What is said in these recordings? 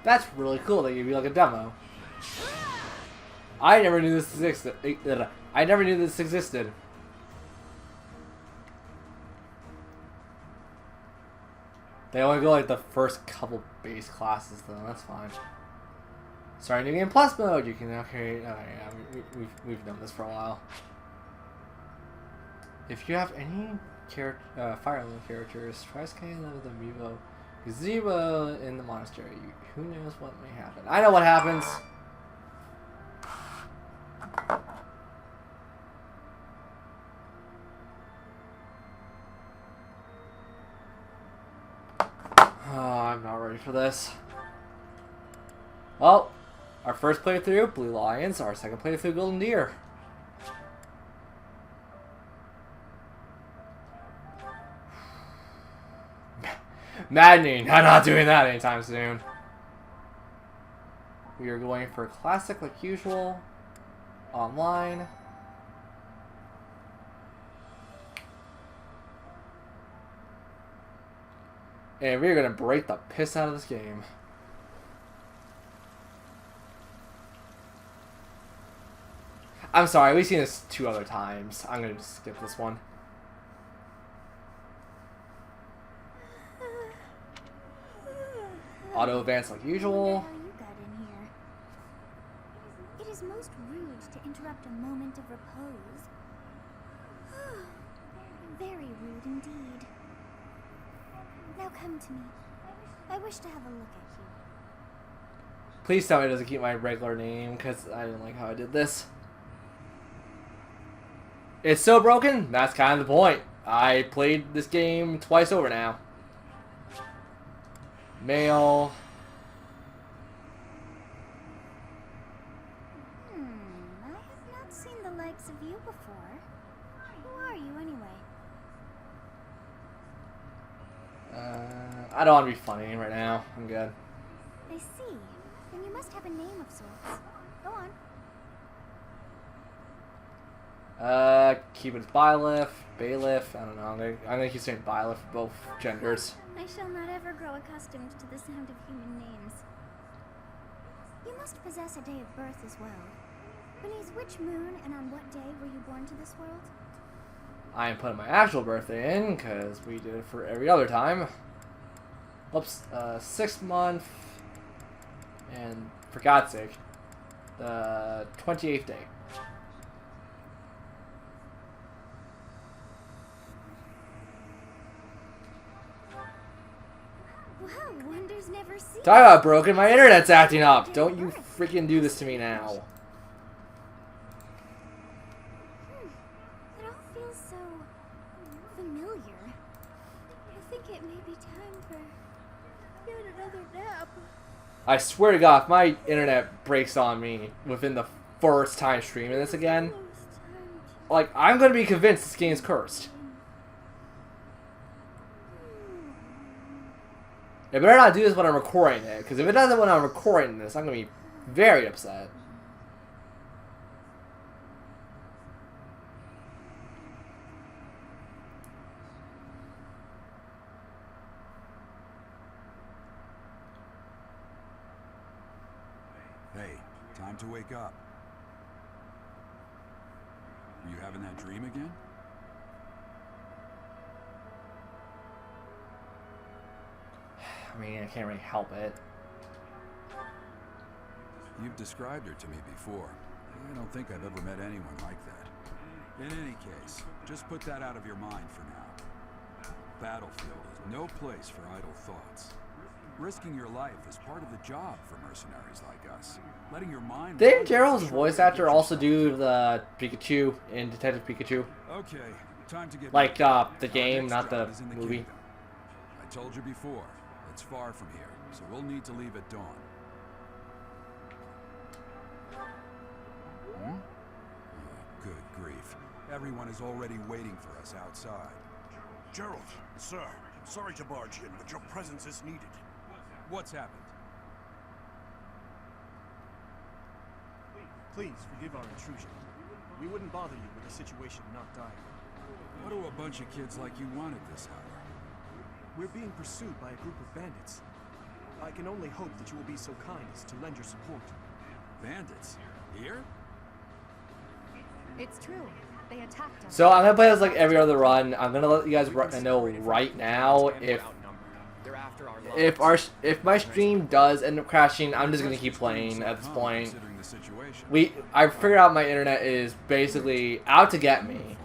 That's really cool. They give you like a demo. I never knew this existed. I never knew this existed. They only go like the first couple base classes though. That's fine. Starting new game plus mode. You can okay. Oh, yeah, we've done this for a while. If you have any Fire Emblem characters, try scanning them with a Amiibo gazebo in the monastery. Who knows what may happen? I know what happens. Oh, I'm not ready for this. Well, our first playthrough, Blue Lions. Our second playthrough, Golden Deer. Maddening. I'm not doing that anytime soon. We are going for classic like usual. Online. And we're going to break the piss out of this game. I'm sorry, we've seen this 2 other times. I'm going to just skip this one. Auto advance like usual. It is most rude to interrupt a moment of repose. Very rude indeed. Now come to me. I wish to have a look at you. Please tell me it doesn't keep my regular name, because I didn't like how I did this. It's so broken? That's kind of the point. I played this game twice over now. Male. I have not seen the likes of you before. Who are you anyway? I don't want to be funny right now. I'm good. I see. Then you must have a name of sorts. Go on. Keep it bailiff, bailiff. I don't know. I'm gonna keep saying bailiff for both genders. I shall not ever grow accustomed to the sound of human names. You must possess a day of birth as well. Beneath which moon and on what day were you born to this world? I am putting my actual birthday in, because we did it for every other time. Oops, 6th month, and for God's sake, the 28th day. Wow, wonders never cease. Talk about broken, my internet's acting up. Don't you freaking do this to me now. It all feels so familiar. I think it may be time for yet another nap. I swear to God, if my internet breaks on me within the first time streaming this again, like, I'm gonna be convinced this game is cursed. It better not do this when I'm recording it, because if it doesn't when I'm recording this, I'm gonna be very upset. Hey, time to wake up. Are you having that dream again? I mean, I can't really help it. You've described her to me before. I don't think I've ever met anyone like that. In any case, just put that out of your mind for now. Battlefield is no place for idle thoughts. Risking your life is part of the job for mercenaries like us. Letting your mind... Didn't Gerald's voice actor also do the Pikachu in Detective Pikachu? Okay, time to get like, back. the game, Our not next the job is in movie. kingdom. I told you before, it's far from here, so we'll need to leave at dawn. Hmm? Oh, good grief. Everyone is already waiting for us outside. Gerald, sir, Sorry to barge in, but your presence is needed. What's happened? Please forgive our intrusion. We wouldn't bother you with a situation not dire. What do a bunch of kids like you want at this hour? We're being pursued by a group of bandits. I can only hope that you will be so kind as to lend your support. Bandits? Here? It's true. They attacked us. So I'm gonna play this like every other run. I'm gonna let you guys know right now if my stream does end up crashing, I'm just gonna keep playing at this point. I figured out my internet is basically out to get me,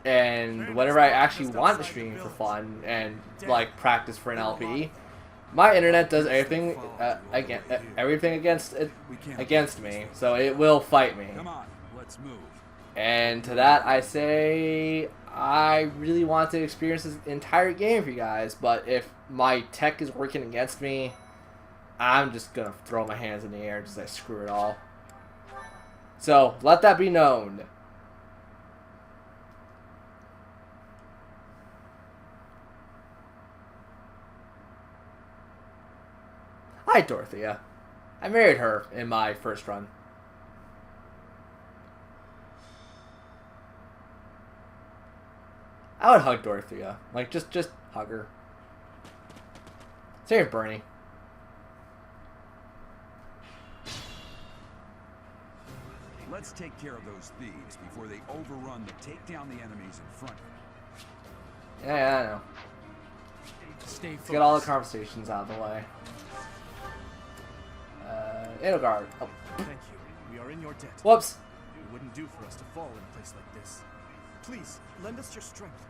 and whenever I actually want to stream for fun and like practice for an LP, my internet does everything against me, so it will fight me. Come on, let's move. And to that I say, I really want to experience this entire game for you guys, but if my tech is working against me, I'm just gonna throw my hands in the air and just like screw it all. So let that be known. Hi, Dorothea. I married her in my first run. I would hug Dorothea. Like, just hug her. Same with Bernie. Let's take care of those thieves before they overrun take down the enemies in front. Yeah, I know. Stay focused. Let's get all the conversations out of the way. Edelgard. Oh. Thank you. We are in your debt. Whoops. It wouldn't do for us to fall in a place like this. Please, lend us your strength.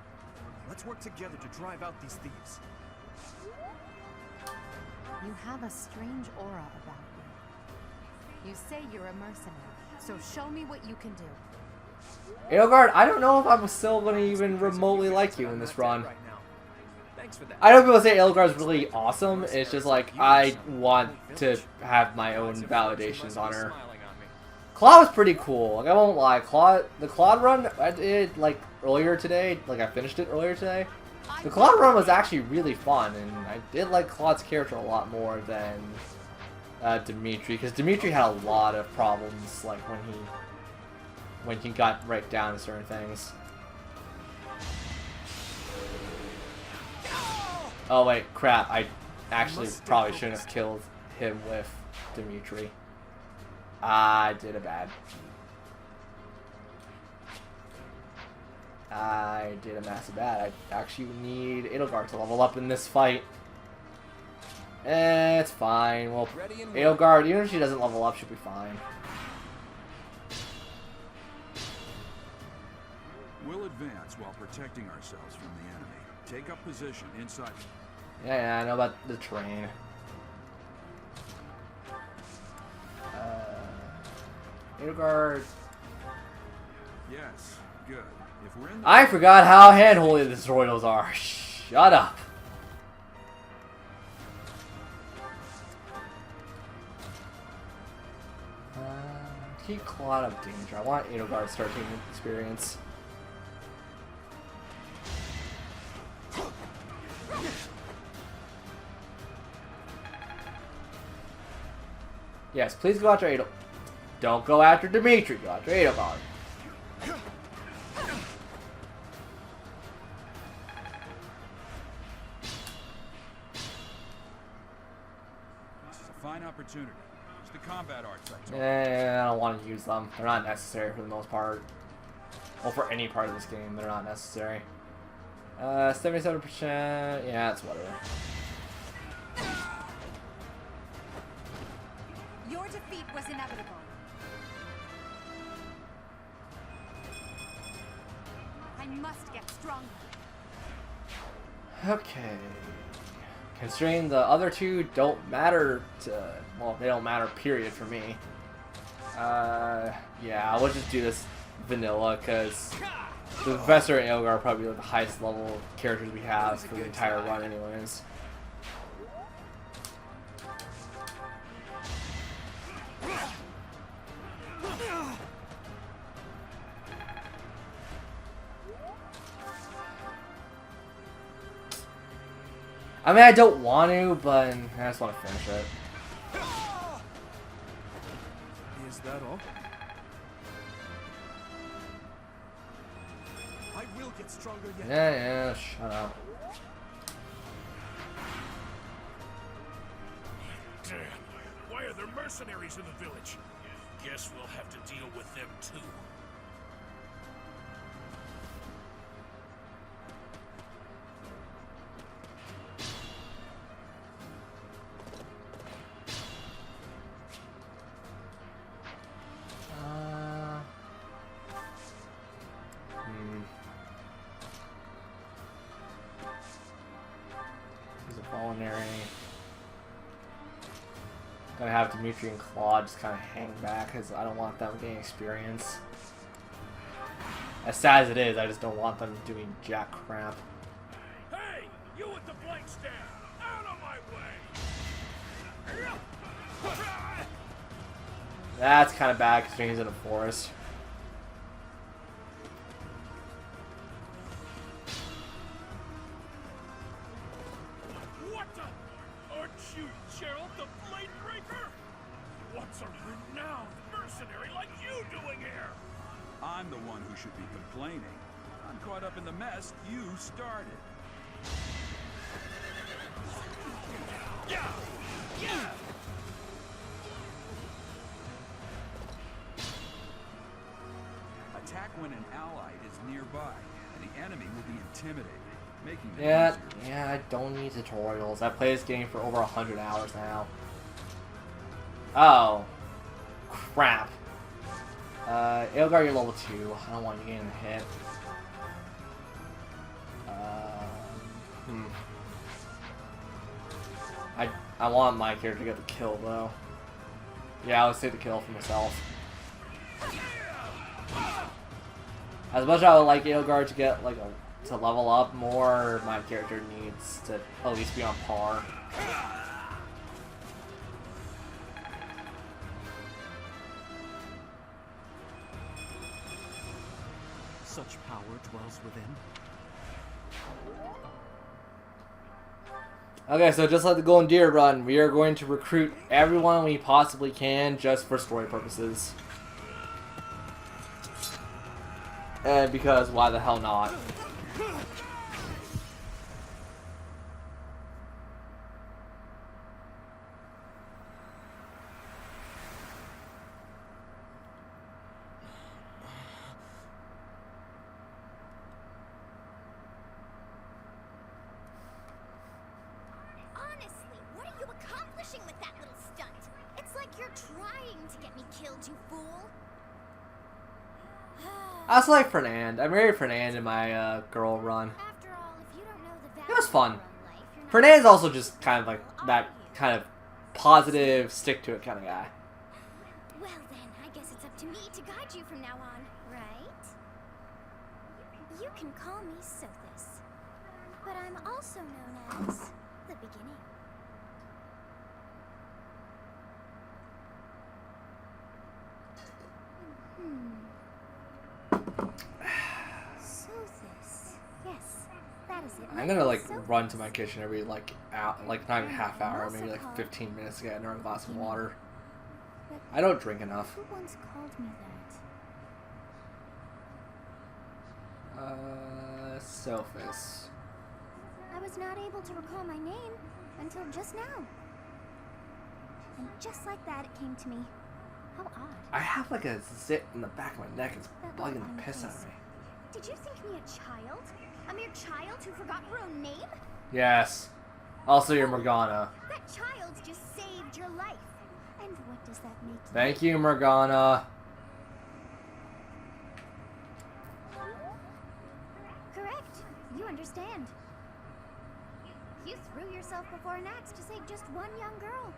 Let's work together to drive out these thieves. You have a strange aura about you. You say you're a mercenary, so show me what you can do. Edelgard, I don't know if I'm still going to even remotely like you in this run. I know people say Edelgard's really awesome. It's just like, I want to have my own validations on her. Claude was pretty cool. Like, I won't lie. The Claude run I did like earlier today. Like, I finished it earlier today. The Claude run was actually really fun, and I did like Claude's character a lot more than Dimitri, because Dimitri had a lot of problems, like when he got right down to certain things. Oh wait, crap! I actually probably shouldn't have killed him with Dimitri. I did a bad. I did a massive bad. I actually need Edelgard to level up in this fight. It's fine. Well, Edelgard, even if she doesn't level up, she'll be fine. We'll advance while protecting ourselves from the enemy. Take up position inside. Yeah, I know about the terrain. Edelgard. Yes, good. If we're in the I forgot how hand-holy the tutorials are. Shut up. Keep Claude of danger. I want Edelgard to start taking experience. Yes, please go after Edelgard. Don't go after Dimitri. Go after Edelgard. This is a fine opportunity. Use the combat arts I told I don't want to use them. They're not necessary for the most part. Well, for any part of this game, they're not necessary. 77%. Yeah, it's whatever. Your defeat was inevitable. I must get stronger. Okay. Considering the other two don't matter to... Well, they don't matter, period, for me. Yeah, we'll just do this vanilla, because the Professor and Edelgard are probably like the highest level characters we have for the entire run anyways. I mean, I don't want to, but I just want to finish it. Is that all? I will get stronger yet. Yeah, shut up. Damn. Why are there mercenaries in the village? Guess we'll have to deal with them too. He's a voluntary. Gonna have Dimitri and Claude just kind of hang back because I don't want them getting experience. As sad as it is, I just don't want them doing jack crap. Hey, you with the blank stand! Out of my way! That's kind of bad because he's in a forest. What the? Aren't you Gerald the Blade Breaker? What's a renowned mercenary like you doing here? I'm the one who should be complaining. I'm caught up in the mess you started. Yeah! Yeah! Attack when an ally is nearby, and the enemy will be intimidated, making it Yeah, easier. yeah, I don't need tutorials. I play this game for over 100 hours now. Oh. Crap. Ilgar, you're level 2. I don't want you getting hit. I want my character to get the kill, though. Yeah, let's take the kill for myself. As much as I would like Ilgar to get, like, to level up more, my character needs to at least be on par. Such power dwells within. Okay, so just like the Golden Deer run, we are going to recruit everyone we possibly can just for story purposes. And because why the hell not? Honestly, what are you accomplishing with that little stunt? It's like you're trying to get me killed, you fool. I also like Fernand. I married Fernand in my girl run. After all, if you don't know the It was fun. value of your own life, you're not Fernand's also just kind of like that kind of positive, stick to it kind of guy. Well then, I guess it's up to me to guide you from now on, right? You can call me Sothis, but I'm also known as the beginning. Sothis. Yes, that is it. I'm gonna like run to my kitchen every like like not even half hour, maybe like 15 minutes to get another glass of water. But I don't drink enough. who once called me that? Sophis. I was not able to recall my name until just now. And just like that, it came to me. How odd. I have like a zit in the back of my neck. It's That bugging look on the your piss out face. of me. Did you think me a child? A mere child who forgot her own name? Yes. Also, you're Morgana. That child just saved your life. And what does that make you? Thank you, Morgana. Correct. You understand. You threw yourself before an axe to save just one young girl.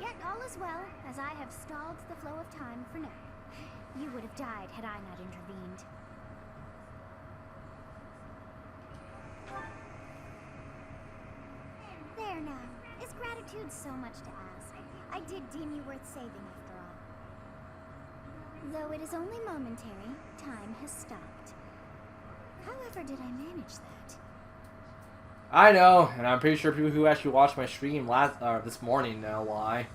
Yet all is well, as I have stalled the flow of time for now. You would have died had I not intervened. There now. Is gratitude so much to ask? I did deem you worth saving after all. Though it is only momentary, time has stopped. However did I manage that? I know, and I'm pretty sure people who actually watched my stream this morning know why.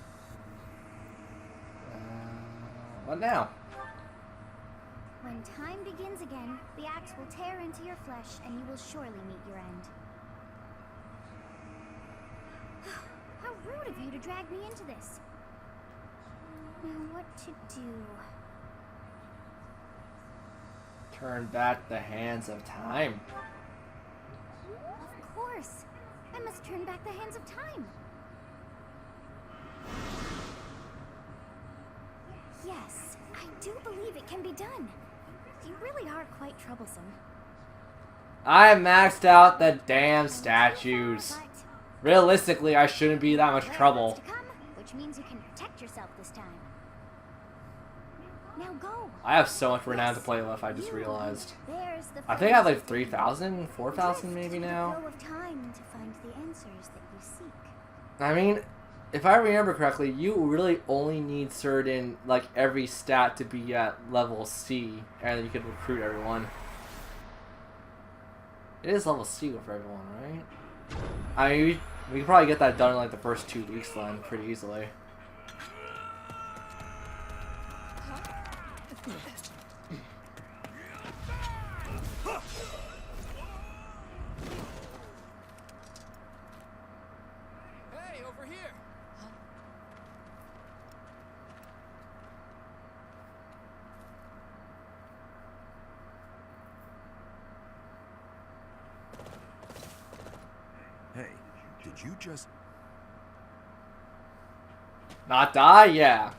What now? When time begins again, the axe will tear into your flesh, and you will surely meet your end. How rude of you to drag me into this. Now what to do? Turn back the hands of time. Of course. I must turn back the hands of time. Yes, I do believe it can be done. You really are quite troublesome. I maxed out the damn statues. Realistically, I shouldn't be that much trouble. Which means you can protect yourself this time. Now go. I have so much renown to play with, I just realized. I think I have like 3,000, 4,000 maybe now. I mean, if I remember correctly, you really only need certain, like, every stat to be at level C, and then you can recruit everyone. It is level C with everyone, right? I mean, we can probably get that done in, like, the first 2 weeks then, pretty easily. Hey, over here! Hey, did you just... Not die? Yeah.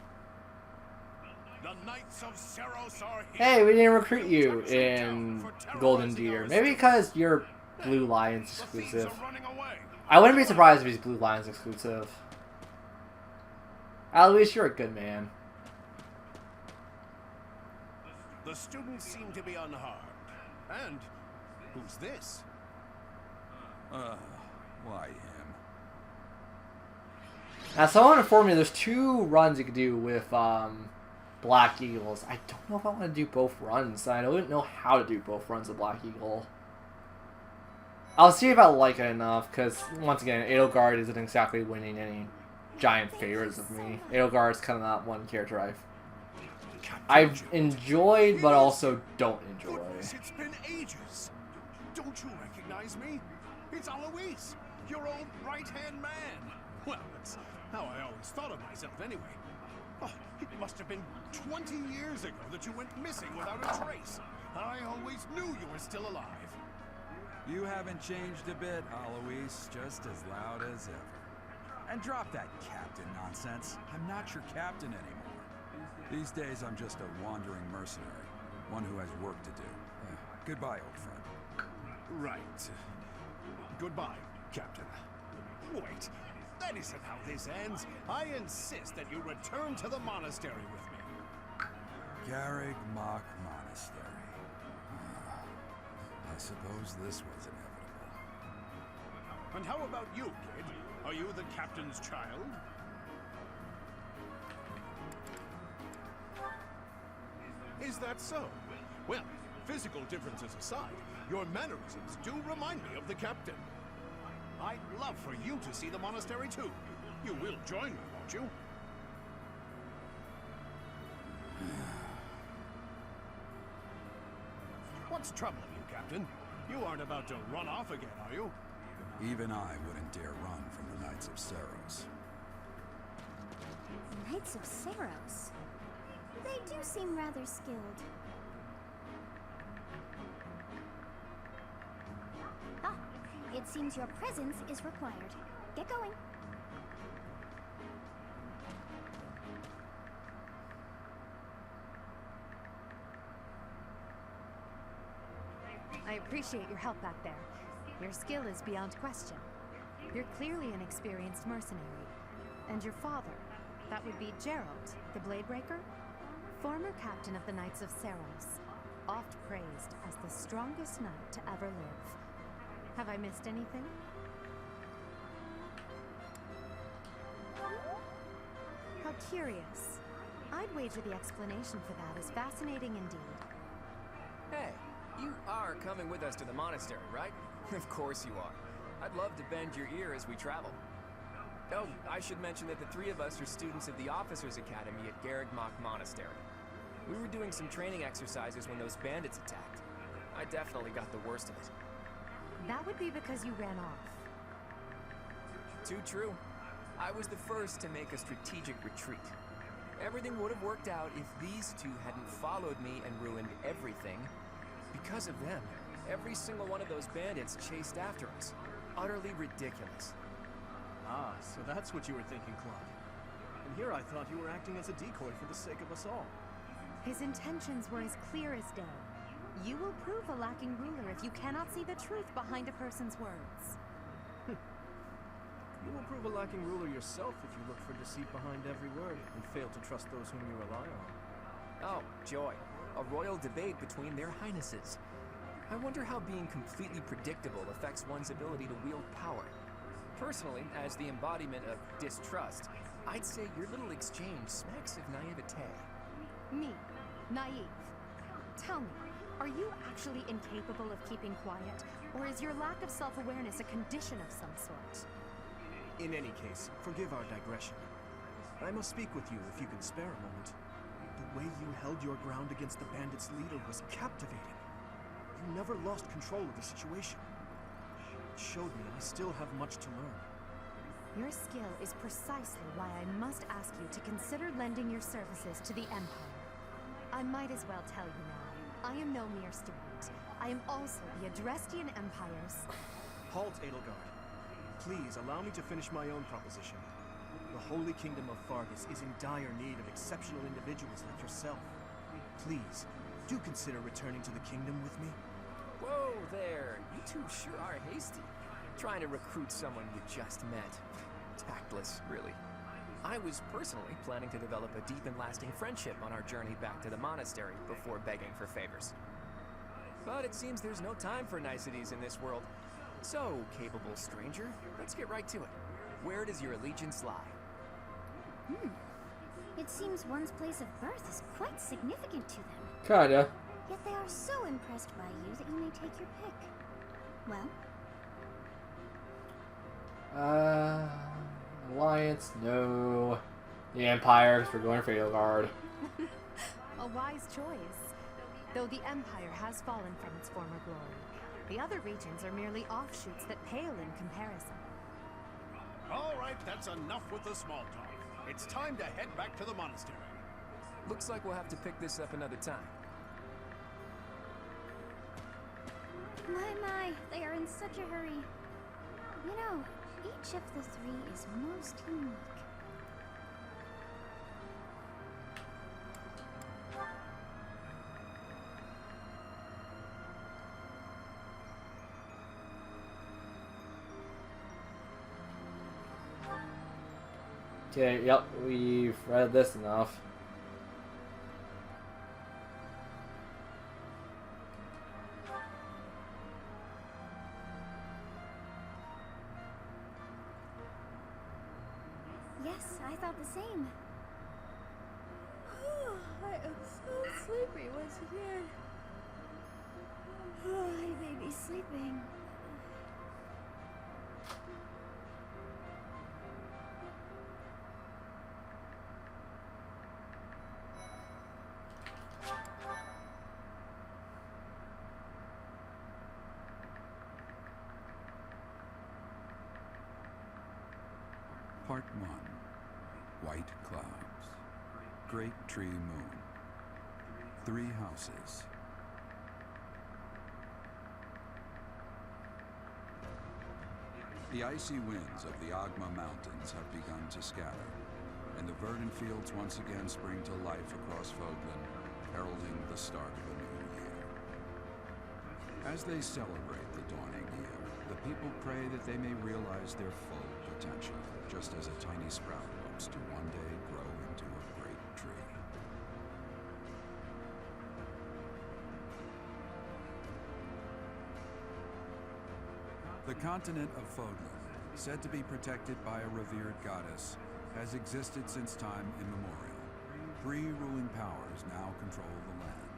The Knights of Seros are here. Hey, we didn't recruit you in Golden Deer. Maybe because you're Blue Lions exclusive. I wouldn't be surprised if he's Blue Lions exclusive. At least you're a good man. The students seem to be unharmed. And who's this? Why him? Now, someone informed me there's 2 runs you could do with Black Eagles. I don't know if I want to do both runs. I don't know how to do both runs of Black Eagle. I'll see if I like it enough, because, once again, Edelgard isn't exactly winning any giant favors of me. Edelgard's kind of not one character I've enjoyed, but also don't enjoy. Goodness, it's been ages. Don't you recognize me? It's Alois, your old right-hand man. Well, that's how I always thought of myself anyway. Oh, it must have been 20 years ago that you went missing without a trace. I always knew you were still alive. You haven't changed a bit, Alois. Just as loud as ever. And drop that captain nonsense. I'm not your captain anymore. These days, I'm just a wandering mercenary. One who has work to do. Goodbye, old friend. Right. Goodbye, Captain. Wait, that isn't how this ends. I insist that you return to the monastery with me. Garrig Mach Monastery. I suppose this was inevitable. And how about you, kid? Are you the captain's child? Is that so? Well, physical differences aside, your mannerisms do remind me of the captain. I'd love for you to see the monastery too. You will join me, won't you? What's troubling you, Captain? You aren't about to run off again, are you? Even I wouldn't dare run from the Knights of Seros. Knights of Seros? They do seem rather skilled. Ah, it seems your presence is required. Get going. I appreciate your help back there. Your skill is beyond question. You're clearly an experienced mercenary. And your father, that would be Gerald, the Bladebreaker? Former captain of the Knights of Seros, oft praised as the strongest knight to ever live. Have I missed anything? How curious. I'd wager the explanation for that is fascinating indeed. Hey, you are coming with us to the monastery, right? Of course you are. I'd love to bend your ear as we travel. Oh, I should mention that the three of us are students of the Officers Academy at Garrigmach Monastery. We were doing some training exercises when those bandits attacked. I definitely got the worst of it. That would be because you ran off. Too true. I was the first to make a strategic retreat. Everything would have worked out if these two hadn't followed me and ruined everything. Because of them, every single one of those bandits chased after us. Utterly ridiculous. Ah, so that's what you were thinking, Claude. And here I thought you were acting as a decoy for the sake of us all. His intentions were as clear as day. You will prove a lacking ruler if you cannot see the truth behind a person's words. You will prove a lacking ruler yourself if you look for deceit behind every word and fail to trust those whom you rely on. Oh, joy. A royal debate between their highnesses. I wonder how being completely predictable affects one's ability to wield power. Personally, as the embodiment of distrust, I'd say your little exchange smacks of naivete. Me? Naive? Tell me, are you actually incapable of keeping quiet, or is your lack of self-awareness a condition of some sort? In any case, forgive our digression. I must speak with you if you can spare a moment. The way you held your ground against the bandits' leader was captivating. You never lost control of the situation. It showed me I still have much to learn. Your skill is precisely why I must ask you to consider lending your services to the Empire. I might as well tell you now, I am no mere student. I am also the Adrestian Empire's... Halt, Edelgard. Please allow me to finish my own proposition. The Holy Kingdom of Fargus is in dire need of exceptional individuals like yourself. Please, do consider returning to the kingdom with me. Whoa there, you two sure are hasty. Trying to recruit someone you just met. Tactless, really. I was personally planning to develop a deep and lasting friendship on our journey back to the monastery before begging for favors. But it seems there's no time for niceties in this world. So, capable stranger, let's get right to it. Where does your allegiance lie? It seems one's place of birth is quite significant to them. Kinda. Yet they are so impressed by you that you may take your pick. Well, Alliance, no. The Empire, because we're going for Edelgard. A wise choice. Though the Empire has fallen from its former glory, the other regions are merely offshoots that pale in comparison. All right, that's enough with the small talk. It's time to head back to the monastery. Looks like we'll have to pick this up another time. my, they are in such a hurry. You know, each of the three is most unique. Okay, yep, we've read this enough. Yes, I thought the same. I am so sleepy once again. I may be sleeping. Part 1. White clouds. Great tree moon. 3 houses. The icy winds of the Agma Mountains have begun to scatter, and the verdant fields once again spring to life across Fodlan, heralding the start of a new year. As they celebrate the dawning year, the people pray that they may realize their full potential, just as a tiny sprout hopes to one day grow into a great tree. The continent of Fodlan, said to be protected by a revered goddess, has existed since time immemorial. 3 ruling powers now control the land.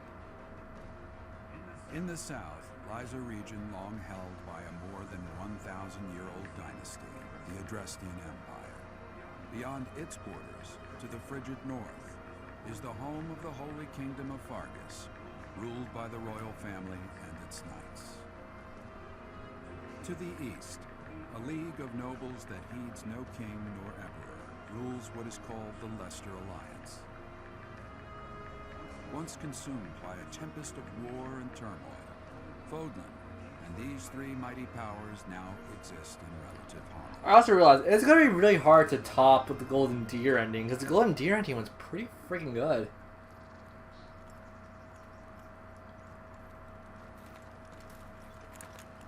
In the south lies a region long held by a more than 1,000-year-old dynasty, the Adrestian Empire. Beyond its borders, to the frigid north, is the home of the Holy Kingdom of Fargus, ruled by the royal family and its knights. To the east, a league of nobles that heeds no king nor emperor rules what is called the Leicester Alliance. Once consumed by a tempest of war and turmoil, Fodlan and these three mighty powers now exist in relative harmony. I also realized it's gonna be really hard to top with the Golden Deer ending, because the Golden Deer ending was pretty freaking good.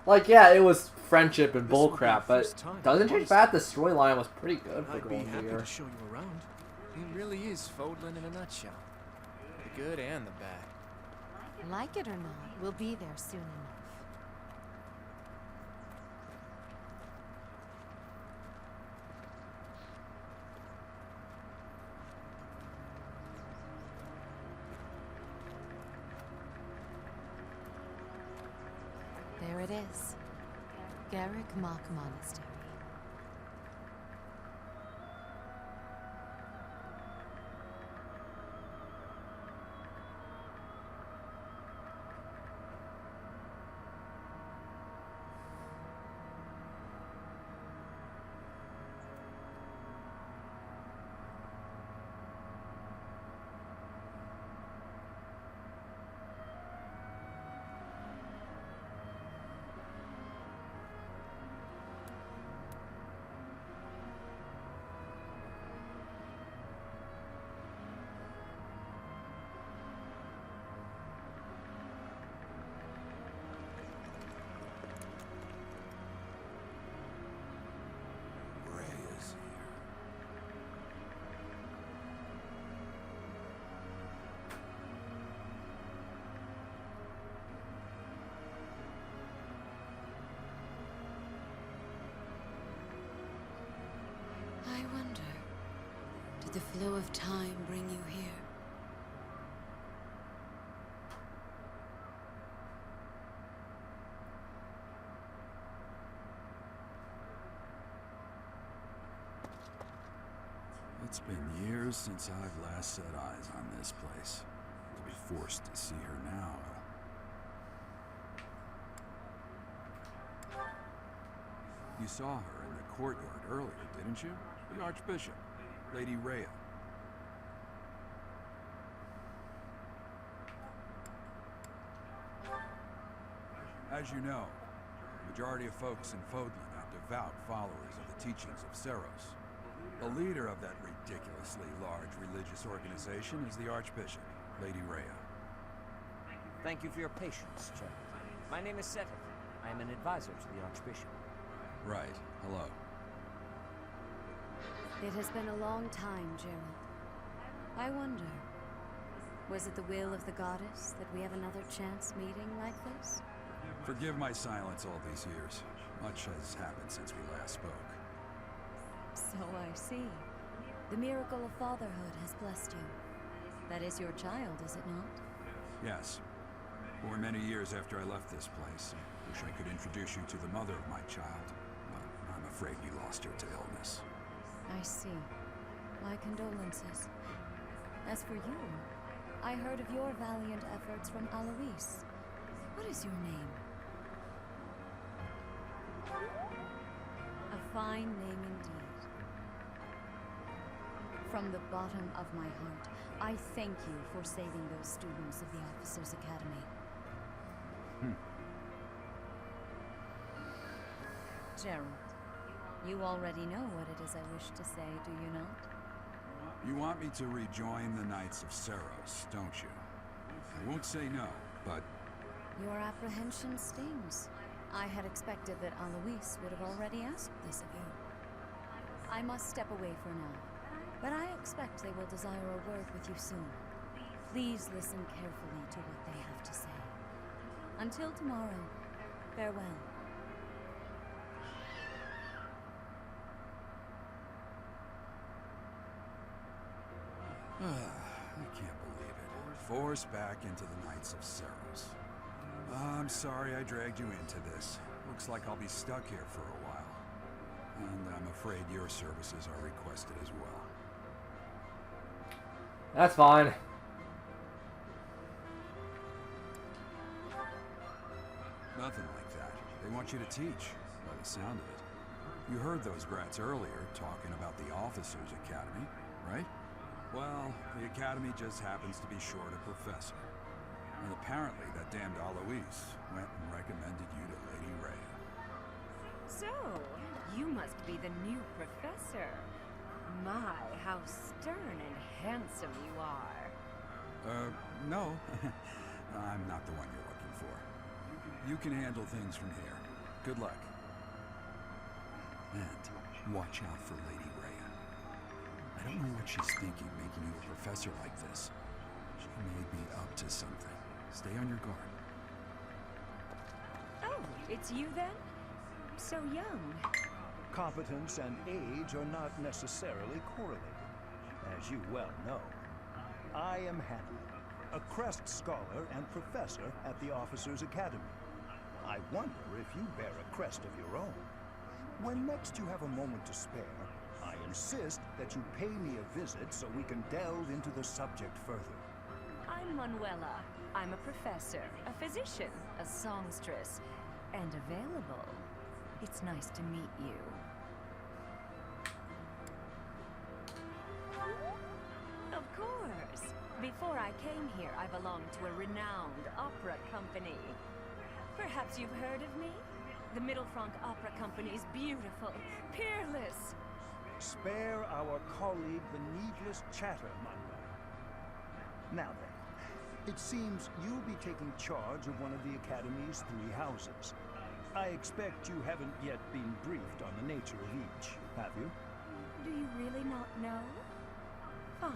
Like, yeah, it was friendship and bullcrap, but doesn't change the fact the storyline was pretty good for I'd be Golden happy Deer. to show you around. It really is Fodlan in a nutshell. The good and the bad. Like it or not, we'll be there soon enough. There it is. Garrick Mock Monastery. Ray is here. I wonder, did the flow of time bring you here? It's been years since I've last set eyes on this place. To be forced to see her now. You saw her in the courtyard earlier, didn't you? The Archbishop, Lady Rhea. As you know, the majority of folks in Fodlan are devout followers of the teachings of Seros. The leader of that ridiculously large religious organization is the Archbishop, Lady Rhea. Thank you for your patience, General. My name is Seth. I am an advisor to the Archbishop. Right. Hello. It has been a long time, Gerald. I wonder, was it the will of the goddess that we have another chance meeting like this? Forgive my silence all these years. Much has happened since we last spoke. So I see. The miracle of fatherhood has blessed you. That is your child, is it not? Yes. Born many years after I left this place. Wish I could introduce you to the mother of my child, but I'm afraid you lost her to illness. I see. My condolences. As for you, I heard of your valiant efforts from Alois. What is your name? A fine name indeed. From the bottom of my heart, I thank you for saving those students of the Officers' Academy. Gerald, you already know what it is I wish to say, do you not? You want me to rejoin the Knights of Seros, don't you? I won't say no, but Your apprehension stings. I had expected that Alois would have already asked this of you. I must step away for now, but I expect they will desire a word with you soon. Please listen carefully to what they have to say. Until tomorrow, farewell. I can't believe it. Forced back into the Knights of Seros. I'm sorry I dragged you into this. Looks like I'll be stuck here for a while. And I'm afraid your services are requested as well. That's fine. Nothing like that. They want you to teach, by the sound of it. You heard those brats earlier talking about the Officers Academy, right? Well, the Academy just happens to be short a professor. And apparently that damned Alois went and recommended you to Lady Rhea. So, you must be the new professor. My, how stern and handsome you are. No. I'm not the one you're looking for. You can handle things from here. Good luck. And watch out for Lady Rhea. I don't know what she's thinking making you a professor like this. She may be up to something. Stay on your guard. Oh, it's you then? So young. Competence and age are not necessarily correlated, as you well know. I am Hanlon, a Crest Scholar and Professor at the Officers Academy. I wonder if you bear a crest of your own. When next you have a moment to spare, I insist that you pay me a visit so we can delve into the subject further. I'm Manuela. I'm a professor, a physician, a songstress, and available. It's nice to meet you. Of course. Before I came here, I belonged to a renowned opera company. Perhaps you've heard of me? The Middlefranc Opera Company is beautiful, peerless. Spare our colleague the needless chatter, Manuel. Now then, it seems you'll be taking charge of one of the Academy's 3 houses. I expect you haven't yet been briefed on the nature of each, have you? Do you really not know? Fine.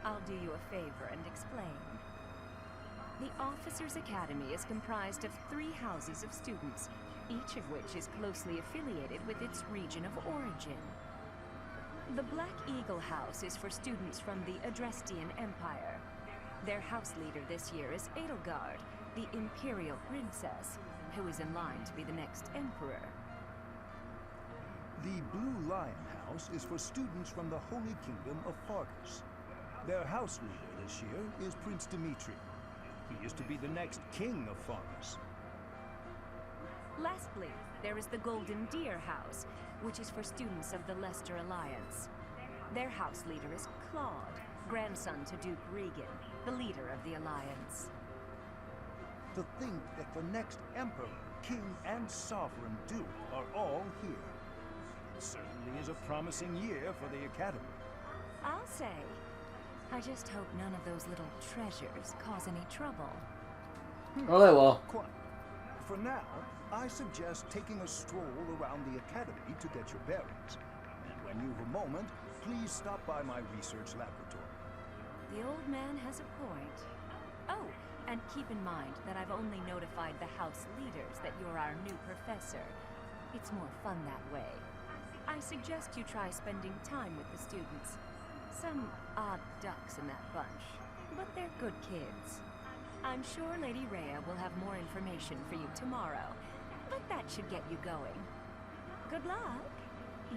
I'll do you a favor and explain. The Officers Academy is comprised of 3 houses of students, each of which is closely affiliated with its region of origin. The Black Eagle House is for students from the Adrestian Empire. Their house leader this year is Edelgard, the Imperial Princess, who is in line to be the next Emperor. The Blue Lion House is for students from the Holy Kingdom of Fargus. Their house leader this year is Prince Dimitri. He is to be the next king of Fargus. Lastly, there is the Golden Deer House, which is for students of the Leicester Alliance. Their house leader is Claude, grandson to Duke Regan, the leader of the Alliance. To think that the next Emperor, King, and Sovereign Duke are all here. It certainly is a promising year for the Academy. I'll say. I just hope none of those little treasures cause any trouble. Oh, they will. Quite. For now, I suggest taking a stroll around the Academy to get your bearings. And when you've a moment, please stop by my research laboratory. The old man has a point. Oh, and keep in mind that I've only notified the house leaders that you're our new professor. It's more fun that way. I suggest you try spending time with the students. Some odd ducks in that bunch, but they're good kids. I'm sure Lady Rhea will have more information for you tomorrow, but that should get you going. Good luck.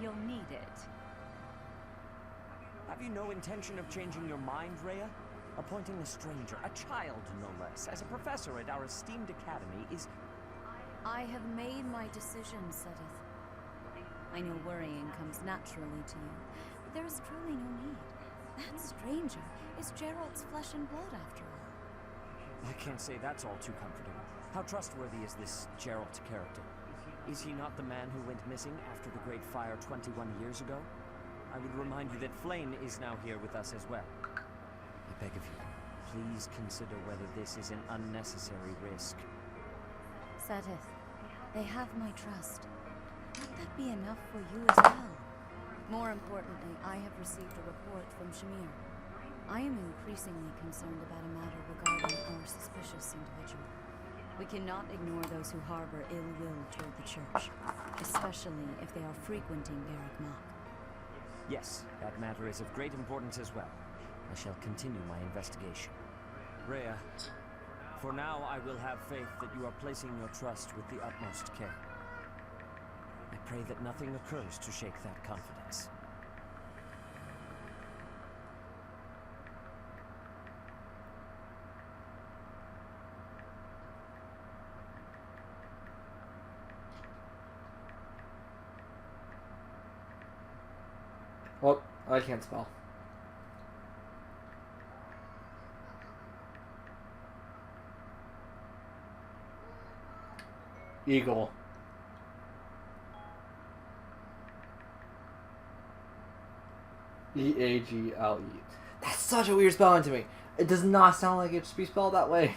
You'll need it. Have you no intention of changing your mind, Rhea? Appointing a stranger, a child no less, as a professor at our esteemed academy is... I have made my decision, Sedith. I know worrying comes naturally to you, but there is truly no need. That stranger is Gerald's flesh and blood, after all. I can't say that's all too comforting. How trustworthy is this Gerald character? Is he not the man who went missing after the Great Fire 21 years ago? I would remind you that Flayn is now here with us as well. I beg of you, please consider whether this is an unnecessary risk. Sedith, they have my trust. Let that be enough for you as well. More importantly, I have received a report from Shamir. I am increasingly concerned about a matter regarding our suspicious individual. We cannot ignore those who harbor ill will toward the church, especially if they are frequenting Garrick Mach. Yes, that matter is of great importance as well. I shall continue my investigation. Rhea, For now, I will have faith that you are placing your trust with the utmost care. I pray that nothing occurs to shake that confidence. Well, I can't spell. Eagle. E-A-G-L-E. That's such a weird spelling to me. It does not sound like it should be spelled that way.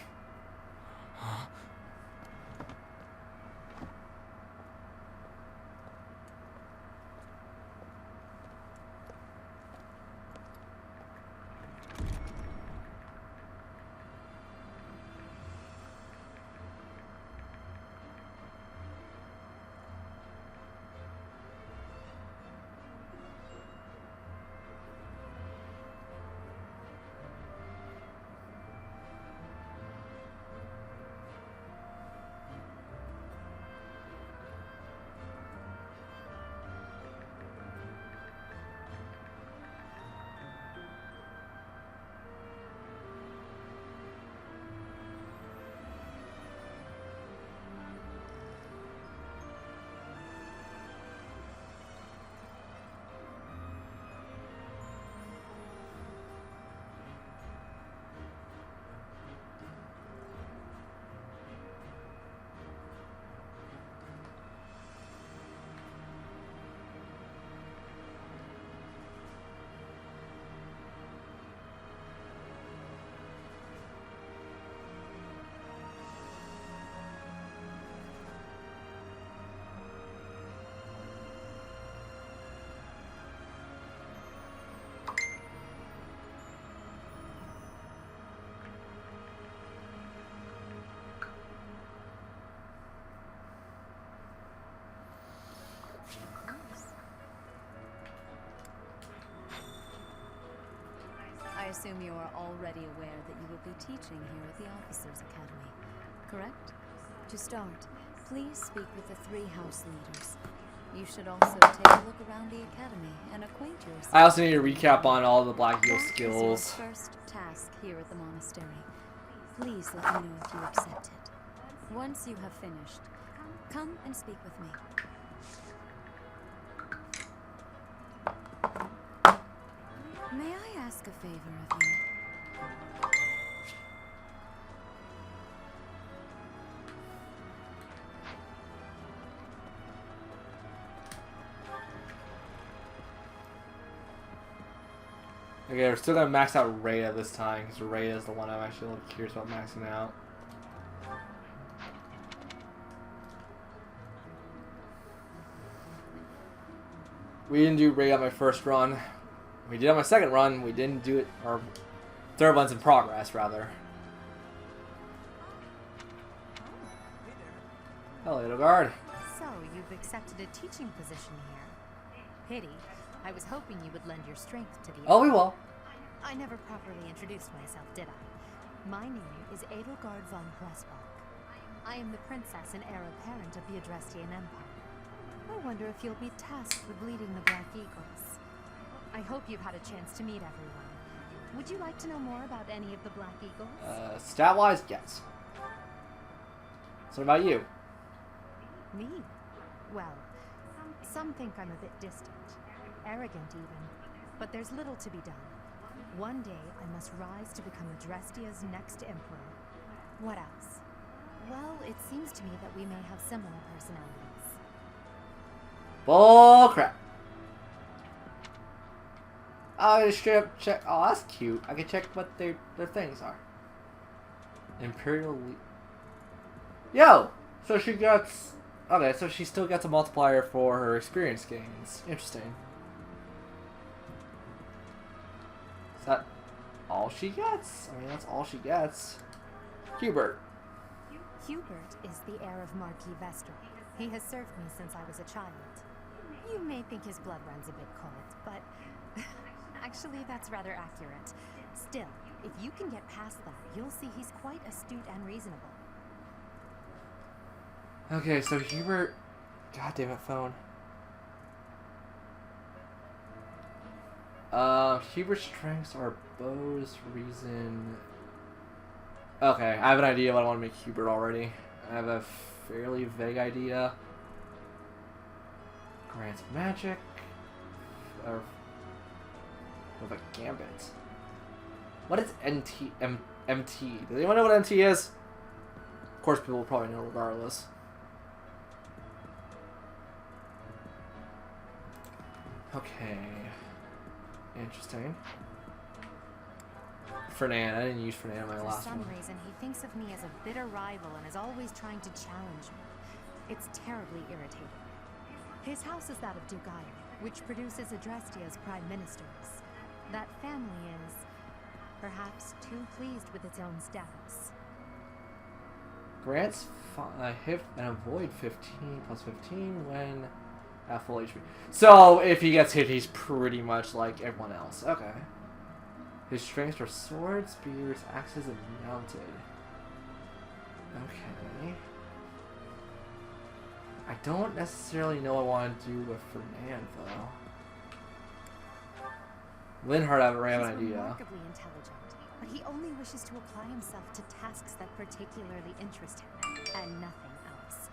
I assume you are already aware that you will be teaching here at the Officers' Academy, correct? To start, please speak with the 3 house leaders. You should also take a look around the academy and acquaint yourself. I also need a recap on all the Black Eagle That is skills. your first task here at the monastery. Please let me know if you accept it. Once you have finished, come and speak with me. May I ask a favor of you? Okay, we're still gonna max out Rhea this time, because Rhea is the one I'm actually a little curious about maxing out. We didn't do Rhea on my first run. We did on my second run. We didn't do it. Our third one's in progress, rather. Hello, little guard. So, you've accepted a teaching position here. Pity. I was hoping you would lend your strength to the... Oh, we will. I never properly introduced myself, did I? My name is Edelgard von Pressbach. I am the princess and heir apparent of the Adrestian Empire. I wonder if you'll be tasked with leading the Black Eagles. I hope you've had a chance to meet everyone. Would you like to know more about any of the Black Eagles? Stat-wise, yes. So what about you? Me? Well, some think I'm a bit distant. Arrogant, even. But there's little to be done. One day, I must rise to become Adrestia's next emperor. What else? Well, it seems to me that we may have similar personalities. Bull crap. I just straight up check. Oh, that's cute. I can check what their things are. Imperial. Yo! So she gets. Okay, so she still gets a multiplier for her experience gains. Interesting. Is that all she gets? I mean, that's all she gets. Hubert. Hubert is the heir of Marquis Vester. He has served me since I was a child. You may think his blood runs a bit cold, but actually that's rather accurate. Still, If you can get past that, you'll see he's quite astute and reasonable. Okay, so Hubert... God damn it, phone. Hubert's strengths are Bo's reason... Okay, I have an idea what I want to make Hubert already. I have a fairly vague idea. Grant's magic... Or... With a gambit. What is MT? Does anyone know what MT is? Of course, people will probably know regardless. Okay. Interesting. Fernand. I didn't use Fernand in my last one. For some reason, he thinks of me as a bitter rival and is always trying to challenge me. It's terribly irritating. His house is that of Dugaia, which produces Adrestia's prime ministers. That family is perhaps too pleased with its own status. Grants hit and avoid 15 plus 15 when at full HP. So if he gets hit, he's pretty much like everyone else. Okay. His strengths are swords, spears, axes, and mounted. Okay. I don't necessarily know what I want to do with Fernand though. Linhart, I have an idea. He's remarkably intelligent, but he only wishes to apply himself to tasks that particularly interest him, and nothing else.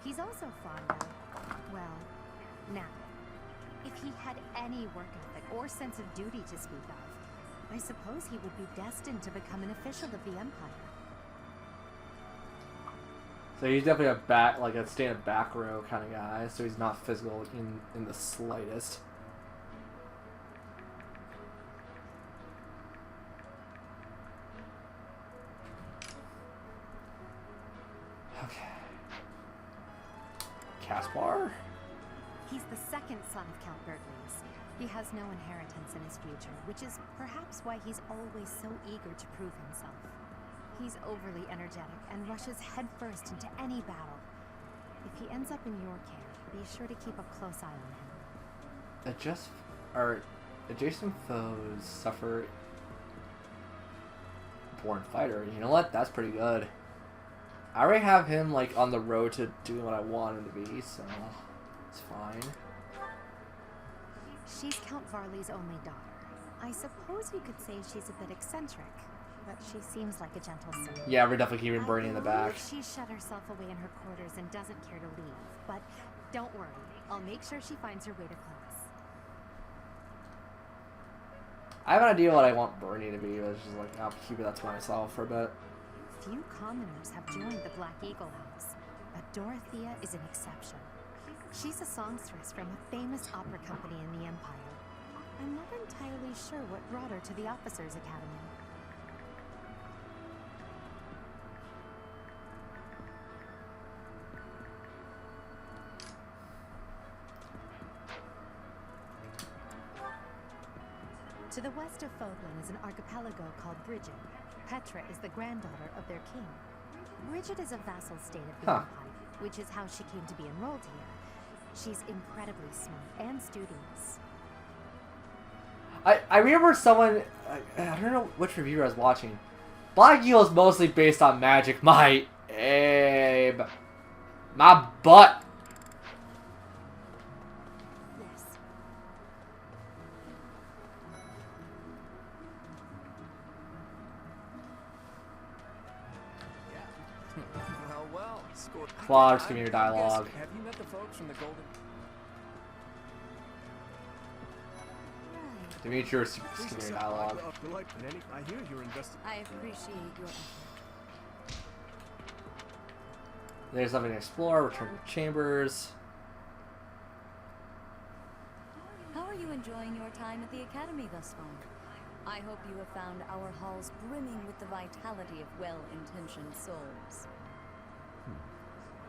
He's also fond of, well, now, if he had any work ethic or sense of duty to speak of, I suppose he would be destined to become an official of the Empire. So he's definitely a stay in the back row kind of guy, so he's not physical in the slightest. Okay. Caspar? He's the second son of Count Berkeley's. He has no inheritance in his future, which is perhaps why he's always so eager to prove himself. He's overly energetic and rushes headfirst into any battle. If he ends up in your care, be sure to keep a close eye on him. Adjacent foes suffer born fighter. You know what? That's pretty good. I already have him like on the road to doing what I want him to be, so it's fine. She's Count Varley's only daughter. I suppose you could say she's a bit eccentric, but she seems like a gentle soul. Yeah, we're definitely keeping Bernie in the back. She shut herself away in her quarters and doesn't care to leave, but don't worry. I'll make sure she finds her way to class. I have an idea what I want Bernie to be, but it's just like, I'll keep that to myself for a bit. Few commoners have joined the Black Eagle House, but Dorothea is an exception. She's a songstress from a famous opera company in the Empire. I'm not entirely sure what brought her to the Officers' Academy. To the west of Fodlan is an archipelago called Brigid. Petra is the granddaughter of their king. Brigid is a vassal state of the Empire, which is how she came to be enrolled here. She's incredibly smart and studious. I remember someone, I don't know which reviewer I was watching. Black Eagle is mostly based on magic. My Abe. My butt. Yes. Well, scored. Claude, just give me your dialogue. Have you met the folks from the Golden? Demetrius, just give me your dialogue. I hear you're invested. I appreciate your effort. There's something to explore. Return to chambers. How are you enjoying your time at the Academy thus far? I hope you have found our halls brimming with the vitality of well-intentioned souls.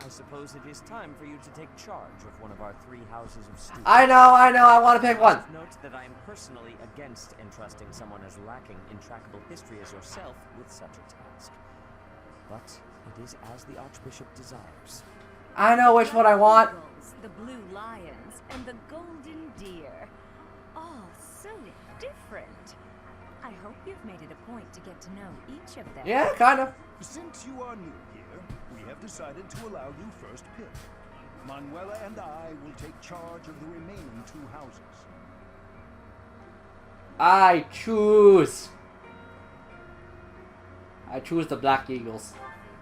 I suppose it is time for you to take charge of one of our 3 houses of students. I know, I want to pick one. Note that I am personally against entrusting someone as lacking in trackable history as yourself with such a task. But it is as the Archbishop desires. I know which one I want. Eagles, the blue lions, and the golden deer. All so different. I hope you've made it a point to get to know each of them. Yeah, kind of. Since you are new here, we have decided to allow you first pick. Manuela and I will take charge of the remaining 2 houses. I choose the Black Eagles.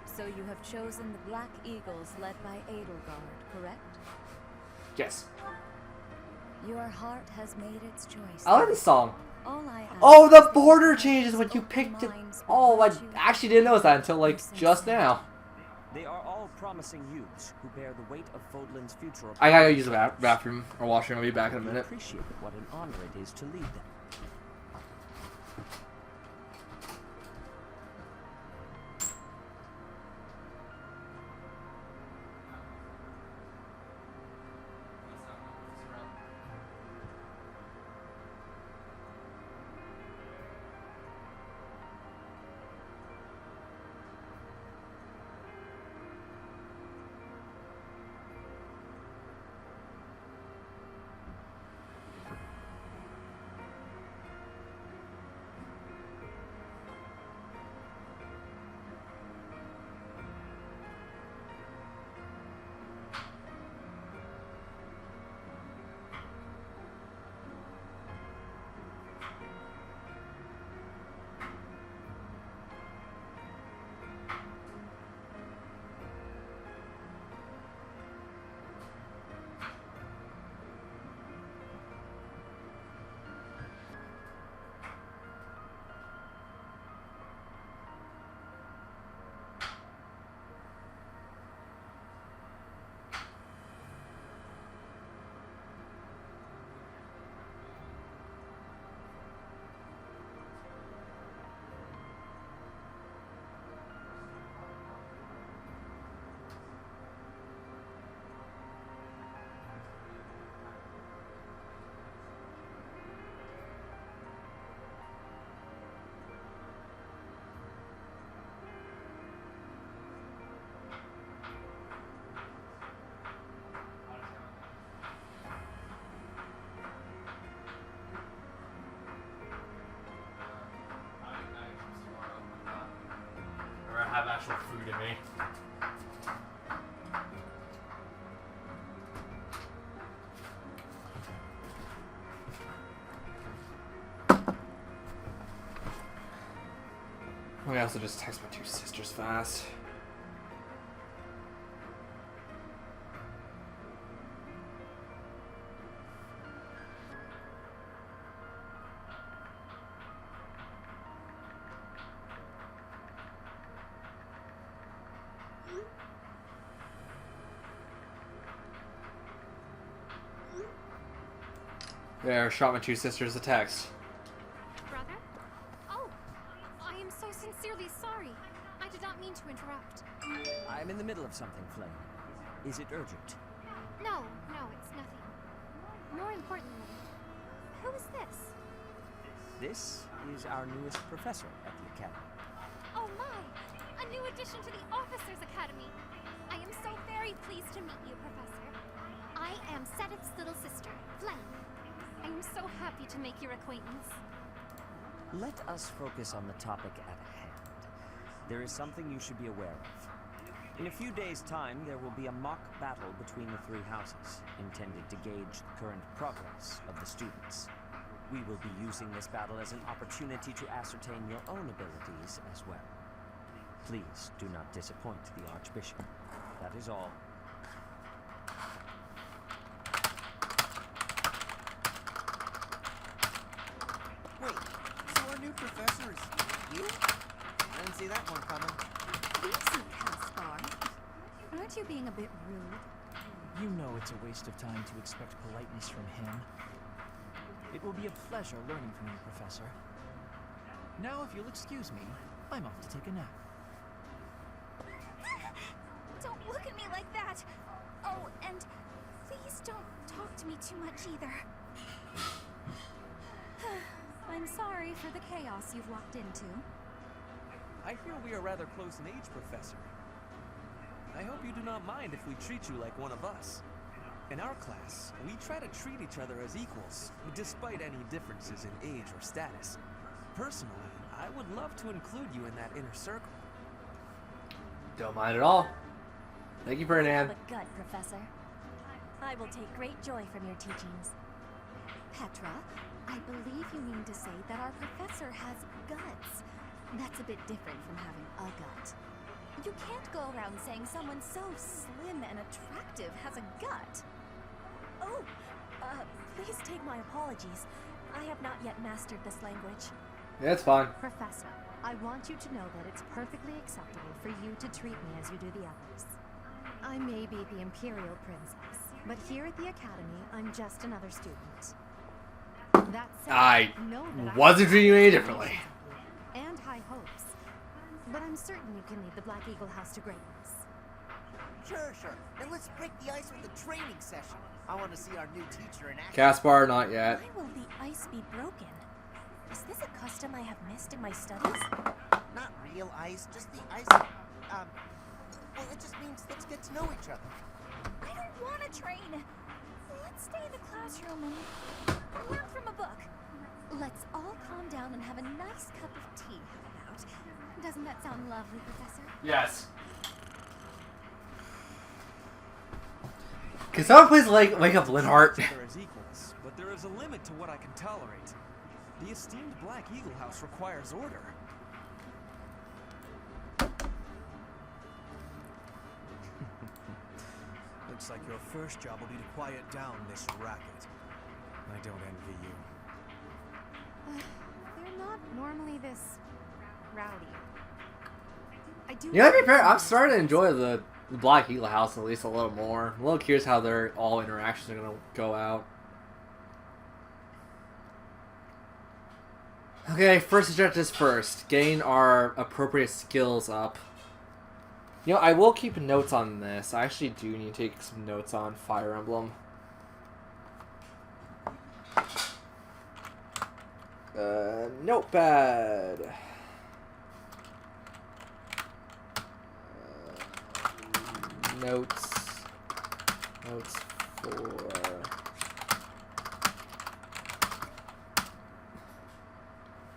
So you have chosen the Black Eagles led by Edelgard, correct? Yes. Your heart has made its choice. I like this song. All I ask Oh, the is that border you changes when you open picked it. minds Oh, I before you actually didn't notice that until like just now. They are all promising youths who bear the weight of Fodlan's future. I gotta use the bathroom or washroom. I'll be back in a We minute. appreciate what an honor it is to lead them. Have actual food in me. I also just text my 2 sisters fast. There, shot my 2 sisters a text. Brother? Oh, I am so sincerely sorry. I did not mean to interrupt. I'm in the middle of something, Flame. Is it urgent? No, it's nothing. More importantly, who is this? This is our newest professor at the Academy. Oh my! A new addition to the Officers Academy! I am so very pleased to meet you, Professor. I am Sedith's little sister, Flame. I am so happy to make your acquaintance. Let us focus on the topic at hand. There is something you should be aware of. In a few days' time, there will be a mock battle between the 3 houses, intended to gauge the current progress of the students. We will be using this battle as an opportunity to ascertain your own abilities as well. Please do not disappoint the Archbishop. That is all. Wait, so our new professor is you? I didn't see that one coming. Easy, Caspar. Aren't you being a bit rude? You know it's a waste of time to expect politeness from him. It will be a pleasure learning from you, Professor. Now, if you'll excuse me, I'm off to take a nap. Don't look at me like that! Oh, and please don't talk to me too much either. I'm sorry for the chaos you've walked into. I hear we are rather close in age, Professor. I hope you do not mind if we treat you like one of us. In our class, we try to treat each other as equals, despite any differences in age or status. Personally, I would love to include you in that inner circle. Don't mind at all. Thank you, Ferdinand. But gut, Professor. I will take great joy from your teachings. Petra, I believe you mean to say that our professor has guts. That's a bit different from having a gut. You can't go around saying someone so slim and attractive has a gut. Oh, please take my apologies. I have not yet mastered this language. Yeah, it's fine. Professor, I want you to know that it's perfectly acceptable for you to treat me as you do the others. I may be the Imperial Princess, but here at the Academy, I'm just another student. That said, I know that wasn't I treating you any have differently. expectations of you and high hopes. But I'm certain you can lead the Black Eagle House to greatness. Sure. Now let's break the ice with the training session. I want to see our new teacher in action. Caspar, not yet. Why will the ice be broken? Is this a custom I have missed in my studies? Not real ice, just the ice. Well, it just means let's get to know each other. I don't want to train. Let's stay in the classroom and learn from a book. Let's all calm down and have a nice cup of tea. How about? Doesn't that sound lovely, Professor? Yes. Can someone please wake up Linhart? There is equals, but there is a limit to what I can tolerate. The esteemed Black Eagle House requires order. Looks like your first job will be to quiet down this racket. I don't envy you. They're not normally this rowdy. I do. You know, to be fair, I'm starting to enjoy the Black Eagle House at least a little more. I'm a little curious how their all interactions are gonna go out. Okay, first objectives first. Gain our appropriate skills up. You know, I will keep notes on this. I actually do need to take some notes on Fire Emblem. Notepad. Notes for...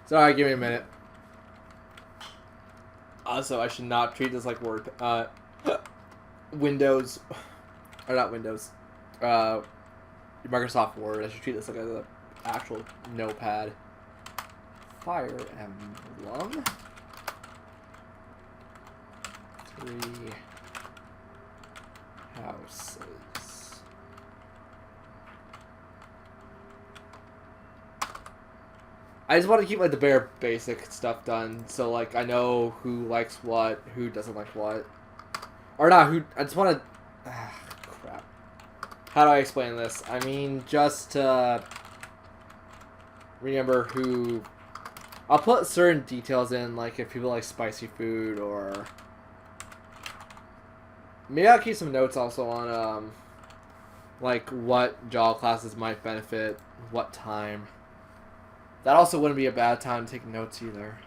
Sorry, give me a minute. Also, I should not treat this like Word. Windows, or not Windows. Microsoft Word. I should treat this like an actual notepad. Fire Emblem. 3 houses. I just want to keep like the bare basic stuff done, so like I know who likes what, who doesn't like what, or not who. I just want to. Crap. How do I explain this? I mean, just to remember who. I'll put certain details in, like if people like spicy food, or maybe I'll keep some notes also on like what job classes might benefit, what time. That also wouldn't be a bad time to take notes either.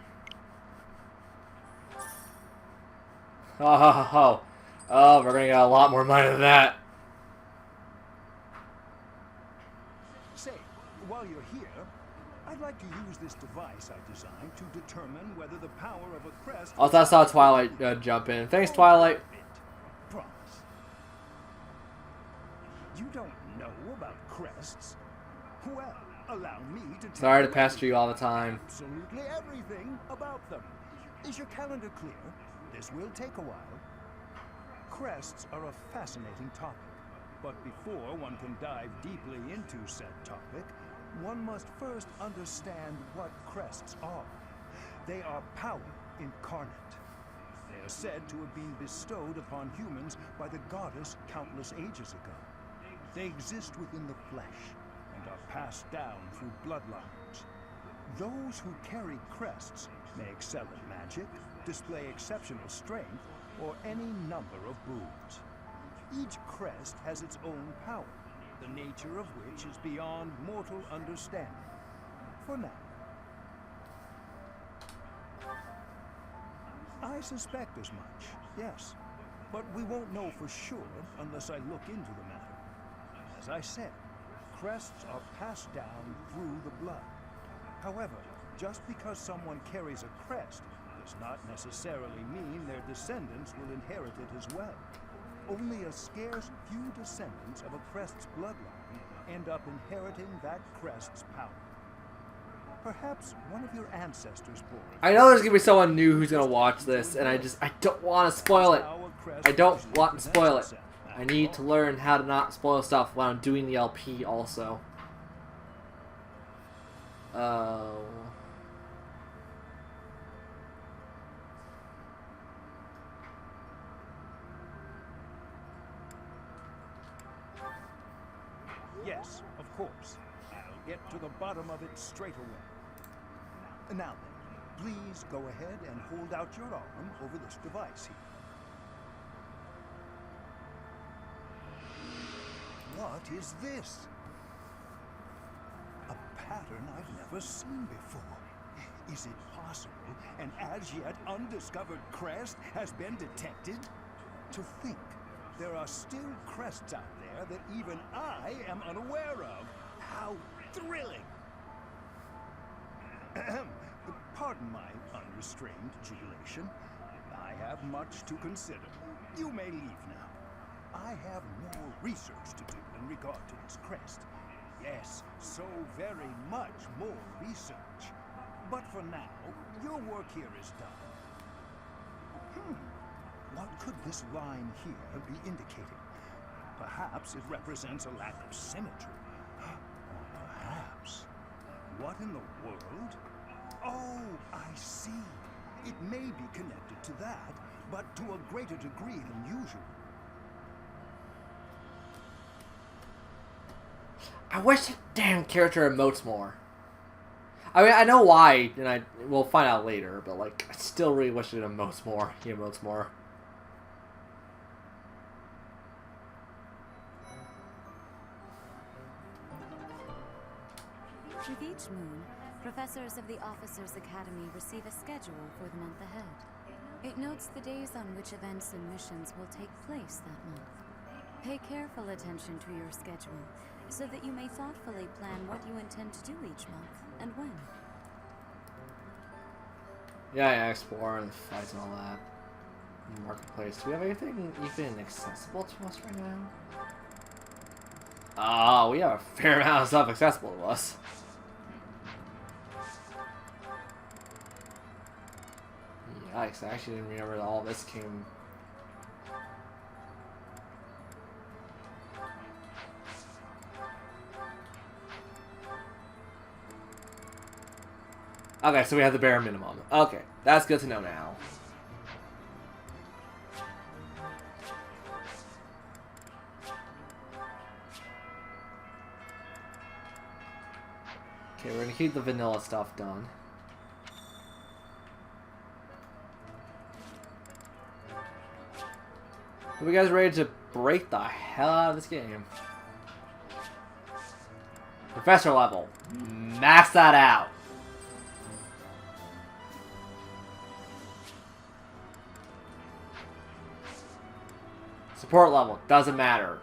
Oh, we're gonna get a lot more money than that. Say, while you're here, I'd like to use this device I designed to determine whether the power of a crest... Also, I saw Twilight jump in. Thanks, Twilight. Promise. You don't know about crests? Well, allow me to tell Sorry to you pester you all the time. absolutely everything about them. Is your calendar clear? This will take a while. Crests are a fascinating topic, but before one can dive deeply into said topic, one must first understand what crests are. They are power incarnate. They are said to have been bestowed upon humans by the goddess countless ages ago. They exist within the flesh and are passed down through bloodlines. Those who carry crests may excel at magic, display exceptional strength, or any number of boons. Each crest has its own power, the nature of which is beyond mortal understanding. For now. I suspect as much, yes. But we won't know for sure unless I look into the matter. As I said, crests are passed down through the blood. However, Just because someone carries a crest does not necessarily mean their descendants will inherit it as well. Only a scarce few descendants of a crest's bloodline end up inheriting that crest's power. Perhaps one of your ancestors bore it. I know there's gonna be someone new who's gonna watch this, and I don't want to spoil it. I don't want to spoil it. I need to learn how to not spoil stuff while I'm doing the LP also. Oh. Yes, of course. I'll get to the bottom of it straight away. Now then, please go ahead and hold out your arm over this device here. What is this? A pattern I've never seen before. Is it possible an as yet undiscovered crest has been detected? To think there are still crests out there that even I am unaware of. How thrilling! Pardon my unrestrained jubilation. I have much to consider. You may leave now. I have more research to do in regard to this crest. Yes, so very much more research. But for now, your work here is done. What could this line here be indicating? Perhaps it represents a lack of symmetry. Or perhaps... What in the world? Oh, I see. It may be connected to that, but to a greater degree than usual. I wish the damn character emotes more. I mean, I know why, and we'll find out later, but like, I still really wish it emotes more. He emotes more. With each moon, professors of the Officers' Academy receive a schedule for the month ahead. It notes the days on which events and missions will take place that month. Pay careful attention to your schedule, so that you may thoughtfully plan what you intend to do each month, and when. Yeah, explore and fights and all that. Marketplace. Do we have anything even accessible to us right now? Oh, we have a fair amount of stuff accessible to us. Yikes, I actually didn't remember that all this came... Okay, so we have the bare minimum. Okay, that's good to know now. Okay, we're gonna keep the vanilla stuff done. Are we guys ready to break the hell out of this game? Professor level. Max that out. Support level. Doesn't matter.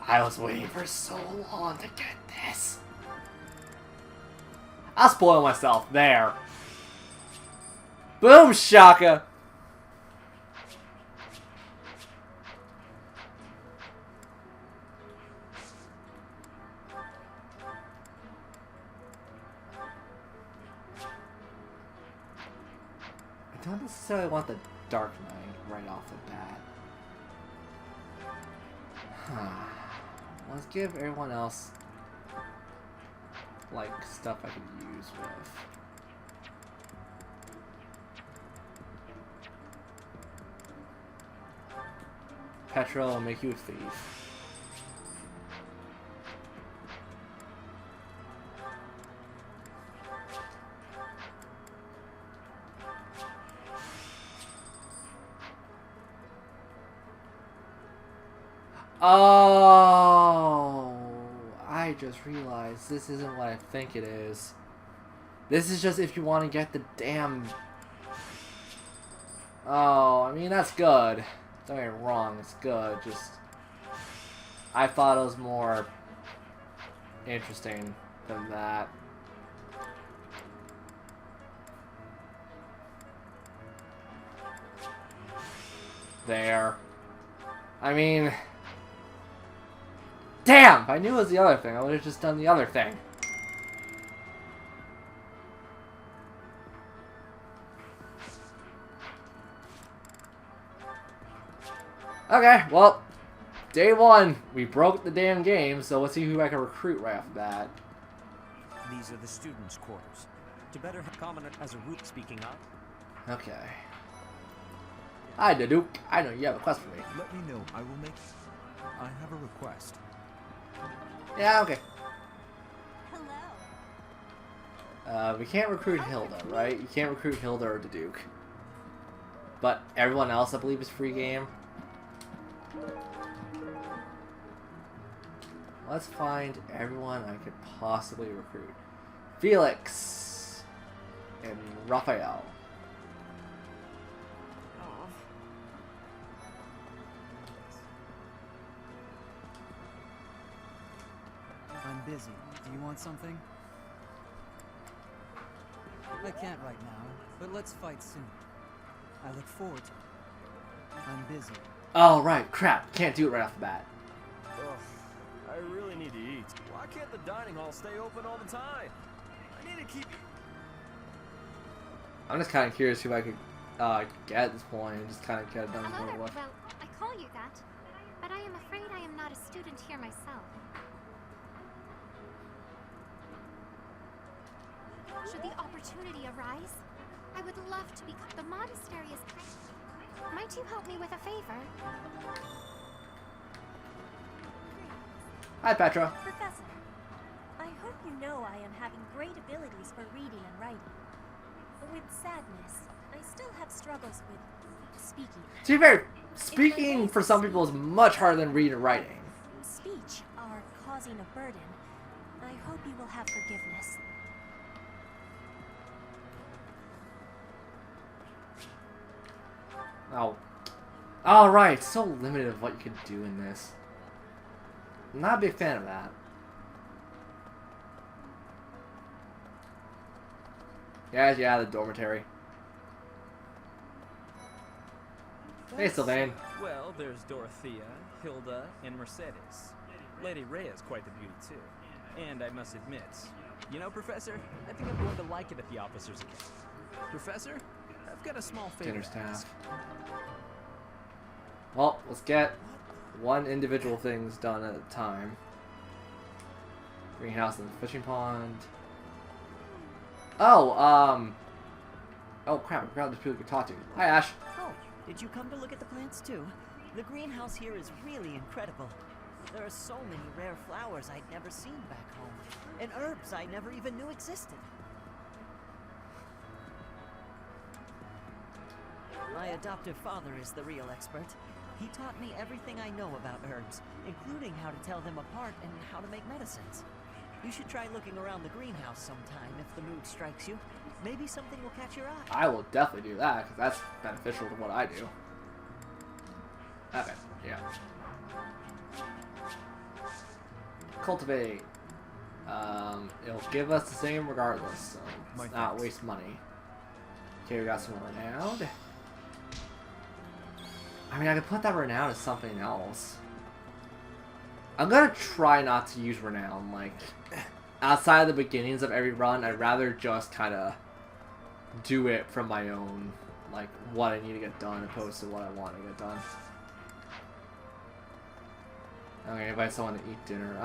I was waiting for so long to get this. I'll spoil myself. There. Boom, Shaka. don't necessarily want the Dark Knight right off the bat. Let's give everyone else like stuff I could use with. Petra will make you a thief. Oh, I just realized this isn't what I think it is. This is just if you want to get the damn... Oh, I mean, that's good. Don't get me wrong, it's good. Just, I thought it was more interesting than that. There. I mean... Damn! If I knew it was the other thing, I would have just done the other thing. Okay, well, day one, we broke the damn game, so let's see who I can recruit right off the bat. These are the students' quarters. To better have common as a root speaking up. Okay. Hi, Daduke. I know you have a quest for me. Let me know. I will make... I have a request. Yeah, okay. Hello. We can't recruit Hilda, right? You can't recruit Hilda or Daduke. But everyone else, I believe, is free game. Let's find everyone I could possibly recruit. Felix and Raphael. I'm busy. Do you want something? I can't right now, but let's fight soon. I look forward to it. I'm busy. Oh, right. Crap. Can't do it right off the bat. Ugh, I really need to eat. Why can't the dining hall stay open all the time? I need to keep... I'm just kind of curious who I could get at this point and just kind of get it done Hello there. with. Well, I call you that, but I am afraid I am not a student here myself. Should the opportunity arise, I would love to become... The monastery is... Might you help me with a favor? Hi, Petra. Professor, I hope you know I am having great abilities for reading and writing. But with sadness, I still have struggles with speaking. To be fair, speaking for some people is much harder than reading and writing. Speech are causing a burden. I hope you will have forgiveness. Oh. Alright, so limited of what you could do in this. I'm not a big fan of that. Yeah, the dormitory. Hey, Sylvain. Well, there's Dorothea, Hilda, and Mercedes. Lady Rhea's quite the beauty, too. And I must admit, you know, Professor, I think I'm going to like it at the Officers Academy. Professor, I've got a small favor Dinner's to ask. task. Well, let's get one individual things done at a time. Greenhouse and fishing pond. Oh, oh crap, I forgot there's people we could talk to. Hi, Ash. Oh, did you come to look at the plants too? The greenhouse here is really incredible. There are so many rare flowers I'd never seen back home, and herbs I never even knew existed. My adoptive father is the real expert. He taught me everything I know about herbs, including how to tell them apart and how to make medicines. You should try looking around the greenhouse sometime if the mood strikes you. Maybe something will catch your eye. I will definitely do that, because that's beneficial to what I do. Okay, yeah. Cultivate. It'll give us the same regardless, so let's not waste money. Okay, we got some renowned. I mean, I could put that renown as something else. I'm gonna try not to use renown, like, outside of the beginnings of every run. I'd rather just kind of do it from my own like what I need to get done opposed to what I want to get done. Okay, invite someone to eat dinner.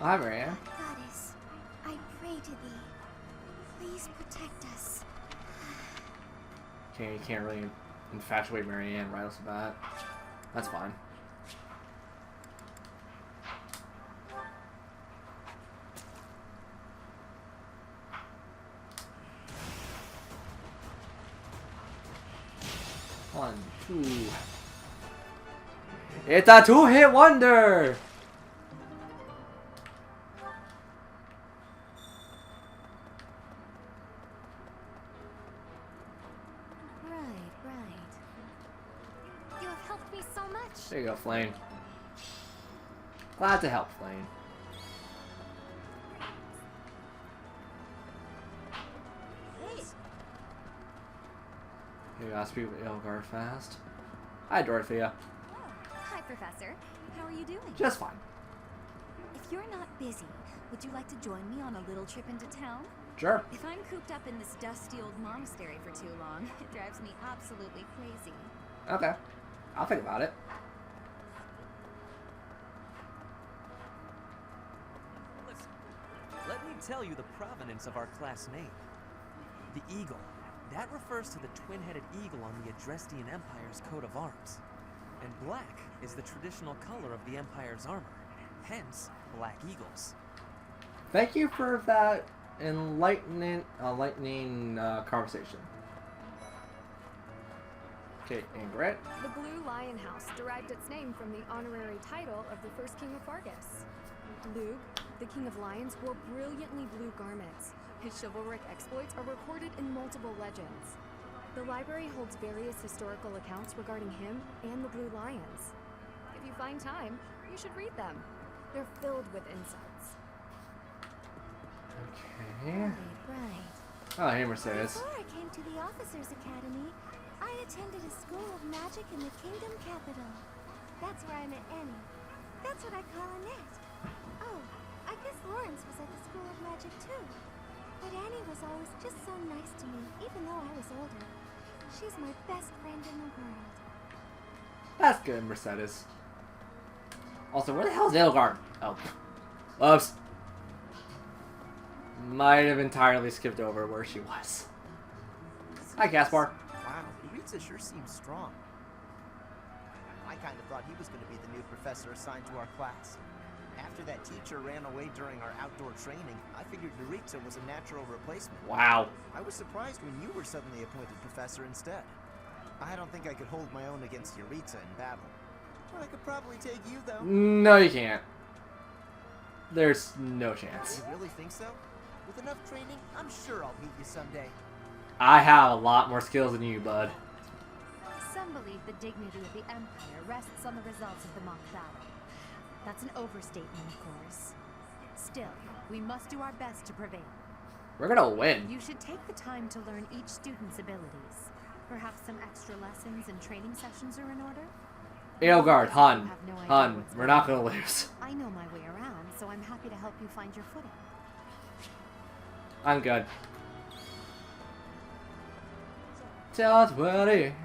Hi, Maria. Goddess, I pray to thee. Please protect us. Okay, you can't really infatuate Marianne right off the bat. That's fine. One, two. It's a two-hit wonder! You have helped me so much. There you go, Flame. Glad to help, Flame. Hey. You gotta speak with Elgard fast. Hi, Dorothea. Hi, Professor. How are you doing? Just fine. If you're not busy, would you like to join me on a little trip into town? Sure. If I'm cooped up in this dusty old monastery for too long, it drives me absolutely crazy. Okay. I'll think about it. Listen, let me tell you the provenance of our class name. The eagle. That refers to the twin-headed eagle on the Adrestian Empire's coat of arms. And black is the traditional color of the Empire's armor. Hence, black eagles. Thank you for that enlightening conversation. Okay, Ingrid. The Blue Lion House derived its name from the honorary title of the first king of Fargus. Lugh, the king of lions, wore brilliantly blue garments. His chivalric exploits are recorded in multiple legends. The library holds various historical accounts regarding him and the Blue Lions. If you find time, you should read them. They're filled with insights. Okay. Right. Oh, hey, Mercedes. Before I came to the Officers Academy, I attended a school of magic in the kingdom capital. That's where I met Annie. That's what I call Annette. Oh, I guess Lawrence was at the school of magic too. But Annie was always just so nice to me, even though I was older. She's my best friend in the world. That's good, Mercedes. Also, where the hell is Edelgard? Oh. Oops. Might have entirely skipped over where she was. Hi, Caspar. Wow, Yuritsa sure seems strong. I kind of thought he was going to be the new professor assigned to our class. After that teacher ran away during our outdoor training, I figured Yuritsa was a natural replacement. Wow. I was surprised when you were suddenly appointed professor instead. I don't think I could hold my own against Yuritsa in battle. But I could probably take you, though. No, you can't. There's no chance. You really think so? With enough training, I'm sure I'll beat you someday. I have a lot more skills than you, bud. Some believe the dignity of the Empire rests on the results of the mock battle. That's an overstatement, of course. Still, we must do our best to prevail. We're gonna win. You should take the time to learn each student's abilities. Perhaps some extra lessons and training sessions are in order? Edelgard, Hun. No Hun, we're not gonna lose. I know my way around, so I'm happy to help you find your footing. I'm good. Don't worry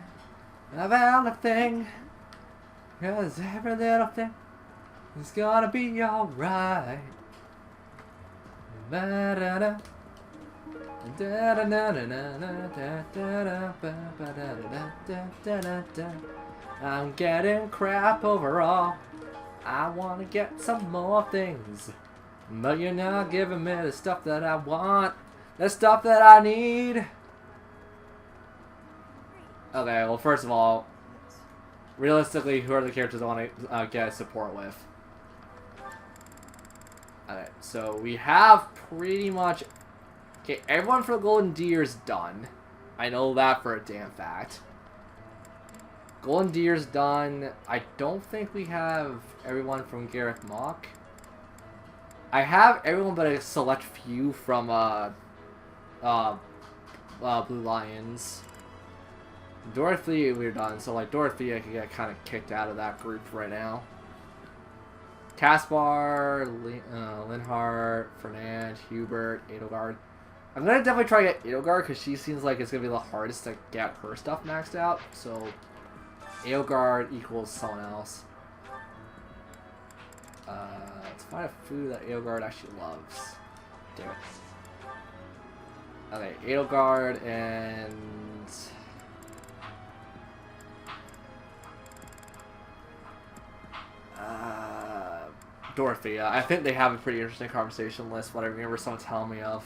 about a thing, 'cause every little thing is gonna be alright. Da-da-da. Da-da-da-da-da-da-da-da-da-da-da-da. I'm getting crap overall. I wanna get some more things, but you're not giving me the stuff that I want, the stuff that I need. Okay, well, first of all, realistically, who are the characters I want to get support with? Alright, so we have pretty much... Okay, everyone for the Golden Deer's done. I know that for a damn fact. Golden Deer's done. I don't think we have everyone from Garrick Mock. I have everyone but a select few from Blue Lions. Dorothea we're done, so like Dorothea could get kind of kicked out of that group right now. Caspar, Linhart, Fernand, Hubert, Edelgard. I'm gonna definitely try to get Edelgard because she seems like it's gonna be the hardest to get her stuff maxed out. So Edelgard equals someone else. Let's find a food that Edelgard actually loves. Damn it. Okay, Edelgard and Dorothea. I think they have a pretty interesting conversation list, what I remember someone telling me of.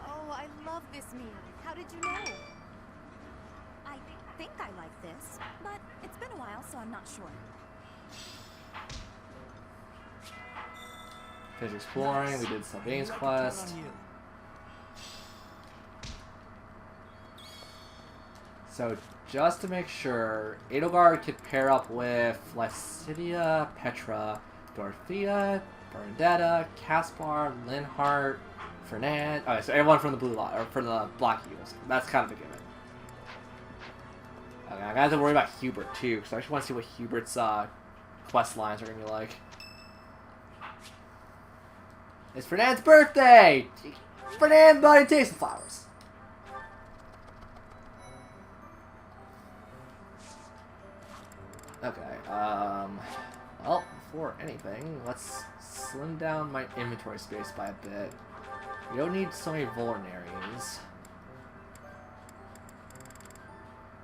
Oh, I love this meal. How did you know? I think I like this, but it's been a while, so I'm not sure. Finished exploring, we did Sylvain's quest. So, just to make sure, Edelgard could pair up with Lycidia, Petra, Dorothea, Bernadetta, Caspar, Linhart, Fernand. Okay, so everyone from the blue lot, or from the Black Eagles. That's kind of a given. Okay, I gotta have to worry about Hubert too, because I actually want to see what Hubert's quest lines are gonna be like. It's Fernand's birthday! Fernand, buddy, take some flowers. Okay, well, before anything, let's slim down my inventory space by a bit. We don't need so many vulnerinaries.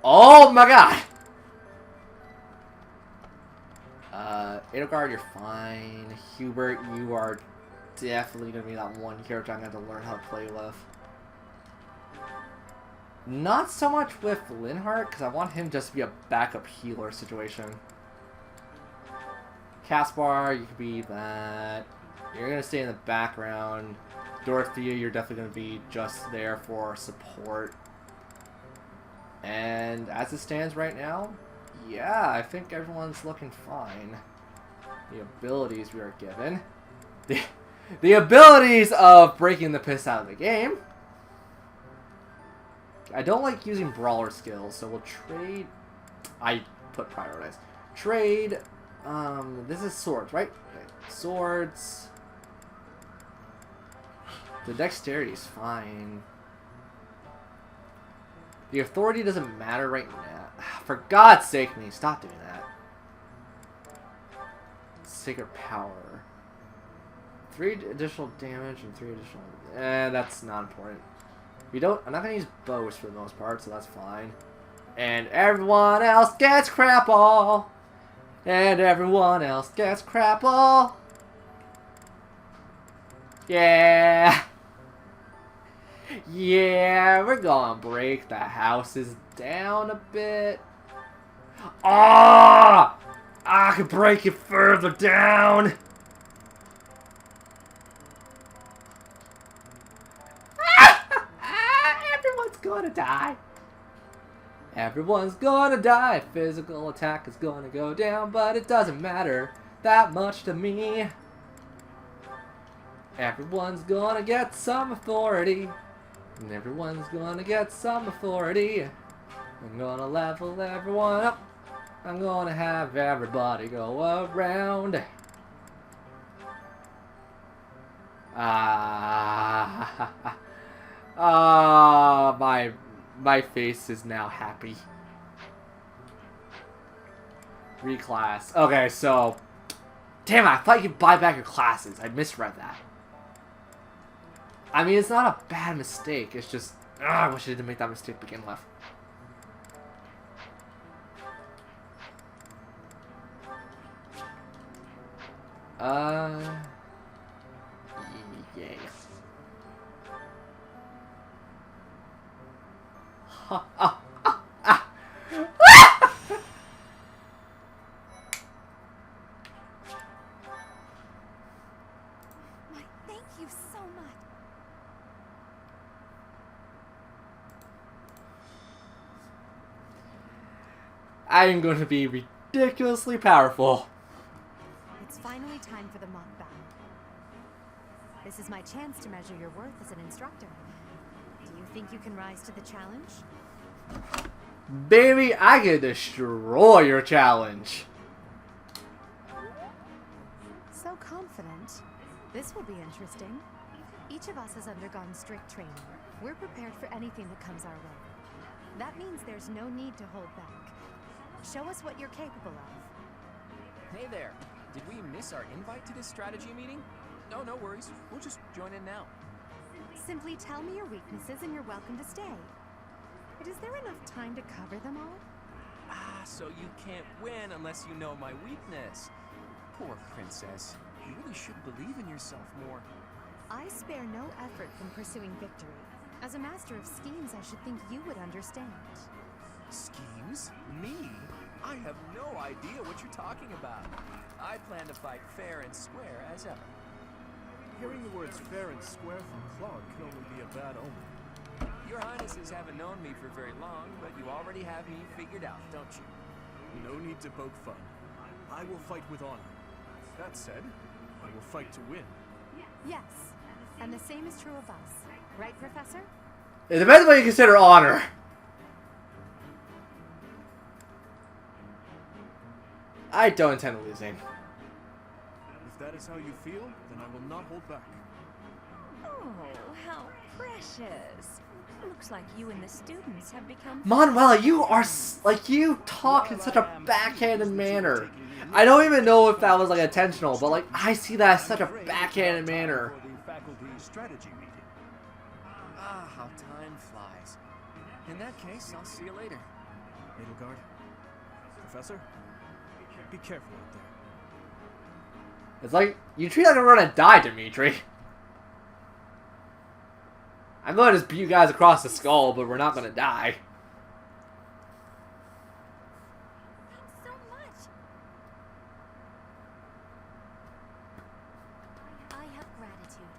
Oh my god! Edelgard, you're fine. Hubert, you are definitely gonna be that one character I'm gonna have to learn how to play with. Not so much with Linhart, because I want him just to be a backup healer situation. Caspar, you could be that. You're going to stay in the background. Dorothea, you're definitely going to be just there for support. And as it stands right now, yeah, I think everyone's looking fine. The abilities we are given. The abilities of breaking the piss out of the game. I don't like using brawler skills, so we'll trade. I put prioritize. Trade. This is swords, right? Okay. Swords. The dexterity is fine. The authority doesn't matter right now. For God's sake, me, stop doing that. Sacred power. 3 additional damage and 3 additional. That's not important. I'm not gonna use bows for the most part, so that's fine. And everyone else gets crap all. And everyone else gets crap all. Yeah. Yeah, we're gonna break the houses down a bit. Ah! I could break it further down. Everyone's gonna die. Everyone's gonna die. Physical attack is gonna go down, but it doesn't matter that much to me. Everyone's gonna get some authority. And everyone's gonna get some authority. I'm gonna level everyone up. I'm gonna have everybody go around. My face is now happy. Reclass. Okay, so damn it, I thought you could buy back your classes. I misread that. I mean, it's not a bad mistake. It's just I wish I didn't make that mistake to begin with. Yeah. Thank you so much. I am going to be ridiculously powerful. It's finally time for the mock battle. This is my chance to measure your worth as an instructor. Do you think you can rise to the challenge? Baby, I can destroy your challenge. confident. This will be interesting. Each of us has undergone strict training. We're prepared for anything that comes our way. That means there's no need to hold back. Show us what you're capable of. Hey there. Did we miss our invite to this strategy meeting? No, no worries. We'll just join in now. Simply tell me your weaknesses and you're welcome to stay. But is there enough time to cover them all? Ah, so you can't win unless you know my weakness. Poor princess. You really should believe in yourself more. I spare no effort from pursuing victory. As a master of schemes, I should think you would understand. Schemes? Me? I have no idea what you're talking about. I plan to fight fair and square as ever. Hearing the words fair and square from Claude can only be a bad omen. Your Highnesses haven't known me for very long, but you already have me figured out, don't you? No need to poke fun. I will fight with honor. That said, I will fight to win. Yes, and the same is true of us. Right, Professor? It depends what you consider honor. I don't intend losing. If that is how you feel, then I will not hold back. Oh, how precious. Looks like you and the students have become... Manuela, you are like, you talk in such a backhanded manner. I don't even know if that was like intentional, but like I see that as such a backhanded manner. Ah, how time flies. In that case, I'll see you later. Edelgard, Professor, be careful out there. It's like you treat like we're gonna die, Dimitri. I'm going to just beat you guys across the skull, but we're not going to die. Thanks so much. I have gratitude.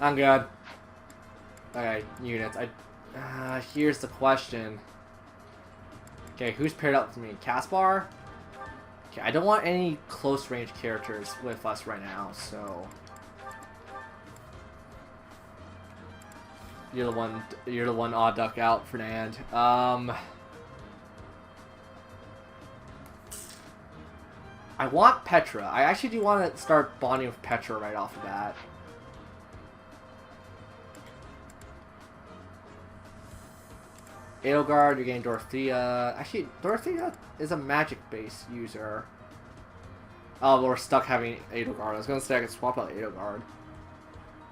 I'm good. Okay, units. Here's the question. Okay, who's paired up with me? Caspar? Okay, I don't want any close range characters with us right now, so you're the one odd duck out, Fernand. I want Petra. I actually do want to start bonding with Petra right off the bat. Edelgard, you're getting Dorothea. Actually, Dorothea is a magic-based user. Oh, we're stuck having Edelgard. I was gonna say I could swap out Edelgard.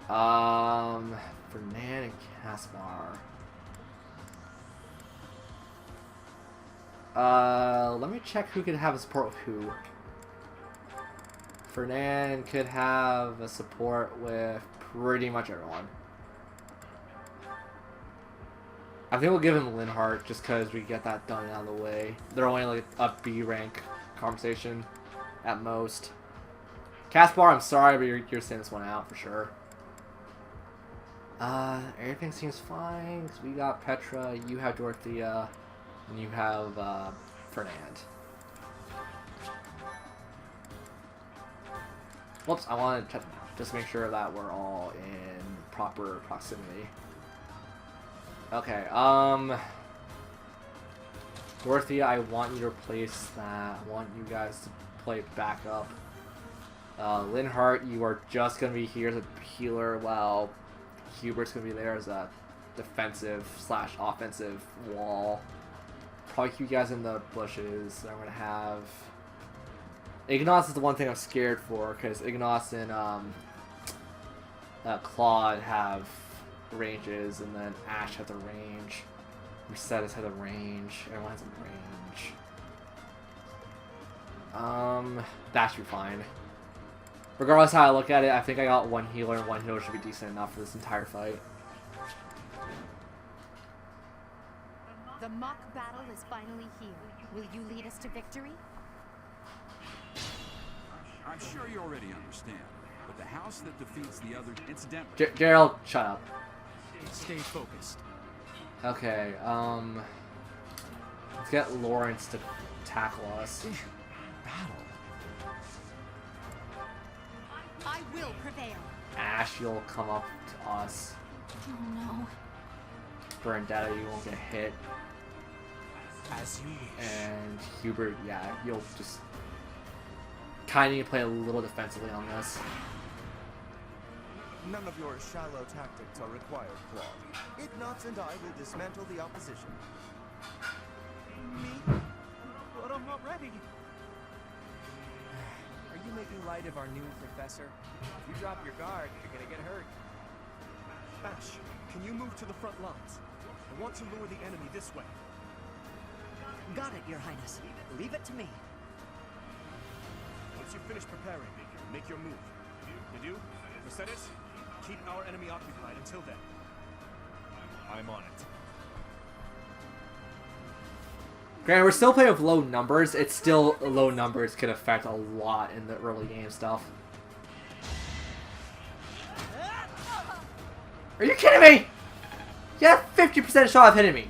Fernand and Caspar. Let me check who could have a support with who. Fernand could have a support with pretty much everyone. I think we'll give him Linhart just because we get that done out of the way. They're only like a B rank conversation at most. Caspar, I'm sorry, but you're sending this one out for sure. Everything seems fine because we got Petra, you have Dorothea, and you have Fernand. Whoops, I wanted to just make sure that we're all in proper proximity. Okay, Dorothea, I want you to replace that. I want you guys to play backup. Linhart, you are just going to be here as a healer, while Hubert's going to be there as a defensive/offensive wall. Probably keep you guys in the bushes. I'm going to have... Ignace is the one thing I'm scared for, because Ignace and Claude have ranges, and then Ash has a range. Mercedes has a range. Everyone has a range. That should be fine. Regardless how I look at it, I think I got one healer, and one healer should be decent enough for this entire fight. The mock battle is finally here. Will you lead us to victory? I'm sure you already understand, but the house that defeats the other, incidentally... Gerald, shut up. Stay focused. Okay, let's get Lawrence to tackle us. Battle. I will prevail. Ash, you'll come up to us. Oh no. Bernadetta, you won't get hit. As you wish. And Hubert, yeah, you'll just kind of need to play a little defensively on this. None of your shallow tactics are required, Claude. Ignatz and I will dismantle the opposition. Me? But I'm not ready. Are you making light of our new professor? If you drop your guard, you're gonna get hurt. Ash, can you move to the front lines? I want to lure the enemy this way. Got it, Your Highness. Leave it to me. Once you finish preparing, make your move. You do? Mercedes, keep our enemy occupied until then. I'm on it. Granted, we're still playing with low numbers. It's still low numbers could affect a lot in the early game stuff. Are you kidding me? You have 50% shot of hitting me.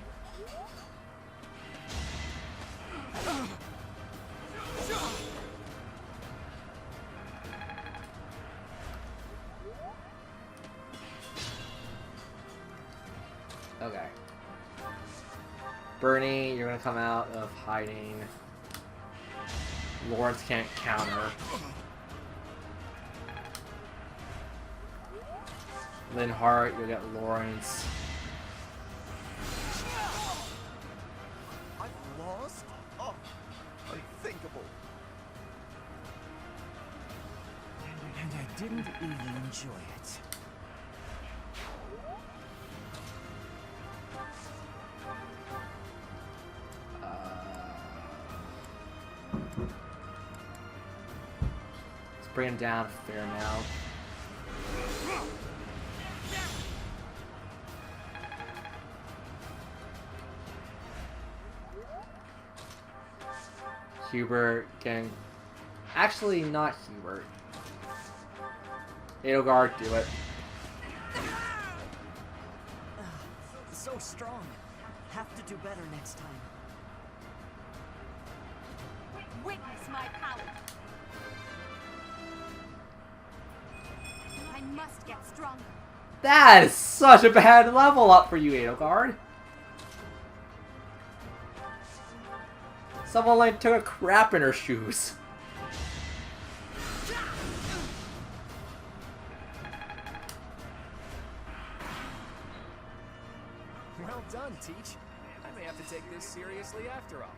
Okay. Bernie, you're gonna come out of hiding. Lawrence can't counter. Linhart, you'll get Lawrence. I've lost? Oh, unthinkable. And I didn't even enjoy it. Let's bring him down a fair amount. Hubert getting... Actually, not Hubert. Edelgard, do it. So strong. Have to do better next time. Witness my power. I must get stronger. That is such a bad level up for you, Edelgard. Someone like took a crap in her shoes. Well done, Teach. I may have to take this seriously after all.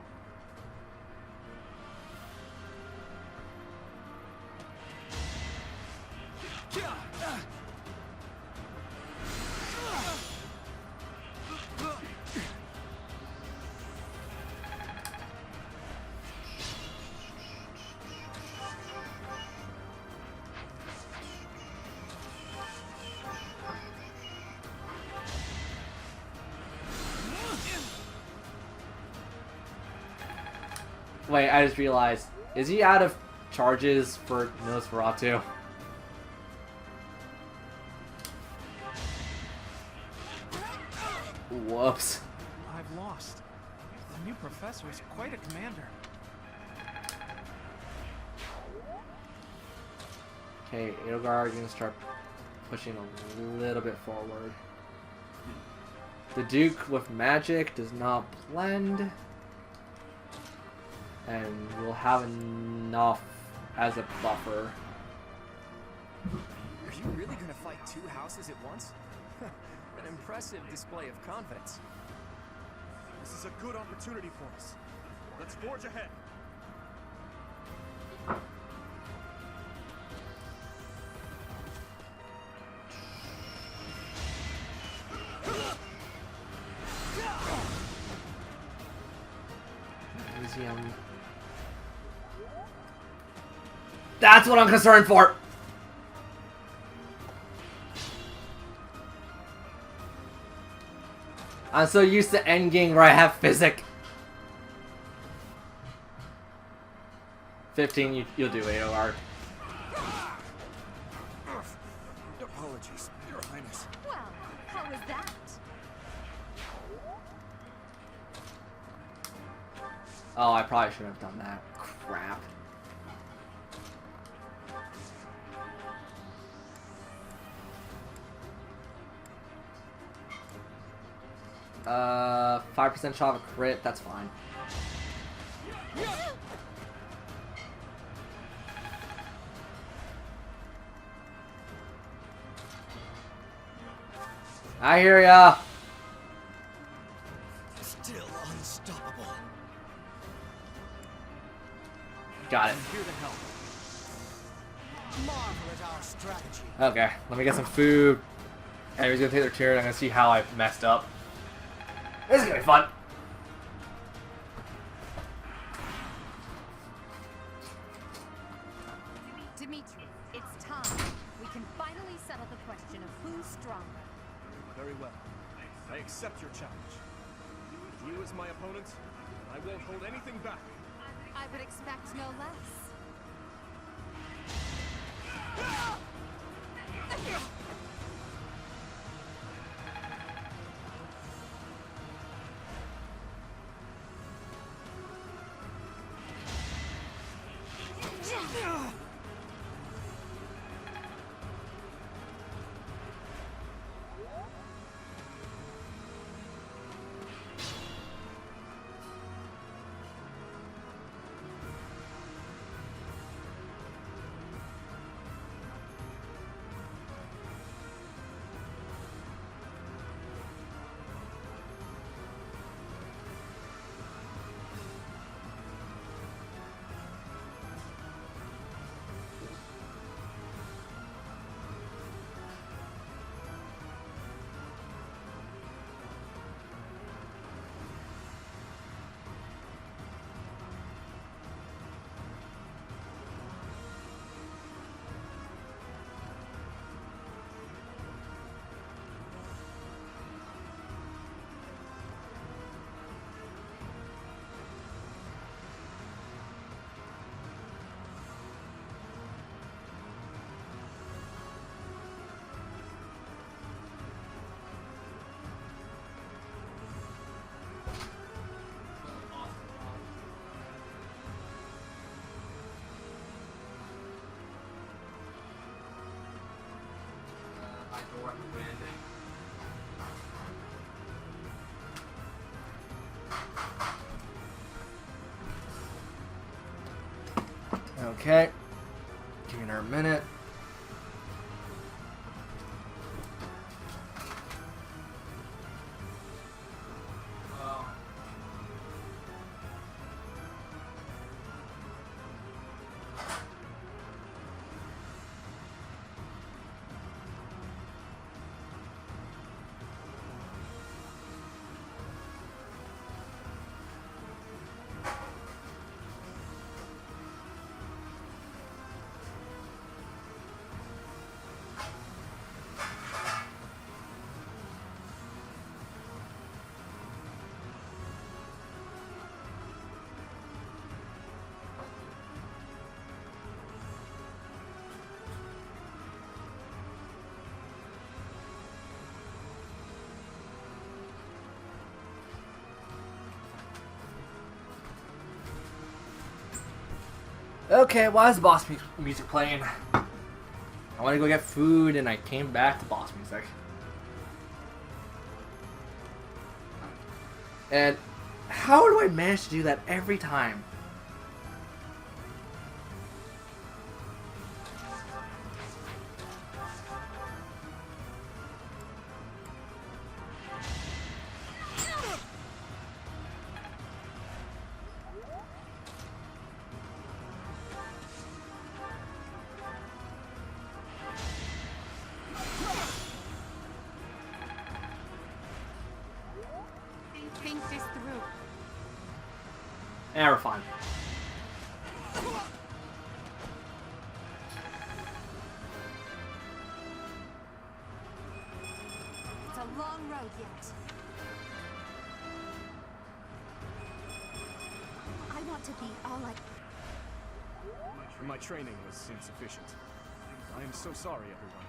Wait, I just realized. Is he out of charges for Nosferatu? Whoops. I've lost. The new professor is quite a commander. Okay, Edelgard, you're gonna start pushing a little bit forward. The Duke with magic does not blend. And we'll have enough as a buffer. Are you really gonna fight two houses at once? An impressive display of confidence. This is a good opportunity for us. Let's forge ahead. Museum. That's what I'm concerned for! I'm so used to endgame where I have physic. 15, you'll do AOR. Apologies, Your Highness. Well, how was that? Oh, I probably shouldn't have done that. Crap. Uh, 5% shot of a crit, that's fine. I hear ya. Still unstoppable. Got it. I'm here to help. Marvel at our strategy. Okay, let me get some food. Enemy's gonna take their turn. I'm gonna see how I messed up. This is gonna be fun. Dimitri, it's time. We can finally settle the question of who's stronger. Very well. I accept your challenge. With you as my opponent, I won't hold anything back. I would expect no less. Okay. Giving her a minute. Okay, why is the boss music playing? I want to go get food and I came back to boss music. And how do I manage to do that every time? Think this through. And we're fine. It's a long road yet. I want to be all I... My training was insufficient. I am so sorry, everyone.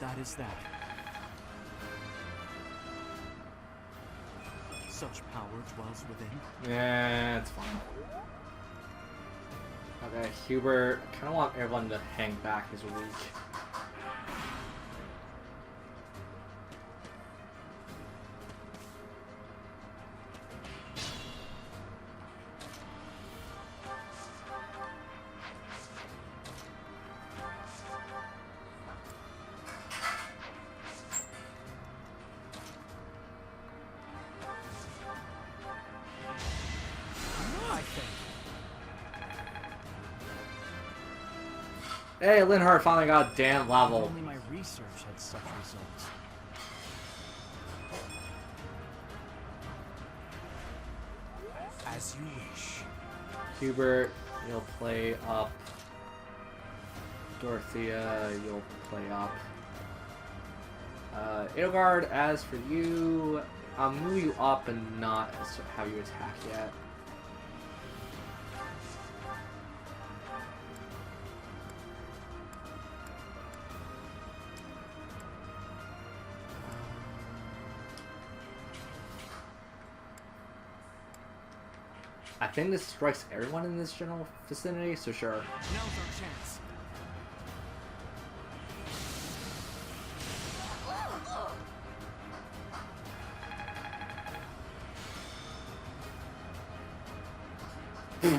That is that. Such power dwells within. Yeah, it's fine. Okay, Hubert. I kind of want everyone to hang back his week. Hey, Linhardt finally got a damn If level. only my research had such results. As you wish. Hubert, you'll play up. Dorothea, you'll play up. Edelgard, as for you, I'll move you up and not have you attack yet. I think this strikes everyone in this general vicinity, so sure. Now's our chance.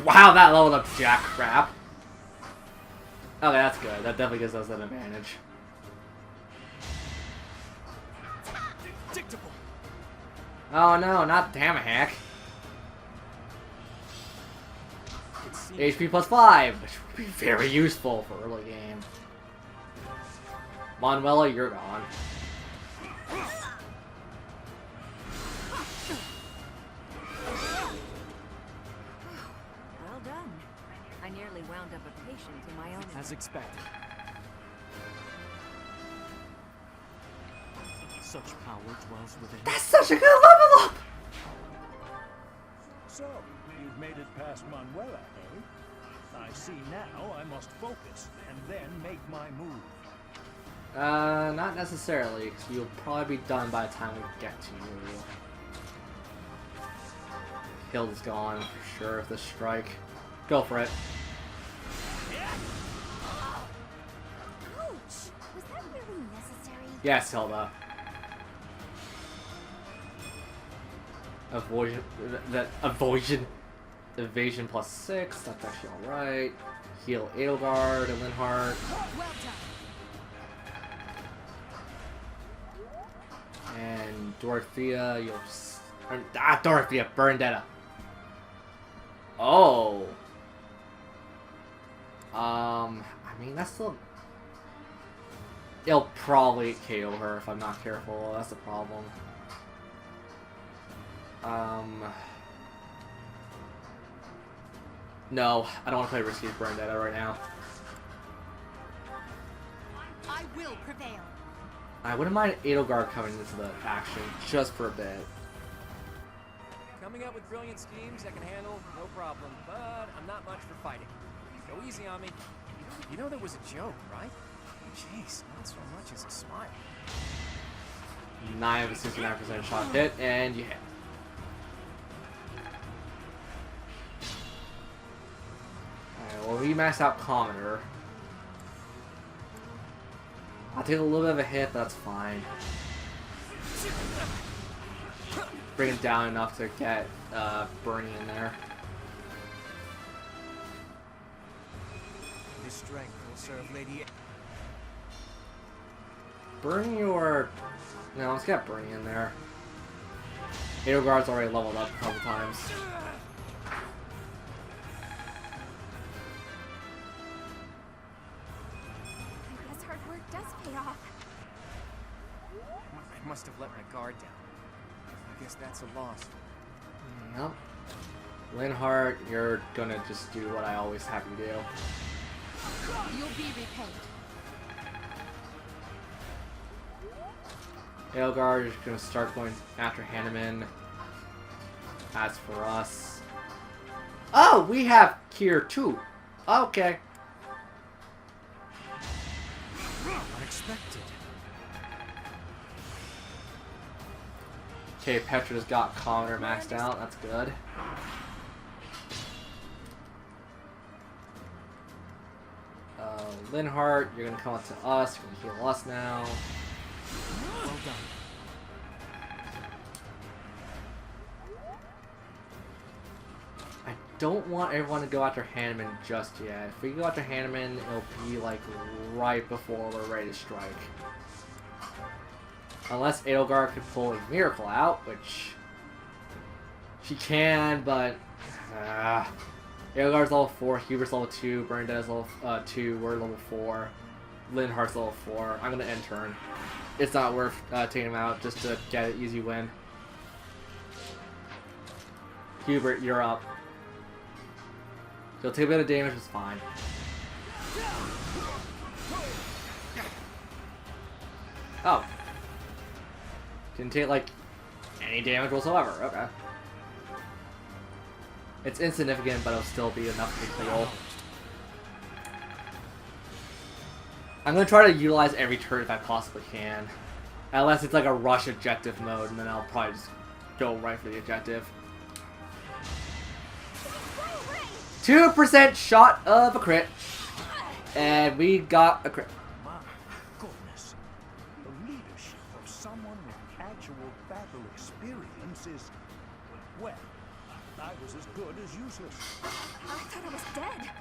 Wow, that leveled up jack crap. Okay, that's good. That definitely gives us an advantage. Dictable. Oh no, not damn hack. HP plus 5, which would be very useful for early game. Manuela, you're gone. Well done. I nearly wound up a patient in my own. As expected. Such power dwells within. That's such a good level up! So, you've made it past Manuela, eh? I see now I must focus and then make my move. Not necessarily, because you'll probably be done by the time we get to you. Hilda's gone, for sure, with this strike. Go for it. Ouch! Was that really necessary? Yes, Hilda. Avoidance. That avoidance. Evasion plus 6. That's actually alright. Heal Edelgard and Linhardt. Well done. And Dorothea, you'll just... Dorothea, Bernadetta. Oh. I mean, that's still... It'll probably KO her if I'm not careful. That's the problem. No, I don't want to play risky Bernadetta right now. I will prevail. I wouldn't mind Edelgard coming into the action just for a bit. Coming up with brilliant schemes I can handle, no problem. But I'm not much for fighting. Go easy on me. You know that was a joke, right? Jeez, not so much as a smile. 9 of a 69% shot hit, and you hit. Alright, well, we maxed out Commoner. I'll take a little bit of a hit, that's fine. Bring him down enough to get Bernie in there. This strength will serve Lady. Bernie or... No, let's get Bernie in there. Edelgard's already leveled up a couple times. I guess hard work does pay off. I must have let my guard down. I guess that's a loss. Nope. Linhardt, you're gonna just do what I always have you do. You'll be repaid. Edelgard is gonna start going after Hanneman. As for us... Oh, we have Kier too! Okay. Unexpected. Okay, Petra's got Commoner maxed out, that's good. Linhardt, you're gonna come up to us, you're gonna heal us now. Well done. I don't want everyone to go after Hanneman just yet. If we go after Hanneman, it'll be like right before we're ready to strike. Unless Edelgard could pull a miracle out, which she can, but Aelgar's level 4, Hubert's level 2, Bernadetta's level 2, we're level 4, Linhardt's level 4. I'm gonna end turn. It's not worth taking him out just to get an easy win. Hubert, you're up. You'll take a bit of damage, it's fine. Oh. Didn't take, like, any damage whatsoever. Okay. It's insignificant, but it'll still be enough to roll. I'm gonna try to utilize every turn if I possibly can. Unless it's like a rush objective mode, and then I'll probably just go right for the objective. 2% shot of a crit. And we got a crit. My goodness. The leadership of someone with actual battle experience is, well, I was as good as useless. I thought I was dead.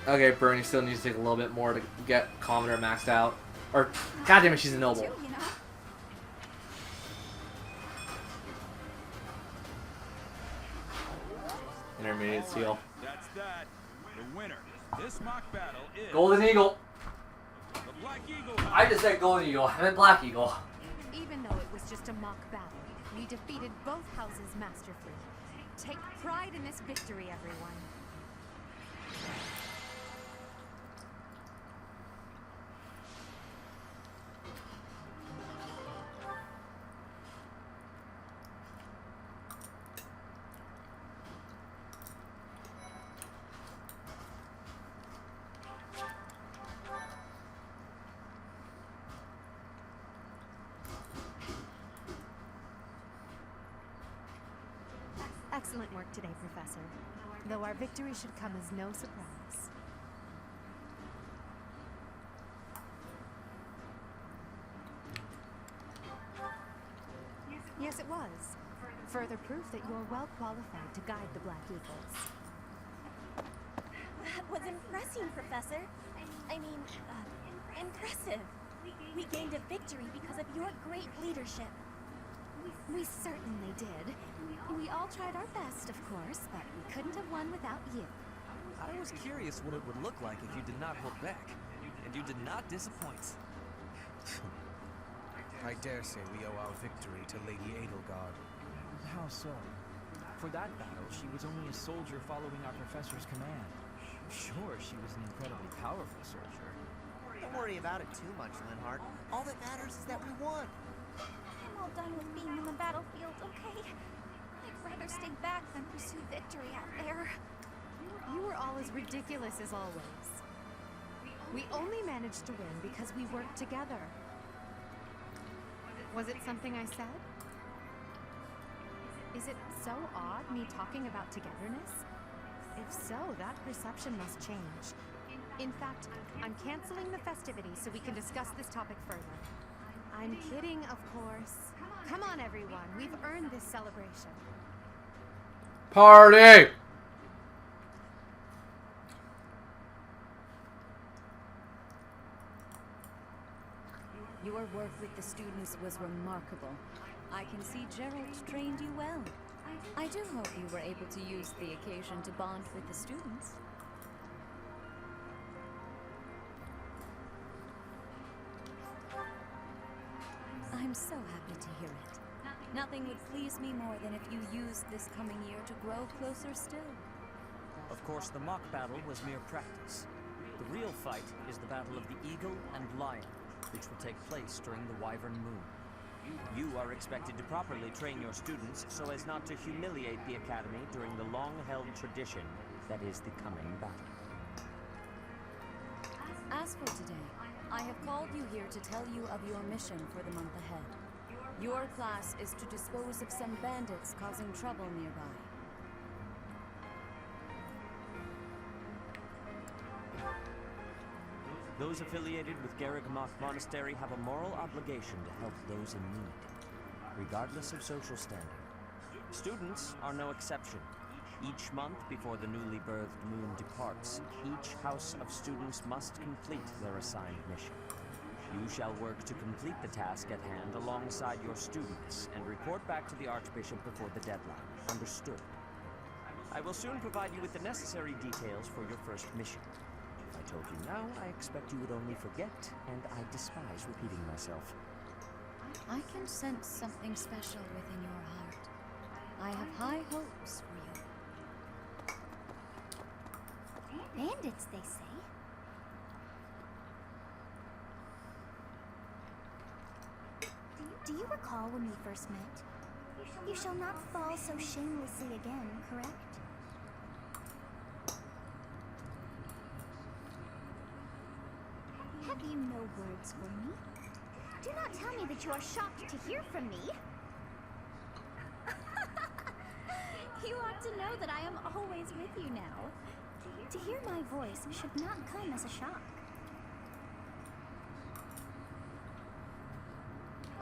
Okay, Bernie still needs to take a little bit more to get Commodore maxed out. Or, goddammit, she's a noble. Intermediate seal. That's that. The winner. This mock battle is Golden Eagle. the Black Eagle. I just said Golden Eagle. I meant Black Eagle. Even though it was just a mock battle, we defeated both houses masterfully. Take pride in this victory, everyone. Excellent work today, Professor. Though our victory should come as no surprise. Yes, it was. Further proof that you're well qualified to guide the Black Eagles. That was impressive, Professor. I mean, impressive. We gained a victory because of your great leadership. We certainly did. We all tried our best, of course, but we couldn't have won without you. I was curious what it would look like if you did not hold back. And you did not disappoint. I dare say we owe our victory to Lady Edelgard. How so? For that battle, she was only a soldier following our professor's command. Sure, she was an incredibly powerful soldier. Don't worry about it too much, Linhardt. All that matters is that we won. I'm all done with being in the battlefield, okay? I'd rather stay back than pursue victory out there. You were all as ridiculous as always. We only managed to win because we worked together. Was it something I said? Is it so odd, me talking about togetherness? If so, that perception must change. In fact, I'm canceling the festivities so we can discuss this topic further. I'm kidding, of course. Come on, everyone. We've earned this celebration. Party! Your work with the students was remarkable. I can see Gerald trained you well. I do hope you were able to use the occasion to bond with the students. I'm so happy to hear it. Nothing would please me more than if you used this coming year to grow closer still. Of course, the mock battle was mere practice. The real fight is the battle of the Eagle and Lion, which will take place during the Wyvern Moon. You are expected to properly train your students so as not to humiliate the Academy during the long-held tradition that is the coming battle. As for today, I have called you here to tell you of your mission for the month ahead. Your class is to dispose of some bandits causing trouble nearby. Those affiliated with Garrigmach Monastery have a moral obligation to help those in need, regardless of social standing. Students are no exception. Each month before the newly birthed moon departs, each house of students must complete their assigned mission. You shall work to complete the task at hand alongside your students and report back to the Archbishop before the deadline. Understood? I will soon provide you with the necessary details for your first mission. If I told you now, I expect you would only forget, and I despise repeating myself. I can sense something special within your heart. I have high hopes for you. Bandits, they say. Do you recall when we first met? You shall not fall so shamelessly again, correct? Have you no words for me? Do not tell me that you are shocked to hear from me. You ought to know that I am always with you now. To hear my voice should not come as a shock.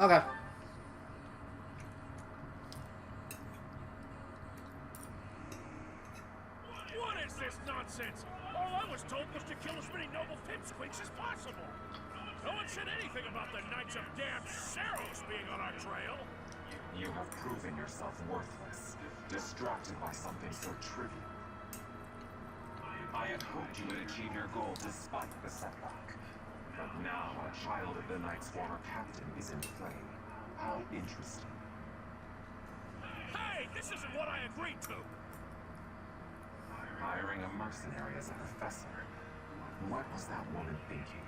Okay. What is this nonsense? All I was told was to kill as many noble pipsqueaks as possible. No one said anything about the Knights of Damn Saros being on our trail. You have proven yourself worthless, distracted by something so trivial. I had hoped you would achieve your goal despite the setback. But now a child of the Knight's former captain is in play. How interesting. Hey, this isn't what I agreed to! Hiring a mercenary as a professor. What was that woman thinking?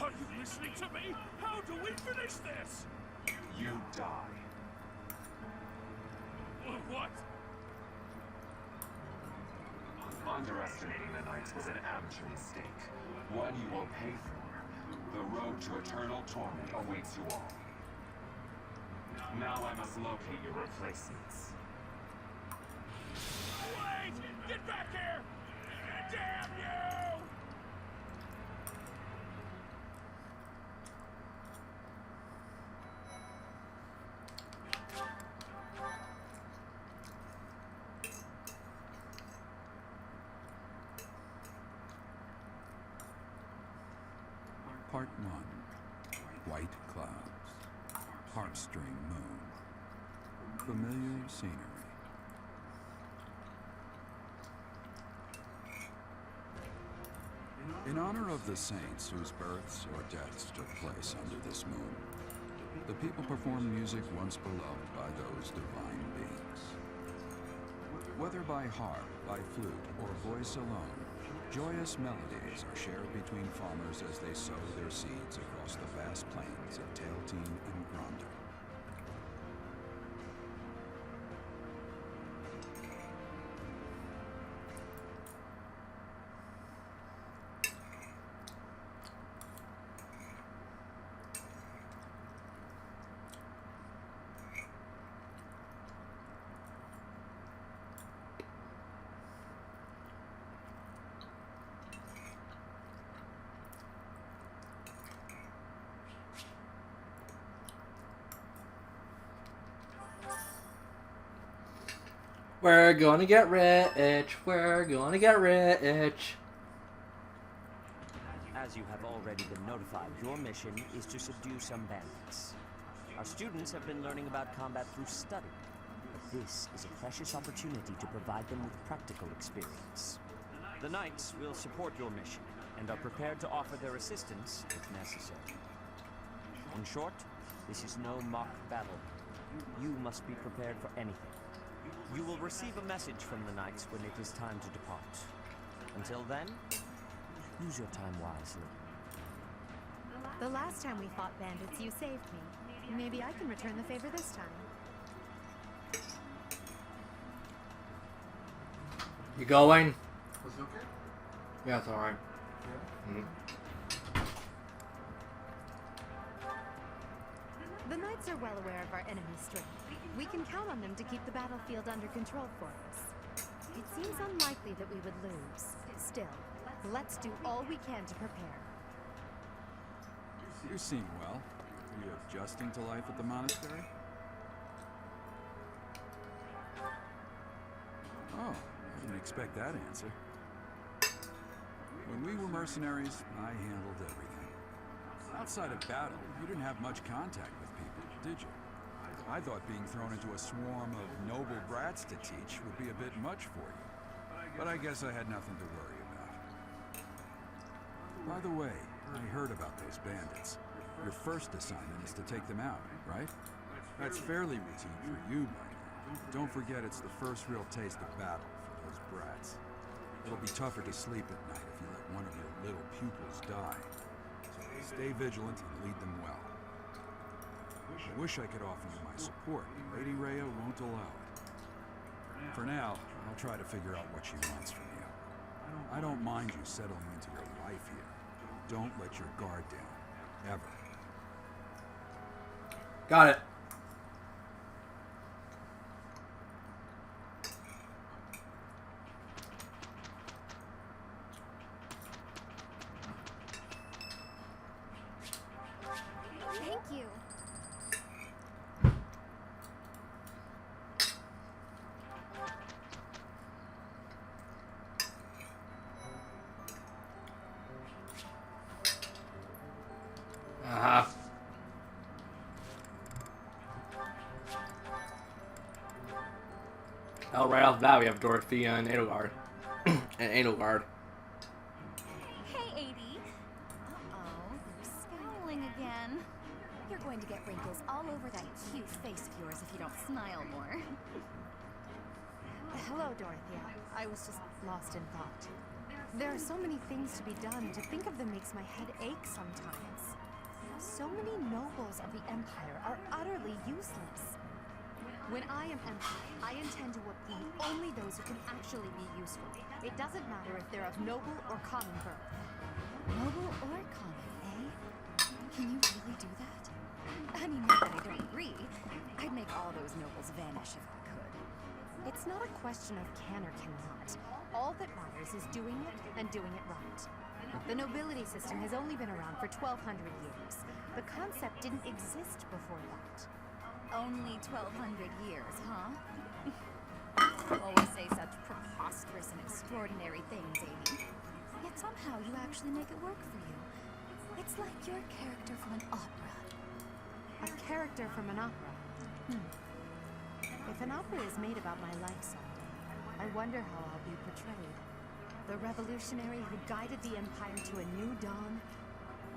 Are you listening to me? How do we finish this? You die. What? Underestimating the Knights was an amateur mistake. One you will pay for. The road to eternal torment awaits you all. Now I must locate your replacements. Wait! Get back here! Damn you! Part 1. White clouds. Harpstring moon. Familiar scenery. In honor of the saints whose births or deaths took place under this moon, the people perform music once beloved by those divine beings. Whether by harp, by flute, or voice alone, joyous melodies are shared between farmers as they sow their seeds across the vast plains of Tailtean and Gronder. We're gonna get rich. We're gonna get rich. As you have already been notified, your mission is to subdue some bandits. Our students have been learning about combat through study, but this is a precious opportunity to provide them with practical experience. The Knights will support your mission and are prepared to offer their assistance if necessary. In short, this is no mock battle. You must be prepared for anything. You will receive a message from the Knights when it is time to depart. Until then, use your time wisely. The last time we fought bandits, you saved me. Maybe I can return the favor this time. You going? Was it okay? Yeah, it's alright. Yeah. The Knights are well aware of our enemy's strength. We can count on them to keep the battlefield under control for us. It seems unlikely that we would lose. Still, let's do all we can to prepare. You seem well. Are you adjusting to life at the monastery? Oh, I didn't expect that answer. When we were mercenaries, I handled everything. Outside of battle, you didn't have much contact with people, did you? I thought being thrown into a swarm of noble brats to teach would be a bit much for you. But I guess I had nothing to worry about. By the way, I heard about those bandits. Your first assignment is to take them out, right? That's fairly routine for you, but don't forget it's the first real taste of battle for those brats. It'll be tougher to sleep at night if you let one of your little pupils die. So stay vigilant and lead them well. I wish I could offer you my support, but Lady Rhea won't allow it. For now, I'll try to figure out what she wants from you. I don't mind you settling into your life here. Don't let your guard down. Ever. Got it. Thank you. Uh-huh. Oh, right off the bat, we have Dorothea and Edelgard. And Edelgard. Hey, Adie. Uh-oh, you're scowling again. You're going to get wrinkles all over that cute face of yours if you don't smile more. Hello, Dorothea. I was just lost in thought. There are so many things to be done. To think of them makes my head ache sometimes. So many nobles of the Empire are utterly useless. When I am Emperor, I intend to appoint only those who can actually be useful. It doesn't matter if they're of noble or common birth. Noble or common, eh? Can you really do that? I mean, not that I don't agree. I'd make all those nobles vanish if I could. It's not a question of can or cannot. All that matters is doing it and doing it right. The nobility system has only been around for 1,200 years. The concept didn't exist before that. Only 1,200 years, huh? You always say such preposterous and extraordinary things, Amy. Yet somehow you actually make it work for you. It's like you're a character from an opera. A character from an opera? If an opera is made about my life someday, I wonder how I'll be portrayed. The revolutionary who guided the Empire to a new dawn,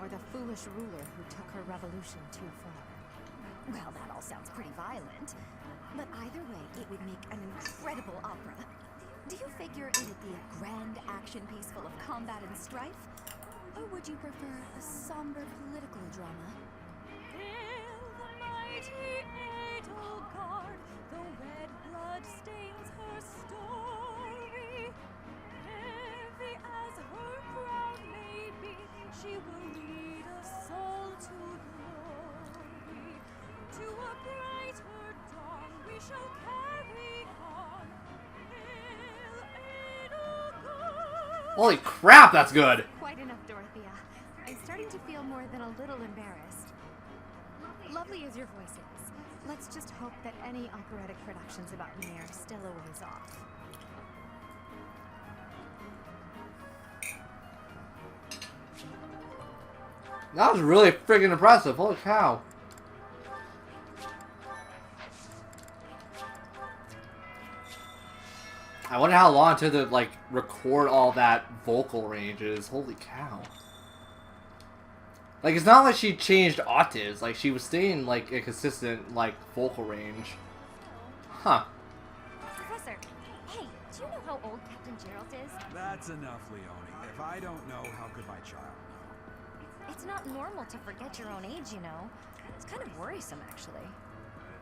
or the foolish ruler who took her revolution too far? Well, that all sounds pretty violent. But either way, it would make an incredible opera. Do you figure it would be a grand action piece full of combat and strife? Or would you prefer a somber political drama? Hail the mighty Edelgard, the red blood stains her story. Heavy as her crown may be, she will lead us all to glory. To a brighter dawn we shall carry on. Hail Edelgard! Holy crap, that's good! Quite enough, Dorothea. I'm starting to feel more than a little embarrassed. Lovely as your voice is, let's just hope that any operatic productions about me are still a ways off. That was really freaking impressive. Holy cow. I wonder how long it took to, like, record all that vocal ranges. Holy cow. Like, it's not like she changed octaves. Like, she was staying, like, a consistent, like, vocal range. Huh. Professor, hey, do you know how old Captain Gerald is? That's enough, Leone. If I don't know, how could my child know? It's not normal to forget your own age, you know. It's kind of worrisome, actually.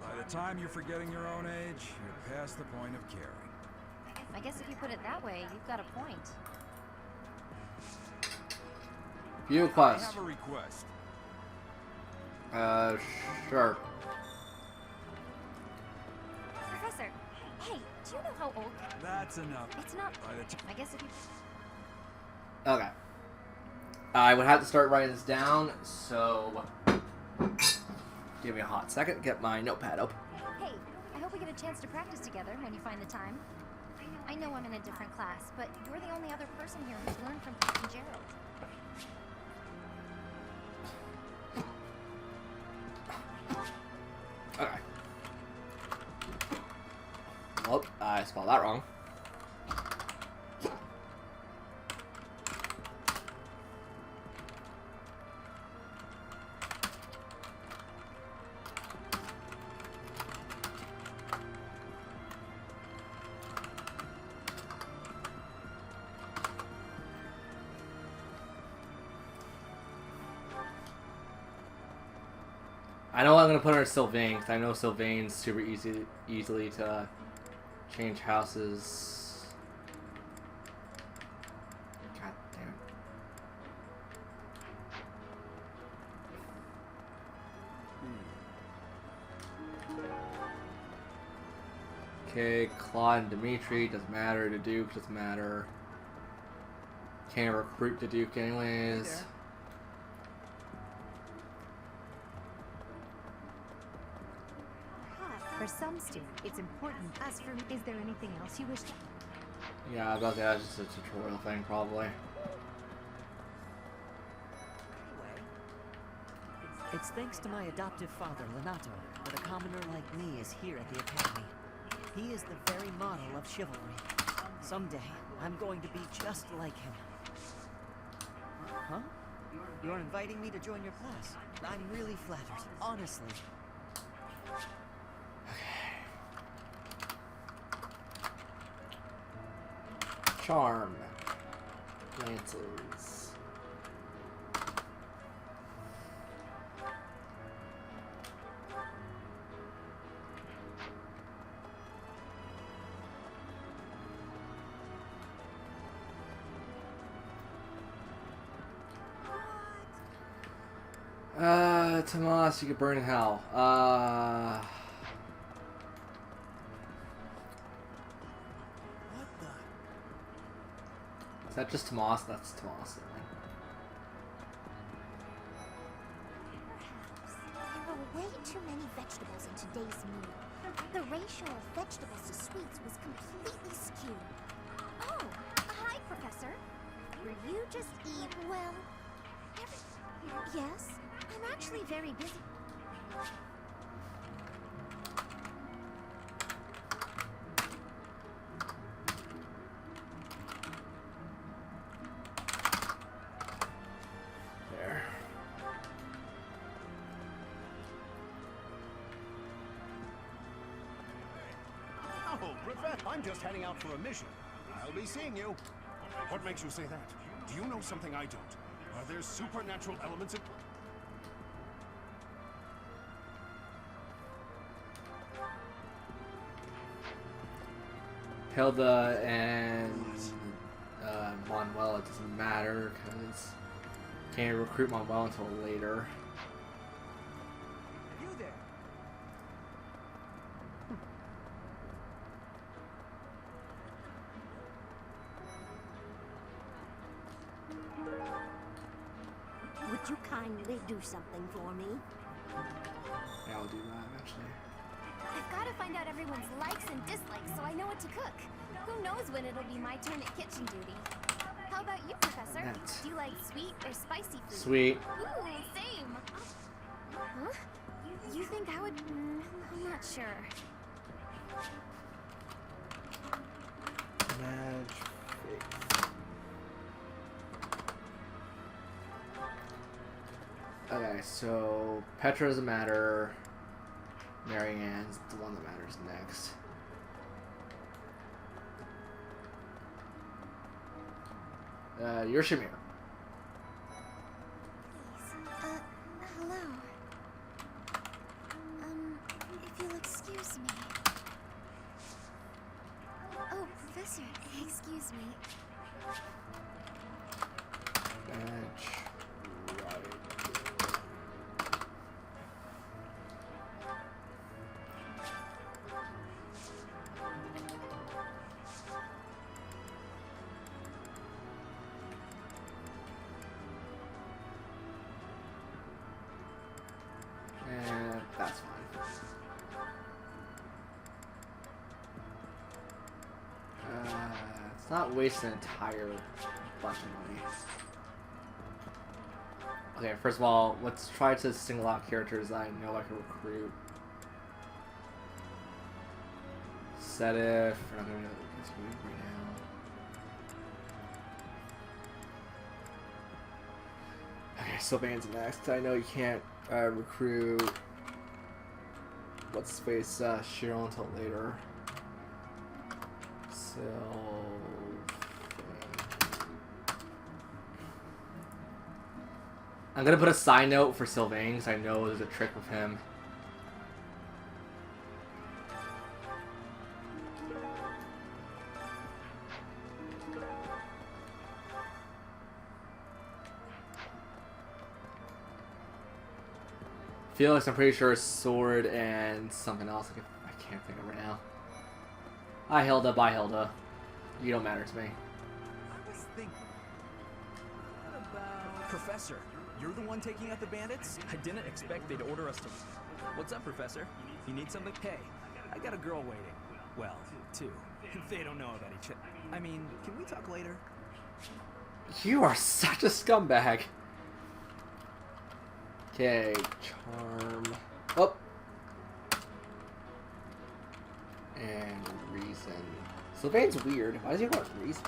By the time you're forgetting your own age, you're past the point of caring. I guess if you put it that way, you've got a point. View request. I have a request. Sure. Professor, hey, do you know how old? That's enough. It's not. By the I guess if you. Okay. I would have to start writing this down, so give me a hot second. Get my notepad up. Hey, I hope we get a chance to practice together when you find the time. I know I'm in a different class, but you're the only other person here who's learned from Captain Gerald. Okay. spell that wrong. I know I'm gonna put her Sylvain because I know Sylvain's super easily to change houses. God damn. Okay, Claude and Dimitri doesn't matter. The Duke doesn't matter. Can't recruit the Duke anyways. For some students, it's important. As for, is there anything else you wish to? Yeah, I was about to say that's just a tutorial thing, probably. It's thanks to my adoptive father, Lenato, that a commoner like me is here at the Academy. He is the very model of chivalry. Someday, I'm going to be just like him. Huh? You're inviting me to join your class. I'm really flattered, honestly. Charm. Lances. Tomas, you could burn in hell. Is that just Tomas? That's Tomas. There are way too many vegetables in today's meal. The ratio of vegetables to sweets was completely skewed. Oh, hi, Professor. Were you just well? Yes, I'm actually very busy. There. Oh, Professor, I'm just heading out for a mission. I'll be seeing you. What makes you say that? Do you know something I don't? Are there supernatural elements in... Hilda and Manuel, it doesn't matter because can't recruit Manuel until later. You there? Would you kindly do something for me? Yeah, I'll do that eventually. I've got to find out everyone's likes and dislikes so I know what to cook. Who knows when it'll be my turn at kitchen duty? How about you, Professor? Next. Do you like sweet or spicy food? Sweet. Ooh, same. Huh? You think I would... I'm not sure. Match okay, so Petra doesn't matter. Marianne's the one that matters next. You're Shamir. Hello. If you'll excuse me. Oh, Professor, excuse me. Match right. And that's fine. It's not waste an entire bunch of money. Okay, first of all, let's try to single out characters that I know I can recruit. Mercedes. We're not gonna continue right now. Okay, Sylvain's next. I know you can't recruit what's his face Cheryl until later. I'm gonna put a side note for Sylvain because I know there's a trick with him. Felix, I'm pretty sure, sword and something else. I can't think of it right now. Hi, Hilda. Bye, Hilda. You don't matter to me. I was thinking. What about... Professor, you're the one taking out the bandits? I didn't expect they'd order us to... What's up, Professor? You need something? Hey, I got a girl waiting. Well, two. They don't know about each other. I mean, can we talk later? You are such a scumbag. Okay, charm. Oh. And reason. Sylvain's weird. Why does he want reason?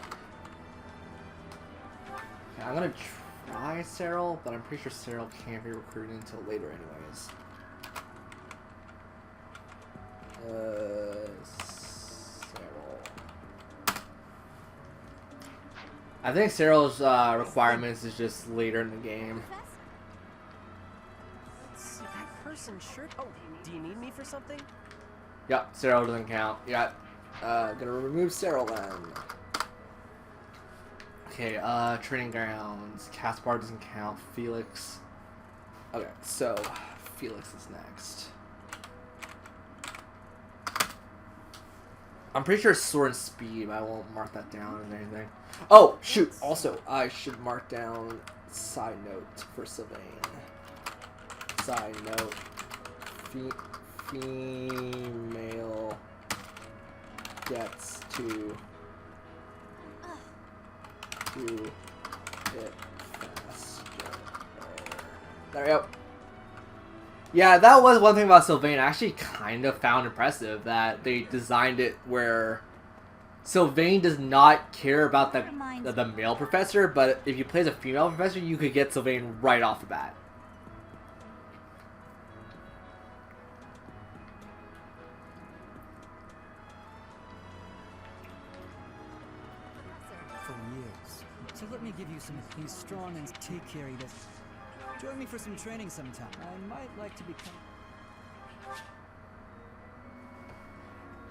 Okay, I'm gonna try Cyril, but I'm pretty sure Cyril can't be recruited until later anyways. Cyril. I think Cyril's requirements is just later in the game. Shirt. Oh, do you need me for something? Yep, Cyril doesn't count. Yeah, gonna remove Cyril then. Okay, training grounds. Caspar doesn't count. Felix. Okay, so Felix is next. I'm pretty sure sword and speed, but I won't mark that down as anything. Oh, shoot! Also, I should mark down side note for Sylvain. Side note. Female gets to do it faster. There we go. Yeah, that was one thing about Sylvain I actually kind of found impressive, that they designed it where Sylvain does not care about the male professor, but if you play as a female professor, you could get Sylvain right off the bat. So let me give you some. He's strong and take care of this. Join me for some training sometime. I might like to become.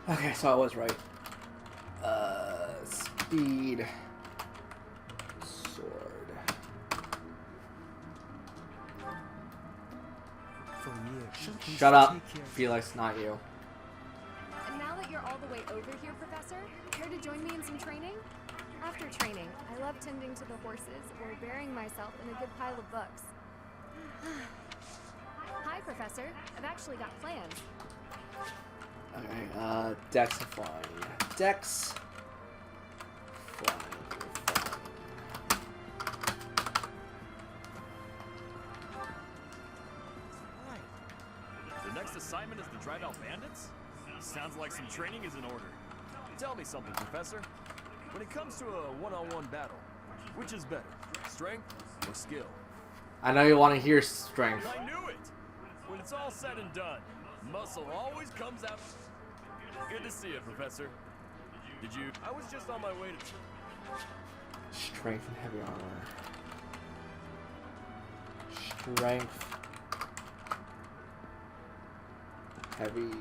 Okay, so I was right. Speed. Sword. For years. Shut up, Felix, not you. And now that you're all the way over here, Professor, care to join me in some training? After training, I love tending to the horses or burying myself in a good pile of books. Hi, Professor. I've actually got plans. Okay, Dex and flying. Dex. Flying. The next assignment is to drive out bandits? Sounds like some training is in order. Tell me something, Professor. When it comes to a one-on-one battle, which is better, strength or skill? I know you want to hear strength. I knew it! When it's all said and done, muscle always comes out. Good to see you, Professor. Did you? I was just on my way to... Strength and heavy armor. Strength. Heavy.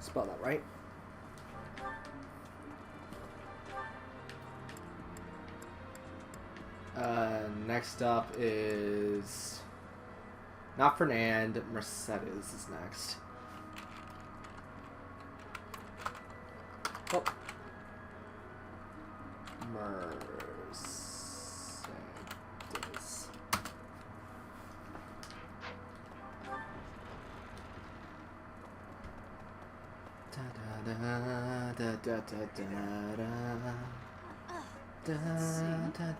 Spell that right. Next up is not Fernand, Mercedes is next. Oh. Mercedes. Da da da da da da da da da da da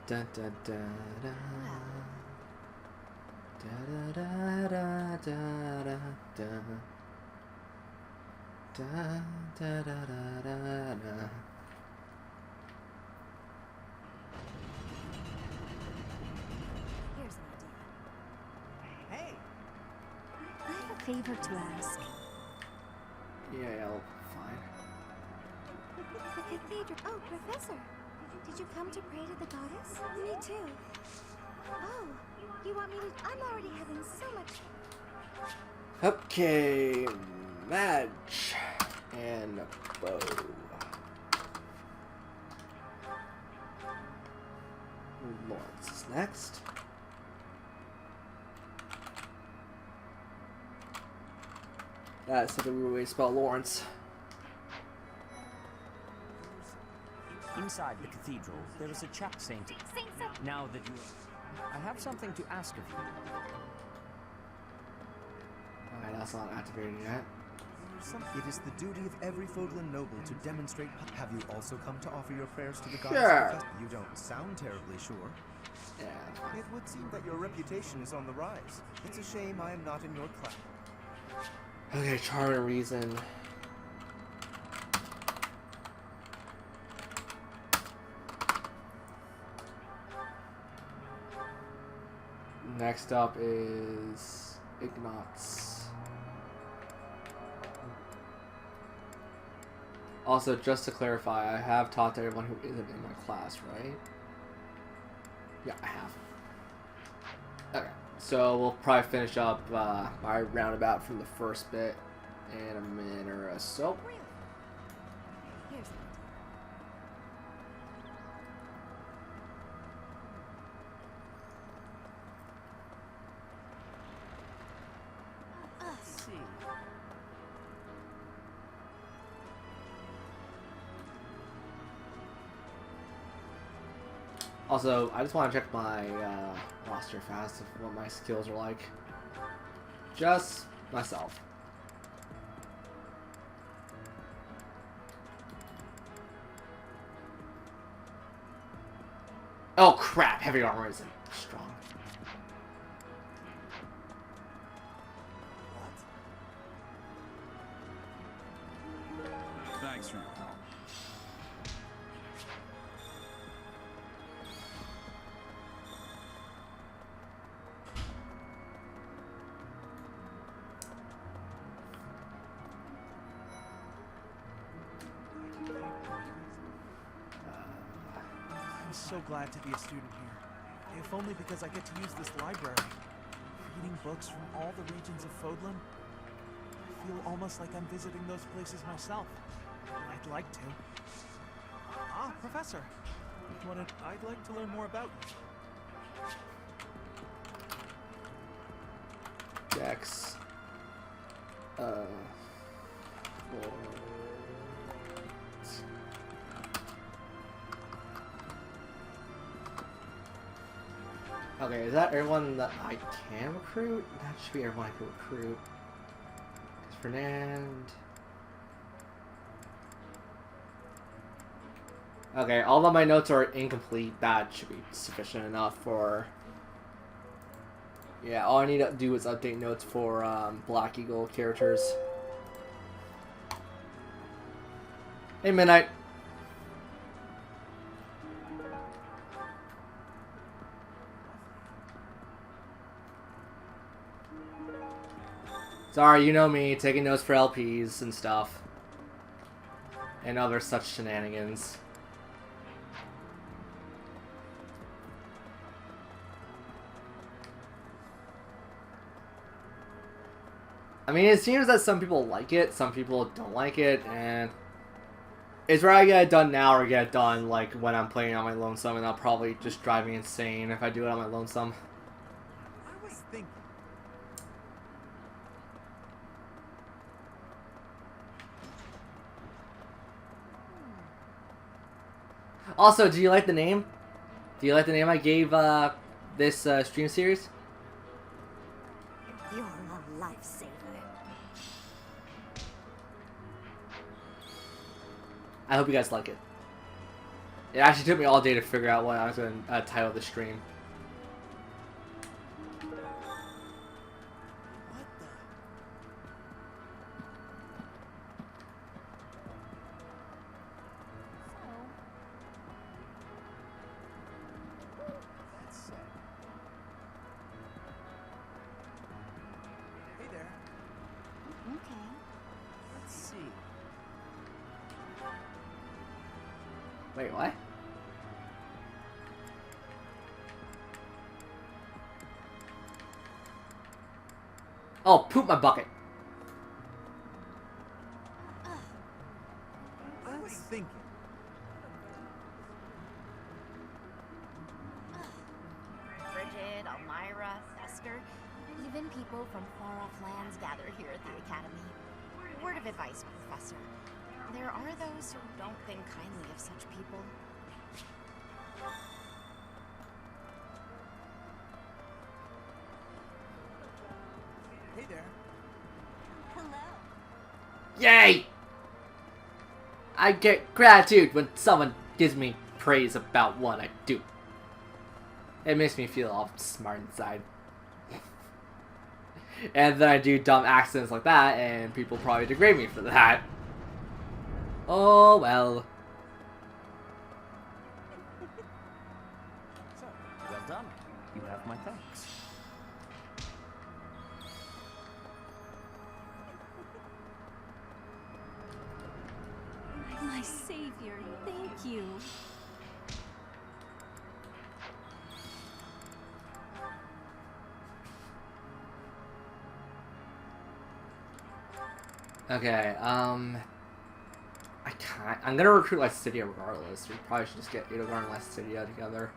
da da da da. Da da da da da da. Da da da da da da. Here's an idea. Hey! I have a favor to ask. Yeah, fine. The cathedral. Oh, Professor. Did you come to pray to the goddess? Me too. Oh, you want me to... I'm already having so much... Okay, match and bow. Lawrence is next. That's such a weird way to spell Lawrence. Inside the cathedral, there is a chap sainted. Now that you... I have something to ask of you. Alright, that's not activated yet. It is the duty of every Fodlan noble to demonstrate. Have you also come to offer your prayers to the gods? Sure. You don't sound terribly sure. Yeah. It would seem that your reputation is on the rise. It's a shame I am not in your class. Okay, charm and reason. Next up is Ignatz. Also, just to clarify, I have taught to everyone who isn't in my class, right? Yeah, I have. Okay, so we'll probably finish up my roundabout from the first bit in a minute or so. Here's an idea. See. Also, I just want to check my roster fast of what my skills are like. Just myself. Oh crap, heavy armor isn't strong. Thanks for your help. I'm so glad to be a student here. If only because I get to use this library. Reading books from all the regions of Fodlan. I feel almost like I'm visiting those places myself. I'd like to. Ah, Professor. I'd like to learn more about you. Dex. Okay, is that everyone that I can recruit? That should be everyone I can recruit. Because Fernand... Okay, all of my notes are incomplete. That should be sufficient enough for... Yeah, all I need to do is update notes for Black Eagle characters. Hey, Midnight. Sorry, you know me, taking notes for LPs and stuff. And other such shenanigans. I mean, it seems that some people like it, some people don't like it, and it's where I get it done now or get it done like when I'm playing on my lonesome, and I'll probably just drive me insane if I do it on my lonesome. I was thinking. Also, do you like the name? Do you like the name I gave this stream series? You're a lifesaver. I hope you guys like it. It actually took me all day to figure out what I was going to title the stream. Wait, what? Oh, poop my bucket. I was thinking. Bridget, Elmira, Fester, even people from far-off lands gather here at the Academy. Word of advice, Professor. There are those who don't think kindly of such people. Hey there. Hello. Yay! I get gratitude when someone gives me praise about what I do. It makes me feel all smart inside. And then I do dumb accidents like that, and people probably degrade me for that. Oh well. So, well done. You have my thanks. My savior, thank you. Okay, I'm gonna recruit Lycidia regardless. We probably should just get Edogar and Lycidia together.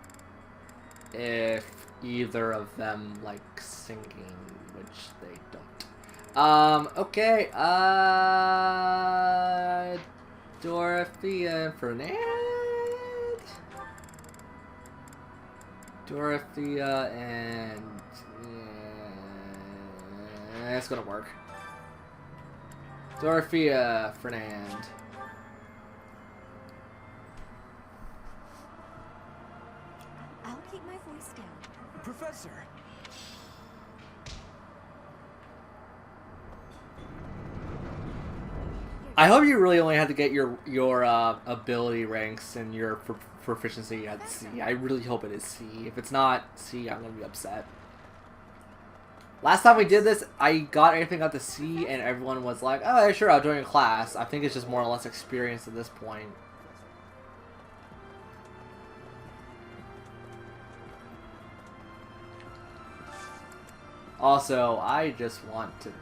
If either of them like singing, which they don't. Okay, Dorothea and Fernand? Dorothea and... yeah, it's gonna work. Dorothea, Fernand. I'll keep my voice down. Professor! I hope you really only had to get your ability ranks and your proficiency at C. I really hope it is C. If it's not C, I'm gonna be upset. Last time we did this, I got everything up to C, and everyone was like, "Oh, yeah, sure, I'll join a class." I think it's just more or less experience at this point. Also, I just want to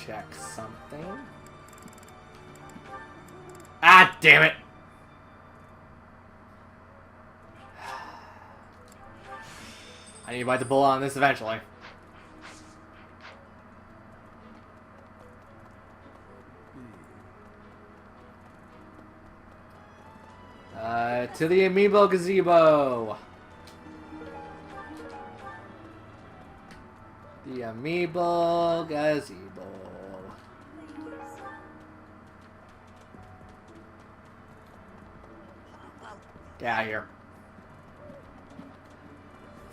check something. Ah, damn it! I need to bite the bullet on this eventually. To the Amiibo Gazebo! The Amiibo Gazebo. Get out of here.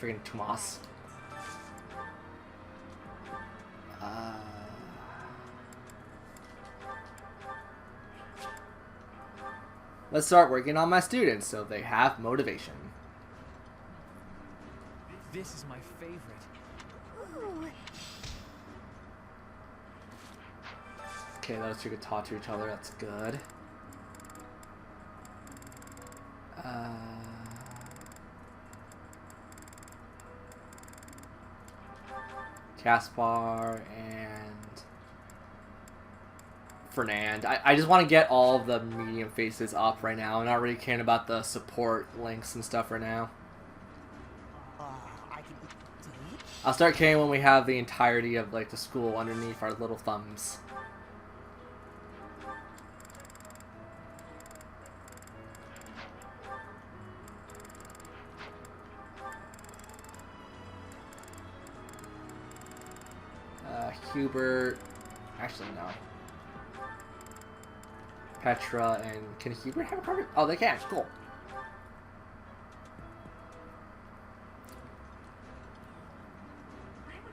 Freaking Tomas. Let's start working on my students so they have motivation. This is my favorite. Ooh. Okay, those two could talk to each other. That's good. Caspar and Fernand. I just want to get all of the medium faces up right now. I'm not really caring about the support links and stuff right now. I'll start caring when we have the entirety of like the school underneath our little thumbs. Hubert, actually no. Petra and can Hubert have a card? Oh, they can. Cool.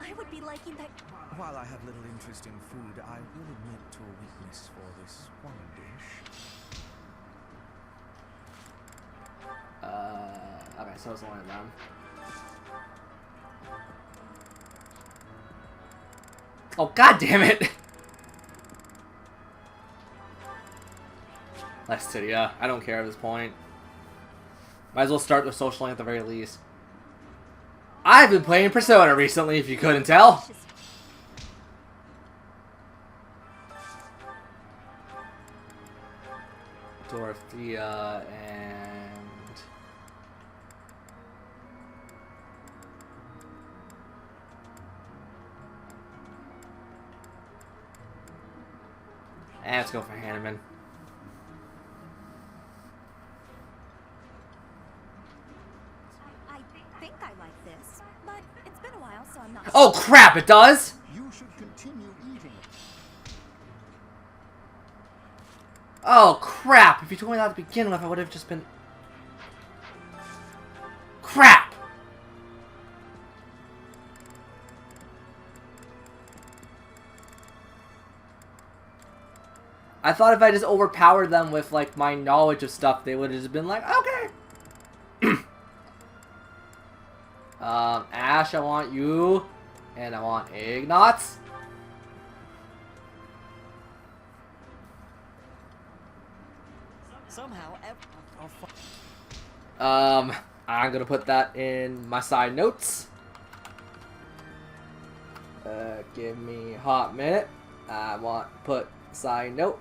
I would be liking that. While I have little interest in food, I will admit to a weakness for this one dish. Okay, so it's only them. Oh, god damn it! Lycidia. I don't care at this point. Might as well start with social link at the very least. I've been playing Persona recently, if you couldn't tell. Dorothea and let's go for Hanneman. I think I like this, but it's been a while, so I'm not. Oh crap! It does. You should continue eating it. Oh crap! If you told me that to begin with, I would have just been. Crap! I thought if I just overpowered them with like my knowledge of stuff, they would have just been like, okay. Ash, I want you, and I want Ignatz. Somehow, I'm gonna put that in my side notes. Give me a hot minute. I want to put side note.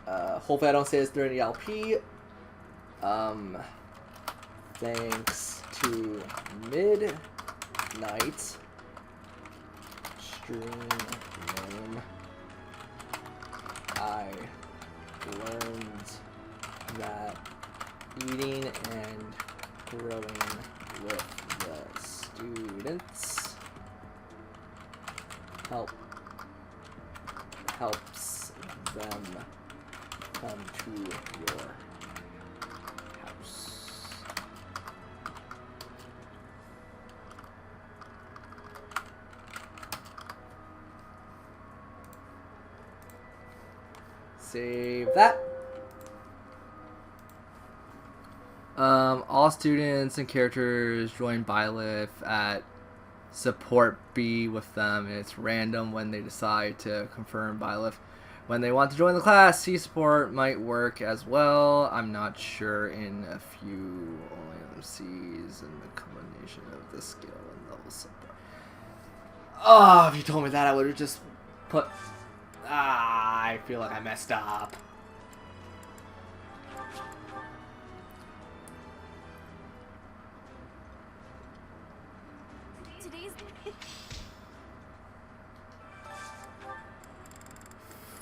Hopefully I don't say this during the LP. Thanks to Midnight Stream Name, I learned that eating and growing with the students helps them come to your house. Save that. All students and characters join Byleth at support B with them, and it's random when they decide to confirm Byleth. When they want to join the class, C support might work as well. I'm not sure in a few only C's and the combination of the skill and level support. Oh, if you told me that, I would have just put... I feel like I messed up.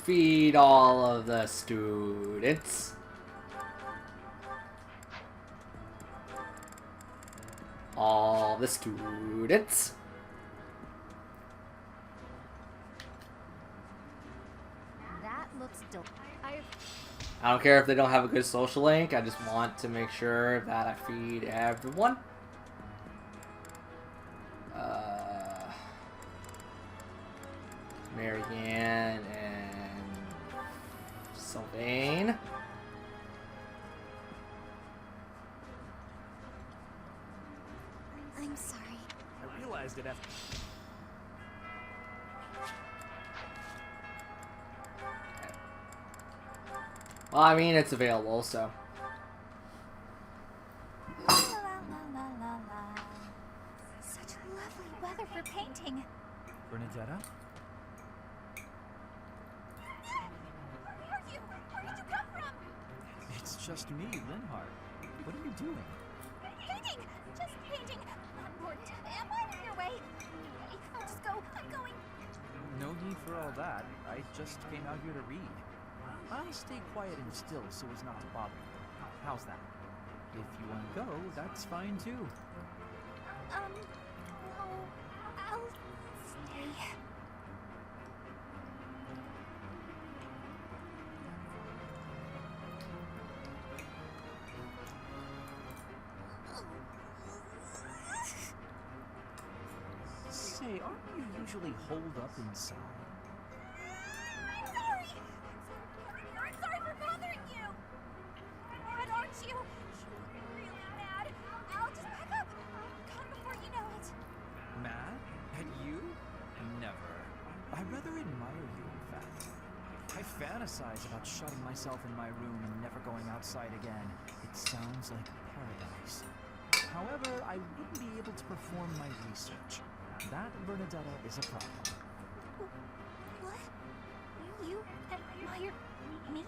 Feed all of the students. All the students. That looks dope. I don't care if they don't have a good social link. I just want to make sure that I feed everyone. Marianne and Sylvain. I'm sorry. I realized it after. Well, I mean, it's available, so. Such lovely weather for painting. Bernadetta? Where are you? Where did you come from? It's just me, Linhart. What are you doing? Painting! Just painting. Not important. Am I in your way? I'll just go. I'm going. No need for all that. I just came out here to read. I'll stay quiet and still so as not to bother you. How's that? If you want to go, that's fine too. No. I'll stay. Say, aren't you usually holed up inside? I'm sorry. I'm sorry for bothering you. But aren't you? You're really mad. I'll just back up. I'm gone before you know it. Mad? At you? Never. I rather admire you, in fact. I fantasize about shutting myself in my room and never going outside again. It sounds like paradise. However, I wouldn't be able to perform my research. That, Bernadetta, is a problem. What? You admire me?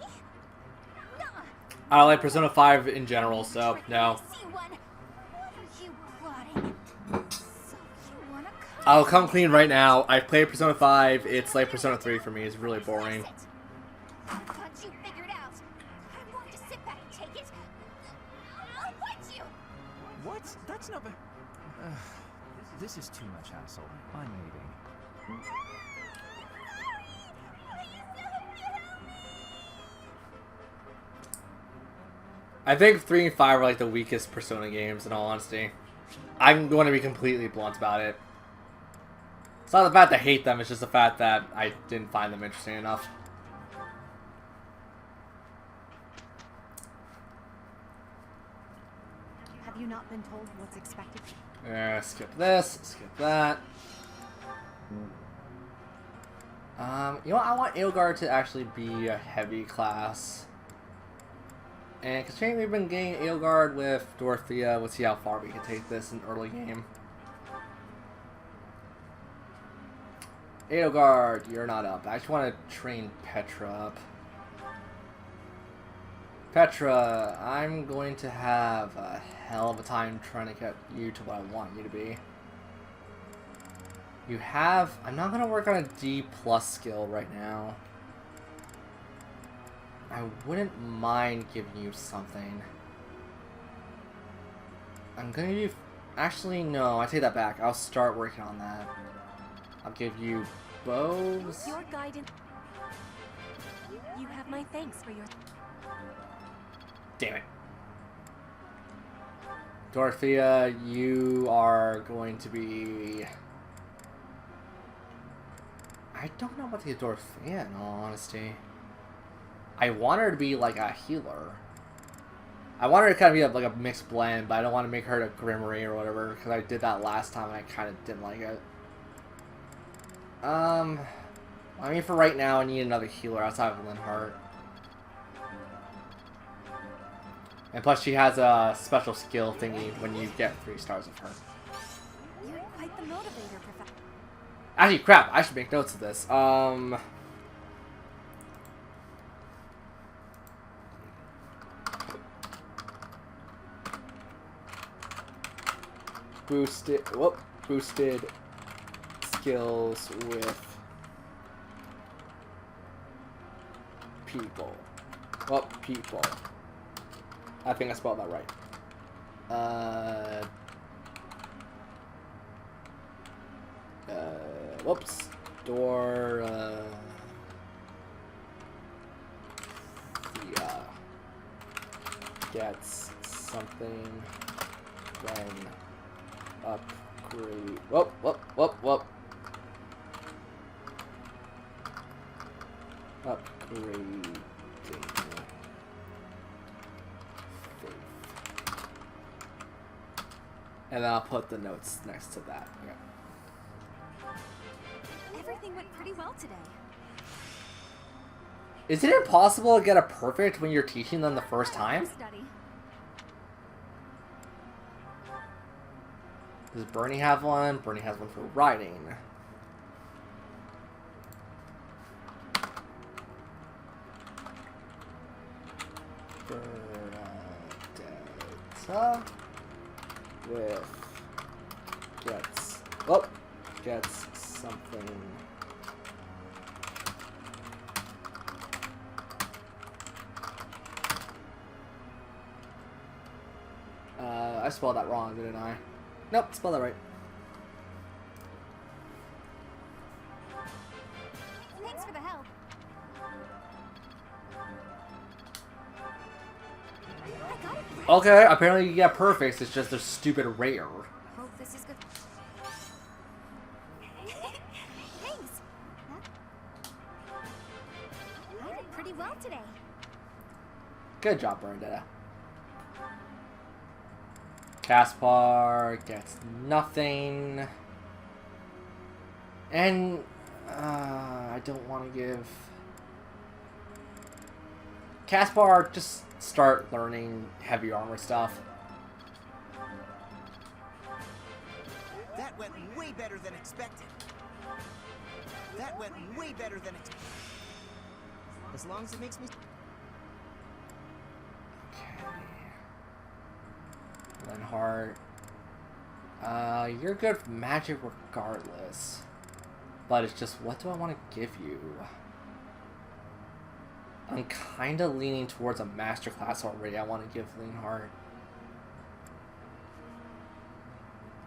Nuh-uh. I don't like Persona 5 in general, so no. See one. What are you plotting? So you wanna come? I'll come clean right now. I've played Persona 5. It's like Persona 3 for me. It's really boring. I thought you figured out. I'm going to sit back and take it. I'll fight you. What? That's not... this is too much hassle. I'm leaving. I think 3 and 5 are like the weakest Persona games, in all honesty. I'm going to be completely blunt about it. It's not the fact that I hate them, it's just the fact that I didn't find them interesting enough. Have you not been told what's expected? Skip this, skip that. You know what? I want Edelgard to actually be a heavy class. And considering we've been getting Edelgard with Dorothea, let's see how far we can take this in early game. Edelgard, you're not up. I just want to train Petra up. Petra, I'm going to have a hell of a time trying to get you to what I want you to be. You have... I'm not going to work on a D+ skill right now. I wouldn't mind giving you something. I'm going to do... Actually, no, I take that back. I'll start working on that. I'll give you bows. Your guidance. You have my thanks for your... Damn it. Dorothea, you are going to be... I don't know what to get Dorothea, in all honesty. I want her to be like a healer. I want her to kind of be like a mixed blend, but I don't want to make her a Grimoire or whatever, because I did that last time and I kind of didn't like it. I mean, for right now, I need another healer outside of Linhardt. And plus, she has a special skill thingy when you get 3 stars of her. You're quite the motivator, Professor. Actually, crap, I should make notes of this. Boosted skills with people. People. I think I spelled that right. Whoops. Door, yeah. Gets something when upgrade. Upgrading. And then I'll put the notes next to that. Okay. Everything went pretty well today. Is it impossible to get a perfect when you're teaching them the first time? Study. Does Bernie have one? Bernie has one for writing. Bernadetta with gets something. I spelled that wrong, didn't I? Nope, spelled that right. Thanks for the help. I got it right. Okay, apparently you get perfects, it's just they're stupid rare. Hope this is good. Thanks. Huh? I did pretty well today. Good job, Bernadetta. Caspar gets nothing. And I don't want to give Caspar, just start learning heavy armor stuff. That went way better than expected. That went way better than expected. As long as it makes me... Linhardt. You're good with magic regardless. But it's just, what do I want to give you? I'm kind of leaning towards a master class already. I want to give Linhardt.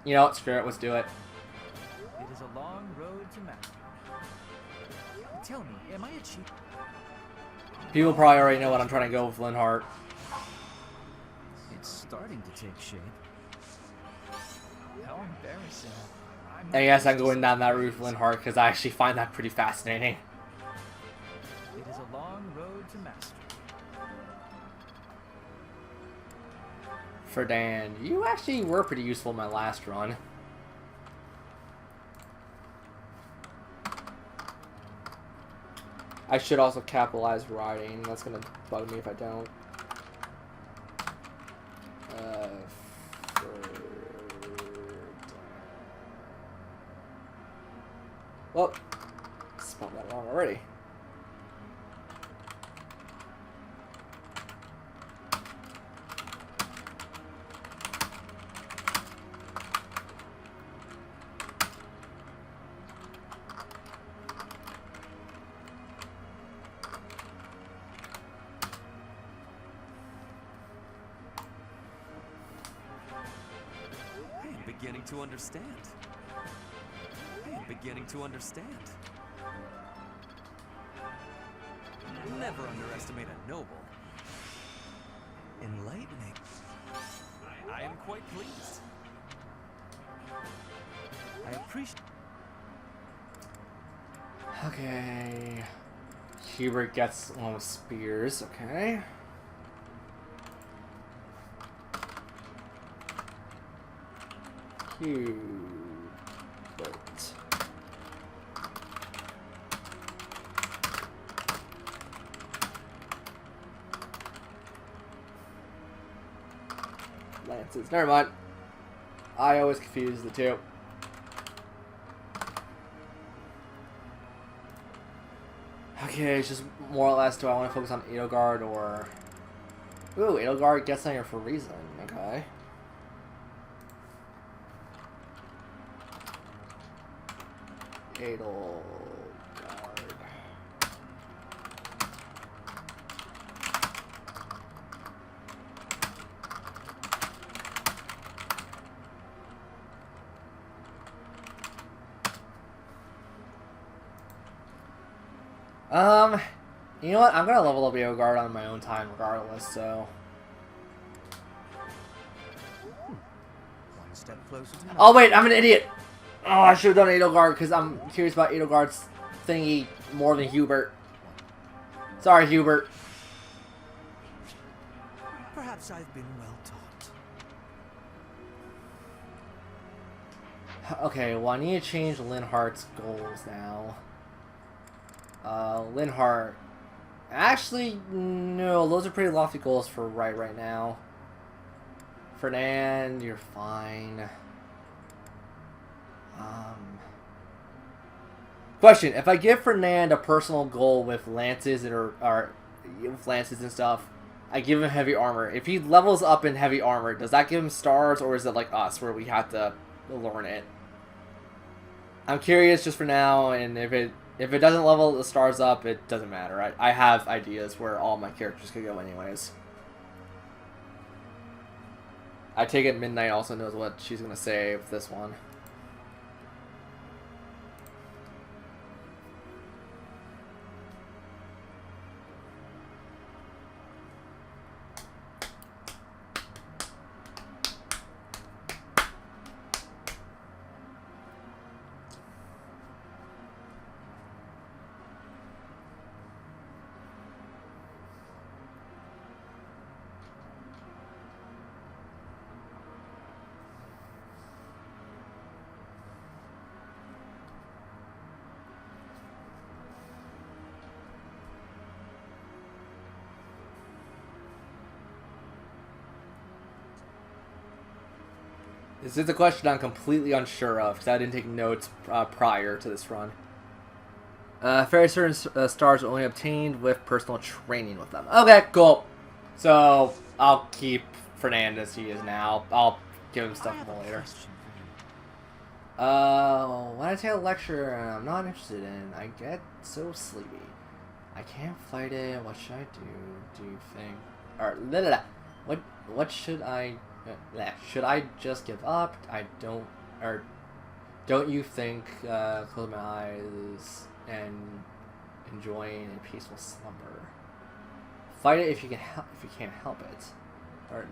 You know what? Screw it. Let's do it. It is a long road to mastery. Tell me, am I a cheat? People probably already know what I'm trying to go with Linhardt. It's starting to take shape. How embarrassing. I guess I'm going down that route with Linhardt because I actually find that pretty fascinating. It is a long road to mastery. For Dan, you actually were pretty useful in my last run. I should also capitalize riding. That's gonna bug me if I don't. Well, spelled that wrong already. Beginning to understand. I am beginning to understand. Never underestimate a noble. Enlightening. I am quite pleased. I appreciate. Okay. Hubert gets one with spears, okay. Hubert. Lances. Never mind. I always confuse the two. Okay, it's just more or less, do I want to focus on Edelgard or... Ooh, Edelgard gets on here for a reason. Okay. Edelgard. You know what? I'm gonna level up Edelgard on my own time regardless, so... One step closer to... Oh wait, I'm an idiot! Oh, I should have done Edelgard because I'm curious about Edelgard's thingy more than Hubert. Sorry, Hubert. Perhaps I've been well taught. Okay, well I need to change Linhardt's goals now. Linhardt. Actually, no, those are pretty lofty goals for right now. Fernand, you're fine. Question: if I give Fernand a personal goal with lances or with lances and stuff, I give him heavy armor. If he levels up in heavy armor, does that give him stars, or is it like us where we have to learn it? I'm curious just for now, and if it doesn't level the stars up, it doesn't matter. I have ideas where all my characters could go anyways. I take it Midnight also knows what she's gonna say with this one. This is a question I'm completely unsure of because I didn't take notes prior to this run. Very certain stars are only obtained with personal training with them. Okay, cool. So I'll keep Fernandez as he is now. I'll give him stuff more later. When I take a lecture I'm not interested in, I get so sleepy. I can't fight it. What should I do? Do you think? Or what should I? Should I just give up? I don't. Or don't you think? Close my eyes and enjoying a peaceful slumber. Fight it if you can help. If you can't help it, or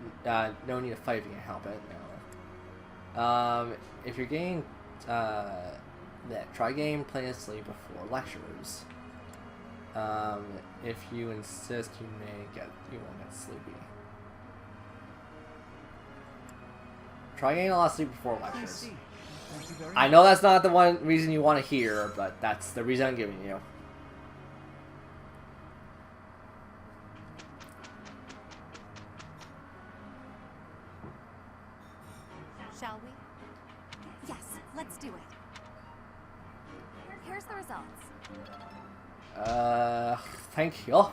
no need to fight if you can help it. No. If you're getting try getting plenty of sleep before lectures. If you insist, you won't get sleepy. Try getting a lot of sleep before lectures. I know that's not the one reason you want to hear, but that's the reason I'm giving you. Shall we? Yes, let's do it. Here's the results. Thank you.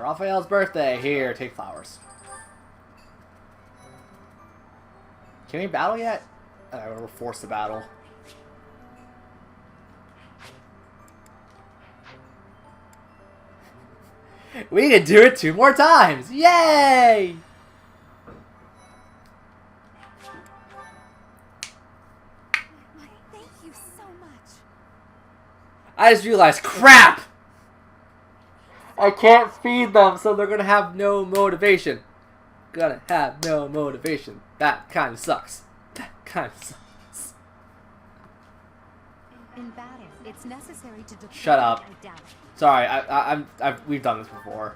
Raphael's birthday. Here, take flowers. Can we battle yet? We're forced to battle. We can do it 2 more times! Yay! Thank you so much. I just realized, crap! I can't feed them, so they're gonna have no motivation. Gonna have no motivation. That kind of sucks. That kind of sucks. In battle, it's necessary to defend. Shut up. Down. Sorry, we've done this before.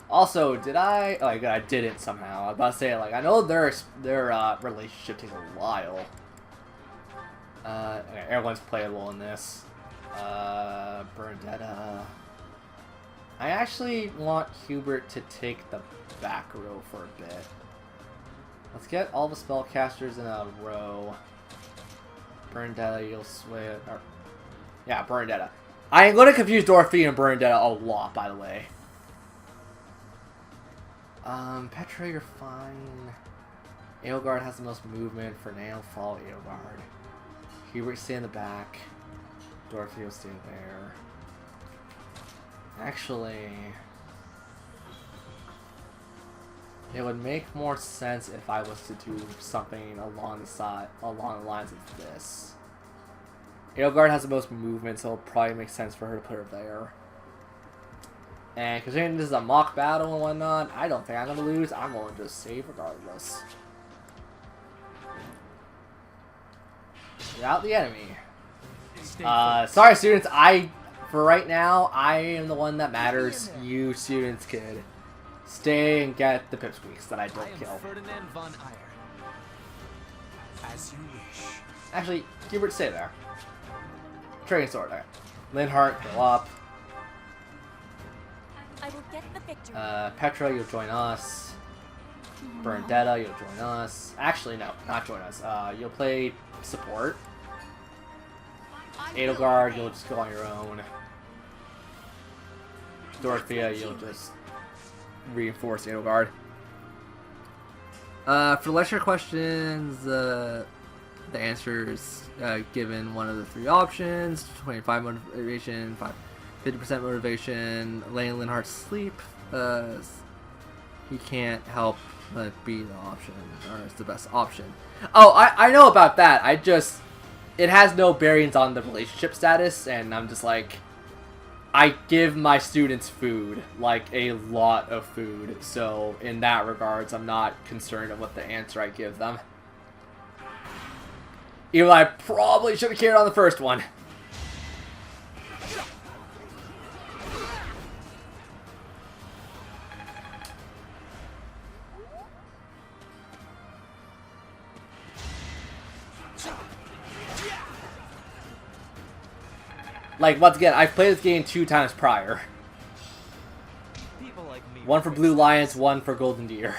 Also, did I? Oh, I didn't somehow. I was about to say, like, I know their relationship takes a while. Okay, everyone's playable in this. Bernadetta. I actually want Hubert to take the back row for a bit. Let's get all the spellcasters in a row. Bernadetta, you'll sway. Yeah, Bernadetta. I am going to confuse Dorothea and Bernadetta a lot, by the way. Petra, you're fine. Edelgard has the most movement. For now, follow Edelgard. Hubert, stay in the back. Dorothea will stay there. Actually, it would make more sense if I was to do something along the lines of this. Edelgard has the most movement, so it'll probably make sense for her to put her there. And considering this is a mock battle and whatnot, I don't think I'm going to lose. I'm going to save regardless. Get out the enemy. Sorry, students. For right now, I am the one that matters. You students could stay and get the pipsqueaks that I don't kill. Ferdinand von Eyre. As you wish. Actually, Hubert, stay there. Trading sword there. Linhart, go up. I will get the victory. Petra, you'll join us. Bernadetta, you'll join us. Actually, no, not join us. You'll play support. Edelgard, you'll just go on your own. Dorothea, you'll just reinforce Edelgard. For lecture questions, the answers given one of the 3 options: 25 motivation, 50% motivation. Laying Linhart's sleep. He can't help but be the option, or it's the best option. Oh, I know about that. It has no bearings on the relationship status, and I'm just like, I give my students food, like a lot of food, so in that regards, I'm not concerned of what the answer I give them. Even though I probably should have cared on the first one. Like, once again, I've played this game 2 times prior. People like me. One for Blue Lions, one for Golden Deer.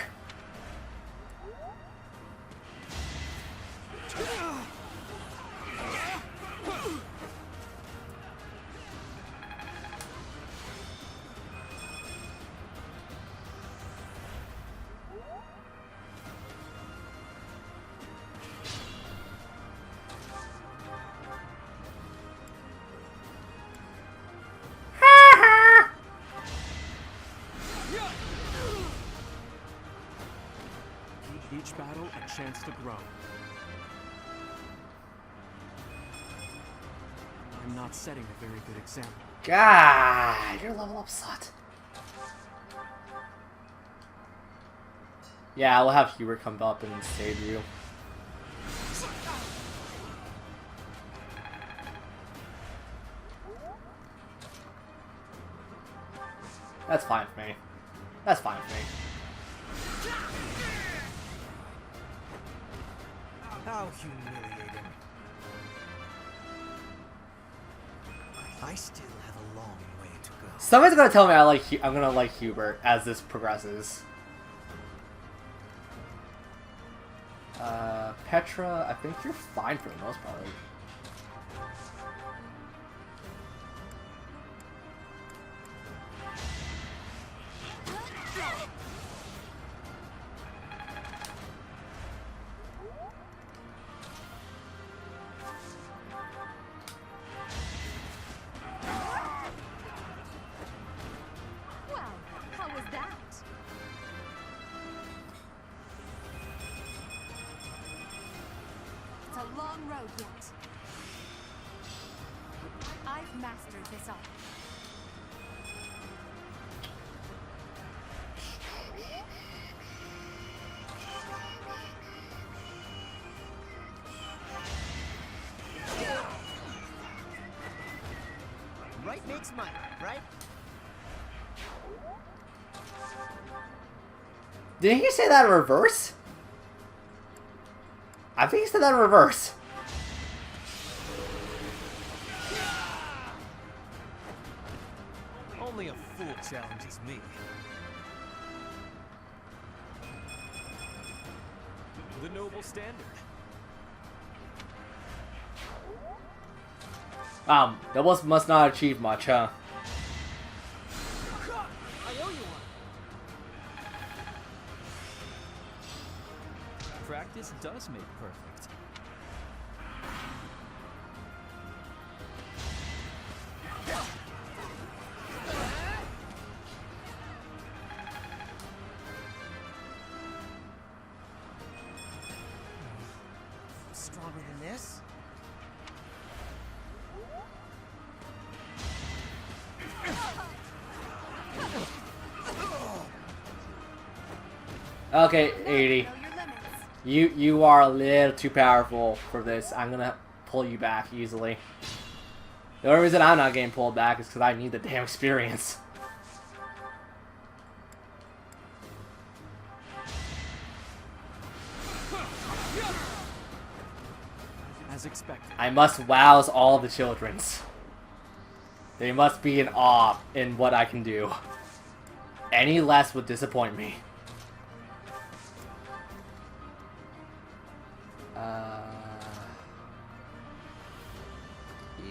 Each battle a chance to grow. I'm not setting a very good example. God, your level up slut. Yeah, we'll have Hubert come up and save you. That's fine for me. That's fine for me. How humiliating. I still have a long way to go. Somebody's gonna tell me I'm gonna like Hubert as this progresses. Petra, I think you're fine for the most part. Road yet. I've mastered this art. Right makes might, right? Didn't he say that in reverse? I think he said that in reverse. Only a fool challenges me. The noble standard. Nobles must not achieve much, huh? I owe you one. Practice does make perfect. Stronger than this? Okay, 80. You are a little too powerful for this. I'm gonna pull you back easily. The only reason I'm not getting pulled back is because I need the damn experience. As expected. I must wows all the childrens. They must be in awe in what I can do. Any less would disappoint me.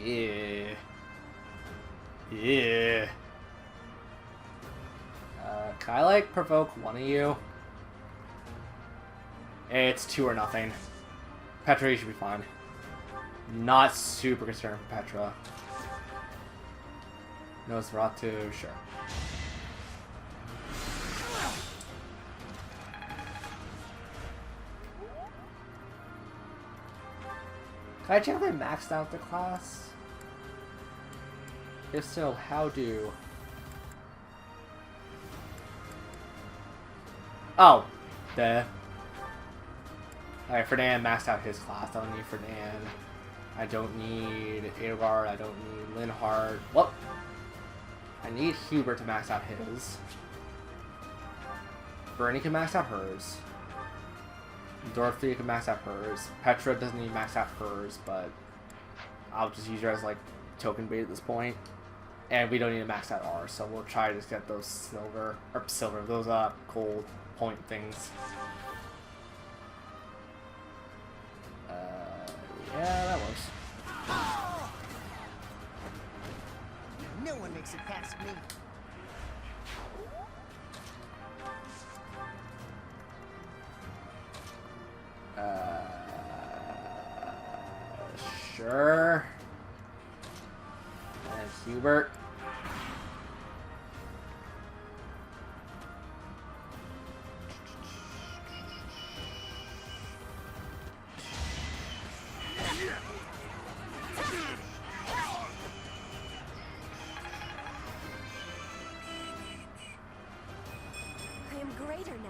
Yeah. Yeah. Can I, like, provoke one of you? It's 2 or nothing. Petra, you should be fine. Not super concerned for Petra. Nosferatu, sure. Can I check if I maxed out the class? If so, how do? Oh, the. Alright, Ferdinand maxed out his class. I don't need Ferdinand. I don't need Edelgard. I don't need Linhardt. Whoop! I need Hubert to max out his. Bernie can max out hers. Dorothy can max out hers. Petra doesn't need to max out hers, but I'll just use her as, like, token bait at this point. And we don't need to max out R, so we'll try to just get those those gold point things. Yeah, that works. No one makes it past me. Sure. And Hubert. I am greater now.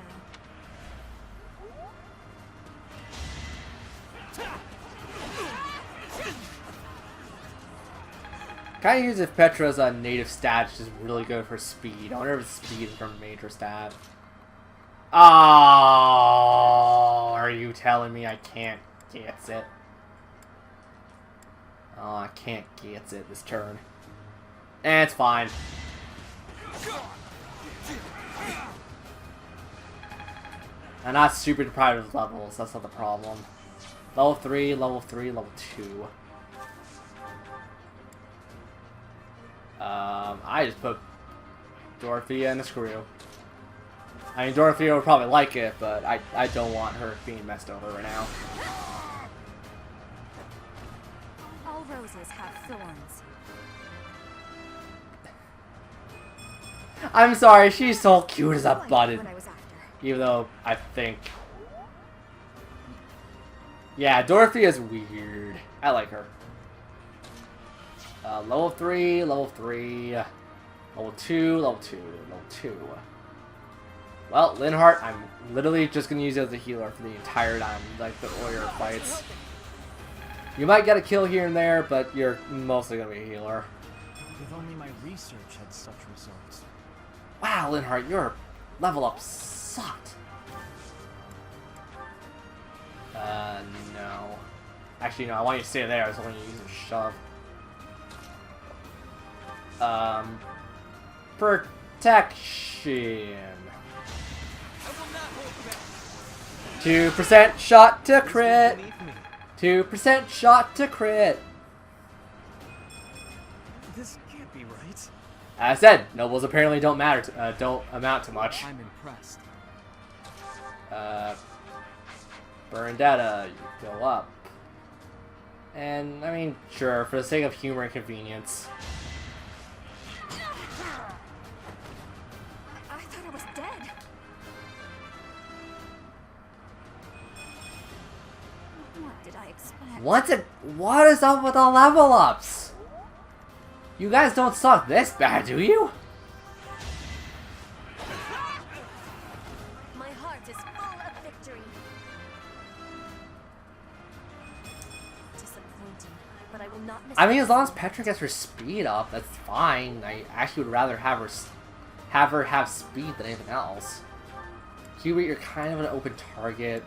Kind of use if Petra's native stat is just really good for speed. I wonder if speed is from major stat. Oh, are you telling me I can't get it? Oh, I can't get it this turn. Eh, it's fine. I'm not super deprived of levels, that's not the problem. Level 3, level 3, level 2. I just put Dorothea in the screw. I mean, Dorothea would probably like it, but I don't want her being messed over right now. All roses have thorns. I'm sorry, she's so cute as a button. Even though I think... Yeah, Dorothea's weird. I like her. Level 3, level 3, level 2, level 2, level 2. Well, Linhardt, I'm literally just going to use it as a healer for the entire time, like the Oyer fights. You might get a kill here and there, but you're mostly going to be a healer. If only my research had such results. Wow, Linhardt, your level up sucked. No. Actually, no, I want you to stay there, so when you use a shove. Protection. 2% shot to crit. 2% shot to crit. This can't be right. As I said, nobles apparently don't don't amount to much. I'm impressed. Bernadetta, you go up. And, I mean, sure, for the sake of humor and convenience. I thought I was dead. What did I expect? What is up with the level ups? You guys don't suck this bad, do you? My heart is full of victory. Disappointing, but I will not miss. I mean, as long as Petra gets her speed up, that's fine. I actually would rather have her have speed than anything else. Hubert, you're kind of an open target.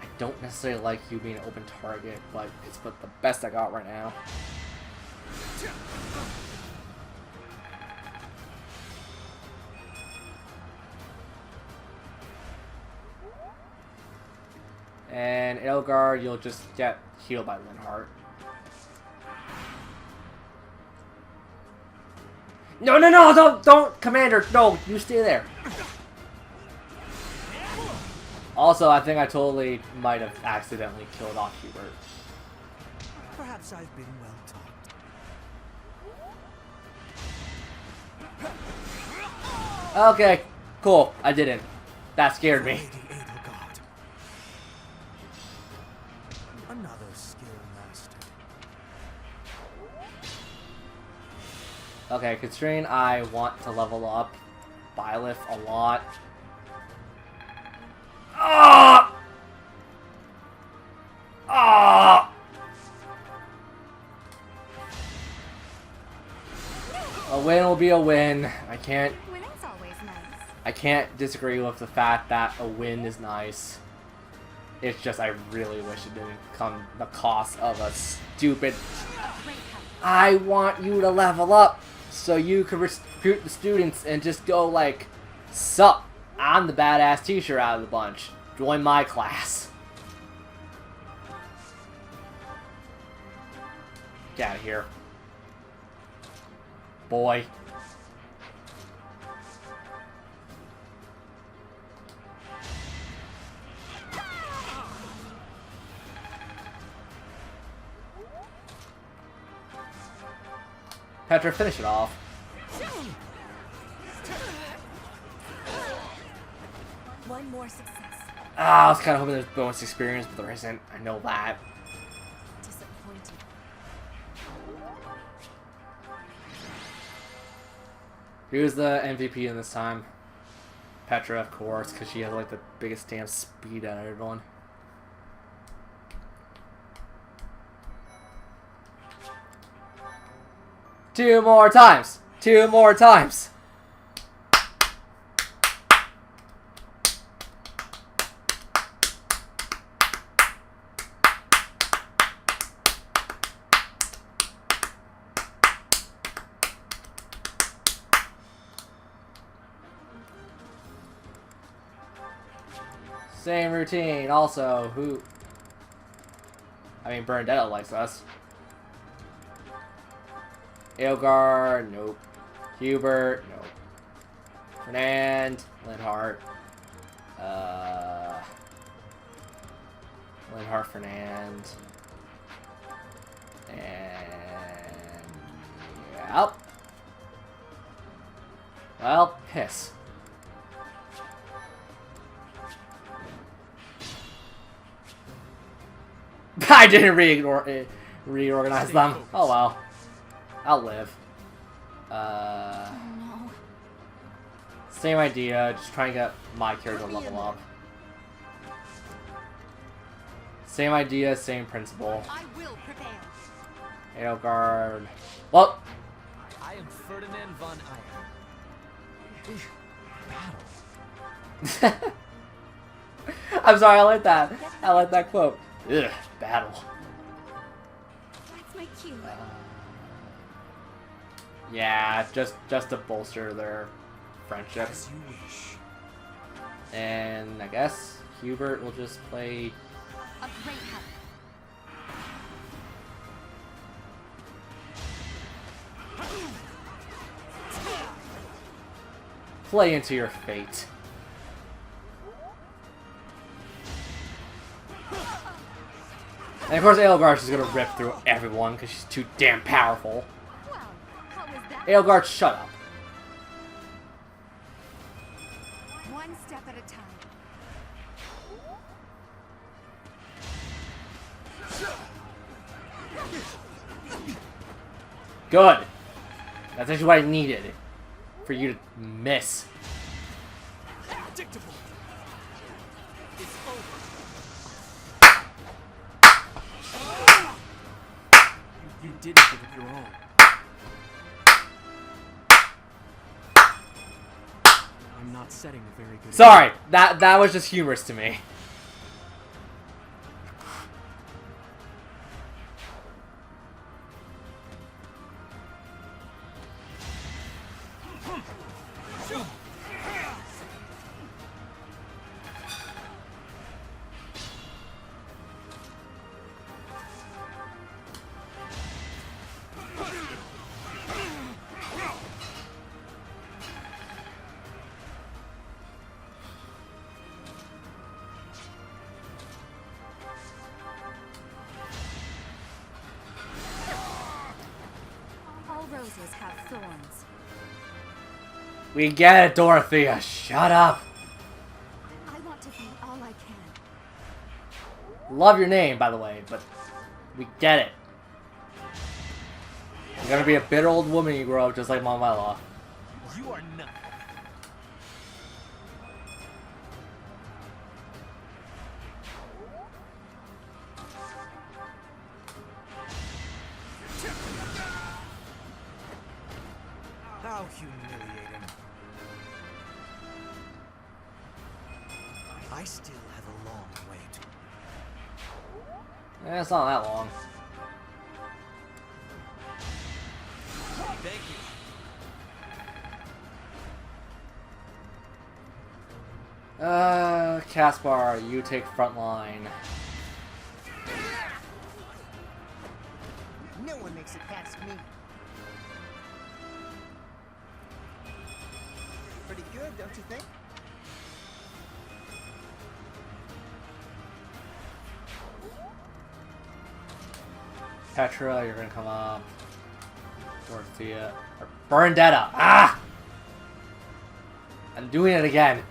I don't necessarily like you being an open target, but it's the best I got right now. And Elgar, you'll just get healed by Linhardt. No, no, no! Don't, Commander! No, you stay there. Also, I think I totally might have accidentally killed off Hubert. Perhaps I've been well taught. Okay, cool. I didn't. That scared me. Another skill master. Okay, considering I want to level up Byleth a lot. Ah! Ah! A win will be a win. Winning's always nice. I can't disagree with the fact that a win is nice. It's just I really wish it didn't come the cost of a stupid I want you to level up so you can recruit the students and just go like, sup, I'm the badass teacher out of the bunch. Join my class. Get out of here. Boy. Petra, finish it off. One more success. Ah, I was kind of hoping there's bonus experience, but there isn't. I know that. Disappointed. Who's the MVP in this time? Petra, of course, because she has like the biggest damn speed out of everyone. Two more times! Two more times! Same routine. Also, who... I mean, Bernadetta likes us. Aelgar, nope. Hubert, nope. Fernand, Linhart. Linhart, Fernand. And... Yep. Well, piss. I didn't reorganize them. Oh well. I'll live. No. Same idea, just trying to get my character to level up. Same idea, same principle. I will prevail. Aelgard. Well. I am Ferdinand von Iron. I'm sorry, I like that. I like that quote. Ugh, battle. That's my cue. Yeah, just to bolster their friendship. As you wish. And I guess Hubert will just play. A great help. Play into your fate. And of course, Aelgard's just gonna rip through everyone because she's too damn powerful. Well, how was that? Aelgard, shut up. One step at a time. Good. That's actually what I needed for you to miss. Predictable. It's over. You didn't give it your all. I'm not setting a very good. Sorry, that was just humorous to me. All roses have thorns. We get it, Dorothea. Shut up. I want to be all I can. Love your name, by the way, but we get it. You're gonna be a bitter old woman when you grow up, just like Manuela. You are not. How humiliating. I still have a long way to... It's not that long. Thank you. Caspar, you take front line. No one makes it past me. Pretty good, don't you think? Petra, you're gonna come up. Dorothea. Or Bernadetta! Ah! I'm doing it again.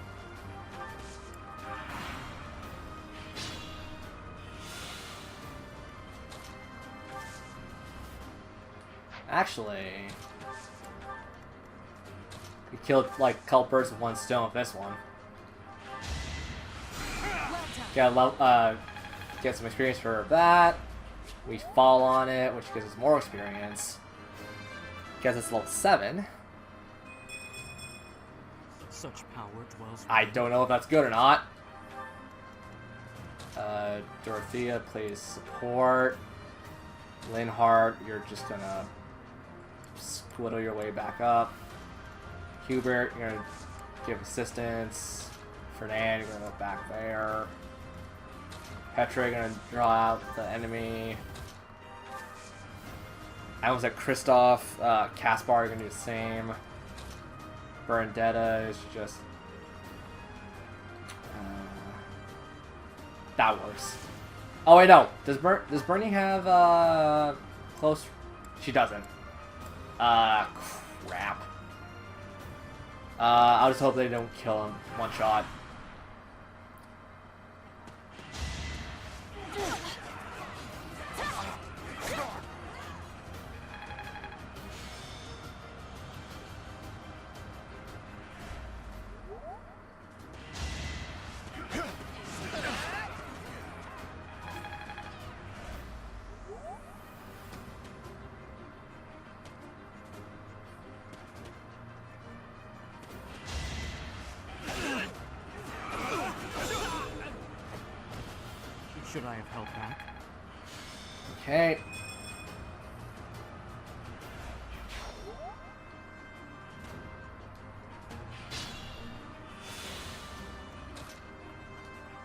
Actually, we killed like a couple birds with one stone with this one. Get some experience for that. We fall on it, which gives us more experience. Gets us level 7. Such power dwells. I don't know if that's good or not. Dorothea plays support. Linhardt, you're just gonna squiddle your way back up. Hubert, you're gonna give assistance. Fernand, you're gonna go back there. Petra, you're gonna draw out the enemy. I almost said Christoph. Caspar, you're gonna do the same. Bernadetta is just... that works. Oh wait, no. Does Bernie have close? She doesn't. Crap. I'll just hope they don't kill him one shot. Should I have held back? Okay.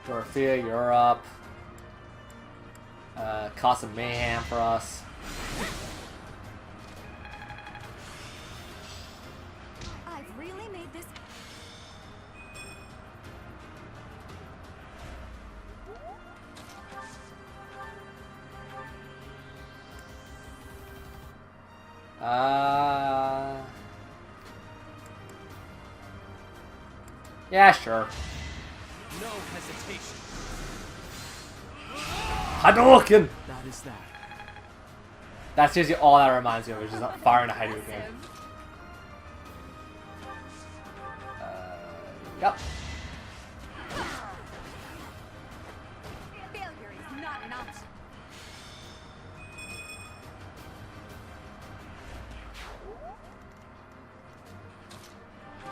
Dorothea, you're up. Cause some mayhem for us. I've really made this. Yeah, sure. No hesitation. Hadouken! That is that. That's seriously all that reminds me of, which is firing a Hadouken. Yep. Failure is not an option.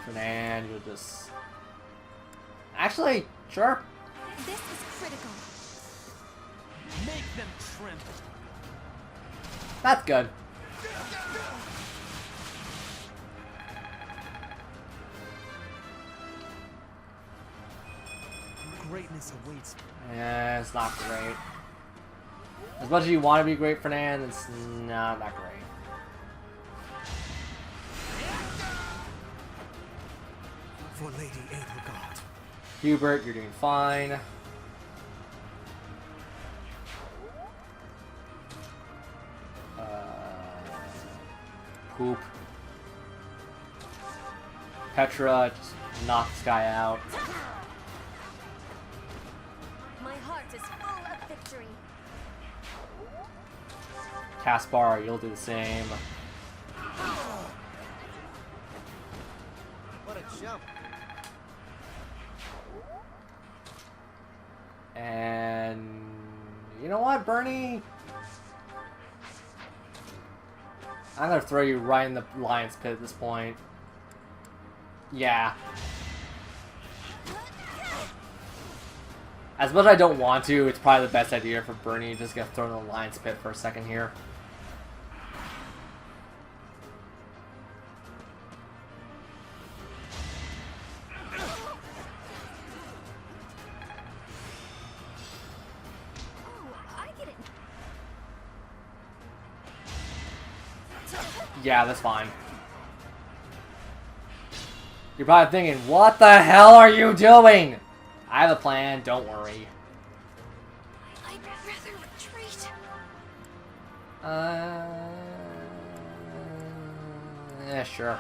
Fernand, you'll just... Actually, sure. This is critical. Make them tremble. That's good. Greatness awaits. Yeah, it's not great. As much as you want to be great, Fernand, it's not that great. For Lady Adelgard. Hubert, you're doing fine. Poop. Petra, just knock this guy out. My heart is full of victory. Caspar, you'll do the same. What a jump. And you know what, Bernie? I'm gonna throw you right in the lion's pit at this point. Yeah. As much as I don't want to, it's probably the best idea for Bernie to just get thrown in the lion's pit for a second here. Yeah, that's fine. You're probably thinking, what the hell are you doing? I have a plan, don't worry. I'd rather retreat. Yeah, sure.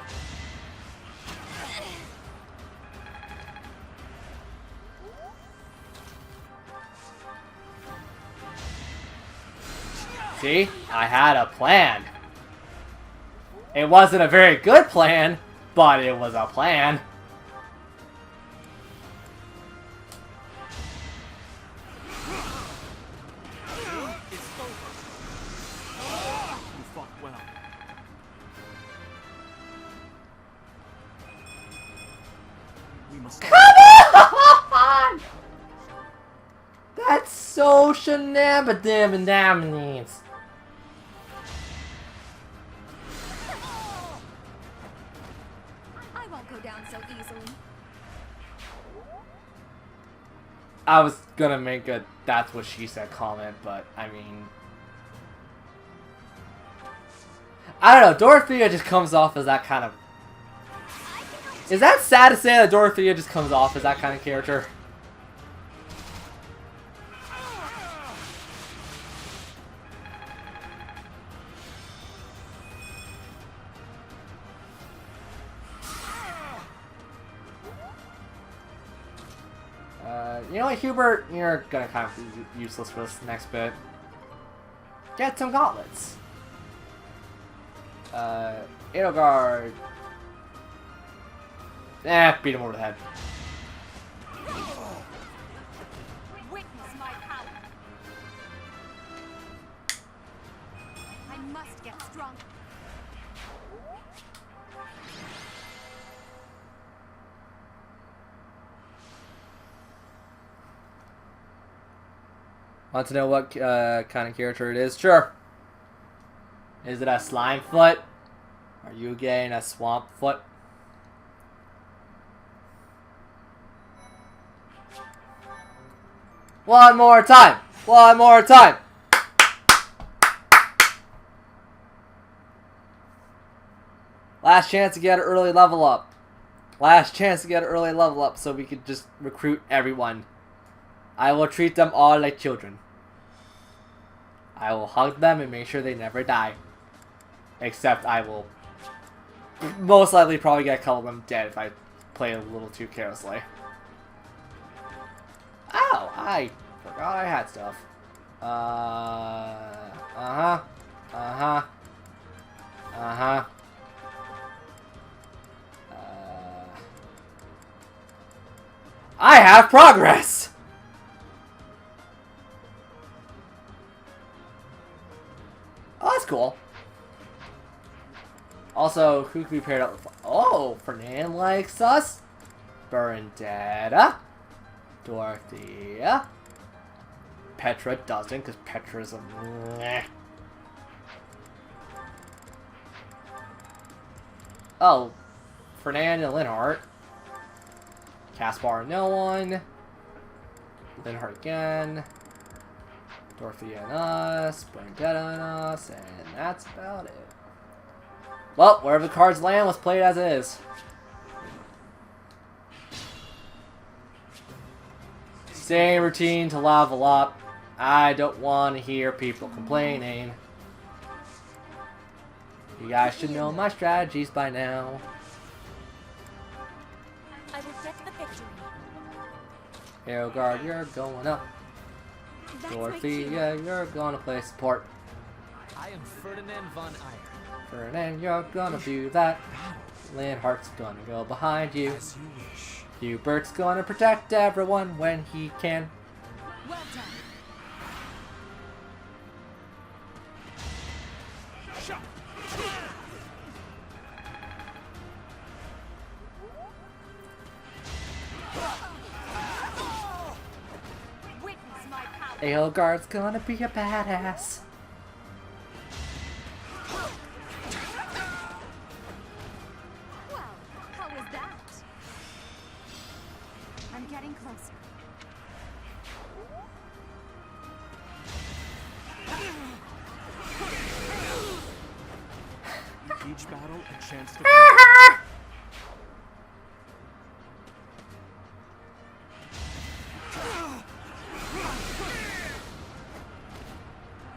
See? I had a plan. It wasn't a very good plan, but it was a plan. It's over. You fought well. We must. Come on! That's so shenanigans. I won't go down so easily. I was gonna make a "that's what she said" comment, but I mean, I don't know. Dorothea just comes off as that kind of. Is that sad to say that Dorothea just comes off as that kind of character? You know what, Hubert? You're gonna kind of be useless for this next bit. Get some gauntlets. Edelgard. Beat him over the head. Witness my power. I must get stronger. Want to know what kind of character it is? Sure. Is it a slime foot? Are you getting a swamp foot? One more time! One more time! Last chance to get an early level up. Last chance to get an early level up so we could just recruit everyone. I will treat them all like children. I will hug them and make sure they never die. Except I will most likely probably get a couple of them dead if I play a little too carelessly. Ow! I forgot I had stuff. I have progress! Oh, that's cool. Also, who can be paired up with? Oh, Fernand likes us. Bernadetta. Dorothea. Petra doesn't, because Petra's a meh. Oh, Fernand and Linhart. Caspar, no one. Linhart again. Dorothea and us. Bernadetta and us. And that's about it. Well, wherever the cards land was played as is. Same routine to level up. I don't want to hear people complaining. You guys should know my strategies by now. I will get the victory. Edelgard, you're going up. Dorothea, you're gonna play support. I am Ferdinand von Eyre. Ferdinand, you're gonna do that. Linhart's gonna go behind you. As you wish. Hubert's gonna protect everyone when he can. Well done. Witness my power. Edelgard's gonna be a badass. Well, how was that? I'm getting closer. You keep each battle a chance to grow.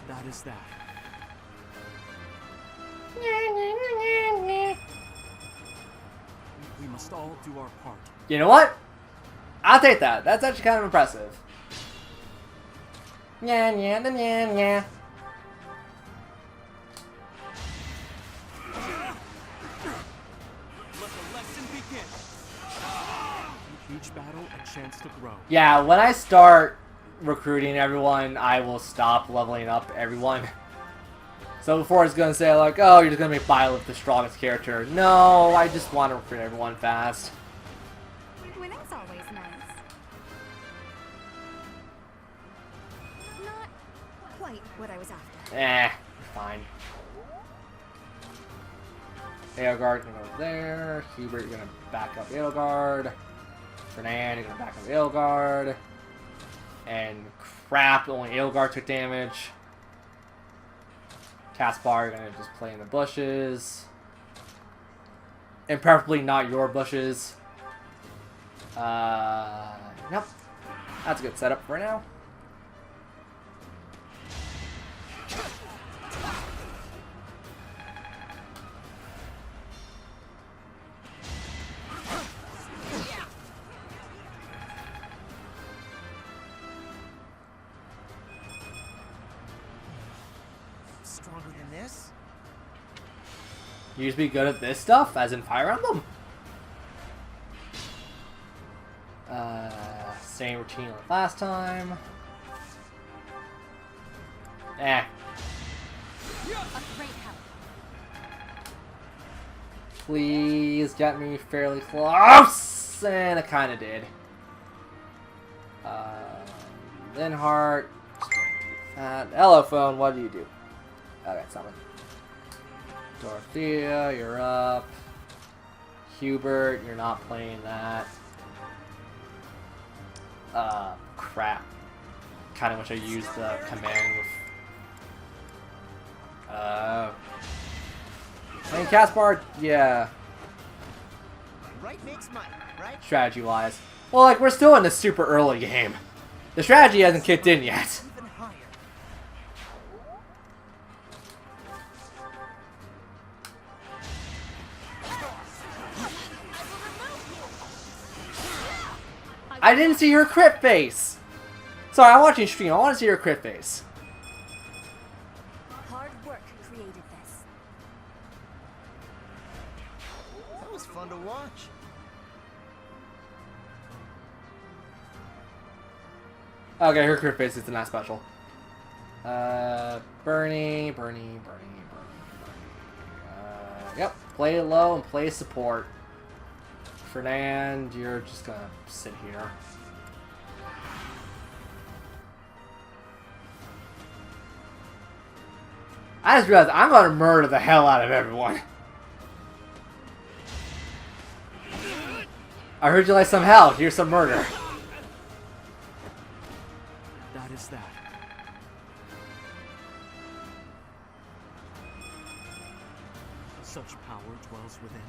That is that. We must all do our part. You know what? I'll take that. That's actually kind of impressive. Yeah, yeah, yeah, yeah. Let the lesson begin. Each battle a chance to grow. Yeah, when I start recruiting everyone, I will stop leveling up everyone. So before it's gonna say like, oh, you're just gonna make Byleth the strongest character. No, I just want to recruit everyone fast. Winning's always nice. Not quite what I was after. You're fine. Edelgard can go there. Hubert, you're gonna back up Edelgard. Fernand, you're gonna back up Edelgard. And crap, only Edelgard took damage. Caspar, you're gonna just play in the bushes. And preferably not your bushes. Nope. That's a good setup for now. Stronger than this? You used to be good at this stuff, as in Fire Emblem? Same routine like last time. A great help. Please get me fairly close! And it kinda did. Linhart. Hello, phone, what do you do? Okay, summon. Dorothea, you're up. Hubert, you're not playing that. Crap. Kinda wish I used the command with... And Caspar, yeah. Right makes might, right? Strategy-wise. Well, like, we're still in the super early game. The strategy hasn't kicked in yet. Even higher. I didn't see her crit face! Sorry, I'm watching stream. I want to see her crit face. Hard work created this. That was fun to watch. Okay, her crit face is not special. Bernie. Yep, play low and play support. Fernand, you're just gonna sit here. I just realized I'm gonna murder the hell out of everyone. I heard you like some hell. Here's some murder. That is that. Such power dwells within.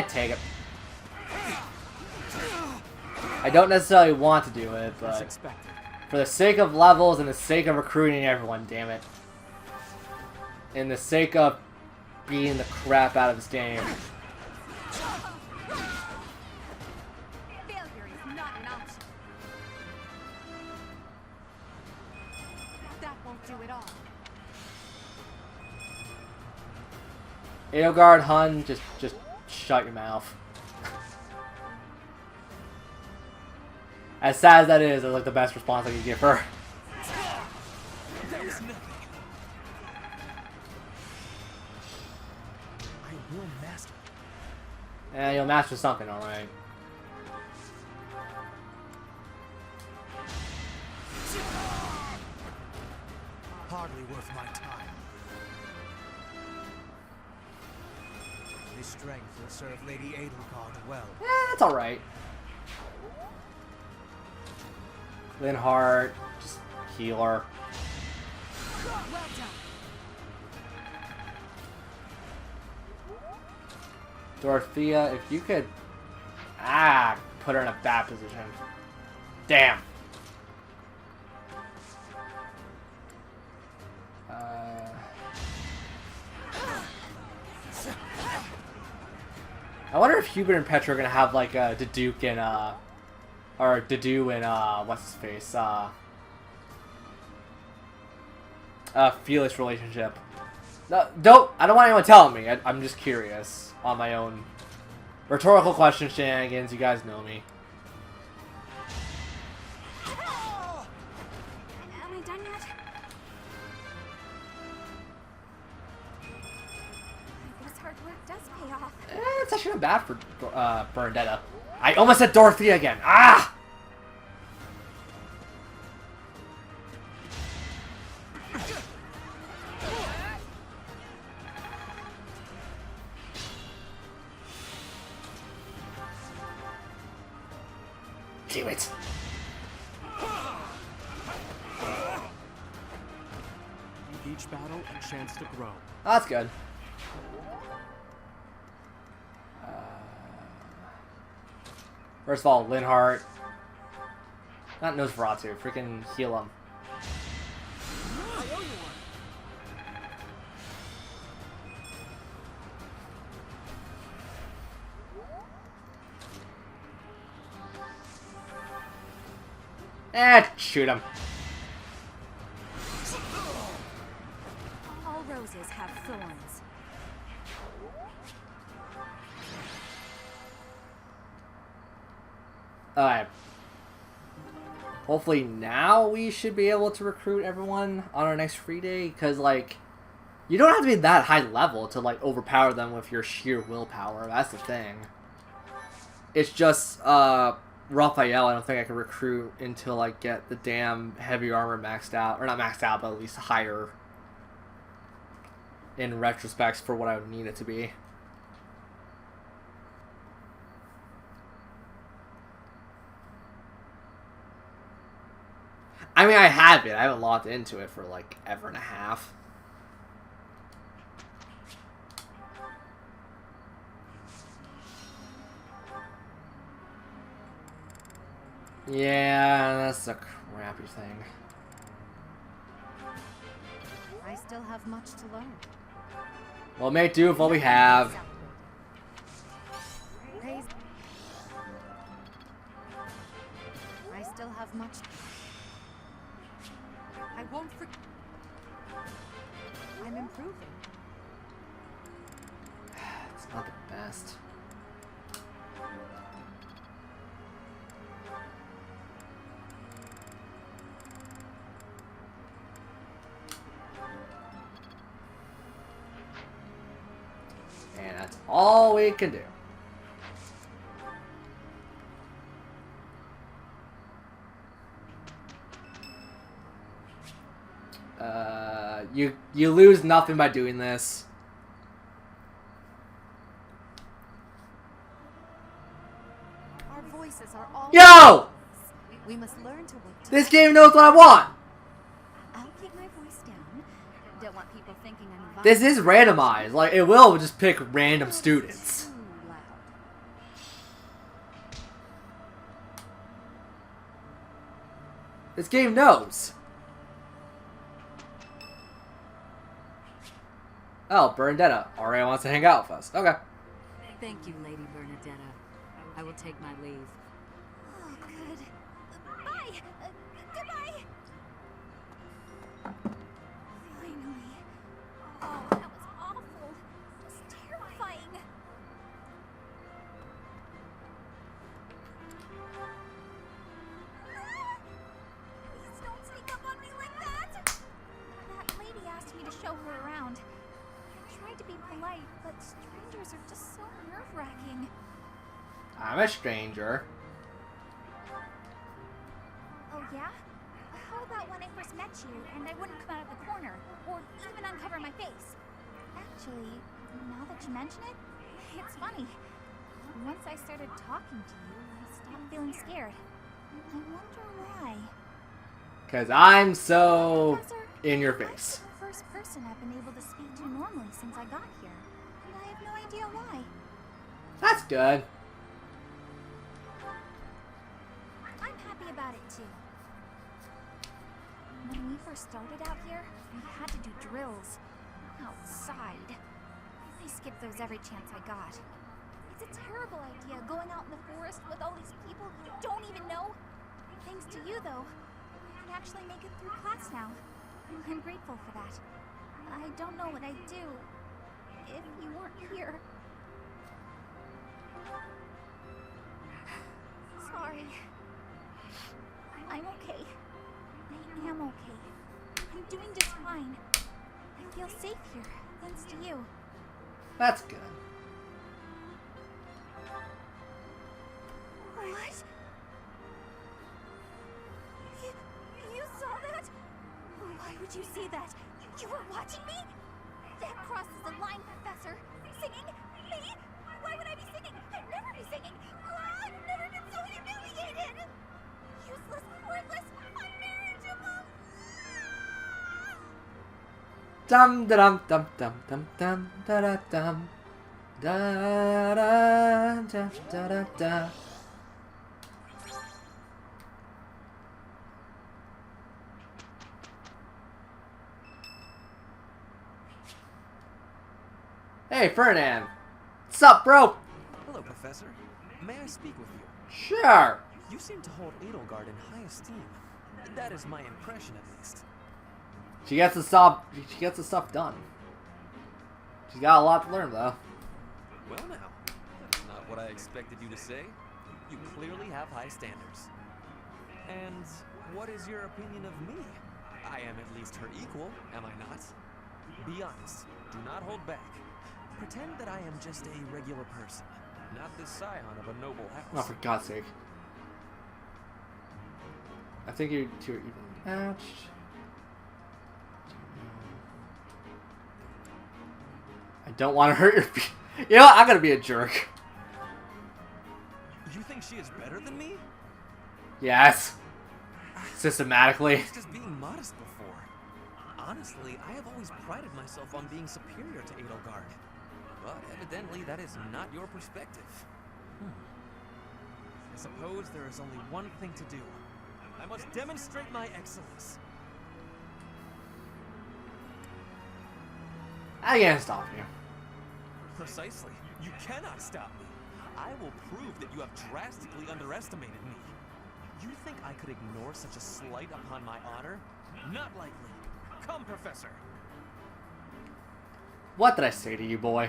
Take it. I don't necessarily want to do it, but for the sake of levels and the sake of recruiting everyone, damn it. In the sake of beating the crap out of this game. Failure is not an option. That won't do it all. Edelgard, Hun, just shut your mouth. As sad as that is, that's like the best response I could give her. That was nothing. I will master. Yeah, you'll master something, alright. Hardly worth my time. This strength will serve Lady Edelgard well. That's alright. Linhardt, just healer. Well done. Dorothea, if you could... put her in a bad position. Damn. I wonder if Hubert and Petra are gonna have like a Daduke and or Dadu and what's his face Felix relationship. No, I don't want anyone telling me. I'm just curious on my own. Rhetorical question shenanigans. You guys know me. Am I done yet? I guess hard work does pay off. It's actually not bad for Bernadetta. I almost said Dorothea again. Ah! Do it. Each battle a chance to grow. That's good. First of all, Linhardt. Not Nosferatu. Freaking heal him. Shoot him. All roses have thorns. Alright. Hopefully now we should be able to recruit everyone on our next free day, because, like, you don't have to be that high level to, like, overpower them with your sheer willpower. That's the thing. It's just, Raphael, I don't think I can recruit until I get the damn heavy armor maxed out. Or not maxed out, but at least higher in retrospects for what I would need it to be. I mean, I have it. I haven't logged into it for like ever and a half. Yeah, that's a crappy thing. I still have much to learn. Well, make do with what we have. Praise. I still have much. I won't forget. I'm improving. It's not the best. And that's all we can do. You lose nothing by doing this. Our voices are all. Yo! We must learn to work together. This game knows what I want. I'll keep my voice down. Don't want people thinking I'm. This is randomized. Like, it will just pick random students. This game knows. Oh, Bernadetta already wants to hang out with us. Okay. Thank you, Lady Bernadetta. I will take my leave. Oh, good. Bye! Goodbye! Finally. Oh, that was awful. Just terrifying. Please don't sneak up on me like that! That lady asked me to show her around. I tried to be polite, but strangers are just so nerve-wracking. I'm a stranger. Oh, yeah? How about when I first met you and I wouldn't come out of the corner, or even uncover my face? Actually, now that you mention it, It's funny. Once I started talking to you, I stopped feeling scared. I wonder why. Because I'm so Professor, in your you're face. the first person I've been able to speak to normally since I got here. And I have no idea why. That's good. I'm happy about it too. When we first started out here, we had to do drills outside. I skipped those every chance I got. It's a terrible idea going out in the forest with all these people you don't even know. Thanks to you, though, I can actually make it through class now. I'm grateful for that. I don't know what I'd do if you weren't here. Sorry. I'm okay. I am okay. I'm doing just fine. I feel safe here, thanks to you. That's good. What? You saw that? Why would you see that? You were watching me? That crosses the line, Professor. Singing? Me? Why would I be singing? I'd never be singing. I've never been so humiliated. Useless, worthless, unmarriageable. Dum da dum dum dum dum dum da da dum da da da da da da. Hey, Ferdinand. What's up, bro? Hello, Professor. May I speak with you? Sure. You seem to hold Edelgard in high esteem. That is my impression, at least. She gets the stuff. She gets the stuff done. She's got a lot to learn, though. Well, now, that's not what I expected you to say. You clearly have high standards. And what is your opinion of me? I am at least her equal, am I not? Be honest. Do not hold back. Pretend that I am just a regular person, not the scion of a noble house. Oh, for God's sake. I think you're too evenly matched. I don't want to hurt your You know what? I'm gonna be a jerk. You think she is better than me? Yes. Systematically. I was just being modest before. Honestly, I have always prided myself on being superior to Edelgard. But evidently, that is not your perspective. I suppose there is only one thing to do. I must demonstrate my excellence. I can't stop you. Precisely. You cannot stop me. I will prove that you have drastically underestimated me. You think I could ignore such a slight upon my honor? Not likely. Come, Professor. What did I say to you, boy?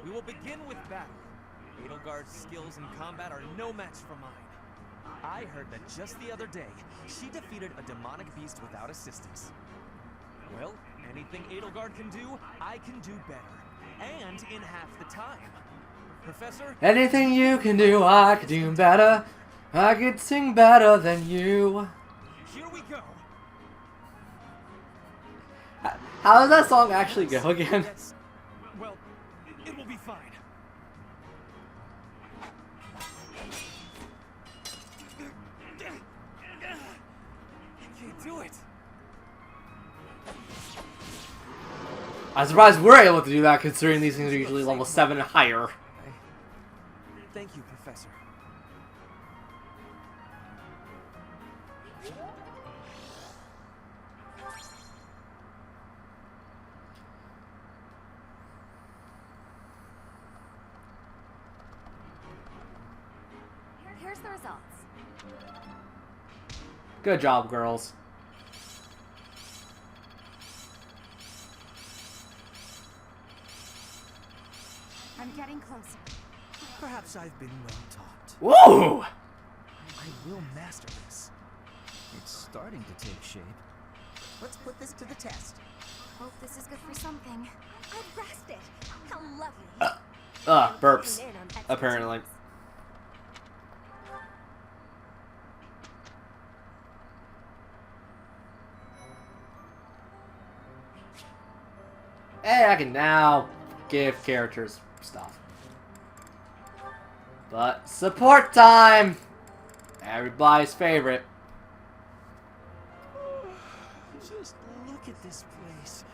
We will begin with battle. Edelgard's skills in combat are no match for mine. I heard that just the other day, she defeated a demonic beast without assistance. Well, anything Edelgard can do, I can do better. And in half the time. Professor? Anything you can do, I could do better. I could sing better than you. Here we go. How does that song actually go again? Well, it will be fine. I can't do it. I'm surprised we're able to do that, considering these things are usually level 7 and higher. Thank you, Professor. Here's the results. Good job, girls. I'm getting closer. Perhaps I've been well taught. Whoa! I will master this. It's starting to take shape. Let's put this to the test. Hope this is good for something. I grasped it. How lovely. Burps. Apparently. Hey, I can now give characters stuff. But support time! Everybody's favorite. Just look at this place.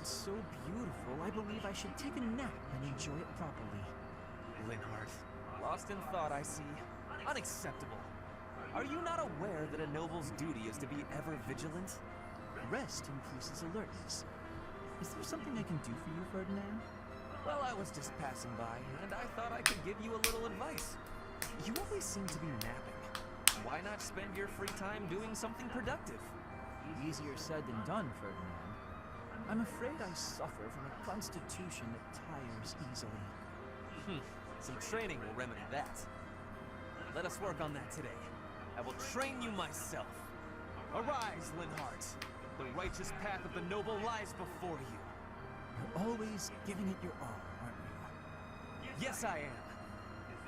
It's so beautiful, I believe I should take a nap and enjoy it properly. Linhardt, lost in thought, I see. Unacceptable. Are you not aware that a noble's duty is to be ever vigilant? Rest increases alertness. Is there something I can do for you, Ferdinand? Well, I was just passing by, and I thought I could give you a little advice. You always seem to be napping. Why not spend your free time doing something productive? Easier said than done, Ferdinand. I'm afraid I suffer from a constitution that tires easily. Some training will remedy that. Let us work on that today. I will train you myself. Arise, Linhardt. The righteous path of the noble lies before you. You're always giving it your all, aren't you? Yes, I am.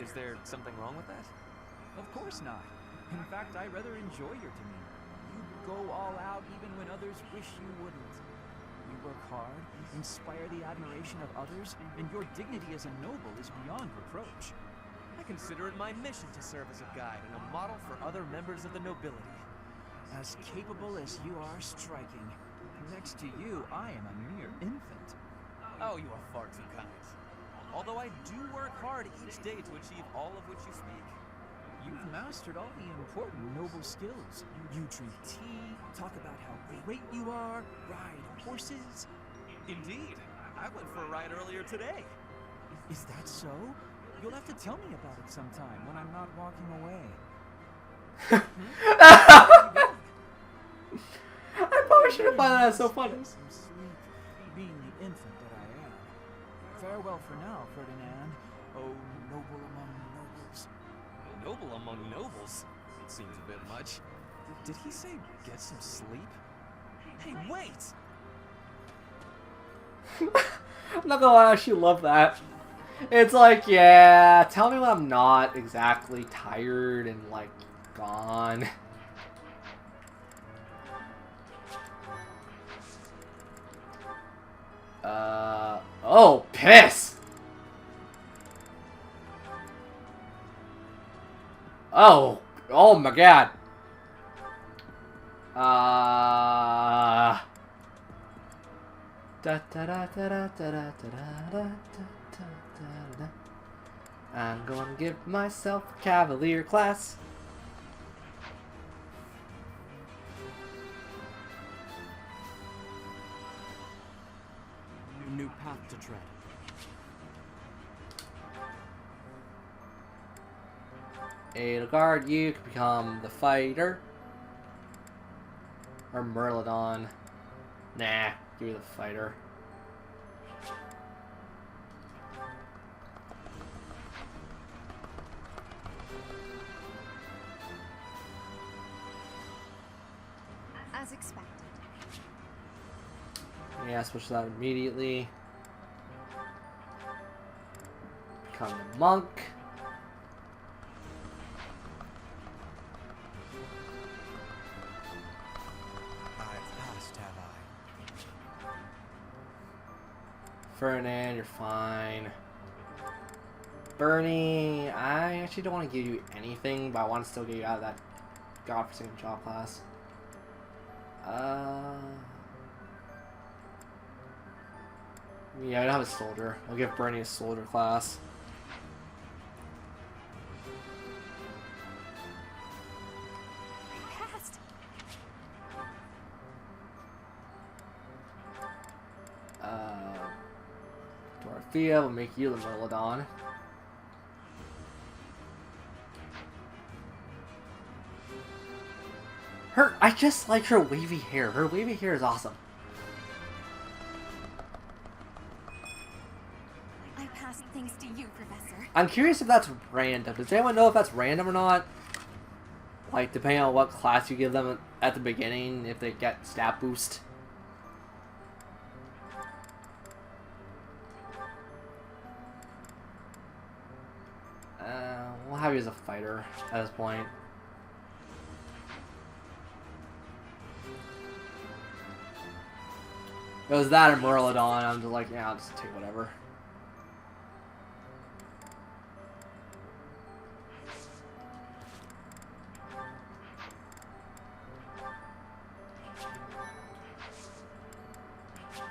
Is there something wrong with that? Of course not. In fact, I rather enjoy your demeanor. You go all out even when others wish you wouldn't. You work hard, inspire the admiration of others, and your dignity as a noble is beyond reproach. I consider it my mission to serve as a guide and a model for other members of the nobility. As capable as you are striking. Next to you, I am a mere infant. Oh, you are far too kind. Although I do work hard each day to achieve all of which you speak. You've mastered all the important noble skills. You drink tea, talk about how great you are, ride horses. Indeed. I went for a ride earlier today. Is that so? You'll have to tell me about it sometime when I'm not walking away. I probably should have found that so funny. Some sleep, being the infant that I am. Farewell for now, Ferdinand. Oh, noble among nobles. Noble among nobles? It seems a bit much. Did he say get some sleep? Hey, wait! I'm not gonna lie, I actually love that. It's like, yeah, tell me when I'm not exactly tired and, like, gone. Oh, piss! Oh my god. I'm gonna give myself a cavalier class. A new path to tread. It'll guard you can become the fighter. Or Merlodon. Nah, give me the fighter. As expected. Yeah, switch that immediately. Become the monk. Ferdinand, you're fine. Bernie, I actually don't want to give you anything, but I want to still get you out of that godforsaken job class. Yeah, I don't have a soldier. I'll give Bernie a soldier class. Dorothea will make you the Merlodon. I just like her wavy hair. Her wavy hair is awesome. I passed thanks to you, Professor. I'm curious if that's random. Does anyone know if that's random or not? Like, depending on what class you give them at the beginning, if they get stat boost. We'll have you as a fighter at this point. It was that and Merlodon. I'm just like, yeah, I'll just take whatever.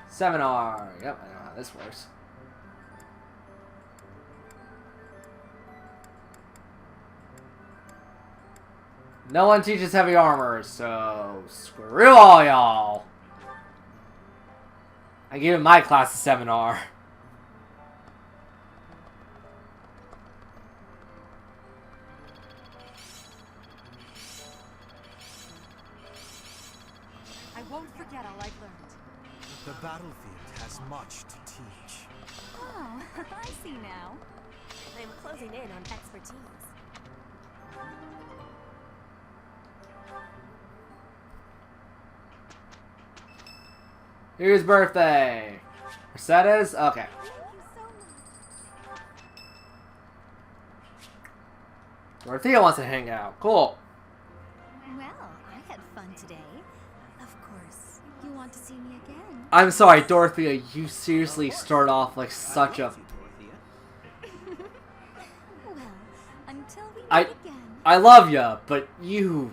Seminar. Yep, I know how this works. No one teaches heavy armor, so screw all y'all. I gave my class a seminar. I won't forget all I've learned. The battlefield has much to teach. Oh, I see now. I'm closing in on expertise. Whose birthday? Mercedes? Okay. Dorothea wants to hang out. Cool. Well, I had fun today. Of course, you want to see me again. I'm sorry, Dorothea, you seriously start off like such a... Well, until we meet again. I love ya, but you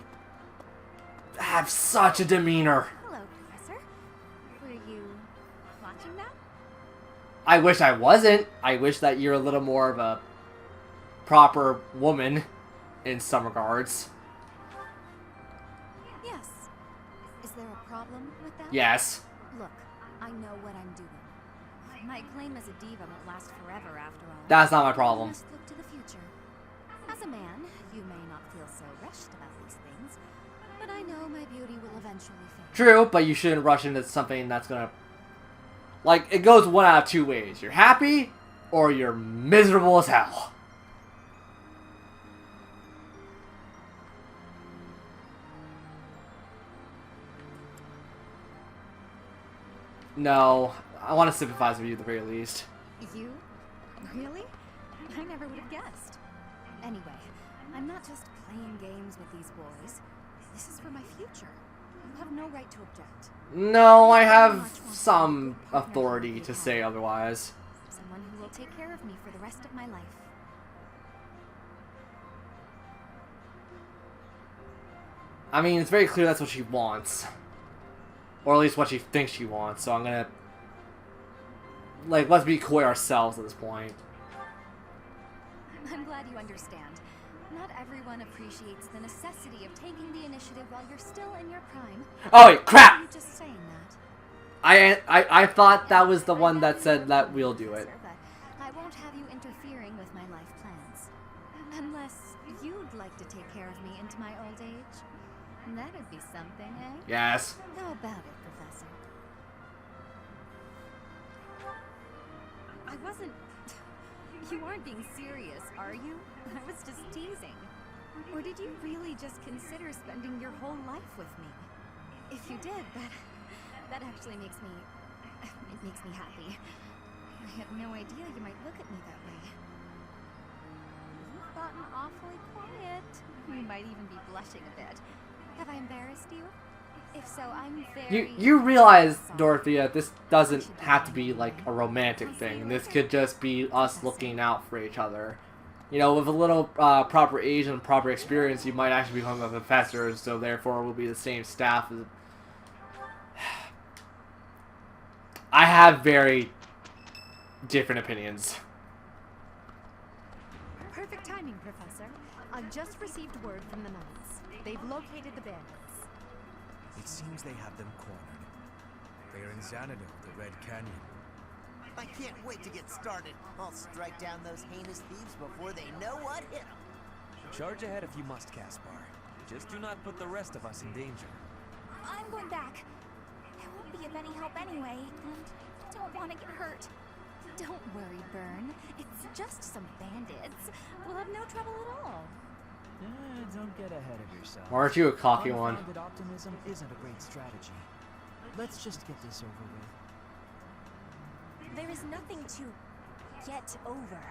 have such a demeanor. Hello, Professor. Were you watching that? I wish I wasn't. I wish that you're a little more of a proper woman in some regards. Yes. Is there a problem with that? Yes. Look, I know what I'm doing. My claim as a diva won't last forever after all. That's not my problem. We must look to the future. As a man, you may not feel so rushed about these things, but I know my beauty will eventually fade. True, but you shouldn't rush into something that's gonna... Like, it goes one out of two ways. You're happy, or you're miserable as hell. No, I want to sympathize with you at the very least. You? Really? I never would have guessed. Anyway, I'm not just playing games with these boys. This is for my future. You have no right to object. No, I have some authority to say otherwise. Someone who will take care of me for the rest of my life. I mean, it's very clear that's what she wants. Or at least what she thinks she wants, so I'm gonna... Like, let's be coy ourselves at this point. I'm glad you understand. Not everyone appreciates the necessity of taking the initiative while you're still in your prime. Oh wait, crap! I'm just saying that. I thought that was the one that said that we'll do it. But I won't have you interfering with my life plans. Unless you'd like to take care of me into my old age. That'd be something, eh? Yes. How about it, Professor? I wasn't... You aren't being serious, are you? I was just teasing. Or did you really just consider spending your whole life with me? If you did, that actually makes me... It makes me happy. I had no idea you might look at me that way. You've gotten awfully quiet. You might even be blushing a bit. Have I embarrassed you? If so, I'm very... You realize, Dorothea, this doesn't have to be like a romantic thing. This could just be us looking out for each other. You know, with a little proper age and proper experience, you might actually become a professor, so therefore we'll be the same staff as... I have very different opinions. Perfect timing, Professor. I've just received word from the Knights. They've located the bandits. It seems they have them cornered. They're in Xanadu, the Red Canyon. I can't wait to get started. I'll strike down those heinous thieves before they know what hit them. Charge ahead if you must, Caspar. Just do not put the rest of us in danger. I'm going back. I won't be of any help anyway, and I don't want to get hurt. Don't worry, Byrne. It's just some bandits. We'll have no trouble at all. Don't get ahead of yourself. Aren't you a cocky one? Unfounded optimism isn't a great strategy. Let's just get this over with. There is nothing to get over.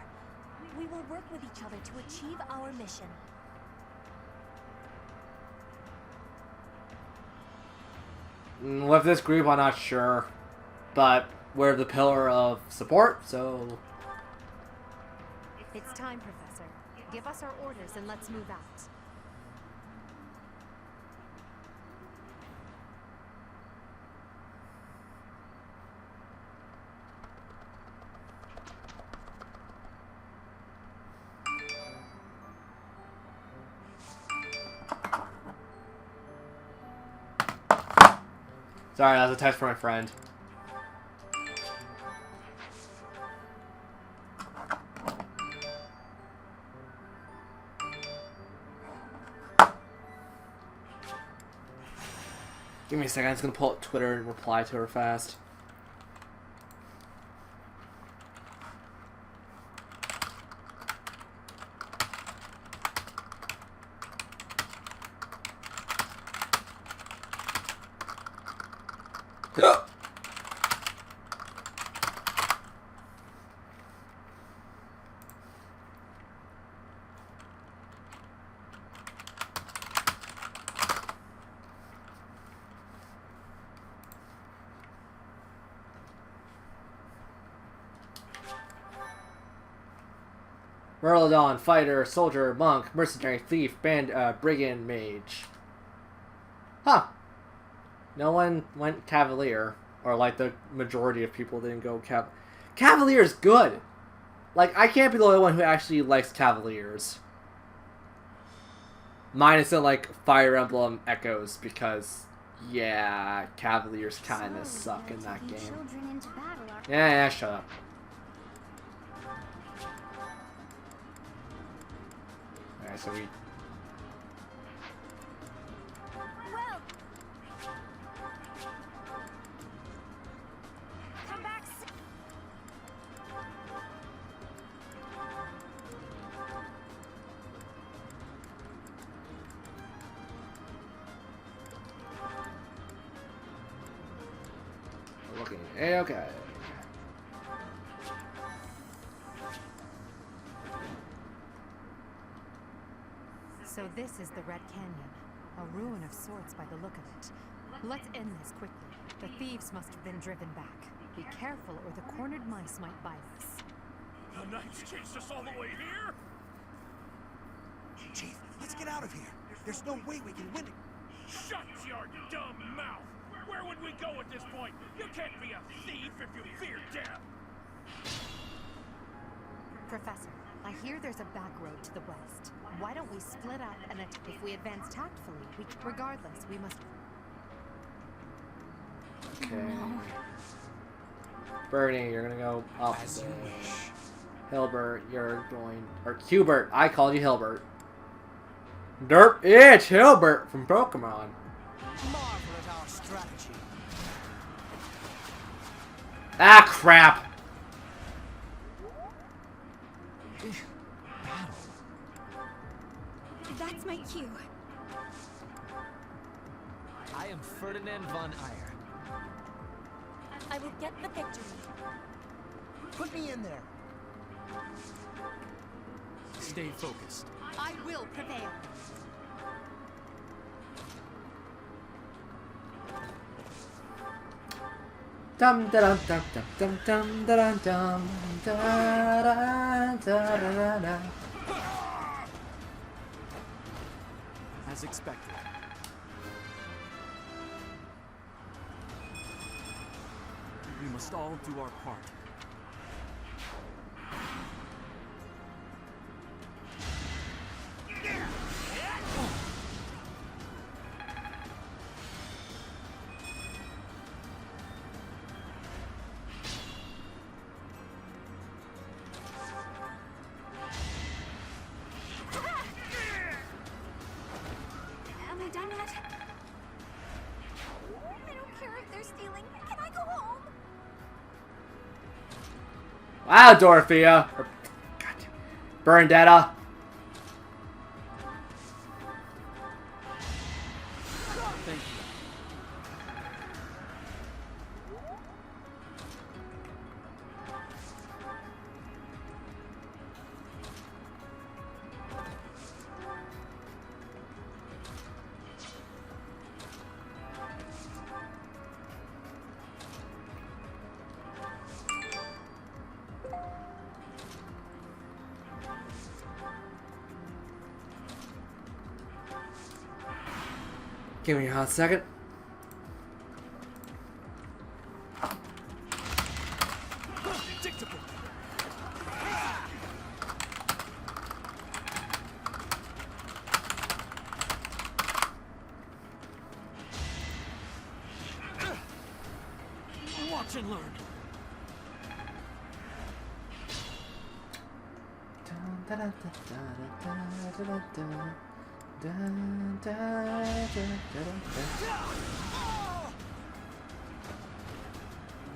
We will work with each other to achieve our mission. With this group, I'm not sure. but we're the pillar of support, so... It's time, Professor. Give us our orders and let's move out. Sorry, that was a text from my friend. Give me a second, I'm just gonna pull up Twitter and reply to her fast. Merlodon, fighter, soldier, monk, mercenary, thief, brigand, mage. Huh. No one went cavalier. Or like the majority of people didn't go Cavalier is good! Like, I can't be the only one who actually likes Cavaliers. Minus the, like, Fire Emblem Echoes, because, yeah, Cavaliers kinda suck in that game. Yeah, shut up. Alright, so we... Well, come back. Looking okay. So this is the Red Canyon, a ruin of sorts by the look of it. Let's end this quickly. The thieves must have been driven back. Be careful or the cornered mice might bite us. The Knights chased us all the way here? Chief, let's get out of here. There's no way we can win it. Shut your dumb mouth! Where would we go at this point? You can't be a thief if you fear death! Professor, I hear there's a back road to the west. Why don't we split up and if we advance tactfully, regardless, we must... Okay. Bernie, you're gonna go up. Hilbert, you're going... Or Hubert, I called you Hilbert. Derp, it's Hilbert from Pokemon. Marvel at our strategy. Ah, crap! That's my cue. I am Ferdinand von Eyre. I will get the victory. Put me in there. Stay focused. I will prevail. Dum da dum dum dum dum dum dum dum da da da da. As expected. We must all do our part. Am I done yet? I don't care if they're stealing. Can I go home? Wow, Dorothea. Or, God, Bernadetta. Thank you. Give me a hot second. Watch and learn.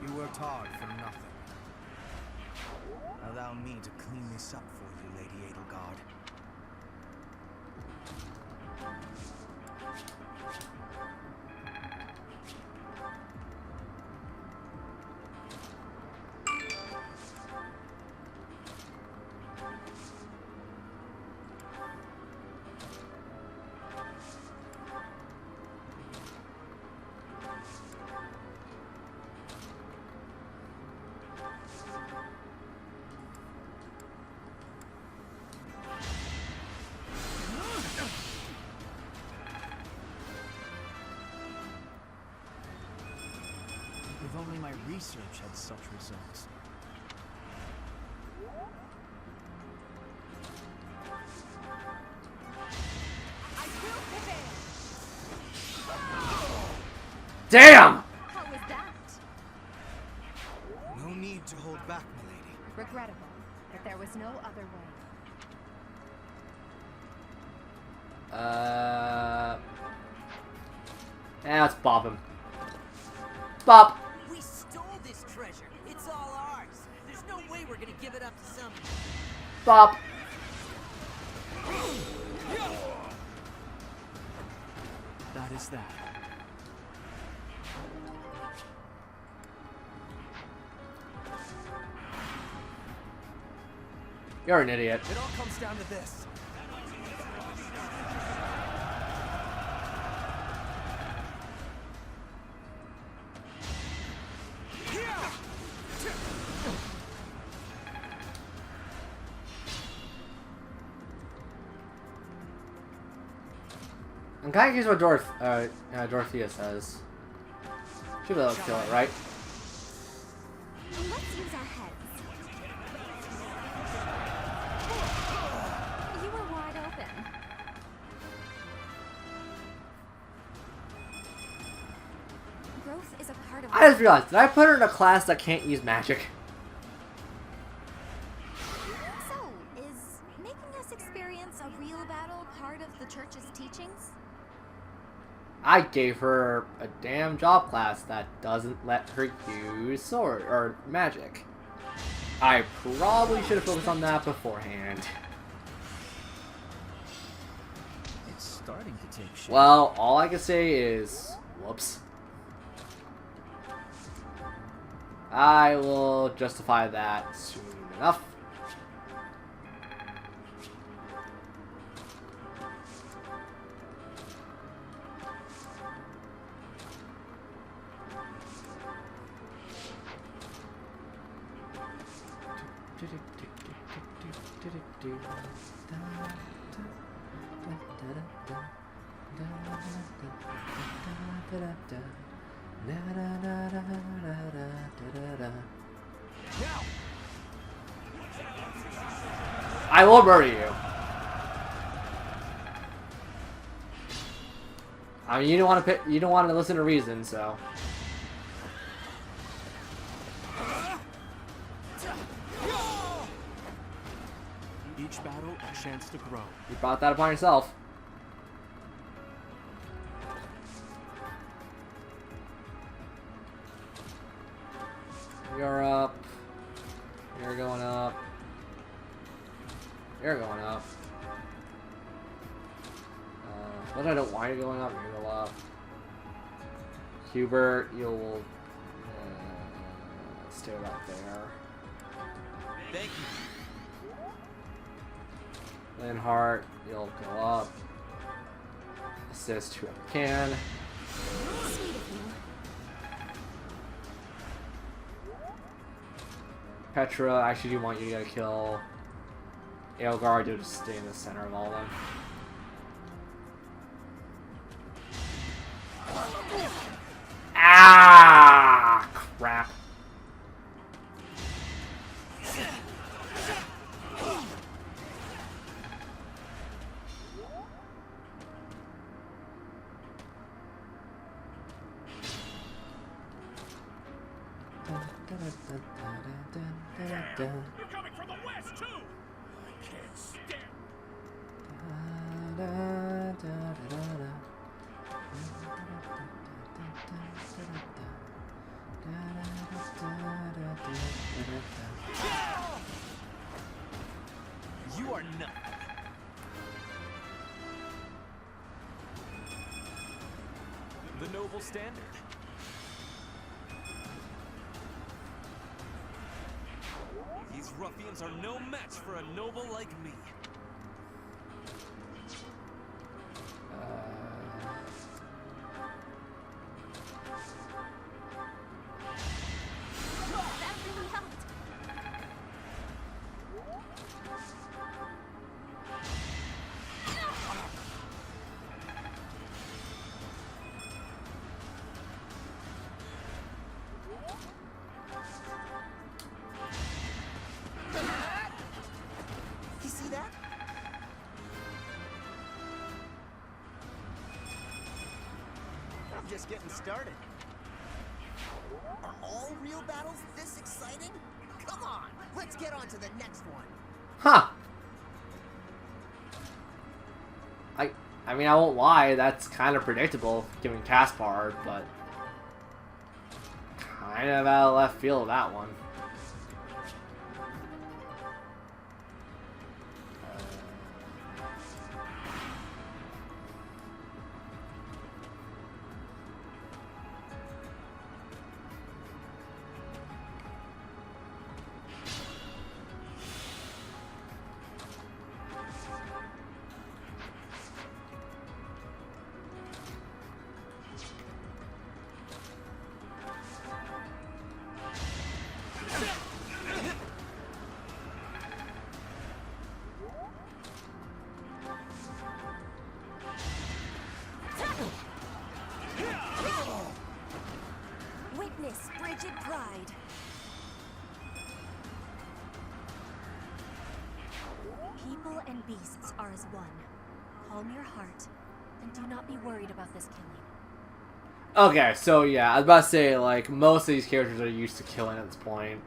You worked hard for nothing. Allow me to clean this up for you, Lady Edelgard. If only my research had such results. Damn! How was that? No need to hold back, milady. Regrettable, but there was no other way. Let's bop him. Bop! We stole this treasure. It's all ours. There's no way we're gonna give it up to some... Bop! That is that. You're an idiot. It all comes down to this. I'm kind of curious what Dorothea says. She'll be able to kill it, right? Let's use our heads. You were wide open. Growth is a part of... I just realized, did I put her in a class that can't use magic? So, is making us experience a real battle part of the church's teachings? I gave her a damn job class that doesn't let her use sword or magic. I probably should have focused on that beforehand. It's starting to take shape. Well, all I can say is, whoops. I will justify that soon enough. I will murder you. I mean, you don't want to pick, you don't want to listen to reason, so. Each battle a chance to grow. You brought that upon yourself. You're up. You're going up. You're going up. But I don't want you going up. You're going to go up. Hubert, you'll stay up there. Thank you. Linhart, you'll go up. Assist whoever can. Sweet of you. Petra, I actually do want you to kill Edelgard to just stay in the center of all of them. You're coming from the west too. I can't stand. You are not. The noble standard. These ruffians are no match for a noble like me. That really helped. You see that? I'm just getting started. Are all real battles this exciting? Come on, let's get on to the next one. Huh. I mean, I won't lie, that's kind of predictable given Caspar, but kind of out of left field of that one. Witness frigid pride. People and beasts are as one. Calm your heart, and do not be worried about this killing. Okay, so yeah, I was about to say, like, most of these characters are used to killing at this point.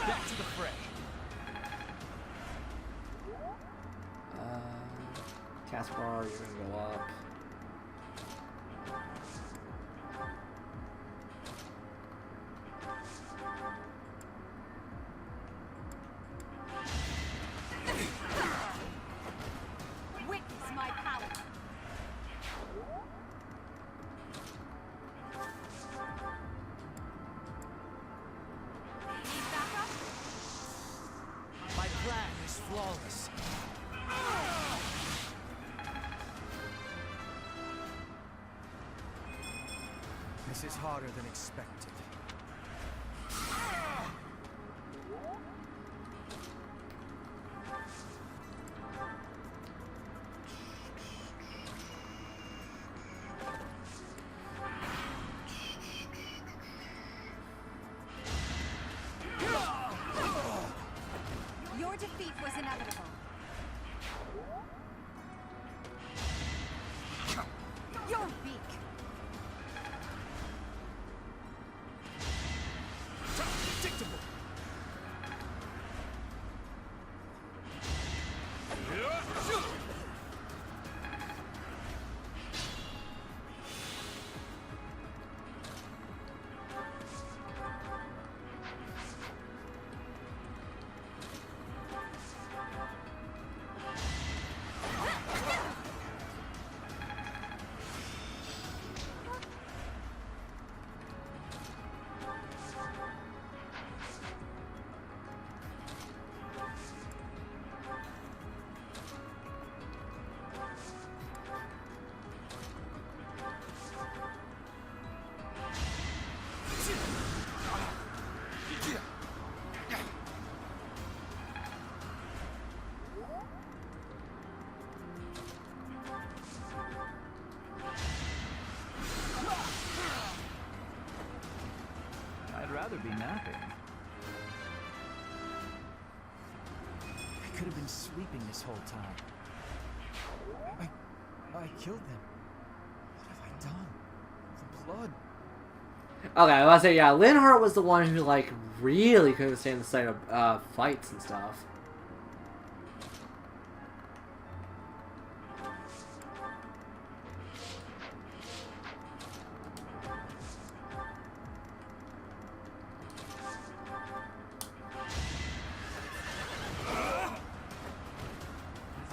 Back to the fray. Caspar, you're gonna go up. Witness my power. Need backup? My plan is flawless. This is harder than expected. Your defeat was inevitable. You're weak. Predictable. rather be napping. I could have been sleeping this whole time. I killed them. What have I done? The blood. Okay, I was say yeah. Linhardt was the one who like really couldn't stand the sight of fights and stuff.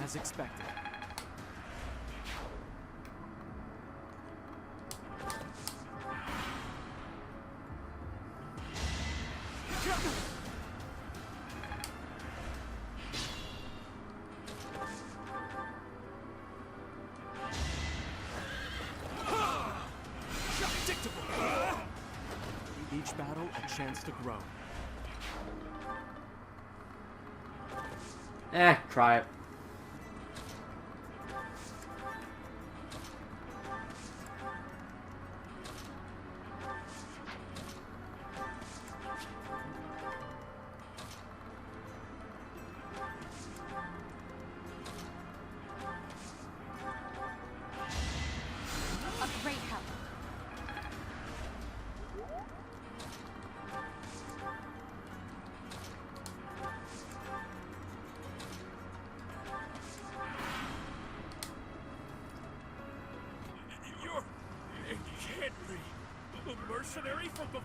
As expected. Each battle a chance to grow. Try it. A great help. You're... It can't be. A mercenary from the...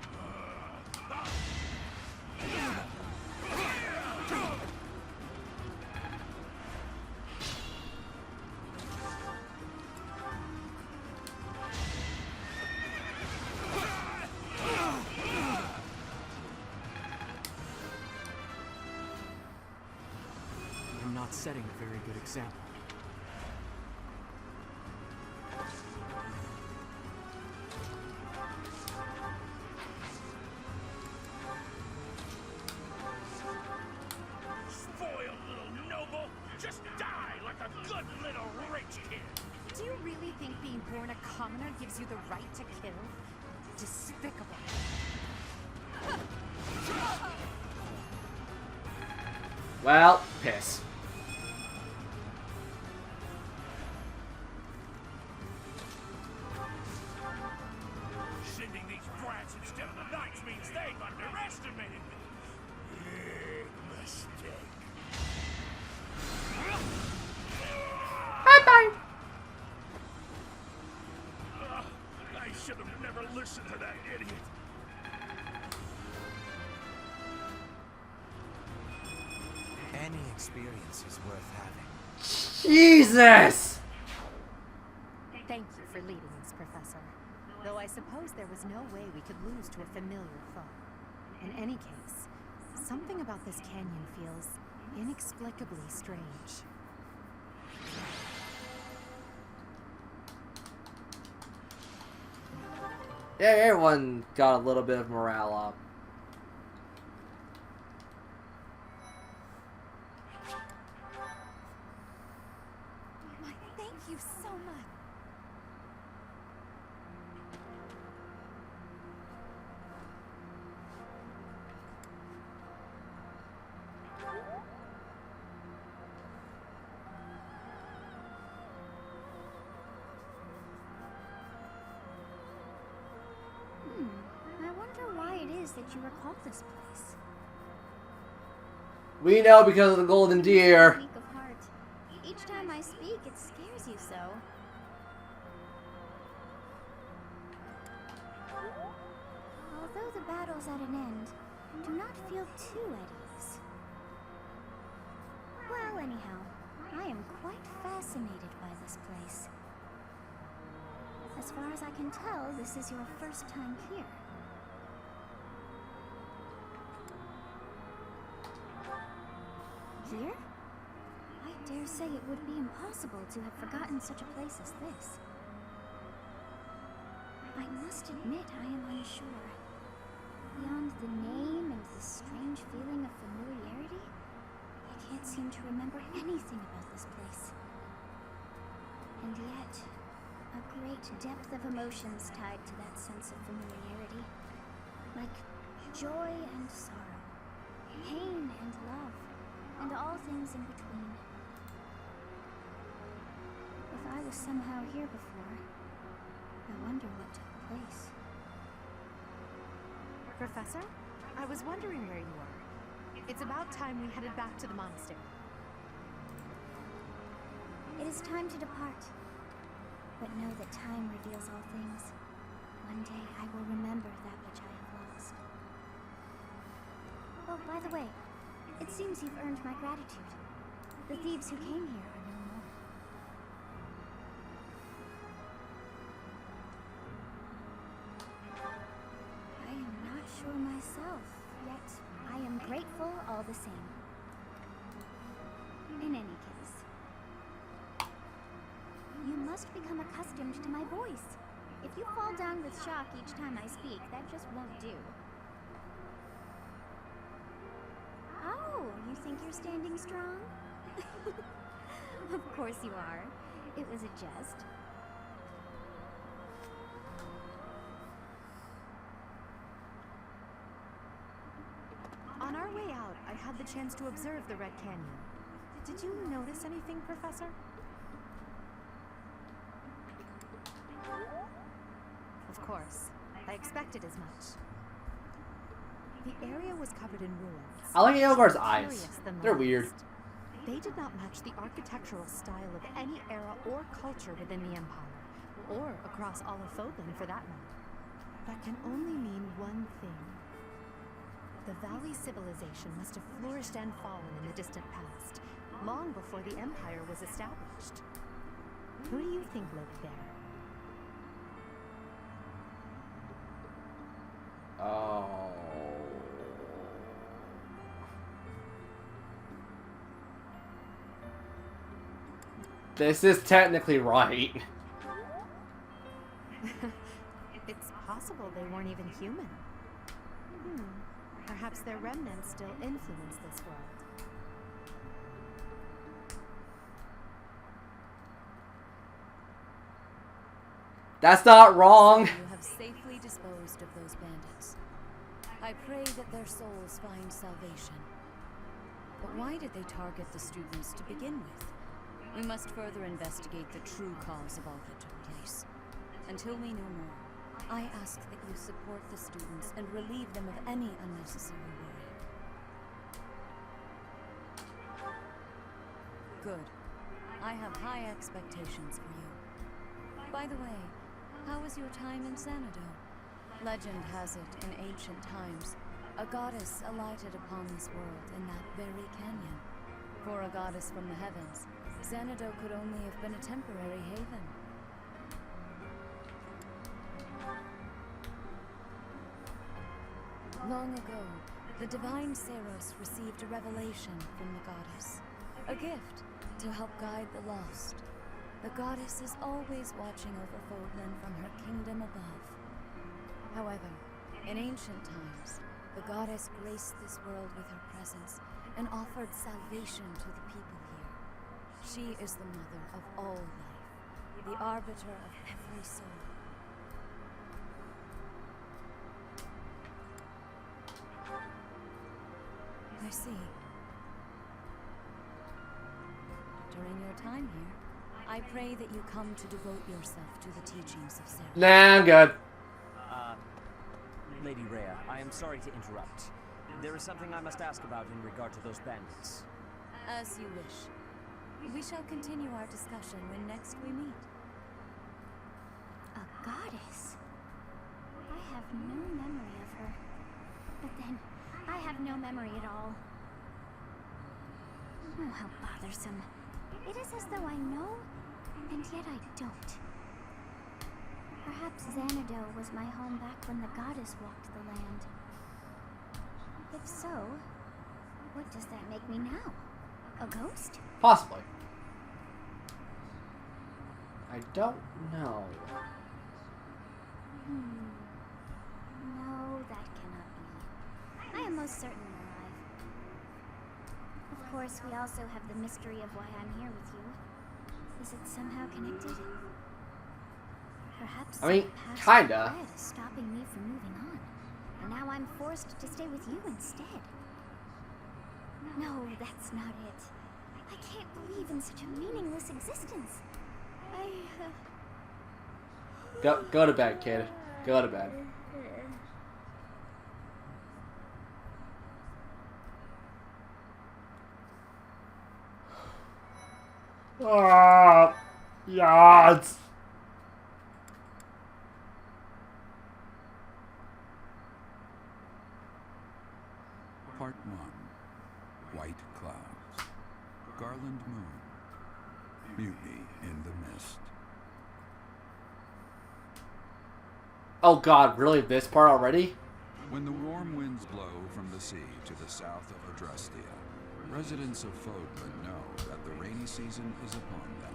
I'm not setting a very good example. Spoiled little noble! Just die like a good little rich kid! Do you really think being born a commoner gives you the right to kill? Despicable. Well, piss. Sending these brats instead of the knights means they've underestimated me. Big mistake. Bye-bye. I should have never listened to that idiot. Any experience is worth having. Jesus! Thank you for leading us, Professor. Though I suppose there was no way we could lose to a familiar foe. In any case, something about this canyon feels inexplicably strange. Yeah, everyone got a little bit of morale up. Thank you so much. I wonder why it is that you recall this place. We know because of the golden deer. Weak of heart. Each time I speak, it scares you so. Although the battle's at an end, do not feel too at ease. Well, anyhow, I am quite fascinated by this place. As far as I can tell, this is your first time here. Here? I dare say it would be impossible to have forgotten such a place as this. I must admit I am unsure. Beyond the name and the strange feeling of familiarity, I can't seem to remember anything about this place. And yet, a great depth of emotions tied to that sense of familiarity. Like joy and sorrow, pain and love, and all things in between. If I was somehow here before, I wonder what took place. Professor, I was wondering where you were. It's about time we headed back to the monastery. It is time to depart. But know that time reveals all things. One day I will remember that which I have lost. Oh, by the way, it seems you've earned my gratitude. The thieves who came here are no more. I am not sure myself, yet I am grateful all the same. In any case, you must become accustomed to my voice. If you fall down with shock each time I speak, that just won't do. Oh, you think you're standing strong? Of course you are. It was a jest. On our way out, I had the chance to observe the Red Canyon. Did you notice anything, Professor? Of course. I expected as much. The area was covered in ruins. I like Edelgar's eyes. Curious than the They're rest. weird. They did not match the architectural style of any era or culture within the Empire, or across all of Fodlan for that matter. That can only mean one thing. The Valley civilization must have flourished and fallen in the distant past, long before the Empire was established. Who do you think lived there? Oh. This is technically right. It's possible they weren't even human. Perhaps their remnants still influence this world. That's not wrong. You have safely disposed of those bandits. I pray that their souls find salvation. But why did they target the students to begin with? We must further investigate the true cause of all that took place. Until we know more, I ask that you support the students and relieve them of any unnecessary worry. Good. I have high expectations for you. By the way, how was your time in Xanadu? Legend has it, in ancient times, a goddess alighted upon this world in that very canyon. For a goddess from the heavens, Xanadu could only have been a temporary haven. Long ago, the divine Saros received a revelation from the goddess. A gift to help guide the lost. The goddess is always watching over Fodlan from her kingdom above. However, in ancient times, the goddess graced this world with her presence and offered salvation to the people here. She is the mother of all life, the arbiter of every soul. I see. During your time here, I pray that you come to devote yourself to the teachings of Sarah. Nah, I'm good. Lady Rhea, I am sorry to interrupt. There is something I must ask about in regard to those bandits. As you wish. We shall continue our discussion when next we meet. A goddess? I have no memory of her. But then, I have no memory at all. Oh, how bothersome. It is as though I know, and yet I don't. Perhaps Xanadu was my home back when the goddess walked the land. If so, what does that make me now? A ghost? Possibly. I don't know. No, that cannot be. I am most certainly alive. Of course, we also have the mystery of why I'm here with you. Is it somehow connected? Perhaps I mean, past kinda. regret is stopping me from moving on. And now I I'm forced to stay with you instead. No, that's not it. I can't believe in such a meaningless existence. Go to bed, kid. Go to bed. Ah, yes. Part 1. White Clouds. Garland Moon. Mutiny in the Mist. Oh god, really? This part already? When the warm winds blow from the sea to the south of Adrestia, residents of Fodlan know that the rainy season is upon them.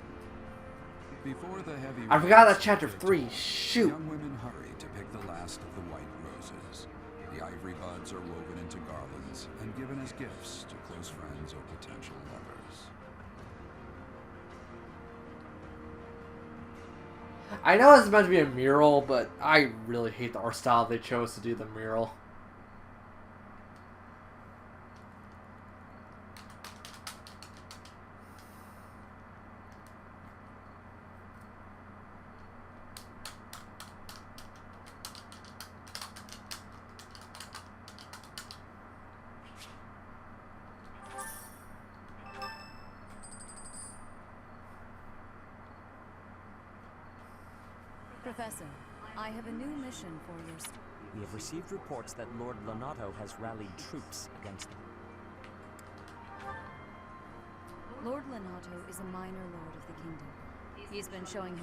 Before the heavy I forgot rains that chapter begin, 3. Shoot. young women hurry to pick the last of the white roses. The ivory buds are woven into garlands and given as gifts to close friends or potential lovers. I know it's meant to be a mural, but I really hate the art style they chose to do the mural. Professor, I have a new mission for your... We have received reports that Lord Lonato has rallied troops against them. Lord Lonato is a minor lord of the kingdom. He's been showing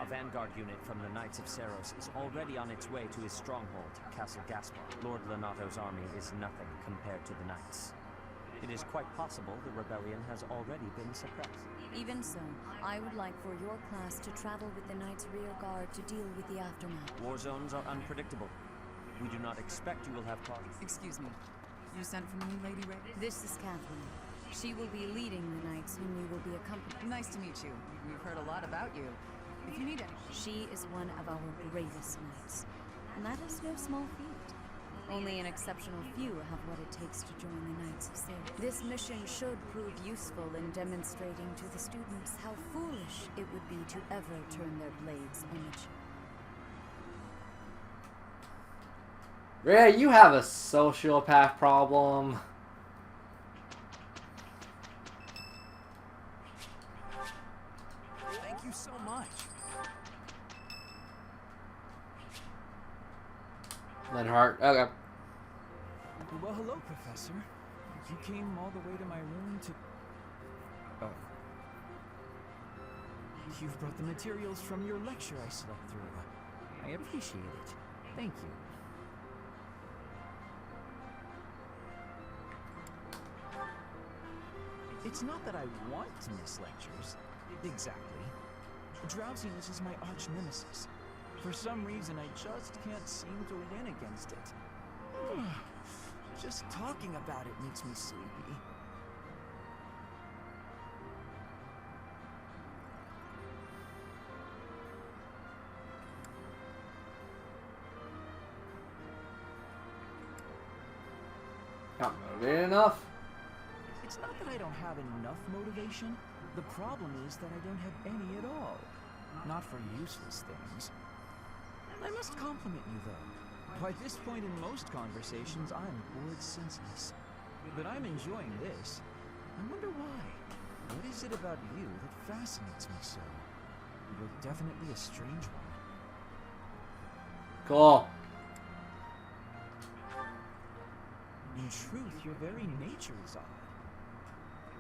A vanguard unit from the Knights of Seros is already on its way to his stronghold, Castle Gaspar. Lord Lonato's army is nothing compared to the Knights. It is quite possible the rebellion has already been suppressed. Even so, I would like for your class to travel with the Knights' rear guard to deal with the aftermath. War zones are unpredictable. We do not expect you will have cause. Excuse me. You sent for me, Lady Ray? This is Catherine. She will be leading the Knights whom you will be accompanying. Nice to meet you. We've heard a lot about you. If you need any... She is one of our greatest Knights. And that is no small feat. Only an exceptional few have what it takes to join the Knights of Seros. This mission should prove useful in demonstrating to the students how foolish it would be to ever turn their blades on the cheek. Ray, you have a sociopath problem. Thank you so much. Lenhart. Okay. Well, hello, Professor. You came all the way to my room to... Oh. You've brought the materials from your lecture I slept through. I appreciate it. Thank you. It's not that I want to miss lectures. Exactly. Drowsiness is my arch nemesis. For some reason, I just can't seem to win against it. Just talking about it makes me sleepy. Not motivated enough? It's not that I don't have enough motivation. The problem is that I don't have any at all. Not for useless things. I must compliment you, though. By this point in most conversations, I'm bored senseless. But I'm enjoying this. I wonder why. What is it about you that fascinates me so? You're definitely a strange one. Cool. In truth, your very nature is odd.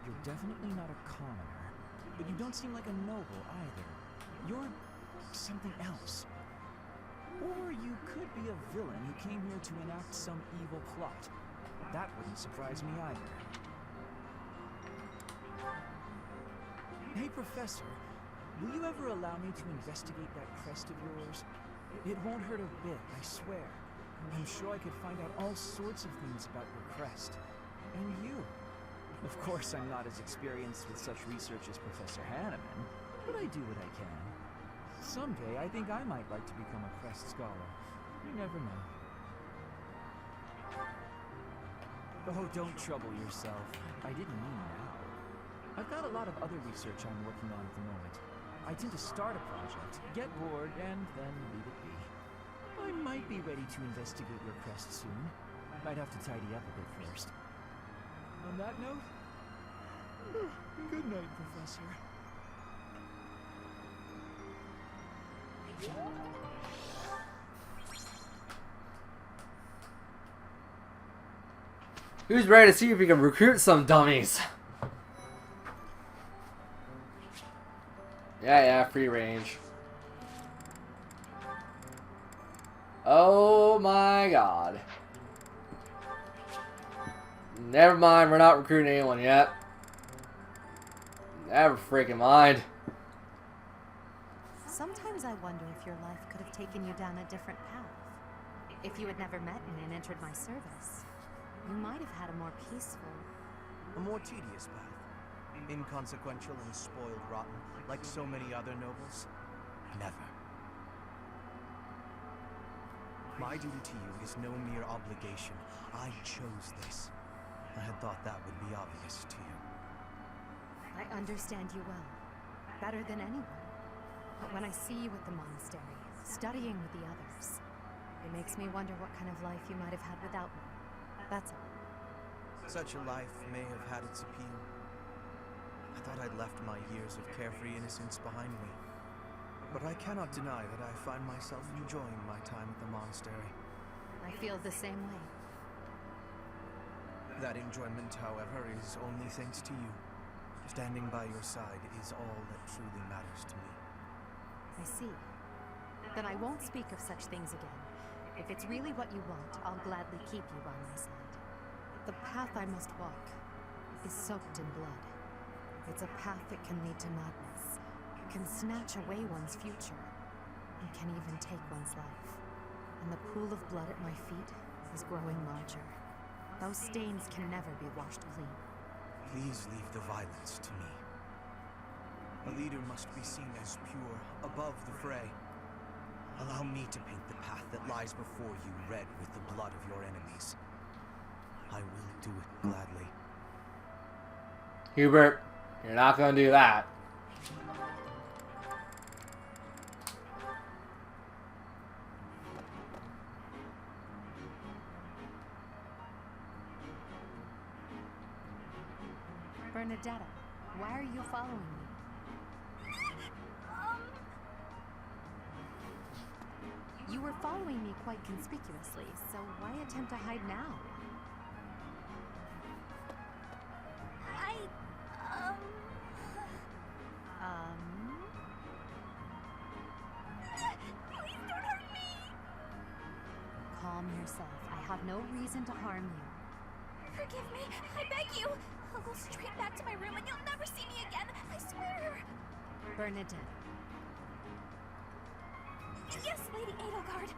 You're definitely not a commoner, but you don't seem like a noble either. You're something else. Or you could be a villain who came here to enact some evil plot. That wouldn't surprise me either. Hey, Professor, will you ever allow me to investigate that crest of yours? It won't hurt a bit, I swear. I'm sure I could find out all sorts of things about your crest. And you. Of course, I'm not as experienced with such research as Professor Hanneman, but I do what I can. Someday, I think I might like to become a crest scholar. You never know. Oh, don't trouble yourself. I didn't mean now. I've got a lot of other research I'm working on at the moment. I tend to start a project, get bored, and then leave it be. I might be ready to investigate your crest soon. I'd have to tidy up a bit first. On that note, good night, Professor. Who's ready to see if we can recruit some dummies? Yeah, free range. Oh my god. Never mind, we're not recruiting anyone yet. Never freaking mind. Sometimes I wonder if your life could have taken you down a different path. If you had never met me and entered my service, you might have had a more peaceful... A more tedious path. Inconsequential and spoiled rotten, like so many other nobles. Never. My duty to you is no mere obligation. I chose this. I had thought that would be obvious to you. I understand you well. Better than anyone. But when I see you at the monastery, studying with the others, it makes me wonder what kind of life you might have had without me. That's all. Such a life may have had its appeal. I thought I'd left my years of carefree innocence behind me. But I cannot deny that I find myself enjoying my time at the monastery. I feel the same way. That enjoyment, however, is only thanks to you. Standing by your side is all that truly matters to me. I see. Then I won't speak of such things again. If it's really what you want, I'll gladly keep you by my side. The path I must walk is soaked in blood. It's a path that can lead to madness, can snatch away one's future, and can even take one's life. And the pool of blood at my feet is growing larger. Those stains can never be washed clean. Please leave the violence to me. A leader must be seen as pure, above the fray. Allow me to paint the path that lies before you red with the blood of your enemies. I will do it gladly. Hubert, you're not gonna do that. Bernadetta, why are you following me? You were following me quite conspicuously, so why attempt to hide now? Please don't hurt me! Calm yourself. I have no reason to harm you. Forgive me, I beg you. I'll go straight back to my room and you'll never see me again, I swear. Bernadette. Yes, Lady Edelgard.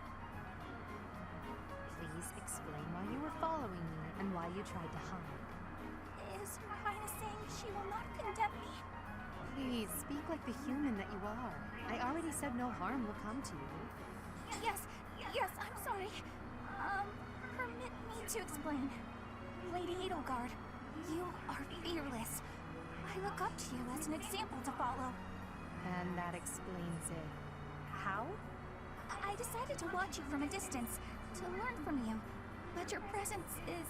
Please explain why you were following me and why you tried to hide. Is Her Highness saying she will not condemn me? Please, speak like the human that you are. I already said no harm will come to you. Yes, I'm sorry. Permit me to explain. Lady Edelgard, you are fearless. I look up to you as an example to follow. And that explains it. How? I decided to watch you from a distance, to learn from you. But your presence is,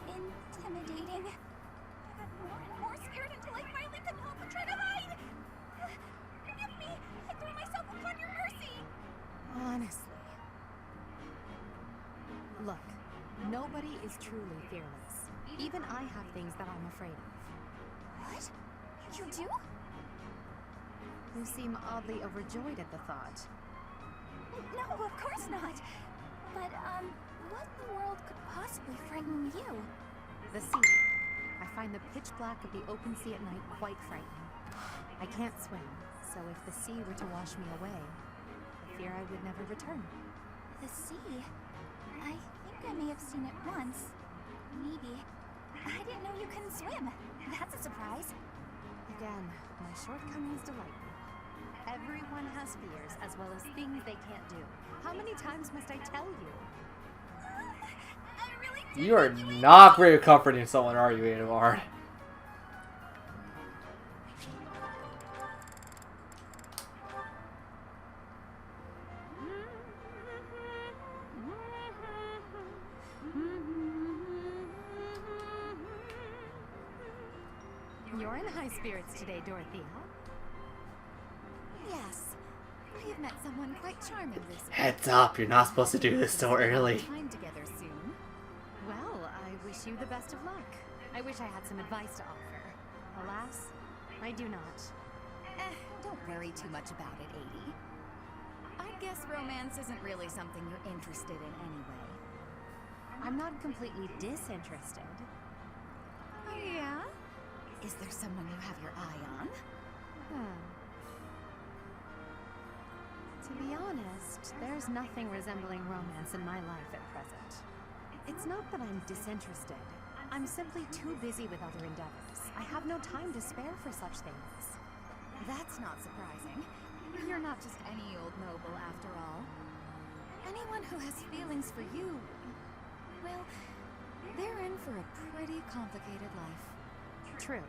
intimidating. I got more and more scared until I finally couldn't help but try to hide. Forgive me, I threw myself upon your mercy. Honestly. Look, nobody is truly fearless. Even I have things that I'm afraid of. What? You do? You seem oddly overjoyed at the thought. No, of course not. But, what in the world could possibly frighten you? The sea. I find the pitch black of the open sea at night quite frightening. I can't swim, so if the sea were to wash me away, I fear I would never return. The sea? I think I may have seen it once. Maybe. I didn't know you couldn't swim. That's a surprise. Again, my shortcomings delight me. Everyone has fears, as well as things they can't do. How many times must I tell you? I really You are not great at comforting someone, are you, Edward? You're in high spirits today, Dorothea. Yes. I have met someone quite charming recently. Heads up, you're not supposed to do this so early. Time together soon. Well, I wish you the best of luck. I wish I had some advice to offer. Alas, I do not. Don't worry too much about it, Adie. I guess romance isn't really something you're interested in anyway. I'm not completely disinterested. Oh yeah? Is there someone you have your eye on? To be honest, there's nothing resembling romance in my life at present. It's not that I'm disinterested. I'm simply too busy with other endeavors. I have no time to spare for such things. That's not surprising. You're not just any old noble, after all. Anyone who has feelings for you, well, they're in for a pretty complicated life. True.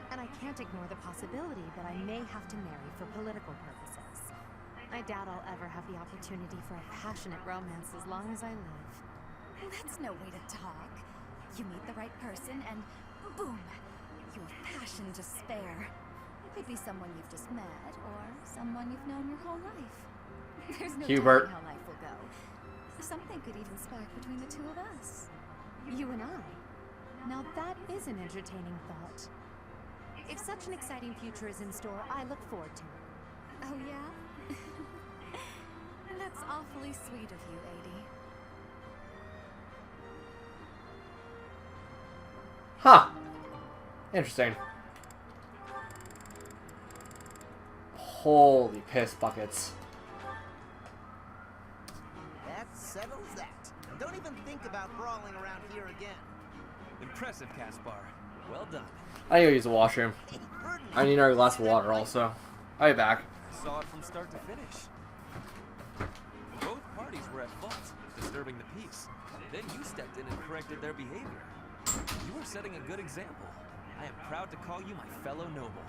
And I can't ignore the possibility that I may have to marry for political purposes. I doubt I'll ever have the opportunity for a passionate romance as long as I live. That's no way to talk. You meet the right person and boom! You have passion to spare. Could be someone you've just met, or someone you've known your whole life. There's no Hubert. telling how life will go. Something could even spark between the two of us. You and I. Now that is an entertaining thought. If such an exciting future is in store, I look forward to it. Oh yeah? That's awfully sweet of you, Adie. Huh. Interesting. Holy piss buckets. That settles that. Don't even think about brawling around here again. Impressive, Caspar. Well done. I need to use the washroom. I need another glass of water also. I'll be back. Saw it from start to finish. Both parties were at fault, disturbing the peace. Then you stepped in and corrected their behavior. You are setting a good example. I am proud to call you my fellow noble.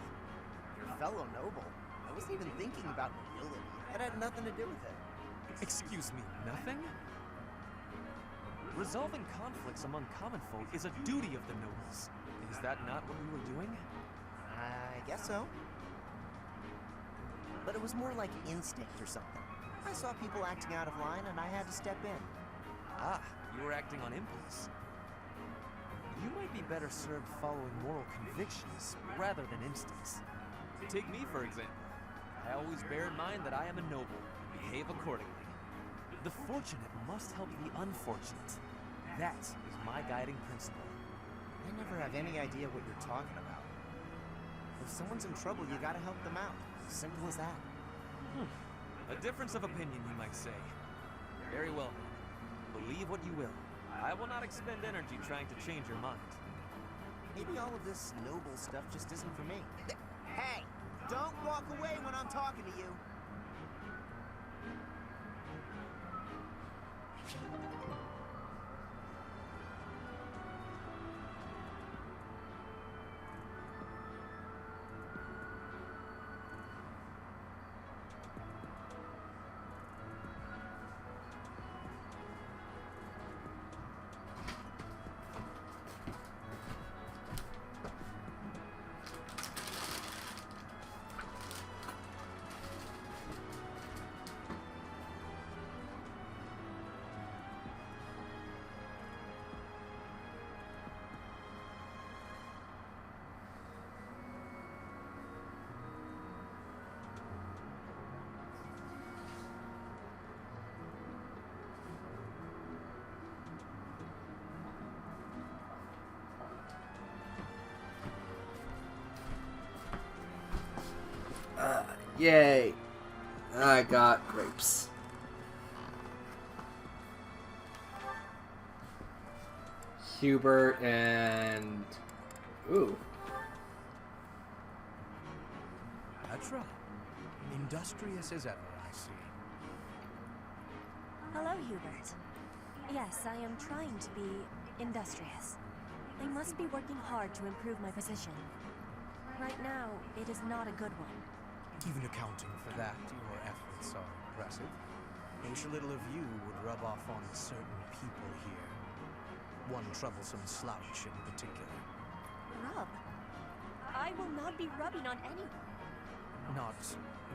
Your fellow noble? I wasn't even thinking about nobility. That had nothing to do with it. Excuse me, nothing? Resolving conflicts among common folk is a duty of the nobles. Is that not what we were doing? I guess so. But it was more like instinct or something. I saw people acting out of line and I had to step in. Ah, you were acting on impulse. You might be better served following moral convictions rather than instincts. Take me, for example. I always bear in mind that I am a noble. Behave accordingly. The fortunate must help the unfortunate. That is my guiding principle. I never have any idea what you're talking about. If someone's in trouble, you gotta help them out. Simple as that. A difference of opinion, you might say. Very well, then. Believe what you will. I will not expend energy trying to change your mind. Maybe all of this noble stuff just isn't for me. Hey! Don't walk away when I'm talking to you! Yay. I got grapes. Hubert and... Ooh. Petra. Industrious as ever, I see. Hello, Hubert. Yes, I am trying to be industrious. I must be working hard to improve my position. Right now, it is not a good one. Even accounting for that, your efforts are impressive. I wish a little of you would rub off on certain people here. One troublesome slouch in particular. Rub? I will not be rubbing on anyone. Not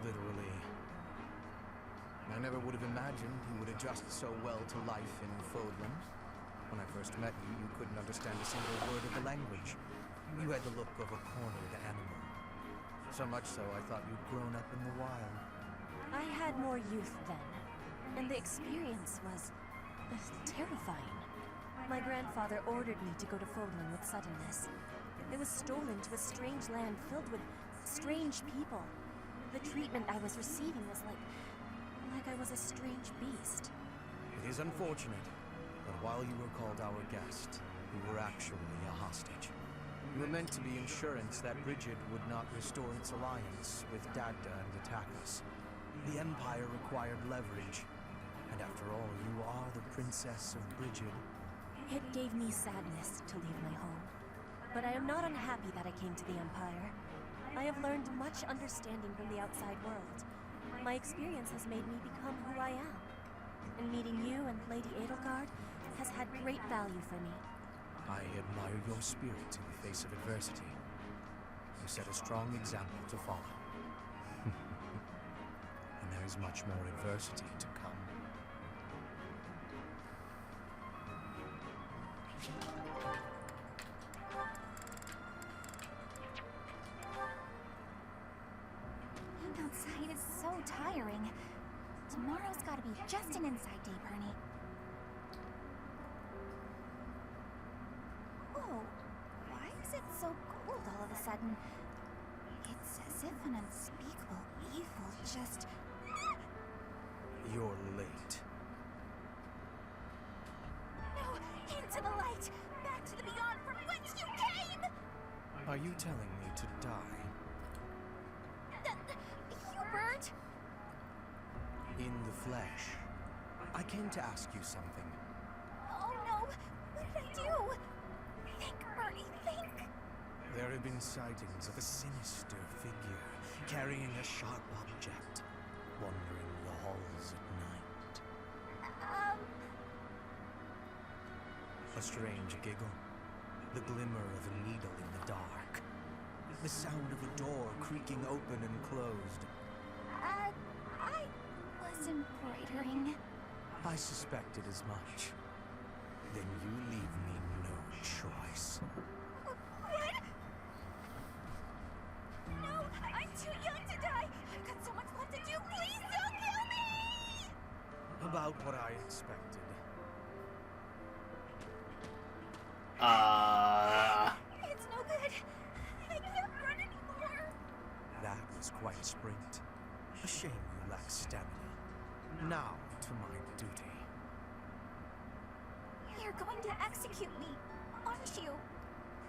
literally. I never would have imagined you would adjust so well to life in Fodland. When I first met you, you couldn't understand a single word of the language. You had the look of a cornered animal. So much so, I thought you'd grown up in the wild. I had more youth then, and the experience was terrifying. My grandfather ordered me to go to Fodland with suddenness. I was stolen to a strange land filled with strange people. The treatment I was receiving was like I was a strange beast. It is unfortunate, but while you were called our guest, you were actually a hostage. You were meant to be insurance that Brigid would not restore its alliance with Dagda and attack us. The Empire required leverage, and after all, you are the Princess of Brigid. It gave me sadness to leave my home, but I am not unhappy that I came to the Empire. I have learned much understanding from the outside world. My experience has made me become who I am, and meeting you and Lady Edelgard has had great value for me. I admire your spirit in the face of adversity. You set a strong example to follow. And there is much more adversity to come. Being outside is so tiring. Tomorrow's gotta be just an inside day, Bernie. Whoa, why is it so cold all of a sudden? It's as if an unspeakable evil just... You're late. No, into the light! Back to the beyond from whence you came! Are you telling me to die? Hubert? In the flesh. I came to ask you something. Oh no, what did I do? Think, Bernie, think! There have been sightings of a sinister figure carrying a sharp object, wandering the halls at night. A strange giggle, the glimmer of a needle in the dark, the sound of a door creaking open and closed. I was embroidering. I suspected as much. Then you leave me no choice. What? No, I'm too young to die. I've got so much left to do. Please don't kill me! About what I expected. It's no good. I can't run anymore. That was quite a sprint. A shame you lack stamina. Now to my duty. You're going to execute me, aren't you?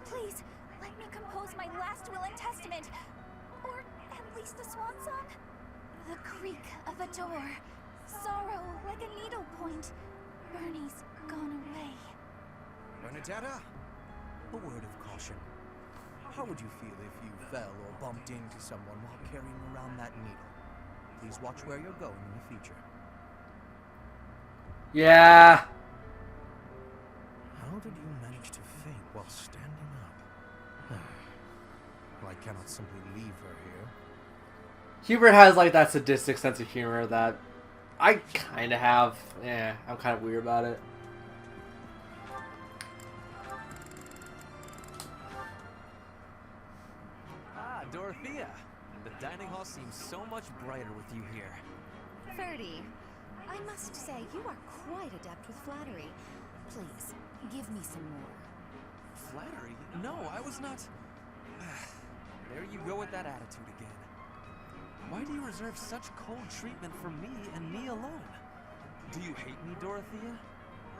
Please, let me compose my last will and testament. Or at least a swan song. The creak of a door. Sorrow like a needle point. Bernie's gone away. Bernadetta, a word of caution. How would you feel if you fell or bumped into someone while carrying around that needle? Please watch where you're going in the future. Yeah. How did you manage to faint while standing up? Well, I cannot simply leave her here. Hubert has like that sadistic sense of humor that I kind of have. Yeah, I'm kind of weird about it. Ah, Dorothea. The dining hall seems so much brighter with you here. Ferdy, I must say you are quite adept with flattery. Please, give me some more. Flattery? No, I was not... There you go with that attitude again. Why do you reserve such cold treatment for me and me alone? Do you hate me, Dorothea?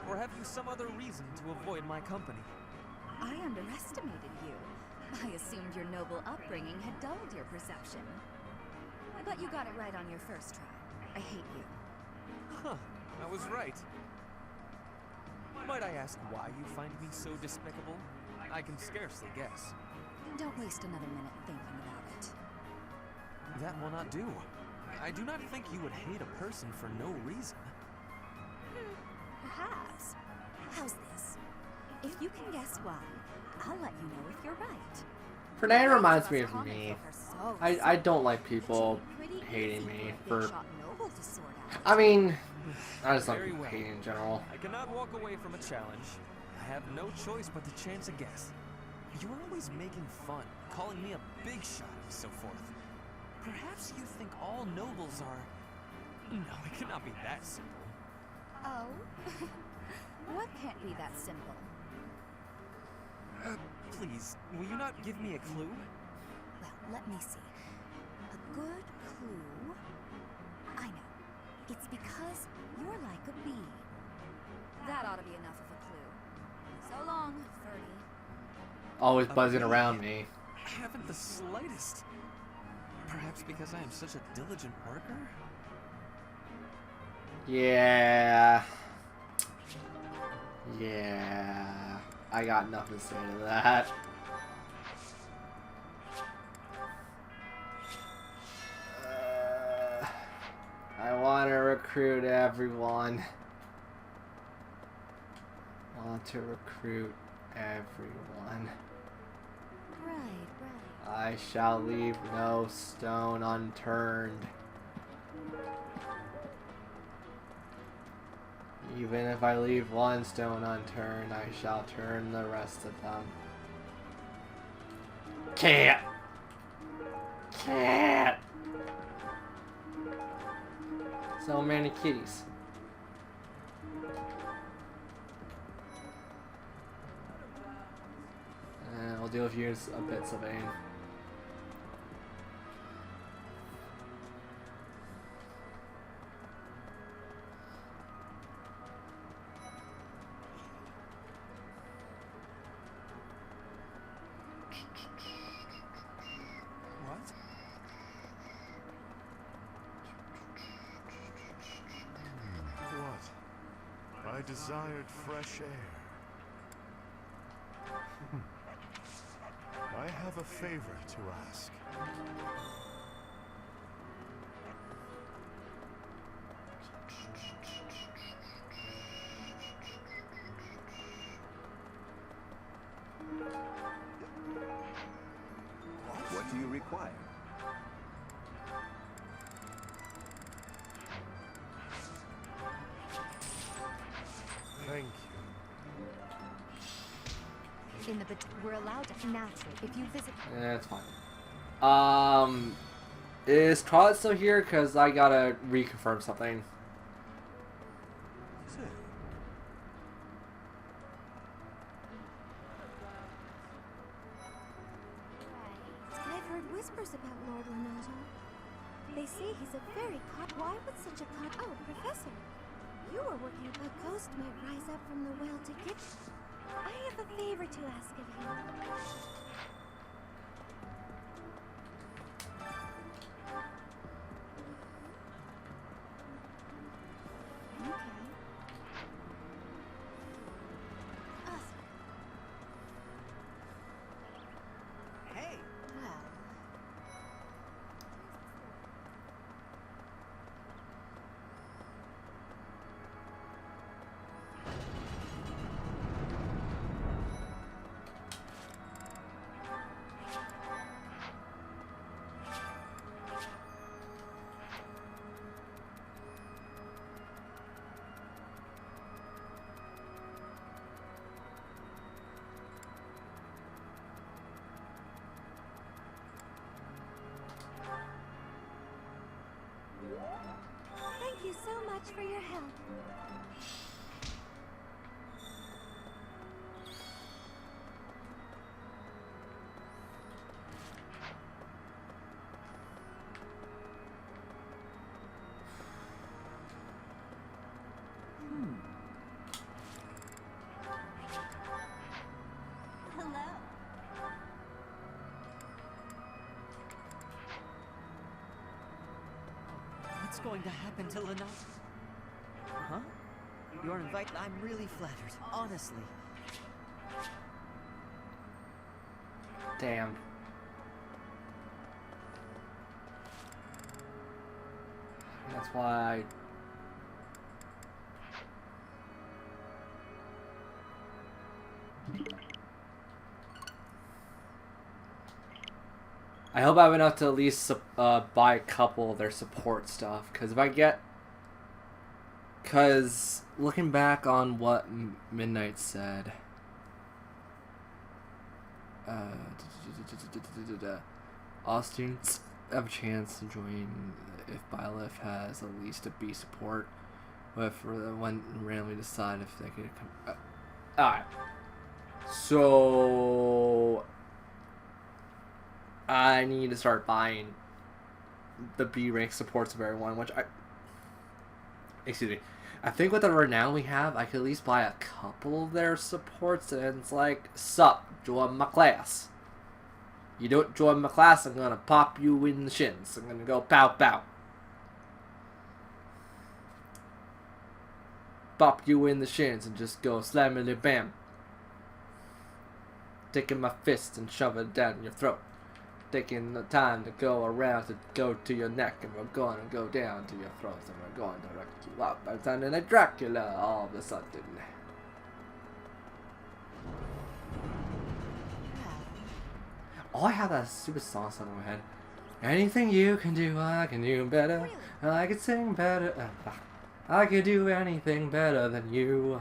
Or have you some other reason to avoid my company? I underestimated you. I assumed your noble upbringing had dulled your perception. But you got it right on your first try. I hate you. Huh, I was right. Might I ask why you find me so despicable? I can scarcely guess. Don't waste another minute thinking about it. That will not do. I do not think you would hate a person for no reason. Perhaps. How's this? If you can guess why, I'll let you know if you're right. Fernand reminds me of me. I don't like people hating me for... I mean, I just like Very people well. hating in general. I cannot walk away from a challenge. I have no choice but to chance a guess. You are always making fun, calling me a big shot and so forth. Perhaps you think all nobles are... No, it cannot be that simple. Oh? What can't be that simple? Please, will you not give me a clue? Well, let me see. A good clue? I know. It's because you're like a bee. That ought to be enough of a clue. So long, Ferdy. Always buzzing around me. I haven't the slightest. Perhaps because I am such a diligent worker? Yeah. Yeah. I got nothing to say to that. I want to recruit everyone. Want to recruit everyone. Right. I shall leave no stone unturned. Even if I leave one stone unturned, I shall turn the rest of them. Can't! Can't! So many kitties. And we'll deal with you in a bit, Sylvain. What? What? I desired fresh air. I have a favor to ask. What do you require? Thank you. In the we're allowed to naturally if you visit. Yeah, it's fine. Is Twilight still here? Cause I gotta reconfirm something. I've heard whispers about Lord Renato. They say he's a very Why would such a Oh, Professor, you were working. A ghost might rise up from the well to get you. I have a favor to ask of you. Hey! Well, Thank you so much for your help. Hello. What's going to happen to Lena? Huh? You're invited. I'm really flattered, honestly. Damn. That's why I hope I have enough to at least buy a couple of their support stuff. Because if I get... Because looking back on what Midnight said... all students have a chance to join if Bylif has at least a B support. But for the one randomly decide if they could come... Alright. So... I need to start buying the B rank supports of everyone, which I... Excuse me. I think with the renown we have, I could at least buy a couple of their supports, and it's like, sup, join my class. You don't join my class, I'm gonna pop you in the shins. I'm gonna go pow pow. Pop you in the shins and just go slammily bam. Taking my fist and shove it down your throat. Taking the time to go around to go to your neck, and we're going to go down to your throat, and we're going to wreck you up. I'm sounding like Dracula all of a sudden. Oh, I have that stupid song stuck in my head. Anything you can do, I can do better. I can sing better. I can do anything better than you.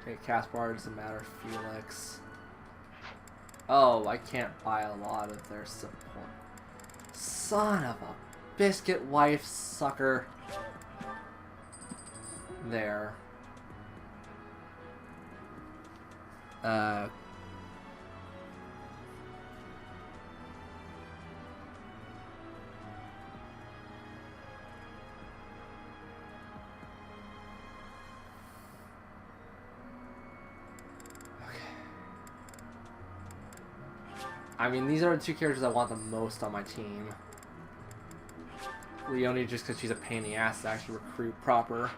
Okay, Caspar, doesn't matter. Felix. Oh, I can't buy a lot of their support. Son of a biscuit wife sucker. There. I mean, these are the two characters I want the most on my team. Leonie, just because she's a pain in the ass to actually recruit proper.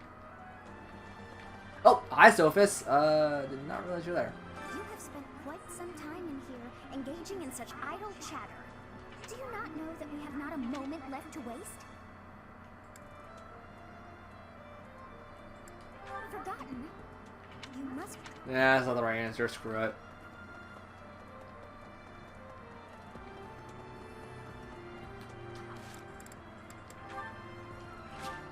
Oh, hi, Sophus. Did not realize you're there. You have spent quite some time in here, engaging in such idle chatter. Do you not know that we have not a moment left to waste? Forgotten? You must... Yeah, that's not the right answer. Screw it.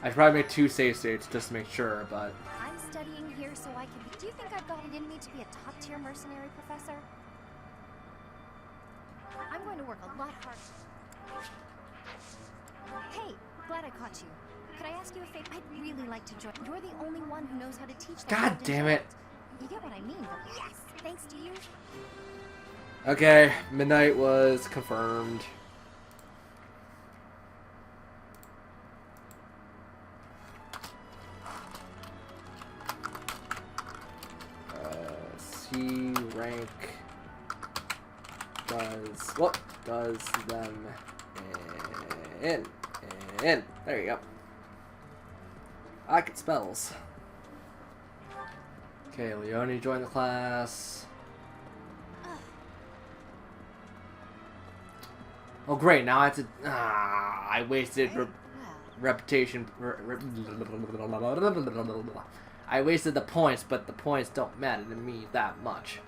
I'd probably make 2 save states just to make sure, but... I'm studying here so I can... Do you think I've got it in me to be a top-tier mercenary, Professor? I'm going to work a lot harder. Hey, glad I caught you. Could I ask you a favor? I'd really like to join. You're the only one who knows how to teach them. God damn it. You get what I mean, but yes, thanks to you. Okay, Midnight was confirmed. C rank does what does them in. There you go. I can spells. Okay, Leonie joined the class. Oh great, now I have to I wasted reputation I wasted the points, but the points don't matter to me that much.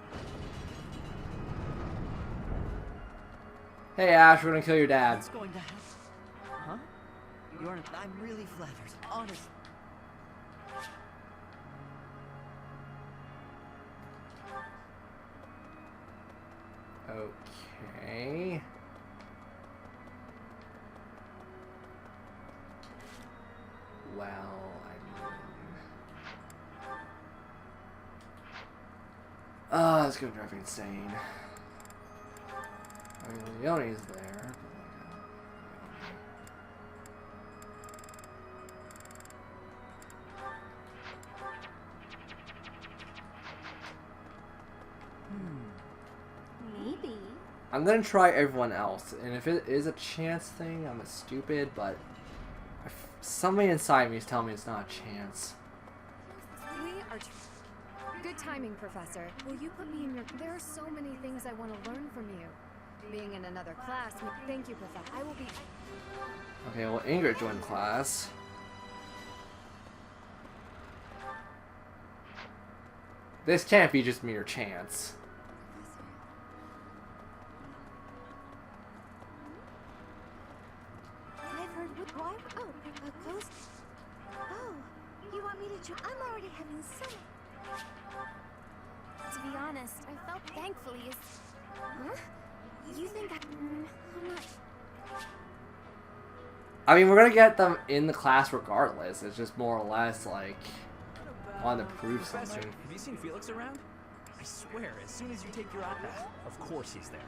Hey Ash, we're gonna kill your dad. What's going to happen? Huh? I'm really flattered, honestly. Okay. Well, it's gonna drive me insane. I mean, Leonie's there. I'm gonna try everyone else, and if it is a chance thing, I'm stupid, but somebody inside me is telling me it's not a chance. We are... Good timing, Professor. Will you put me in your... There are so many things I want to learn from you. Being in another class... Thank you, Professor. I will be... Okay, well, Ingrid joined class. This can't be just mere chance. I've heard why? Oh, close. Oh, you want me to join? I'm already having some. To be honest, I felt thankfully is. Huh? You think I'm not. I mean, we're gonna get them in the class regardless. It's just more or less like wanting to prove Professor, something. have you seen Felix around? I swear, as soon as you take your eye bath, of course he's there.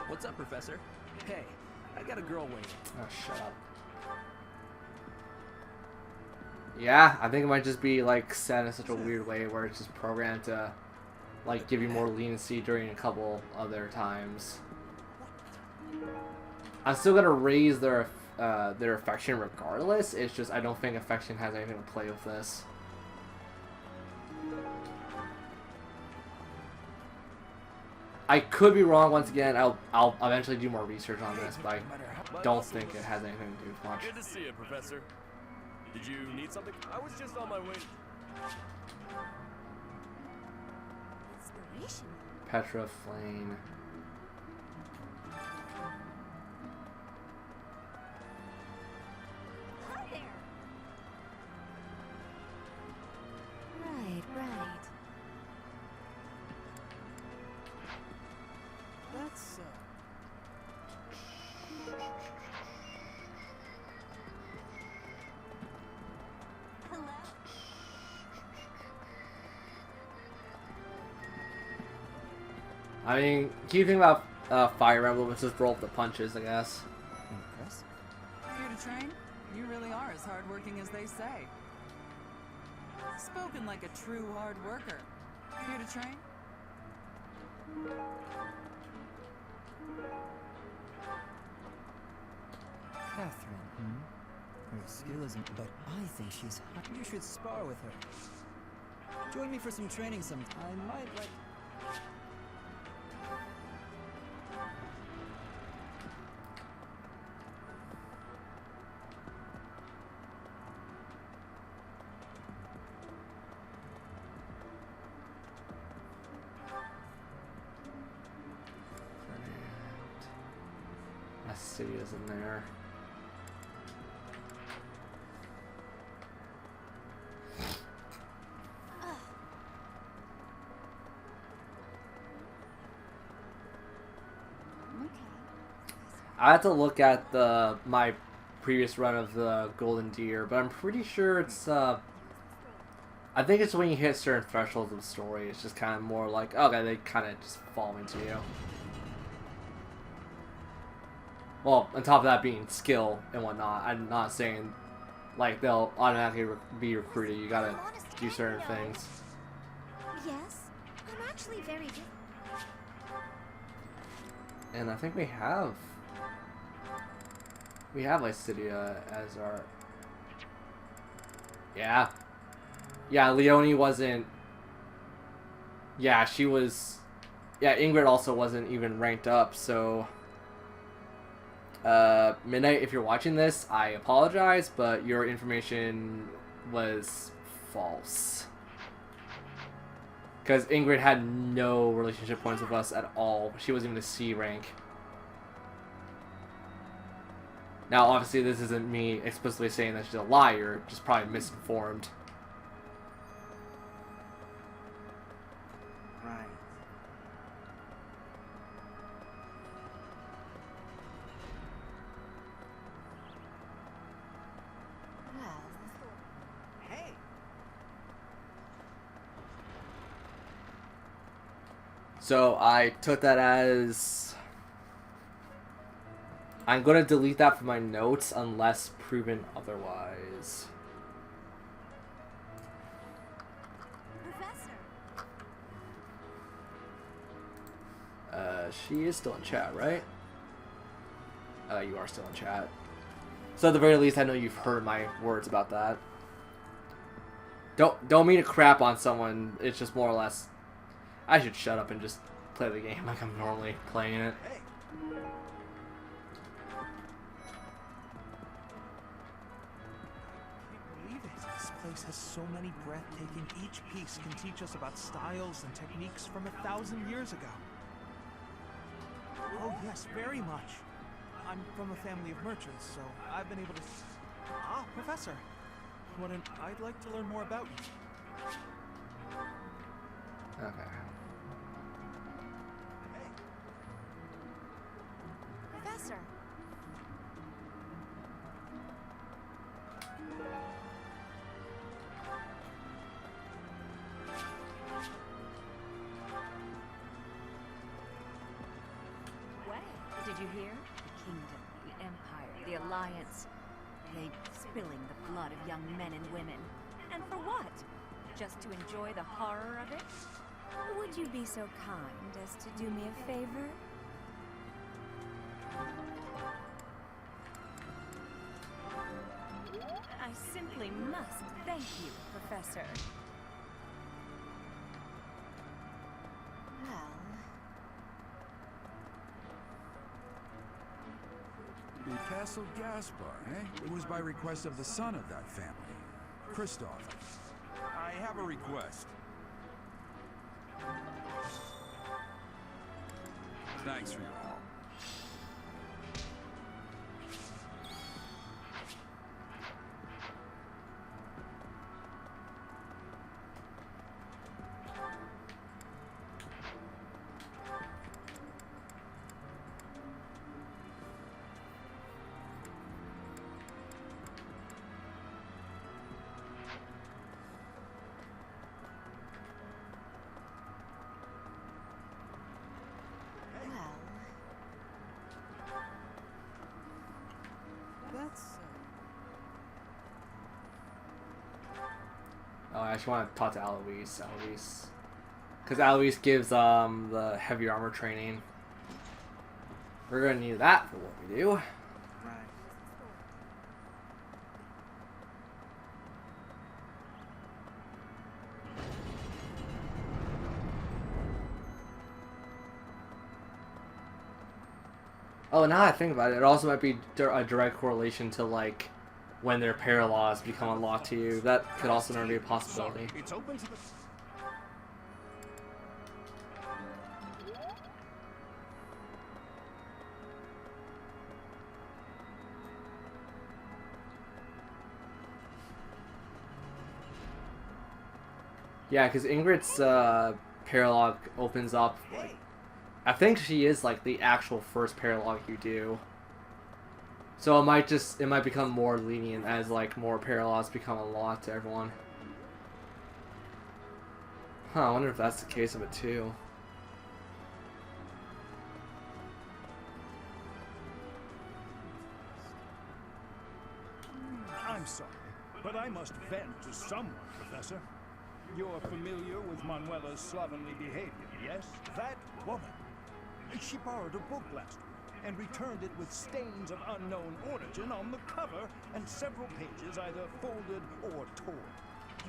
What's up, Professor? Hey, I got a girl waiting. Oh, shut up. Yeah, I think it might just be like set in such a weird way where it's just programmed to like give you more leniency during a couple other times. I'm still gonna raise their affection regardless. It's just I don't think affection has anything to play with this. I could be wrong once again. I'll eventually do more research on this, but I don't think it has anything to do with much. Good to see you, Professor. Did you need something? I was just on my way. Inspiration. Petra Flame. Hi there. Right, right. That's, Hello? I mean, key thing about Fire Emblem is just roll up the punches, I guess. Impressive. Here to train? You really are as hardworking as they say. Spoken like a true hard worker. Here to train? Catherine, Her skill isn't, but I think she's hot. You should spar with her. Join me for some training some. I might like... Is in there. I have to look at my previous run of the Golden Deer, but I'm pretty sure it's I think it's when you hit certain thresholds of the story, it's just kind of more like, okay, they kind of just fall into you. Well, on top of that being skill and whatnot, I'm not saying like they'll automatically be recruited. You gotta do certain things. Yes, I'm actually very good. And I think we have Lycidia as our... Yeah, Leonie wasn't... Yeah, she was... Yeah, Ingrid also wasn't even ranked up, so... Midnight, if you're watching this, I apologize, but your information was false. Because Ingrid had no relationship points with us at all. She wasn't even a C rank. Now, obviously, this isn't me explicitly saying that she's a liar, just probably misinformed. Right. Hey! So I took that as... I'm going to delete that from my notes unless proven otherwise. Professor. She is still in chat, right? You are still in chat. So at the very least, I know you've heard my words about that. Don't mean to crap on someone. It's just more or less, I should shut up and just play the game like I'm normally playing it. This place has so many breathtaking. Each piece can teach us about styles and techniques from 1,000 years ago. Oh yes, very much. I'm from a family of merchants, so I've been able to... Ah, Professor. I'd like to learn more about you. Okay. Professor. Well, did you hear? The kingdom, the empire, the alliance. They spilling the blood of young men and women. And for what? Just to enjoy the horror of it? Would you be so kind as to do me a favor? I simply must thank you, Professor. Well... The Castle Gaspar, eh? It was by request of the son of that family, Christoph. I have a request. Thanks for your help. Oh, I actually want to talk to Alois. Because Alois gives the heavy armor training. We're going to need that for what we do. Oh, now I think about it, it also might be a direct correlation to, like, when their paralaws become unlocked to you. That could also be a possibility. It's open to the... Yeah, because Ingrid's paralog opens up, like, I think she is, like, the actual first paralog you do. So it might become more lenient as, like, more paralogs become unlocked to everyone. Huh, I wonder if that's the case of it too. I'm sorry, but I must vent to someone, Professor. You're familiar with Manuela's slovenly behavior, yes? That woman. She borrowed a book last week and returned it with stains of unknown origin on the cover and several pages either folded or torn.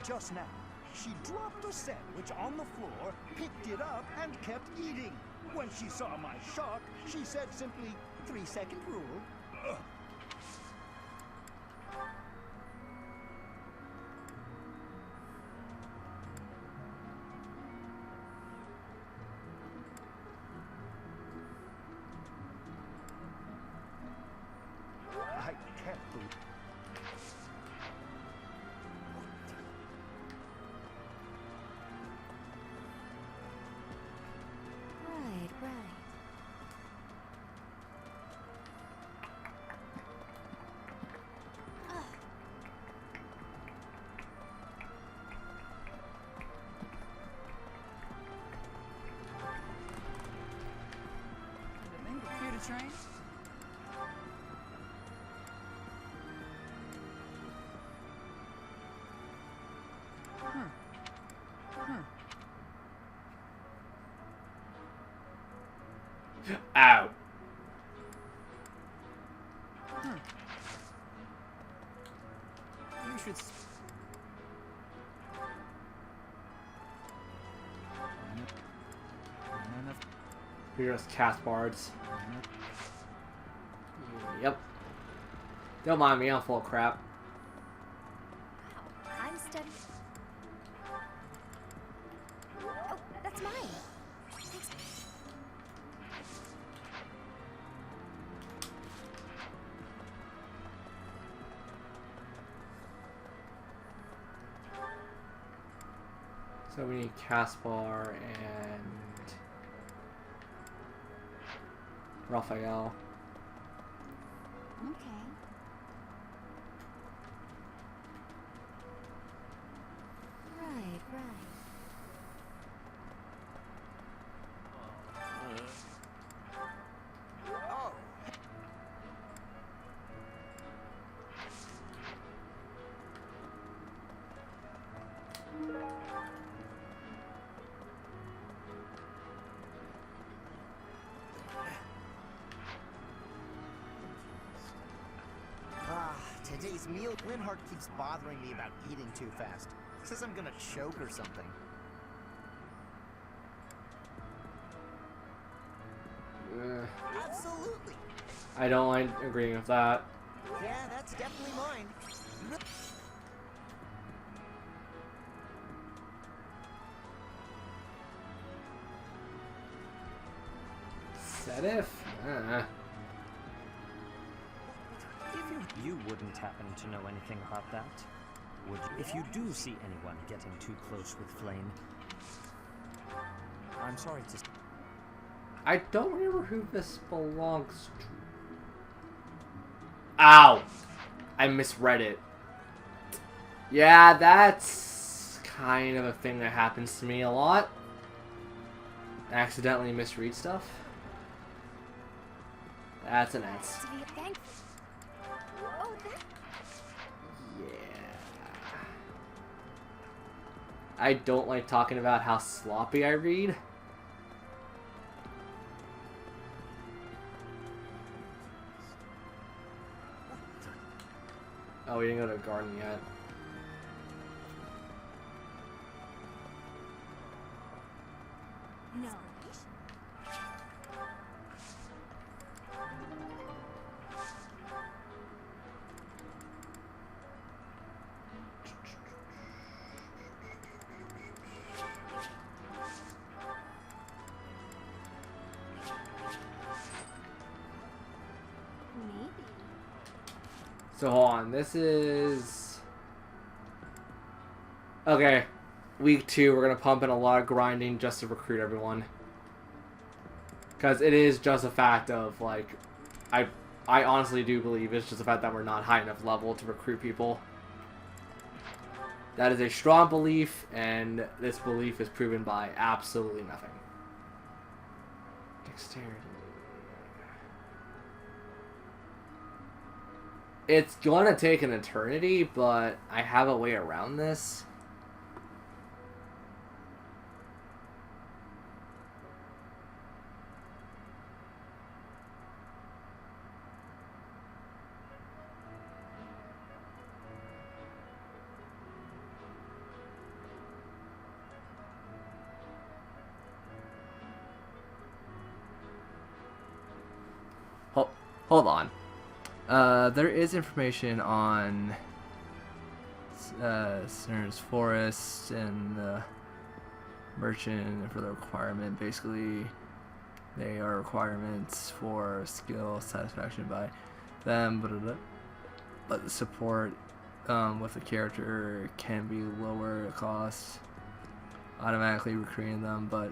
Just now, she dropped a sandwich on the floor, picked it up, and kept eating. When she saw my shock, she said simply, 3-second rule. Ugh. I can't believe it. Right. Computer train? Ow. You should. You're just cast bards. Yep. Don't mind me, I'm full of crap. I'm studying. Oh, that's mine. Thanks. So we need Caspar and Raphael. Okay. Right, right. Oh. Today's meal, Linhart keeps bothering me about eating too fast. Says I'm gonna choke or something. Absolutely. I don't like agreeing with that. Yeah, that's definitely mine. Sedif? You wouldn't happen to know anything about that, would you? If you do see anyone getting too close with Flame, I'm sorry to... I don't remember who this belongs to. Ow! I misread it. Yeah, that's kind of a thing that happens to me a lot. Accidentally misread stuff. That's an S. I don't like talking about how sloppy I read. Oh, we didn't go to a garden yet. No. Maybe. So hold on, this is... Okay, week 2, we're going to pump in a lot of grinding just to recruit everyone. Because it is just a fact of, like, I honestly do believe it's just the fact that we're not high enough level to recruit people. That is a strong belief, and this belief is proven by absolutely nothing. Dexterity. It's gonna take an eternity, but I have a way around this. Hold on. There is information on Sinner's Forest and the merchant for the requirement. Basically, they are requirements for skill satisfaction by them, but the support with the character can be lower cost. Automatically recruiting them, but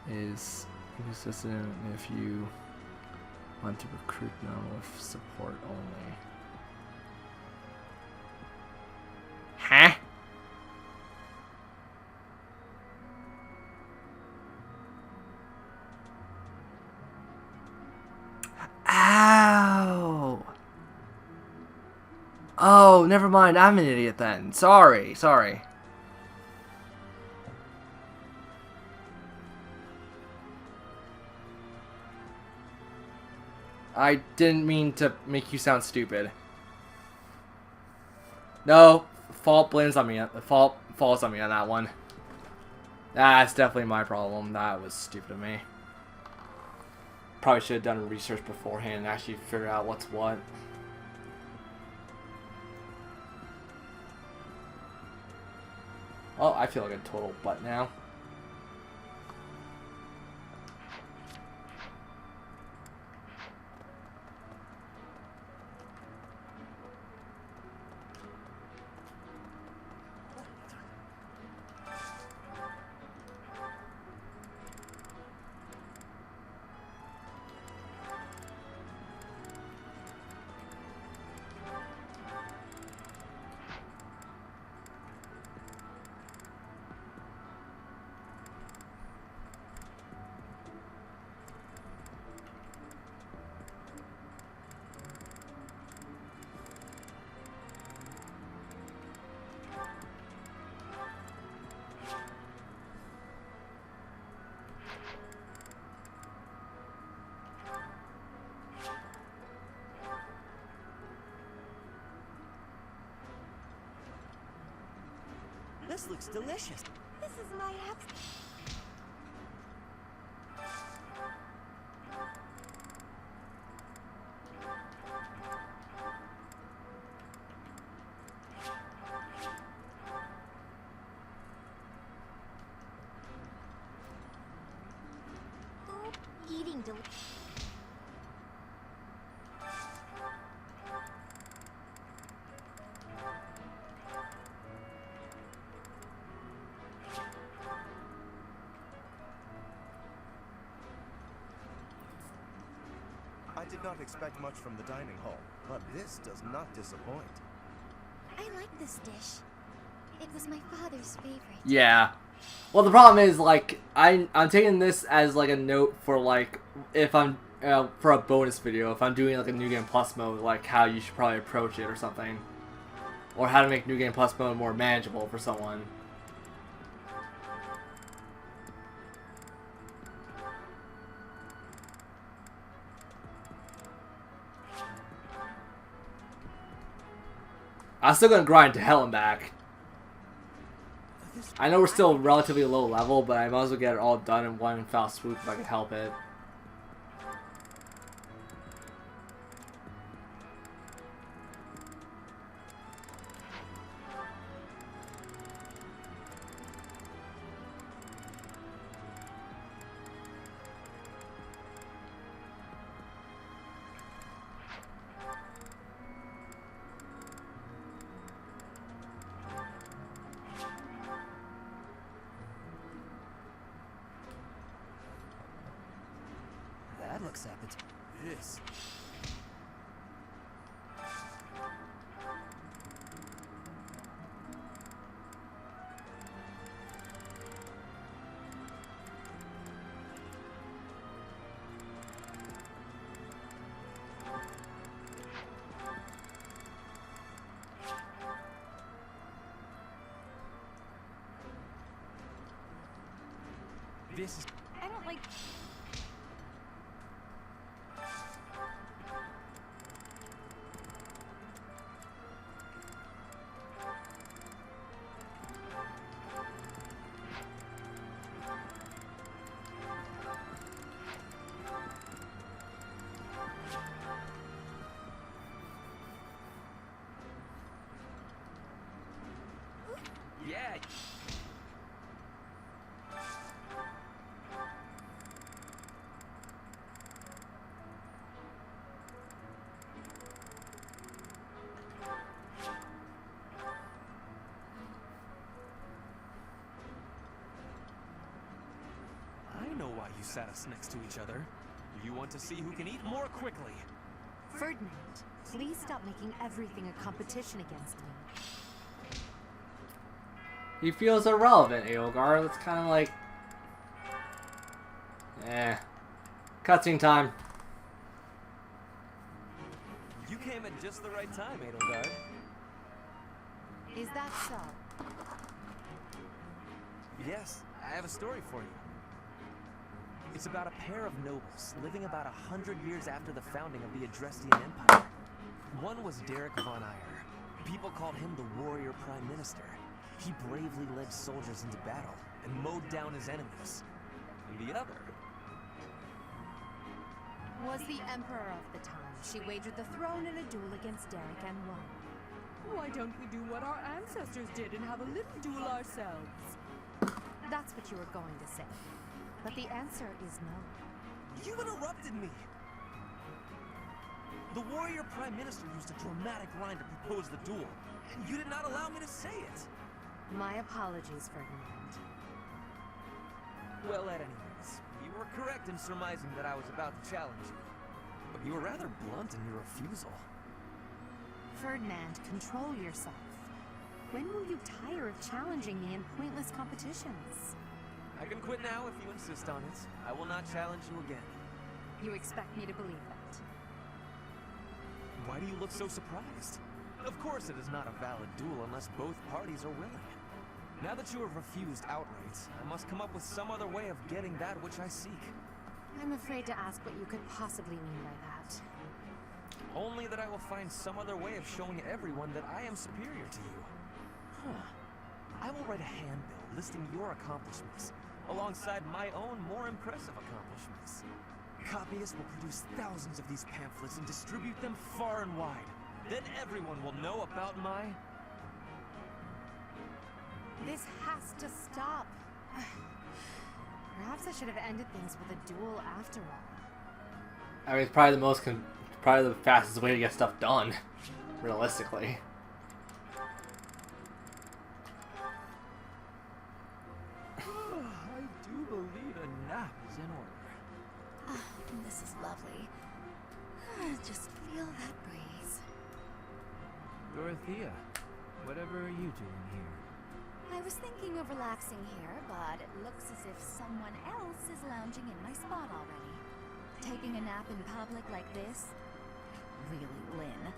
is inconsistent if you want to recruit them with support only. Huh? Ow! Oh, never mind. I'm an idiot then. Sorry. I didn't mean to make you sound stupid. No, fault falls on me on that one. That's definitely my problem. That was stupid of me. Probably should have done research beforehand and actually figure out what's what. Oh, I feel like a total butt now. This looks delicious. This is my app. Eating I did not expect much from the dining hall, but this does not disappoint. I like this dish. It was my father's favorite. Yeah. Well, the problem is, like, I'm taking this as, like, a note for, like, if I'm, for a bonus video, if I'm doing, like, a New Game Plus mode, like, how you should probably approach it or something. Or how to make New Game Plus mode more manageable for someone. I'm still gonna grind to hell and back. I know we're still relatively low level, but I might as well get it all done in one foul swoop if I can help it. That looks appetizing. This. This is... I don't like... Yeah. I know why you sat us next to each other. You want to see who can eat more quickly. Ferdinand, please stop making everything a competition against me. He feels irrelevant, Eogar. That's kind of like... Eh. Cutscene time. You came at just the right time, Edelgard. Is that so? Yes, I have a story for you. It's about a pair of nobles living about 100 years after the founding of the Adrestian Empire. One was Derek von Eyre. People called him the warrior prime minister. He bravely led soldiers into battle and mowed down his enemies. And the other was the emperor of the time. She wagered the throne in a duel against Derek and won. Why don't we do what our ancestors did and have a little duel ourselves? That's what you were going to say. But the answer is no. You interrupted me! The warrior prime minister used a dramatic line to propose the duel, and you did not allow me to say it! My apologies, Ferdinand. Well, at any rate, you were correct in surmising that I was about to challenge you. But you were rather blunt in your refusal. Ferdinand, control yourself. When will you tire of challenging me in pointless competitions? I can quit now if you insist on it. I will not challenge you again. You expect me to believe that? Why do you look so surprised? Of course it is not a valid duel unless both parties are willing. Now that you have refused outright, I must come up with some other way of getting that which I seek. I'm afraid to ask what you could possibly mean by that. Only that I will find some other way of showing everyone that I am superior to you. Huh. I will write a handbill listing your accomplishments, alongside my own more impressive accomplishments. Copyists will produce thousands of these pamphlets and distribute them far and wide. Then everyone will know about my... This has to stop. Perhaps I should have ended things with a duel after all. I mean, it's probably probably the fastest way to get stuff done, realistically. I do believe a nap is in order. This is lovely. Just feel that breeze. Dorothea, whatever are you doing here? I was thinking of relaxing here, but it looks as if someone else is lounging in my spot already. Taking a nap in public like this? Really, Lynn?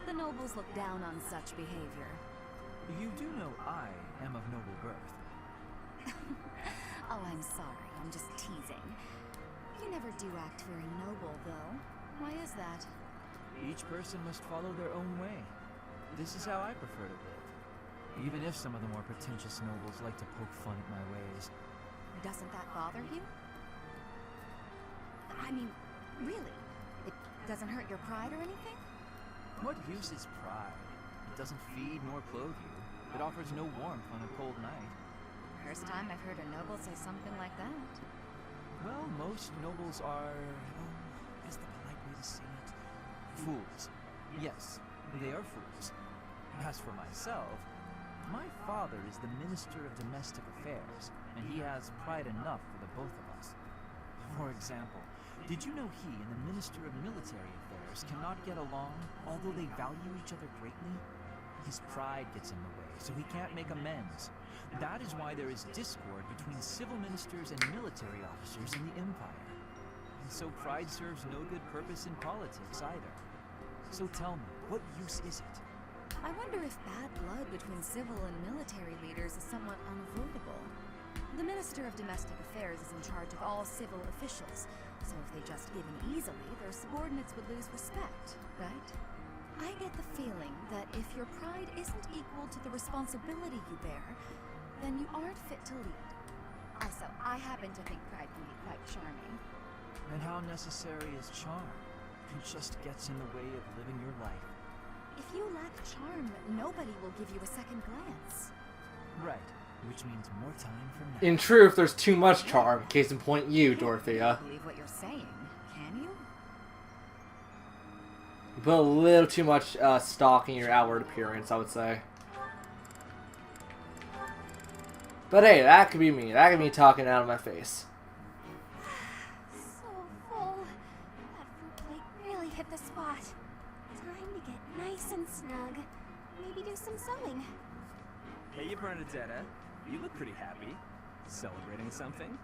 The nobles look down on such behavior. You do know I am of noble birth. Oh, I'm sorry. I'm just teasing. You never do act very noble, though. Why is that? Each person must follow their own way. This is how I prefer to live. Even if some of the more pretentious nobles like to poke fun at my ways. Doesn't that bother you? I mean, really? It doesn't hurt your pride or anything? What use is pride? It doesn't feed nor clothe you. It offers no warmth on a cold night. First time I've heard a noble say something like that. Well, most nobles are... is the polite way to say it? Fools. Yes, they are fools. As for myself, my father is the Minister of Domestic Affairs, and he has pride enough for the both of us. For example, did you know he and the Minister of Military Affairs cannot get along, although they value each other greatly? His pride gets in the way, so he can't make amends. That is why there is discord between civil ministers and military officers in the Empire. And so pride serves no good purpose in politics either. So tell me, what use is it? I wonder if bad blood between civil and military leaders is somewhat unavoidable. The Minister of Domestic Affairs is in charge of all civil officials, so if they just give in easily, their subordinates would lose respect, right? I get the feeling that if your pride isn't equal to the responsibility you bear, then you aren't fit to lead. Also, I happen to think pride can be quite charming. And how necessary is charm? It just gets in the way of living your life. If you lack charm, nobody will give you a second glance. Right, which means more time for now. In truth, there's too much charm. Case in point, you, Dorothea. I can't believe what you're saying, can you? You put a little too much stock in your outward appearance, I would say. But hey, that could be me. That could be talking out of my face. So full. That fruit plate really hit the spot. Time to get nice and snug. Maybe do some sewing. Hey, Bernadetta. You look pretty happy. Celebrating something?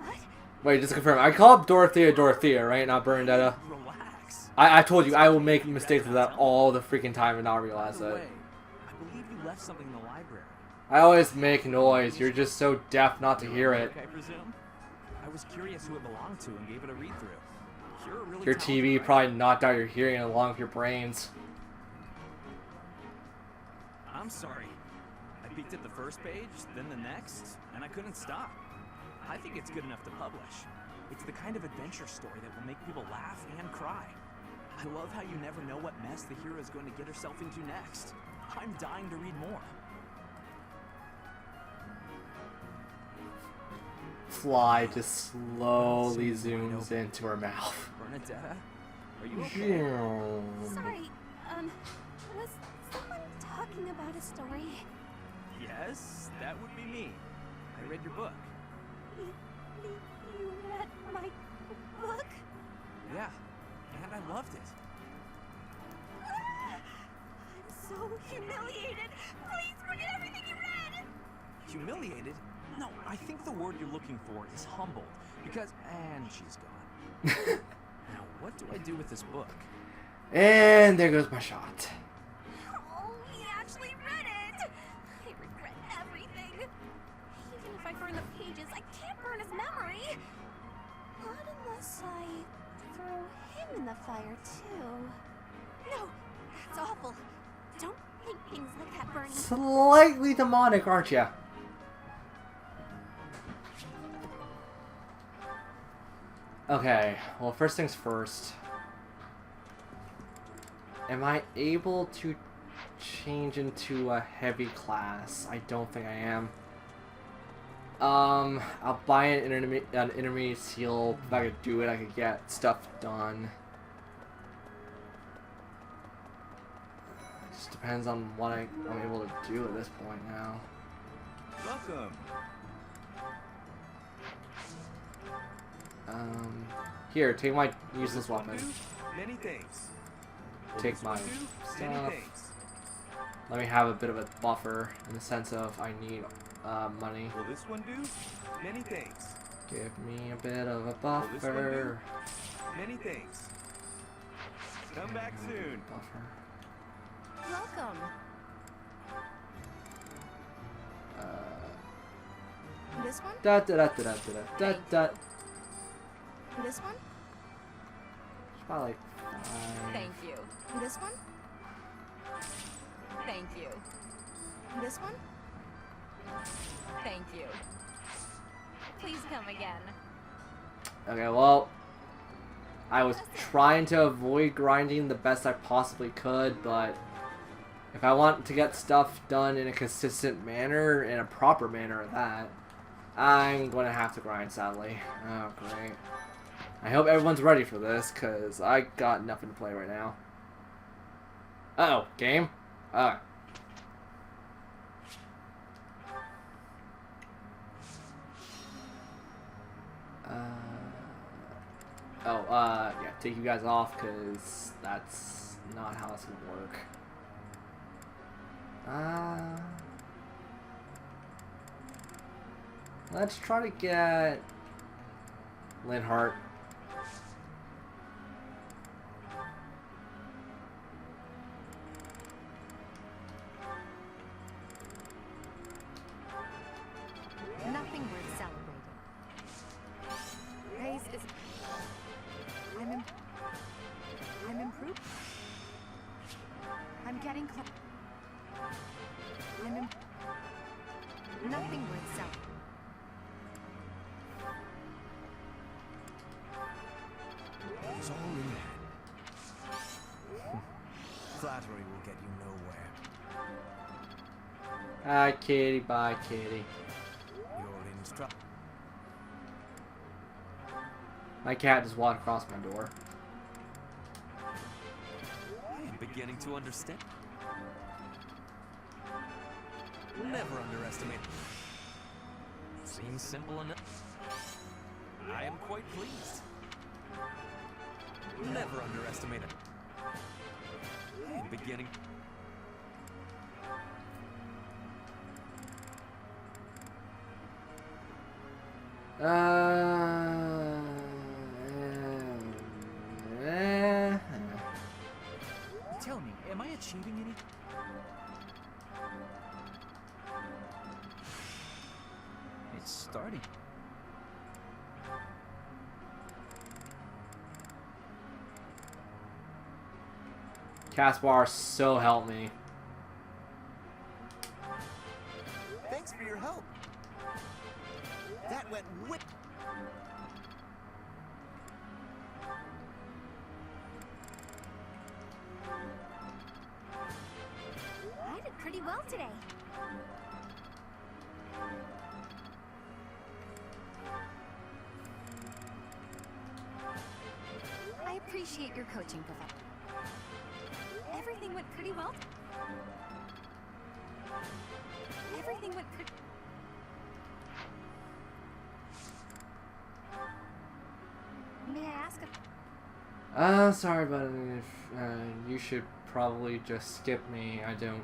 What? Wait, just to confirm. I call Dorothea Dorothea, right? Not Bernadetta. Relax. I told you, I will make mistakes with that all the freaking time and not realize it. I believe you left something in the library. I always make noise. You're just so deaf not to hear it. I presume? I I was curious who it belonged to and gave it a read-through. You're a really Your talented TV writer. probably knocked out your hearing along with your brains. I'm sorry. I peeked at the first page, then the next, and I couldn't stop. I think it's good enough to publish. It's the kind of adventure story that will make people laugh and cry. I love how you never know what mess the hero is going to get herself into next. I'm dying to read more. Fly just slowly zooms into her mouth. Bernadetta, are you okay? Sorry, was someone talking about a story? Yes, that would be me. I read your book. You read my book? Yeah, and I loved it. I'm so humiliated. Please forget everything you read. Humiliated? No, I think the word you're looking for is humbled, because... And she's gone. Now, what do I do with this book? And there goes my shot. Oh, he actually read it. I regret everything. Even if I burn the pages, I can't burn his memory. Not unless I throw him in the fire, too. No, that's awful. Don't think things like that, Bernie. Slightly demonic, aren't ya? Okay, well, first things first. Am I able to change into a heavy class? I don't think I am. I'll buy an intermediate seal. If I could do it, I could get stuff done. It just depends on what I'm able to do at this point now. Welcome. Here, take my useless weapon. Many thanks. Take my Many stuff. thanks. Let me have a bit of a buffer in the sense of I need money. Will this one do? Many thanks. Give me a bit of a Will this one buffer. do? Many thanks. Come back soon. Buffer. Welcome. This one? Da da da da da da da da. This one? It's about like 5. Thank you. This one? Thank you. This one? Thank you. Please come again. Okay, well, I was trying to avoid grinding the best I possibly could, but if I want to get stuff done in a consistent manner, in a proper manner at that, I'm going to have to grind, sadly. Oh, great. I hope everyone's ready for this, because I got nothing to play right now. Uh-oh, game? Yeah, take you guys off, because that's not how it's going to work. Let's try to get Linhart. Nothing worth celebrating. Praise is... I'm improved. I'm getting close. Nothing worth celebrating. It's all in hand. Flattery will get you nowhere. Hi, kitty. Bye, kitty. You're instruct. My cat just walked across my door. I'm beginning to understand. Never underestimate. Seems simple enough. I am quite pleased. Never underestimate it. I'm beginning. Tell me, am I achieving any? It's starting. Caspar, so help me. Thanks for your help. That went whip. I did pretty well today. I appreciate your coaching, Professor. Everything went pretty well. Everything went pretty... May I ask a... Sorry, but if, you should probably just skip me. I don't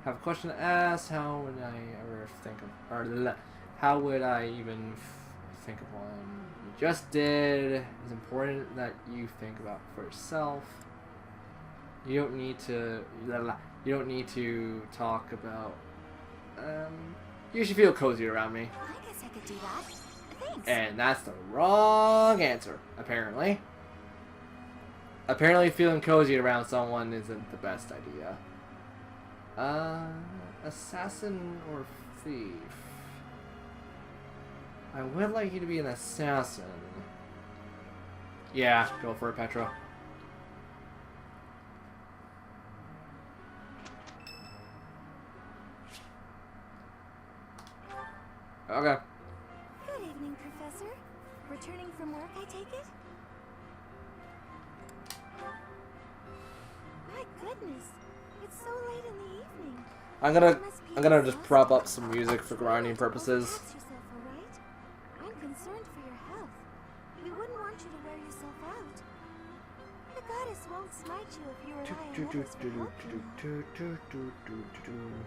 have a question to ask. How would I ever think of... Or how would I even think of one? You just did. It's important that you think about for yourself. You don't need to... You don't need to talk about... You should feel cozy around me. I guess I could do that. Thanks. And that's the wrong answer, apparently. Apparently feeling cozy around someone isn't the best idea. Assassin or thief? I would like you to be an assassin. Yeah, go for it, Petra. Okay. Good evening, Professor. Returning from work, I take it? My goodness, it's so late in the evening. I'm gonna just prop up some music for grinding purposes. Relax yourself, all right? I'm concerned for your health. We wouldn't want you to wear yourself out. The goddess won't smite you if you rely on others for help, you know.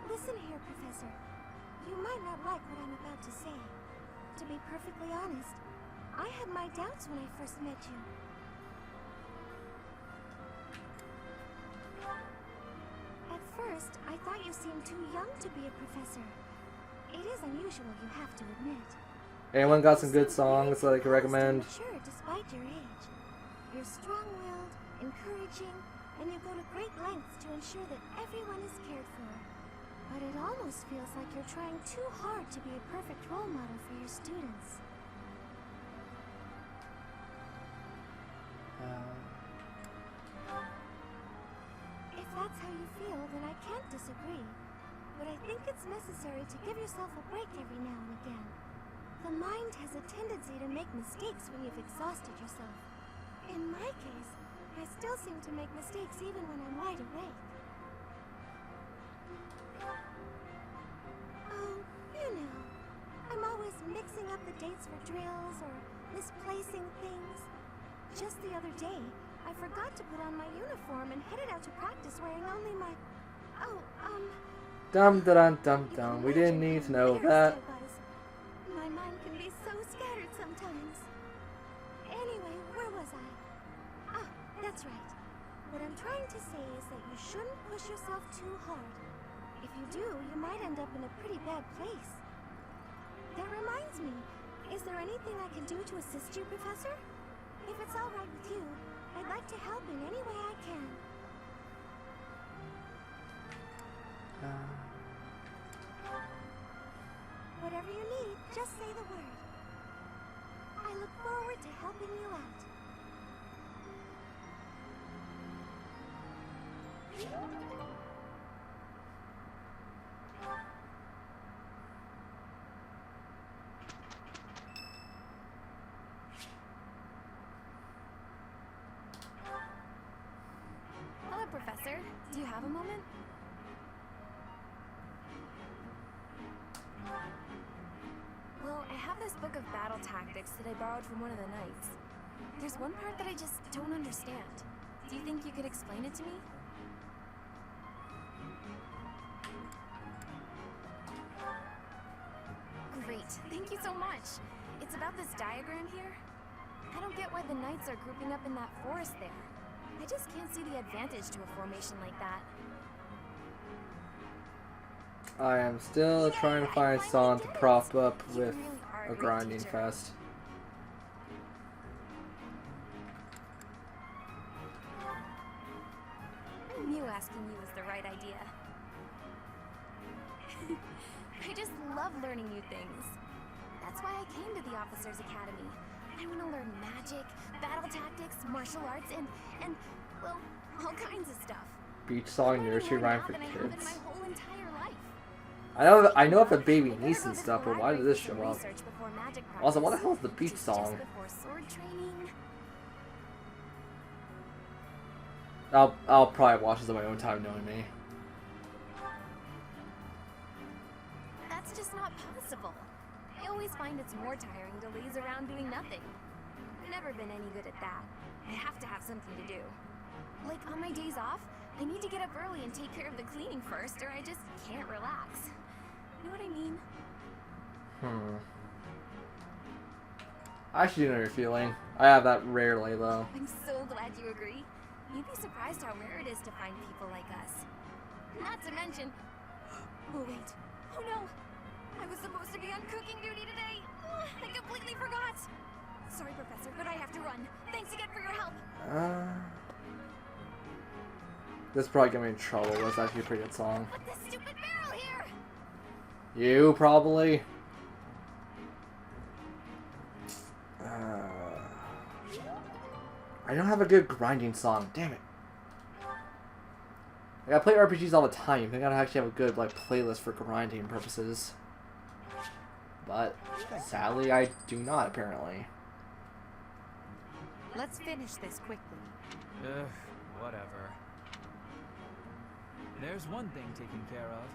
Listen here, Professor. You might not like what I'm about to say. To be perfectly honest, I had my doubts when I first met you. At first, I thought you seemed too young to be a professor. It is unusual, you have to admit. Anyone got some good songs that I could recommend? Sure, despite your age. You're strong-willed, encouraging, and you go to great lengths to ensure that everyone is cared for. But it almost feels like you're trying too hard to be a perfect role model for your students. If that's how you feel, then I can't disagree. But I think it's necessary to give yourself a break every now and again. The mind has a tendency to make mistakes when you've exhausted yourself. In my case, I still seem to make mistakes even when I'm wide awake. Oh, you know, I'm always mixing up the dates for drills or misplacing things. Just the other day, I forgot to put on my uniform and headed out to practice wearing only my... Dum. We didn't need to know that. My mind can be so scattered sometimes. Anyway, where was I? Ah, that's right. What I'm trying to say is that you shouldn't push yourself too hard. If you do, you might end up in a pretty bad place. That reminds me, is there anything I can do to assist you, Professor? If it's all right with you, I'd like to help in any way I can. Whatever you need, just say the word. I look forward to helping you out. Hello, Professor. Do you have a moment? Well, I have this book of battle tactics that I borrowed from one of the knights. There's one part that I just don't understand. Do you think you could explain it to me? Great, thank you so much. It's about this diagram here. I don't get why the knights are grouping up in that forest there. I just can't see the advantage to a formation like that. I am still trying to find a song to prop up with a grinding fest. asking you is the right idea. I just love learning new things. That's why I came to the Officers Academy. I want to learn magic, battle tactics, martial arts, and well, all kinds of stuff. Beach song, nursery rhyme for Than I have in my kids. whole entire life. I know of the baby niece and stuff, but why did this show up? Research before magic Also, what the practice, hell is the which beach is song? Just before sword training. I'll probably watch this on my own time, knowing me. That's just not possible. I always find it's more tiring to laze around doing nothing. I've never been any good at that. I have to have something to do. Like on my days off, I need to get up early and take care of the cleaning first, or I just can't relax. You know what I mean? I actually do know your feeling. I have that rarely, though. I'm so glad you agree. You'd be surprised how rare it is to find people like us. Not to mention... Oh, wait. Oh, no. I was supposed to be on cooking duty today. I completely forgot. Sorry, Professor, but I have to run. Thanks again for your help. This probably got me in trouble, but it's actually a pretty good song. Put this stupid barrel here! You, probably? I don't have a good grinding song. Damn it. Like, I play RPGs all the time. I gotta actually have a good, like, playlist for grinding purposes. But, sadly, I do not, apparently. Let's finish this quickly. Ugh, whatever. There's one thing taken care of.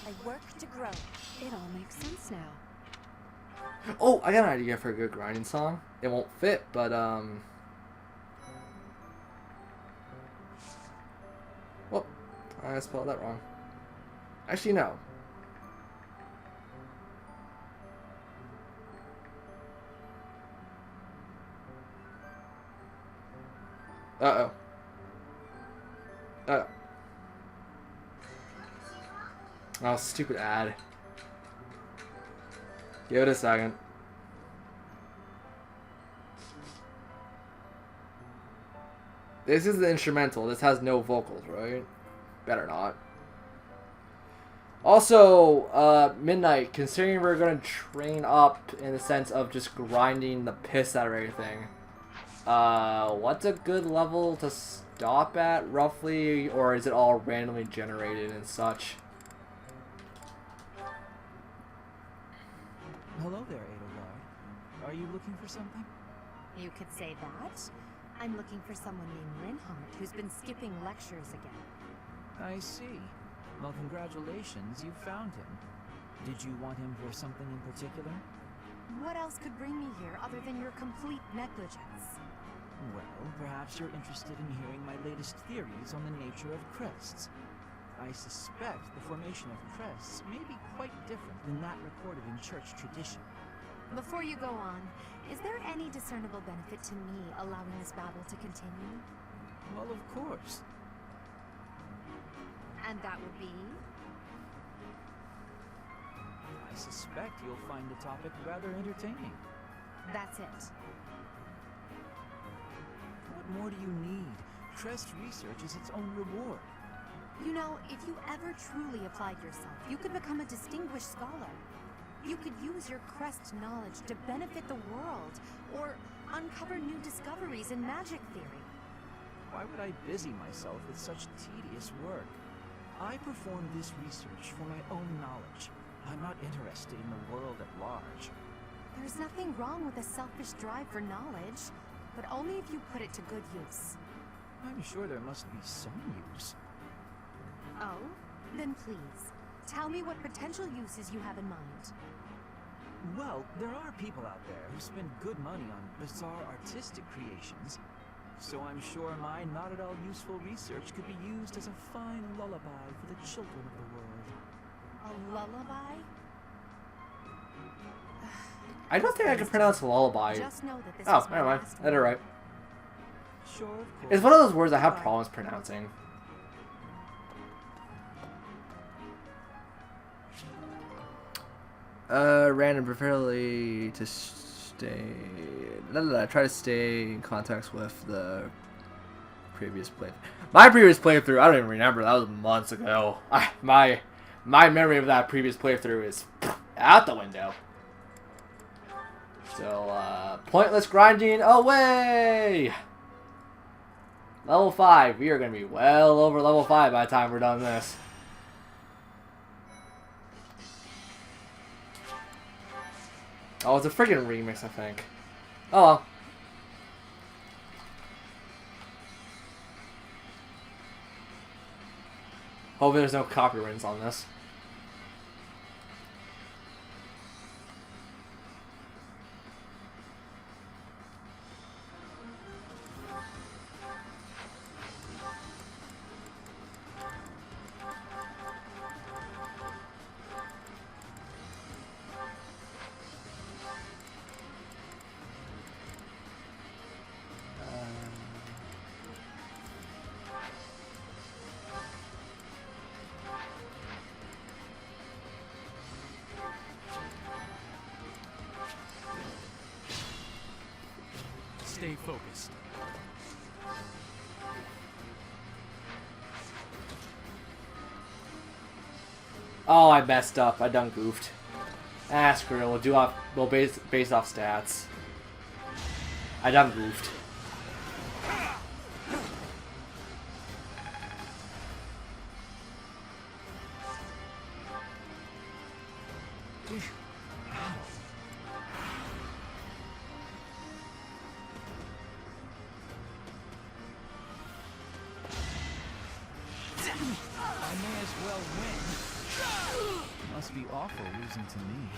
I work to grow. It all makes sense now. Oh, I got an idea for a good grinding song. It won't fit, but, well, I spelled that wrong. Actually, no. Uh-oh. Uh-oh. Oh, stupid ad. Give it a second. This is the instrumental. This has no vocals, right? Better not. Also, Midnight, considering we're going to train up in the sense of just grinding the piss out of everything, what's a good level to stop at, roughly? Or is it all randomly generated and such? Hello there, Edelgard. Are you looking for something? You could say that. I'm looking for someone named Linhardt who's been skipping lectures again. I see. Well, congratulations, you found him. Did you want him for something in particular? What else could bring me here other than your complete negligence? Well, perhaps you're interested in hearing my latest theories on the nature of crests. I suspect the formation of crests may be quite different than that recorded in church tradition. Before you go on, is there any discernible benefit to me allowing this battle to continue? Well, of course. And that would be? I suspect you'll find the topic rather entertaining. That's it. What more do you need? Crest research is its own reward. You know, if you ever truly applied yourself, you could become a distinguished scholar. You could use your crest knowledge to benefit the world, or uncover new discoveries in magic theory. Why would I busy myself with such tedious work? I perform this research for my own knowledge. I'm not interested in the world at large. There's nothing wrong with a selfish drive for knowledge, but only if you put it to good use. I'm sure there must be some use. Oh? Then please, tell me what potential uses you have in mind. Well, there are people out there who spend good money on bizarre artistic creations, so I'm sure my not-at-all useful research could be used as a fine lullaby for the children of the world. A lullaby? I don't think I can pronounce lullaby. Just know that this Oh, is my never mind. last I did it right. Sure, of course. It's one of those words I have problems pronouncing. Random, preferably to stay. Try to stay in contact with the previous playthrough. My previous playthrough, I don't even remember. That was months ago. My memory of that previous playthrough is out the window. So, pointless grinding away! Level 5. We are going to be well over level 5 by the time we're done this. Oh, it's a freaking remix, I think. Oh well. Hopefully there's no copyrights on this. Stay focused. Oh, I messed up. I done goofed. Ah, screw it. We'll base off stats. I done goofed. I may as well win. Must be awful losing to me.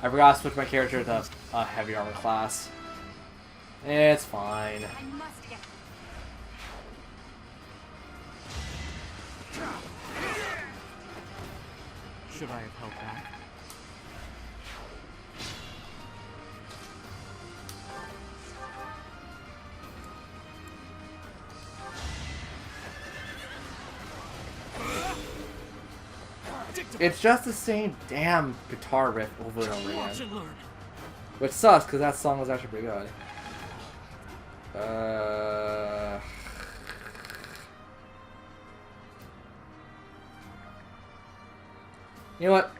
I forgot to switch my character to a heavy armor class. It's fine. I must get. Should I have held back? It's just the same damn guitar riff over and over again. Which sucks, because that song was actually pretty good. You know what?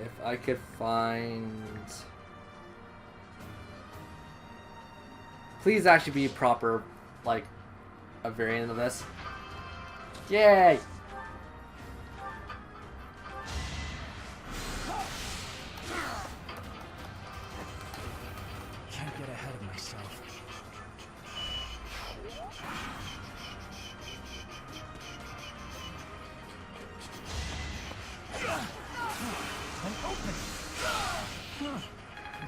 If I could find... Please actually be proper, like, a variant of this. Yay! Can't get ahead of myself. An opening!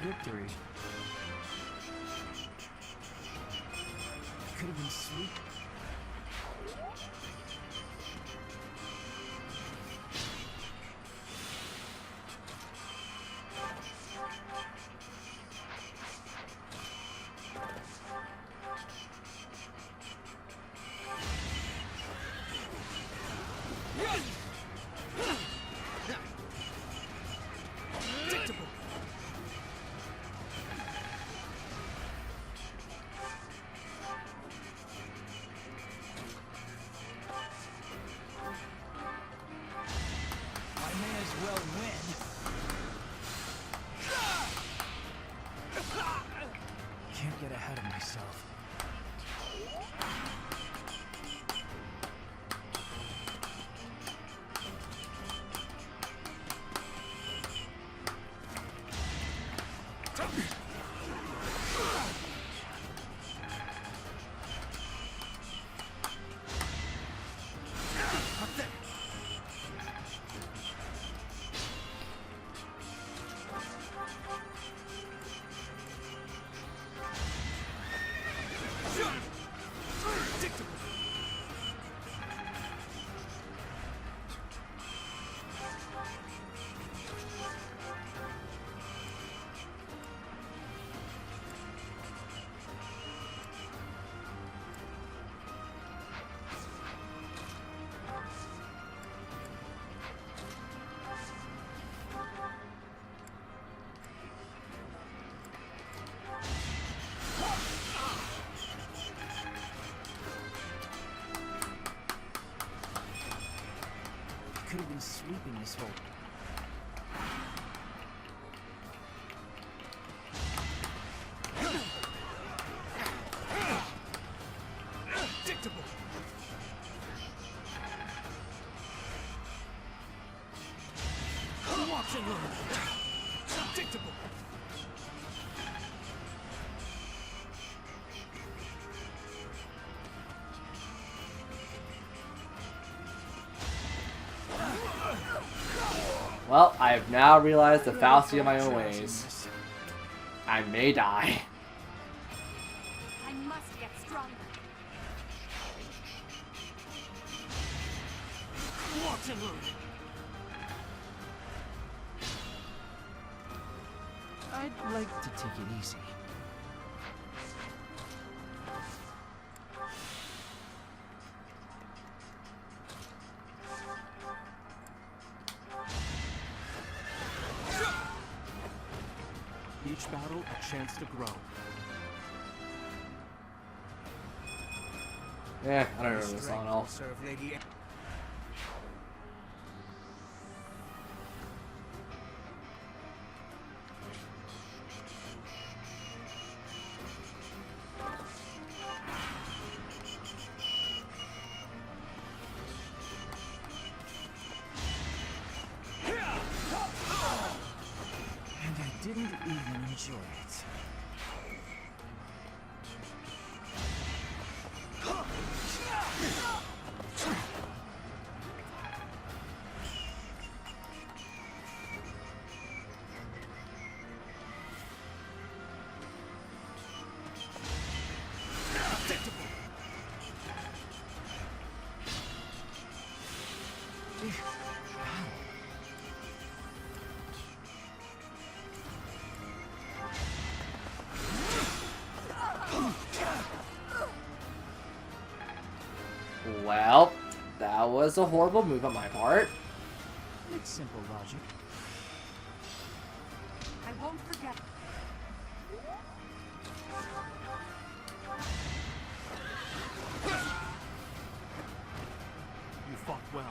Victory. Could have been sweet. could have been sweeping this whole... Predictable. Watch and learn. Predictable. Well, I have now realized the fallacy of my own ways. I may die. I must get stronger. Watch and learn. I'd like to take it easy. Each battle a chance to grow. Yeah, I don't remember this song at all. Serve Lady. And I didn't even enjoy it. Well, that was a horrible move on my part. It's simple logic. I won't forget. You fought well.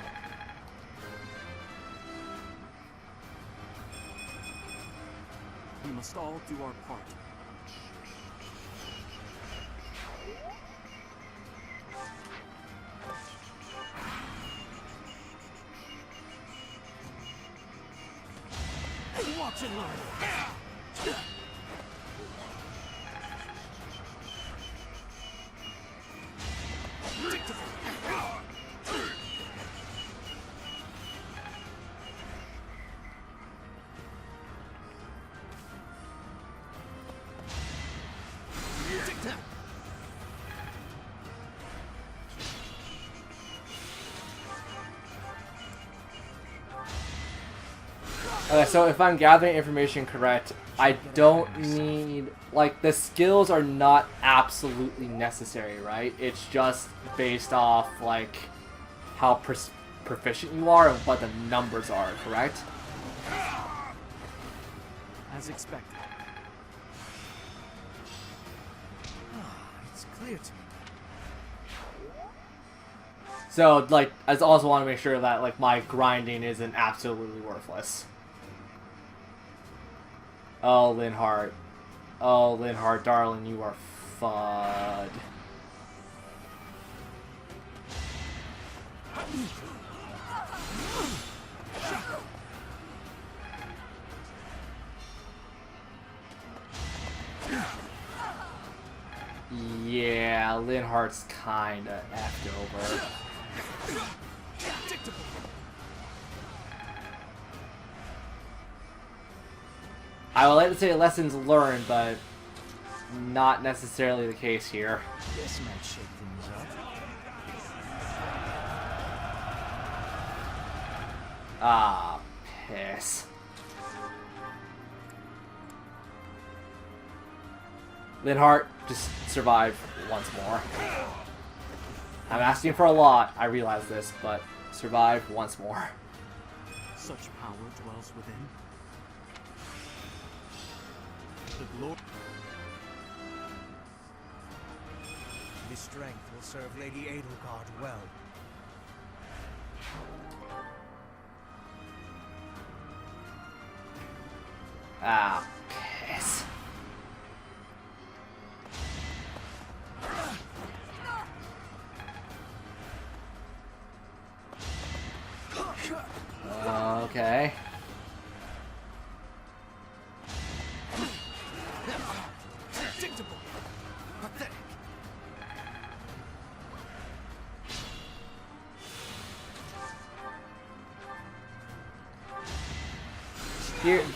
We must all do our part. Watch and learn. Okay, so if I'm gathering information correct, I don't need, like, the skills are not absolutely necessary, right? It's just based off, like, how proficient you are and what the numbers are, correct? As expected. It's clear to me. So, like, I also want to make sure that, like, my grinding isn't absolutely worthless. Oh, Linhardt. Oh, Linhardt, darling, you are FUD. Yeah, Linhardt's kinda effed over. I would like to say lessons learned, but not necessarily the case here. This might shake things up. Ah, piss. Linhardt, just survive once more. I'm asking for a lot, I realize this, but survive once more. Such power dwells within. The glory. This strength will serve Lady Edelgard well. Ah, piss. Okay. Predictable. Pathetic.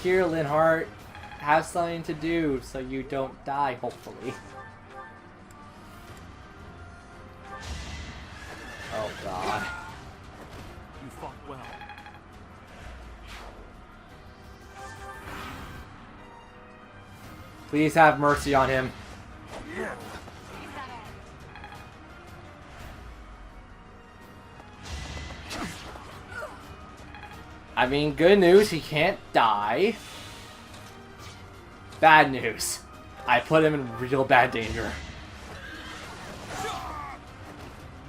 Here, Linhart, have something to do so you don't die, hopefully. Oh god. You fought well. Please have mercy on him. I mean, good news, he can't die. Bad news, I put him in real bad danger.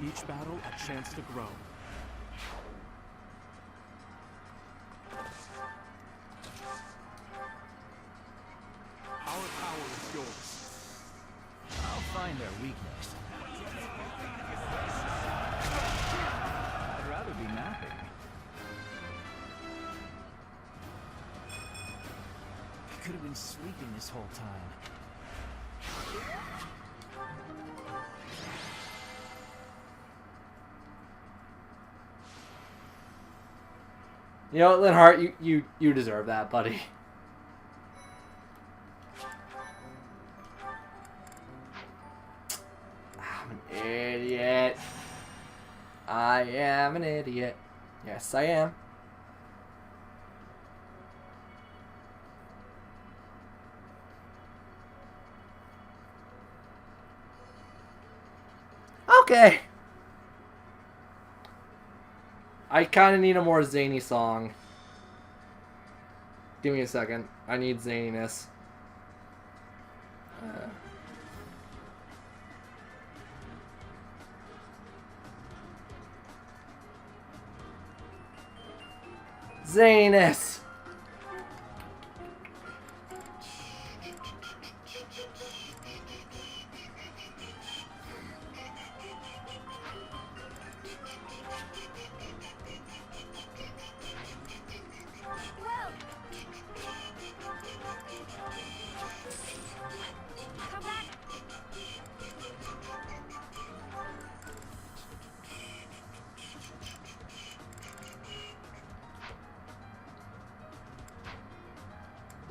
Each battle a chance to grow. Our power is yours. I'll find their weakness. I'd rather be napping. I could have been sleeping this whole time. You know what, Linhart, you deserve that, buddy. I'm an idiot. I am an idiot. Yes, I am. Okay. I kind of need a more zany song. Give me a second. I need zaniness. Zaniness!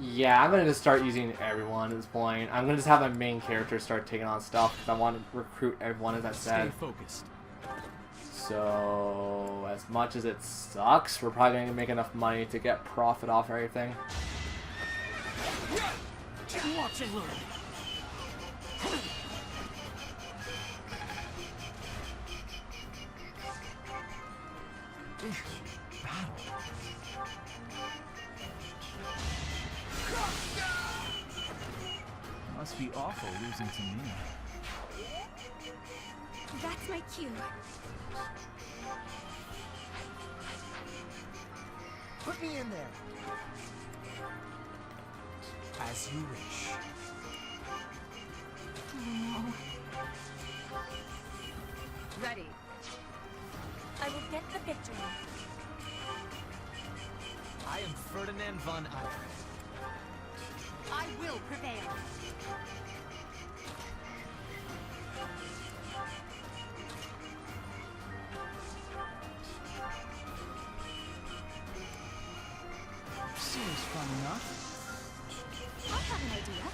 Yeah, I'm gonna just start using everyone at this point. I'm gonna just have my main character start taking on stuff because I want to recruit everyone, as I said. Stay focused. So, as much as it sucks, we're probably gonna make enough money to get profit off everything. Watch and learn. Must be awful losing to me. That's my cue. Put me in there. As you wish. Ready. I will get the victory. I am Ferdinand von Eyck. I will prevail. Seems fun enough. I have an idea.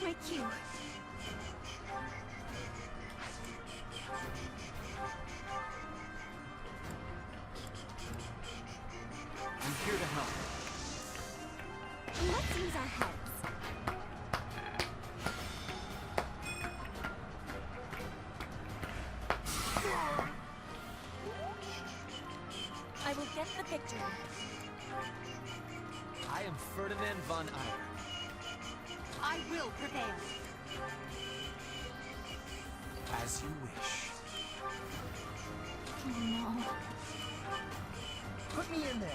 my cue. I'm here to help. Let's use our heads. I will get the victory. I am Ferdinand von Eyre. I will prevail. As you wish. No. Put me in there.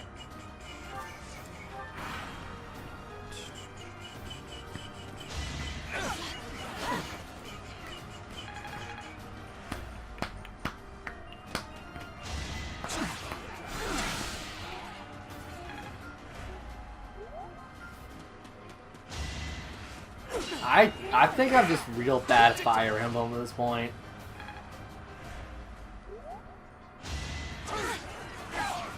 I think I'm just real bad at Fire Emblem at this point.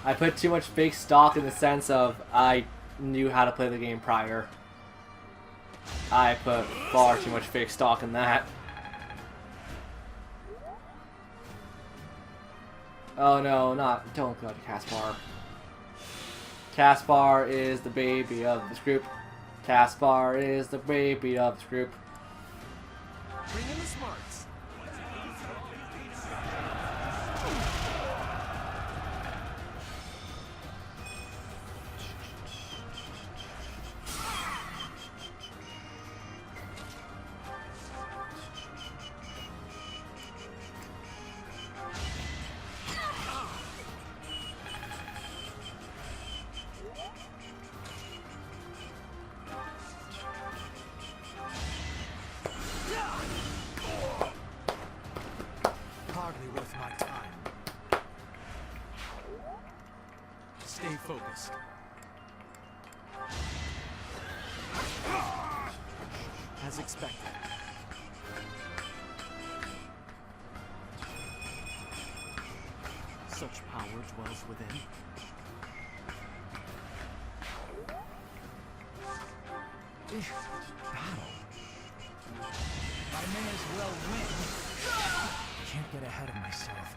I put too much fake stock in the sense of I knew how to play the game prior. I put far too much fake stock in that. Oh no, don't go to Caspar. Caspar is the baby of this group. Caspar is the baby of this group. Bring in the smarts. Hardly worth my time. Stay focused. As expected. Such power dwells within. Battle. I may as well win. Can't get ahead of myself.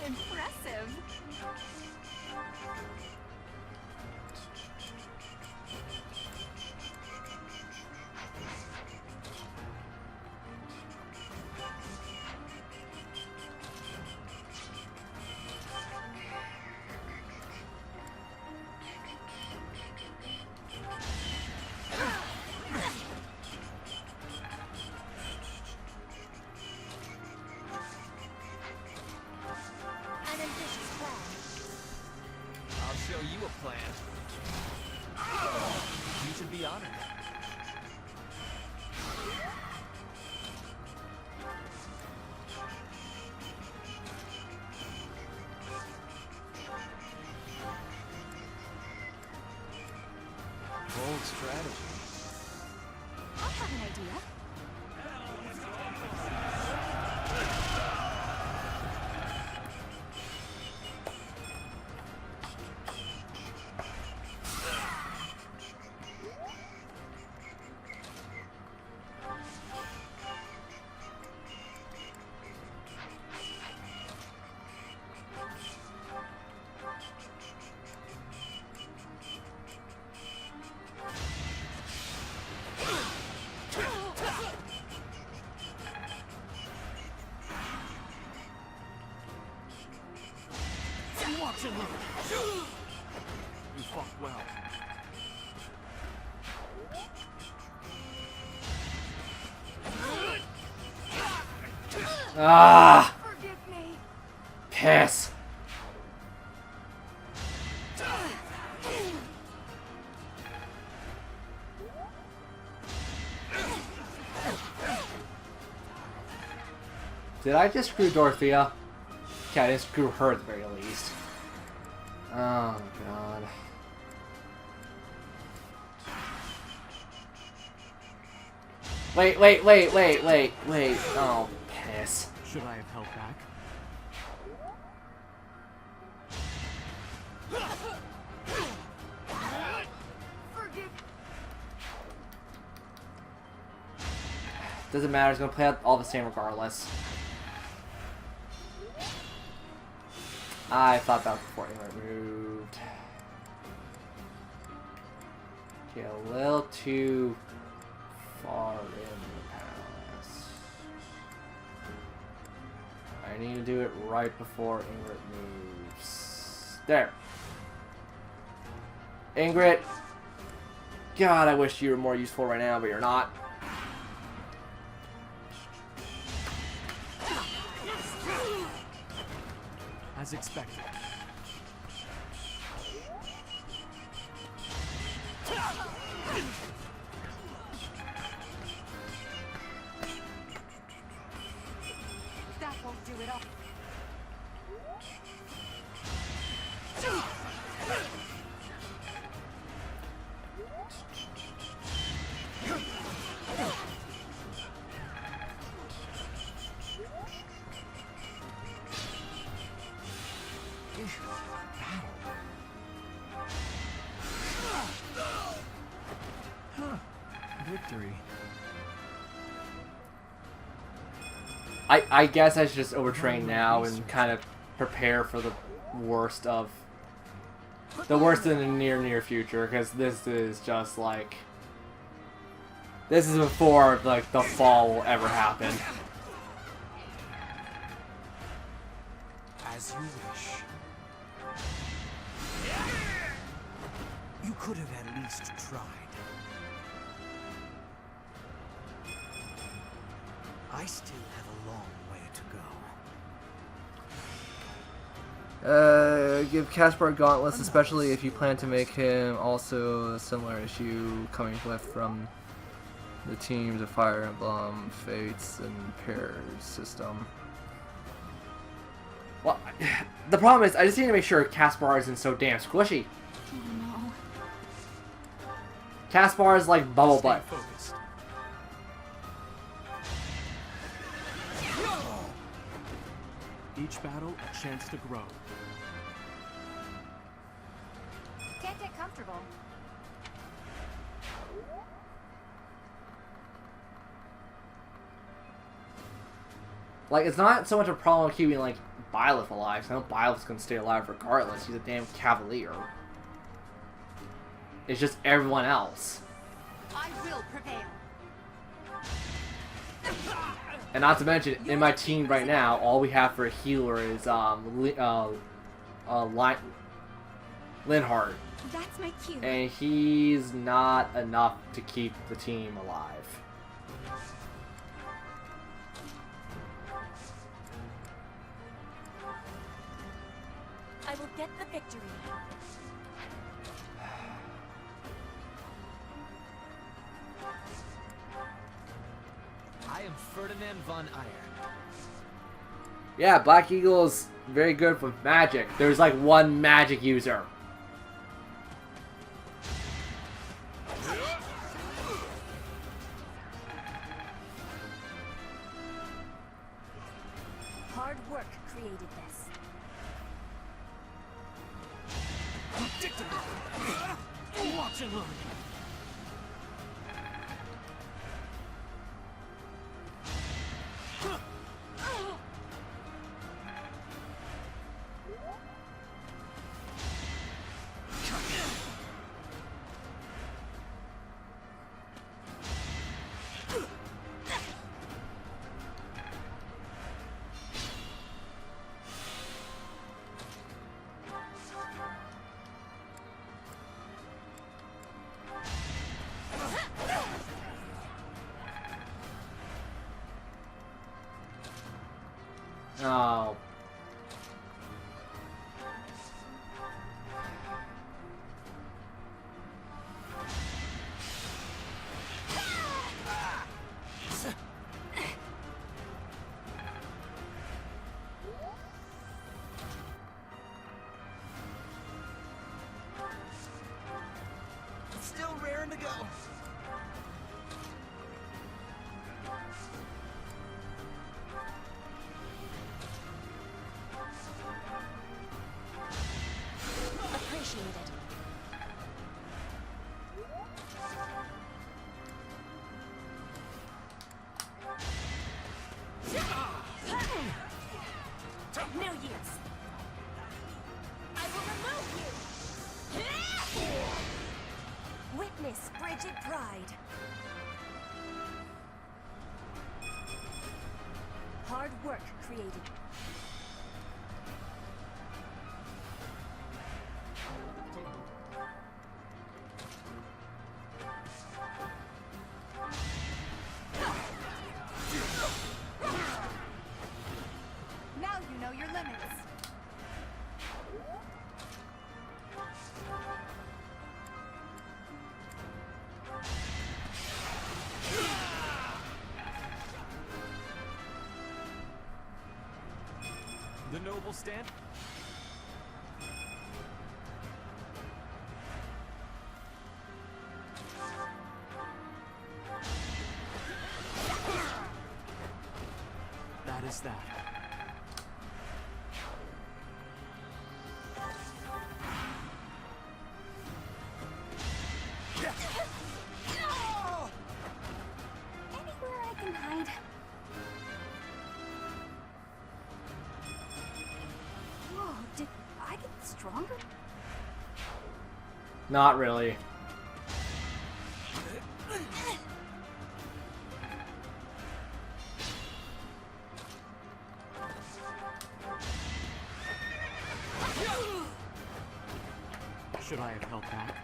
Impressive. An ambitious plan. I'll show you a plan. You should be honored. Bold strategy. I have an idea. He walks in with You fought well. Ah! Forgive me. Piss. Did I just screw Dorothea? Okay, I didn't screw her at the very least. Oh god. Wait. Oh, piss. Should I have held back? Forgive. Doesn't matter, it's gonna play out all the same regardless. I thought that was before Ingrid moved. Okay, a little too far in the palace. I need to do it right before Ingrid moves. There. Ingrid. God, I wish you were more useful right now, but you're not. As expected. That won't do it all. Victory. I guess I should just overtrain now and kind of prepare for the worst of in the near future, because this is just like, this is before like the fall will ever happen. As you wish. You could have at least tried. I still have a long way to go. Give Caspar gauntlets, especially if you plan to make him also a similar issue coming with from the teams of Fire Emblem, Fates, and Pairs system. Well, the problem is, I just need to make sure Caspar isn't so damn squishy. Oh no. Caspar is like bubble butt. Focused. Each battle a chance to grow. Can't get comfortable. Like, it's not so much a problem keeping, like, Byleth alive. I know Byleth's gonna stay alive regardless. He's a damn cavalier. It's just everyone else. I will prevail. And not to mention, in my team right now, all we have for a healer is, Linhardt. That's my cue. And he's not enough to keep the team alive. I will get the victory. I am Ferdinand von Eyre. Yeah, Black Eagle is very good with magic. There's like one magic user. Hard work created this. Watch and learn. Oh. Still raring to go. Appreciate it. ancient pride. Hard work created. Now you know your limits. The noble stand. That is that. Anywhere I can hide. Whoa, did I get stronger? Not really. Should I have held back?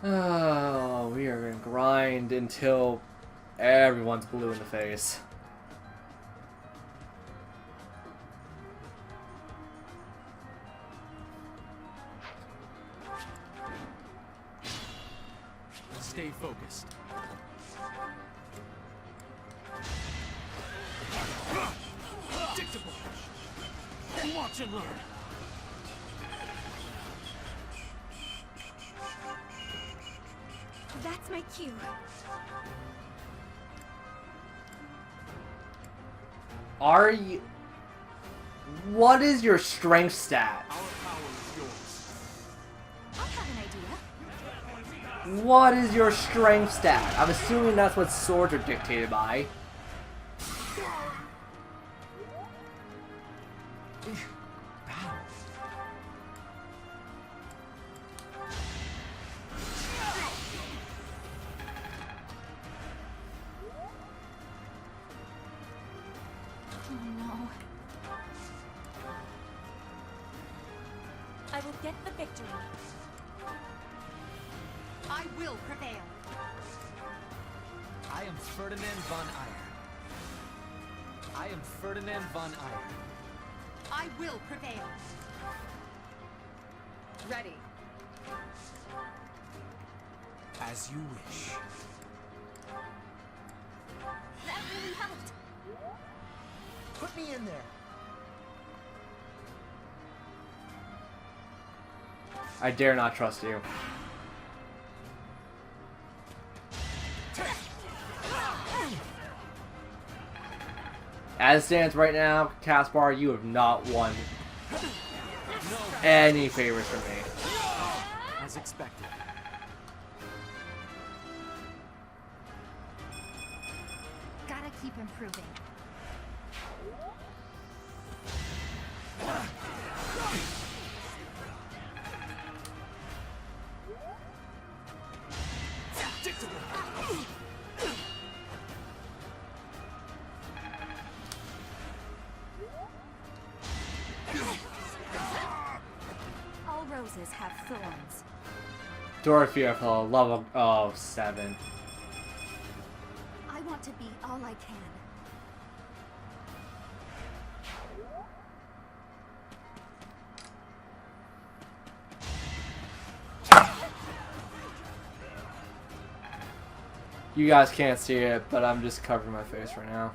Oh, we are gonna grind until everyone's blue in the face. Stay focused. Predictable. Watch and learn. That's my cue. Are you... What is your strength stat? I have an idea. What is your strength stat? I'm assuming that's what swords are dictated by. Oh no. I will get the victory. I will prevail. I am Ferdinand von Eyre. I am Ferdinand von Eyre. I will prevail. Ready. As you wish. That really helped. Put me in there. I dare not trust you. As it stands right now, Caspar, you have not won any favors from me. As expected. Gotta keep improving. Dorothea, for the love of... Oh, 7. I want to be all I can. You guys can't see it, but I'm just covering my face right now.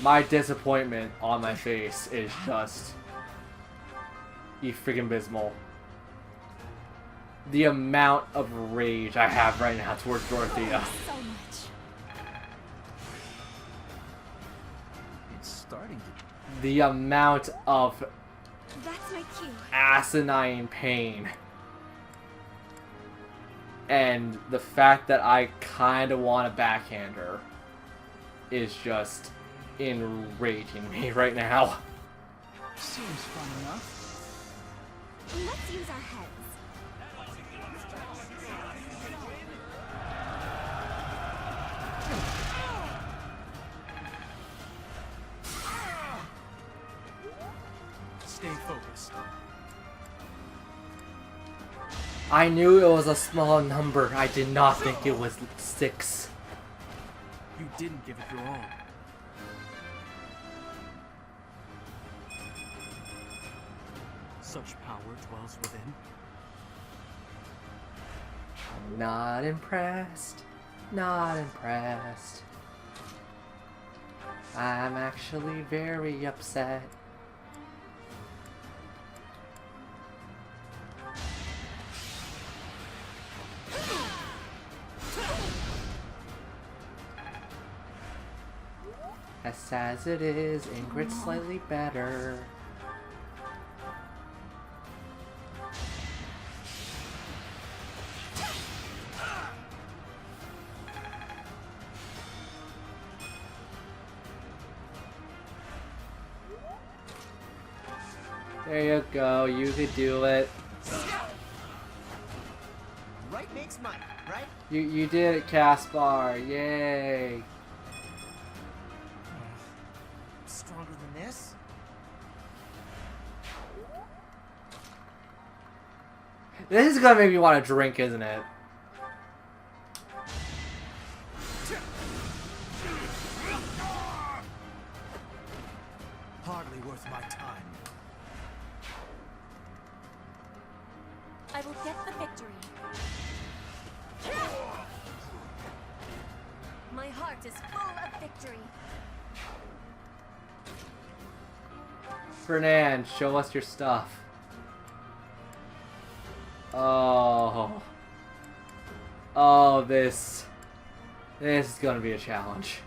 My disappointment on my face is just freaking abysmal. The amount of rage I have right now towards Dorothea. So much. It's starting to... The amount of That's my cue. asinine pain. And the fact that I kind of want to backhand her is just enraging me right now. Seems fun enough. Let's use our heads. Stay focused. I knew it was a small number. I did not think it was 6. You didn't give it your all. Such power dwells within. I'm not impressed. Not impressed. I'm actually very upset. As it is, Ingrid's slightly better. There you go, you could do it. Right makes might, right? You did it, Caspar. Yay. Stronger than this? This is gonna make me want to drink, isn't it? Hardly worth my time. I will get the victory. My heart is full of victory. Fernand, show us your stuff. Oh. Oh, this is gonna be a challenge.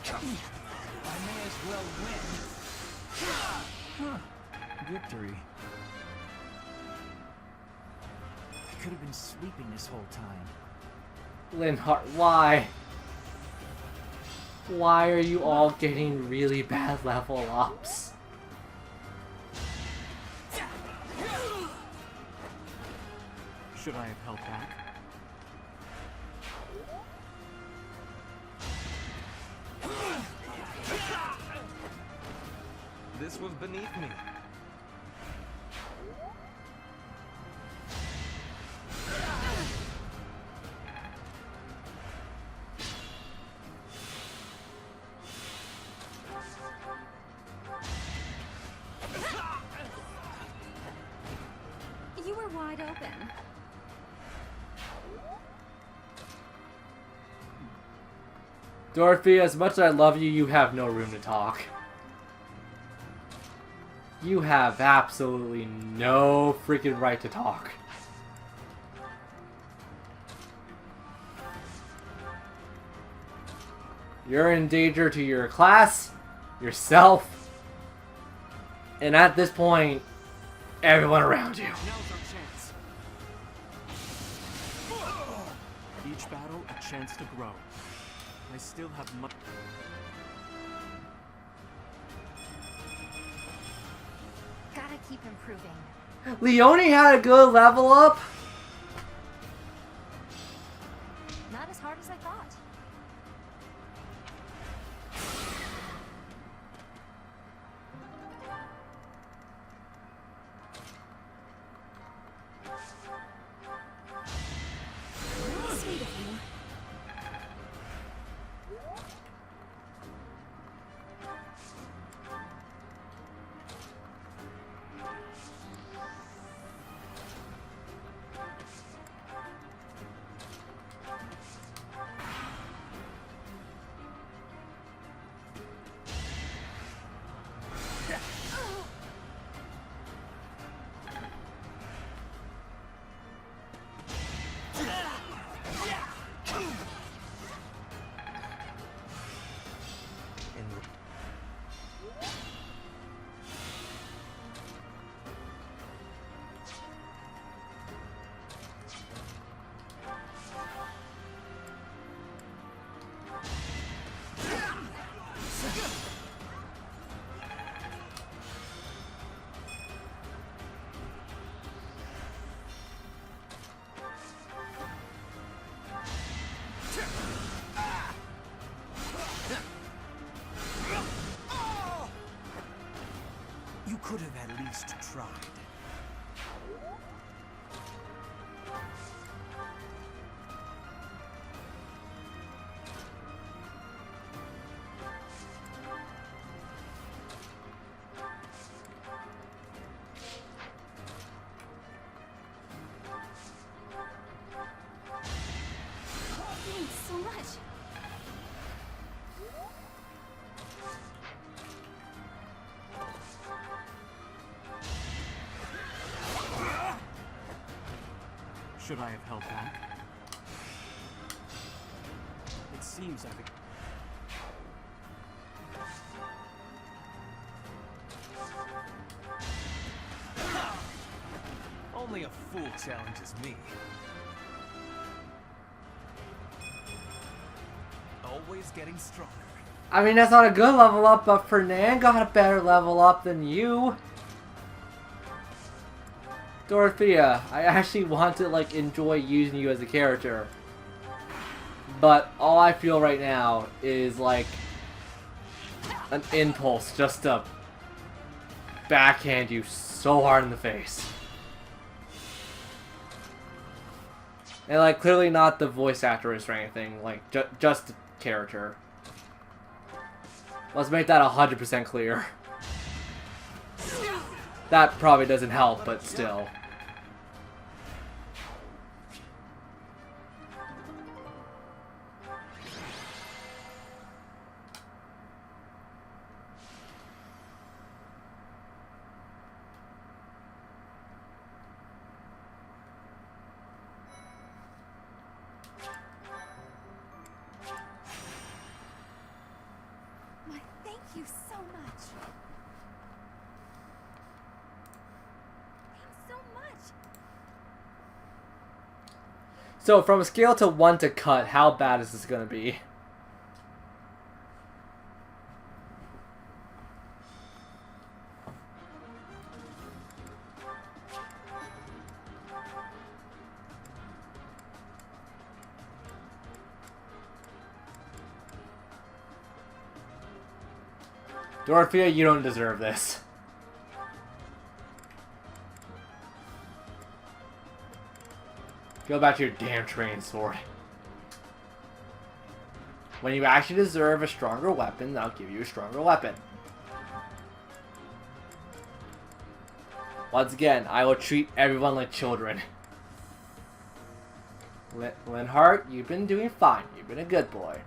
I may as well win. Victory. I could have been sleeping this whole time. Linhart, why? Why are you all getting really bad level ups? Should I have held back? This was beneath me. You were wide open. Dorothy, as much as I love you, you have no room to talk. You have absolutely no freaking right to talk. You're in danger to your class, yourself, and at this point, everyone around you. Now's our chance. Each battle a chance to grow. I still have much. Gotta keep improving. Leone had a good level up. Not as hard as I thought. Sweet of you. You could have at least tried. Thanks so much. Should I have held back? It seems I've... Only a fool challenges me. Always getting stronger. I mean, that's not a good level up, but Fernand got a better level up than you. Dorothea, I actually want to, like, enjoy using you as a character. But all I feel right now is, like, an impulse just to backhand you so hard in the face. And, like, clearly not the voice actress or anything, like, just the character. Let's make that 100% clear. That probably doesn't help, but still. My thank you so much. Thanks so much. So, from a scale to 1 to cut, how bad is this gonna be? Dorothea, you don't deserve this. Go back to your damn train sword. When you actually deserve a stronger weapon, I'll give you a stronger weapon. Once again, I will treat everyone like children. Linhardt, you've been doing fine. You've been a good boy.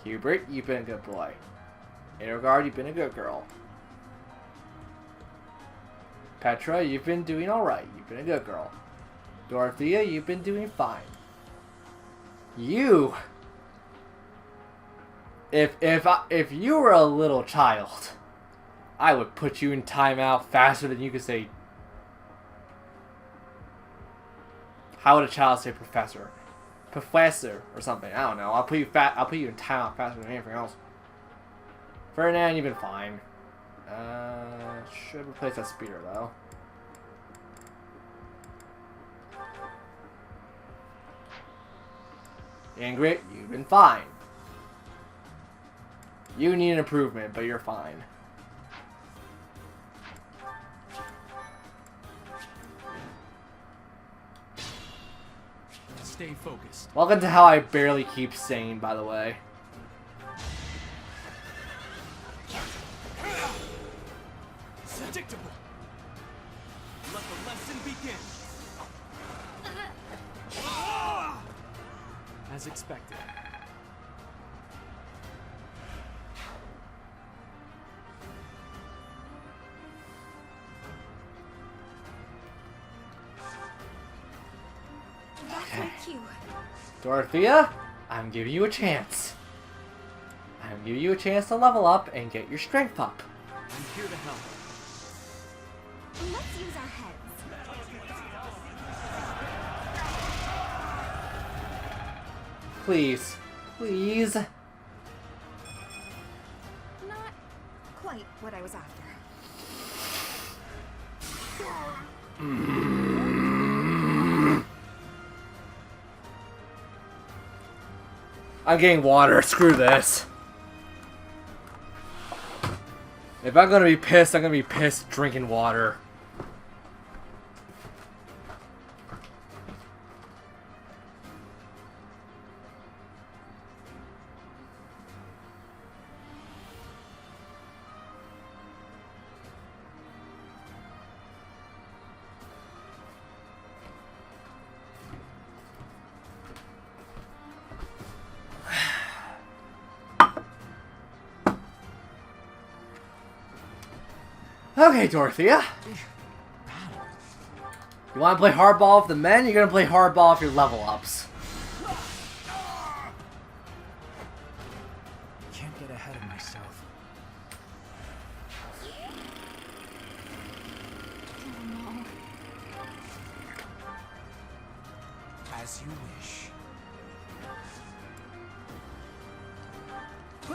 Hubert, you've been a good boy. Edelgard, you've been a good girl. Petra, you've been doing alright. You've been a good girl. Dorothea, you've been doing fine. You... If you were a little child, I would put you in timeout faster than you could say... How would a child say professor? Professor or something. I don't know. I'll put you in timeout faster than anything else. Ferdinand, you've been fine. Should replace that speeder though. Ingrid, you've been fine. You need an improvement, but you're fine. Stay focused. Welcome to how I barely keep sane, by the way. Predictable. Let the lesson begin. As expected. That's my cue. Dorothea, I'm giving you a chance. I'm giving you a chance to level up and get your strength up. I'm here to help. Let's use our heads. Please. Please. Not quite what I was after. I'm getting water. Screw this. If I'm gonna be pissed, I'm gonna be pissed drinking water. Okay, Dorothea. You want to play hardball with the men? You're gonna play hardball with your level ups. Can't get ahead of myself. As you wish.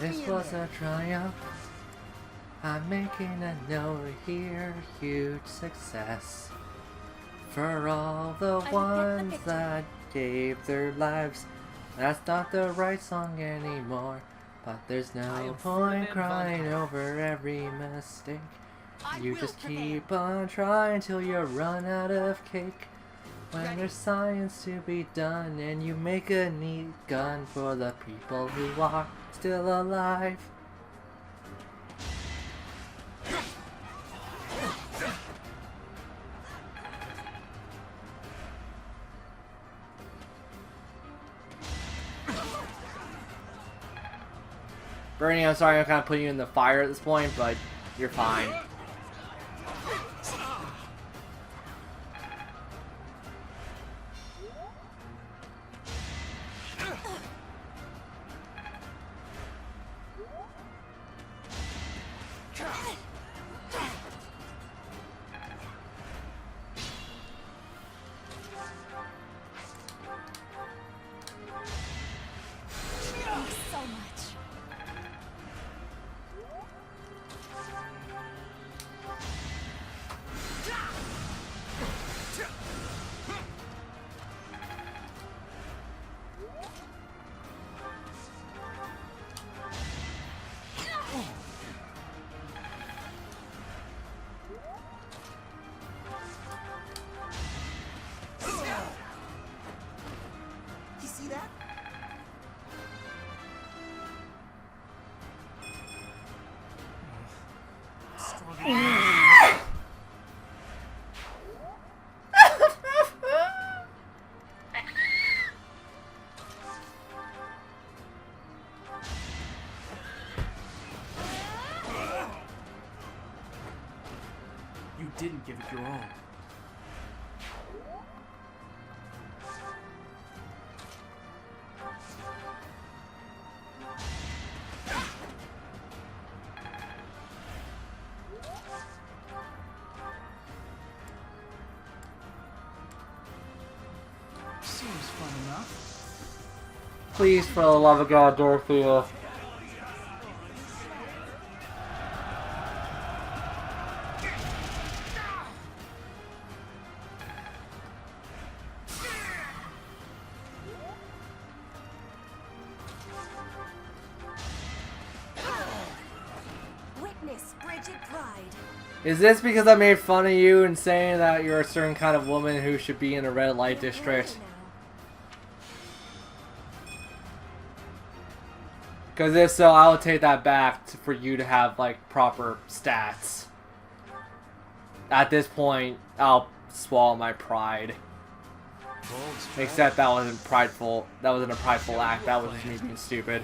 This was a triumph. I'm making a note here, huge success. For all the ones that gave their lives. That's not the right song anymore. But there's no point crying over every mistake. You just keep on trying till you run out of cake. When there's science to be done and you make a neat gun for the people who are still alive. Bernie, I'm sorry I'm kind of putting you in the fire at this point, but you're fine. Thanks so much. You see that? You didn't give it your all. Seems fun enough. Please, for the love of God, Dorothea. Witness Bridget Pride. Is this because I made fun of you and saying that you're a certain kind of woman who should be in a red light district? Because if so, I will take that back for you to have, like, proper stats. At this point, I'll swallow my pride. Except that wasn't prideful. That wasn't a prideful act. That was just me being stupid.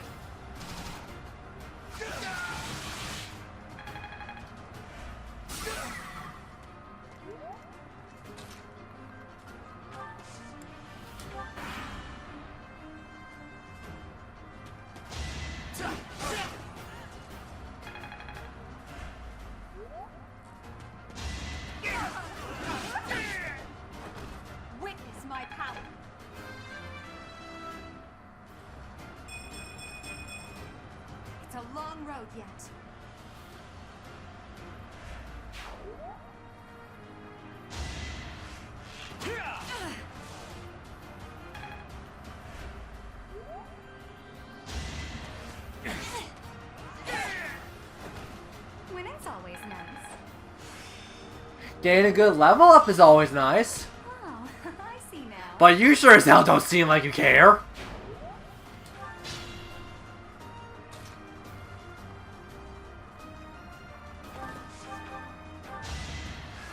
Witness my power. It's a long road yet. Winning's always nice. Getting a good level up is always nice. Oh, I see now. But you sure as hell don't seem like you care.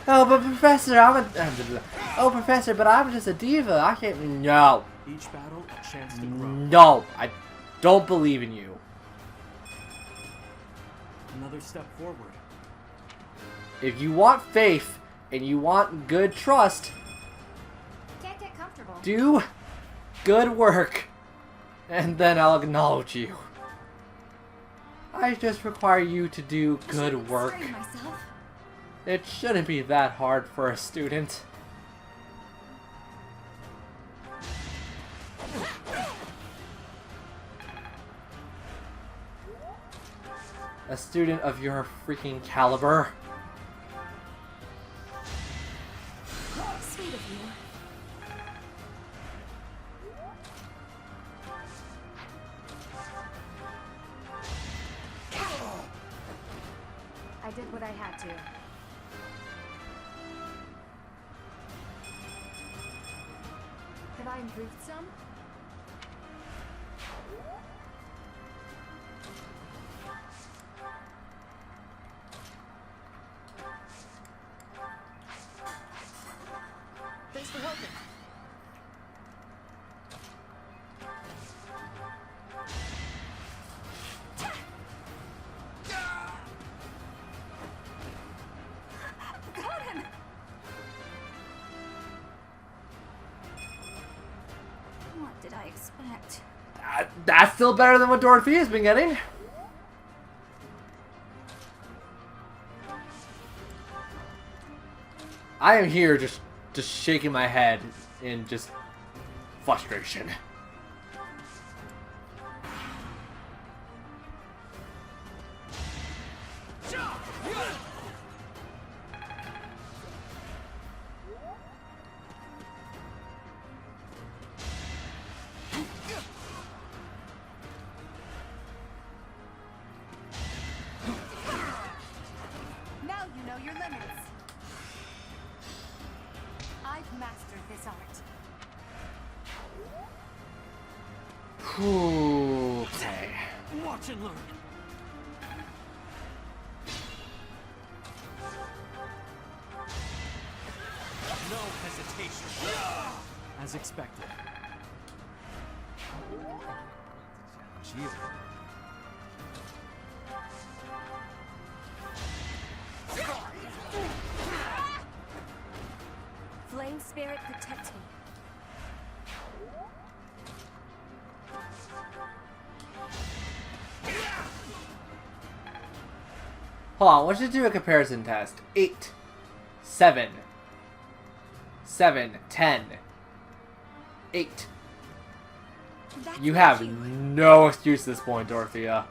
Oh, but Professor, oh, Professor, but I'm just a diva. I can't. No. Each battle, a chance to grow. No, I don't believe in you. Another step forward. If you want faith and you want good trust, Can't get comfortable. do good work, and then I'll acknowledge you. I just require you to do good work. It shouldn't be that hard for a student. A student of your freaking caliber. Sweet of you. I did what I had to. Have I improved some? Thanks for helping. Got him. What did I expect? That's still better than what Dorothea's been getting. I am here just shaking my head in just frustration. Now you know your limits. I've mastered this art. Okay. Watch and learn. No hesitation. As expected. Gee. Flame spirit protect me. Hold on, let's just do a comparison test. 8, 7, 7, 10, 8. You have no excuse at this point, Dorothea.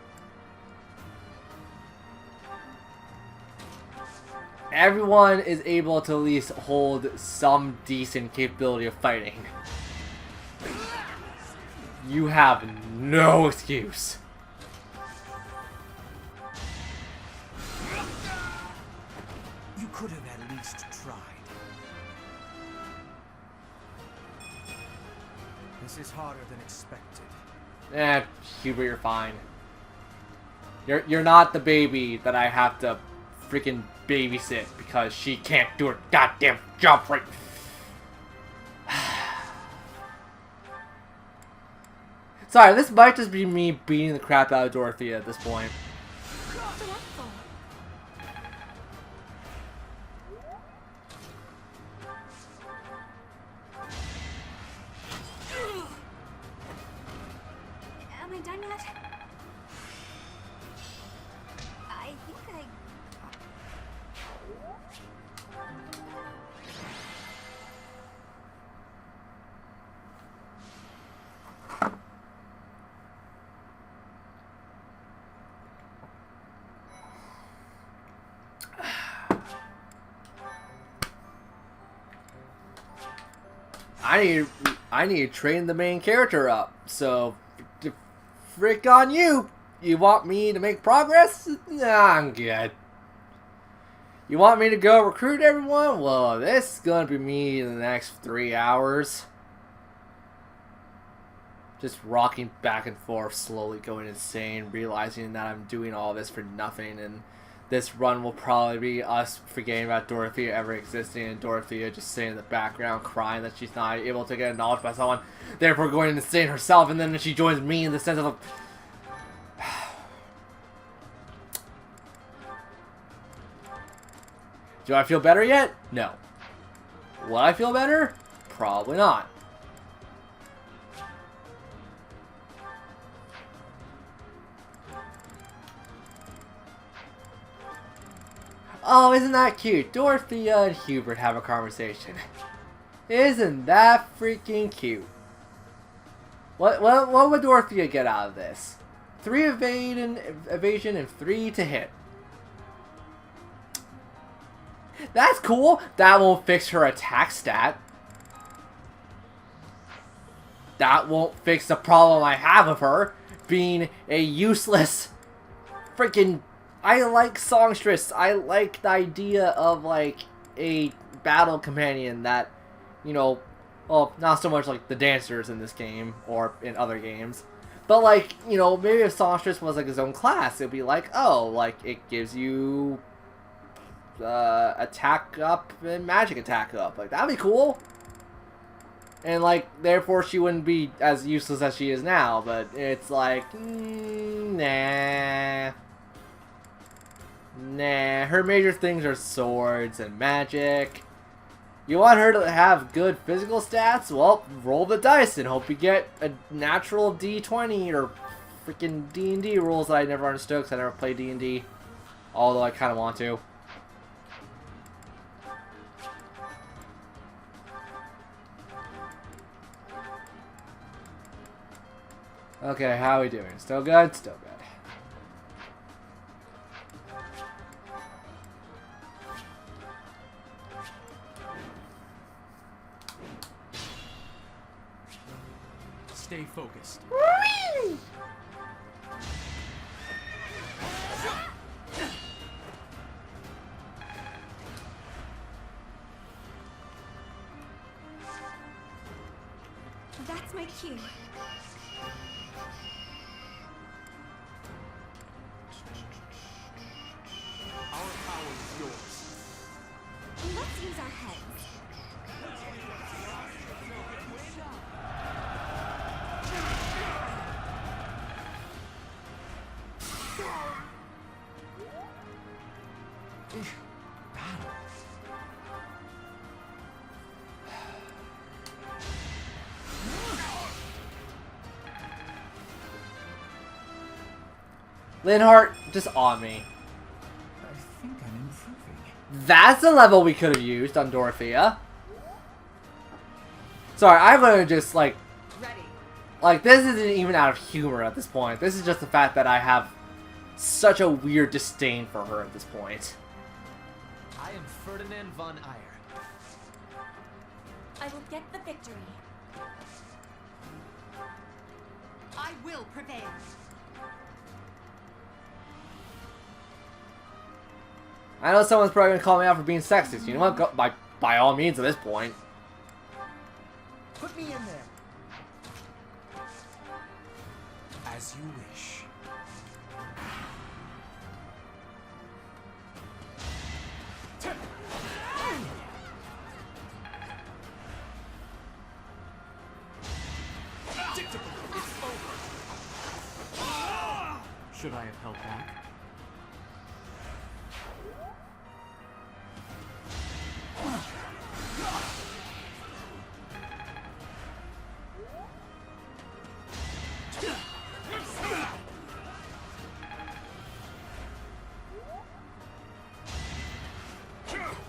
Everyone is able to at least hold some decent capability of fighting. You have no excuse. You could have at least tried. This is harder than expected. Hubert, you're fine. You're not the baby that I have to freaking babysit because she can't do her goddamn job right. Sorry, this might just be me beating the crap out of Dorothea at this point. Am I done yet? I think I... I need to train the main character up. So, frick on you. You want me to make progress? Nah, I'm good. You want me to go recruit everyone? Well, this is gonna be me in the next 3 hours. Just rocking back and forth, slowly going insane, realizing that I'm doing all this for nothing, and this run will probably be us forgetting about Dorothea ever existing, and Dorothea just sitting in the background crying that she's not able to get acknowledged by someone, therefore going insane herself, and then she joins me in the sense of Do I feel better yet? No. Will I feel better? Probably not. Oh, isn't that cute? Dorothea and Hubert have a conversation. Isn't that freaking cute? What would Dorothea get out of this? 3 evasion and 3 to hit. That's cool. That won't fix her attack stat. That won't fix the problem I have of her being a useless freaking... I like songstress. I like the idea of like a battle companion that, you know, well, not so much like the dancers in this game or in other games, but like, you know, maybe if songstress was like his own class, it'd be like, oh, like it gives you attack up and magic attack up. Like that'd be cool. And like, therefore she wouldn't be as useless as she is now, but it's like, nah. Nah, her major things are swords and magic. You want her to have good physical stats? Well, roll the dice and hope you get a natural D20 or freaking D&D rules that I never understood because I never played D&D. Although I kind of want to. Okay, how are we doing? Still good? Still good. Stay focused. That's my cue. Our power is yours. Let's use our heads. Linhart, just on me. I think I'm improving. That's the level we could have used on Dorothea. Sorry, I'm gonna just like... Ready. Like, this isn't even out of humor at this point. This is just the fact that I have such a weird disdain for her at this point. I am Ferdinand von Eyre. I will get the victory. I will prevail. I know someone's probably gonna call me out for being sexist. You know what? Go, by all means at this point. Put me in there. As you wish. Should I have held back?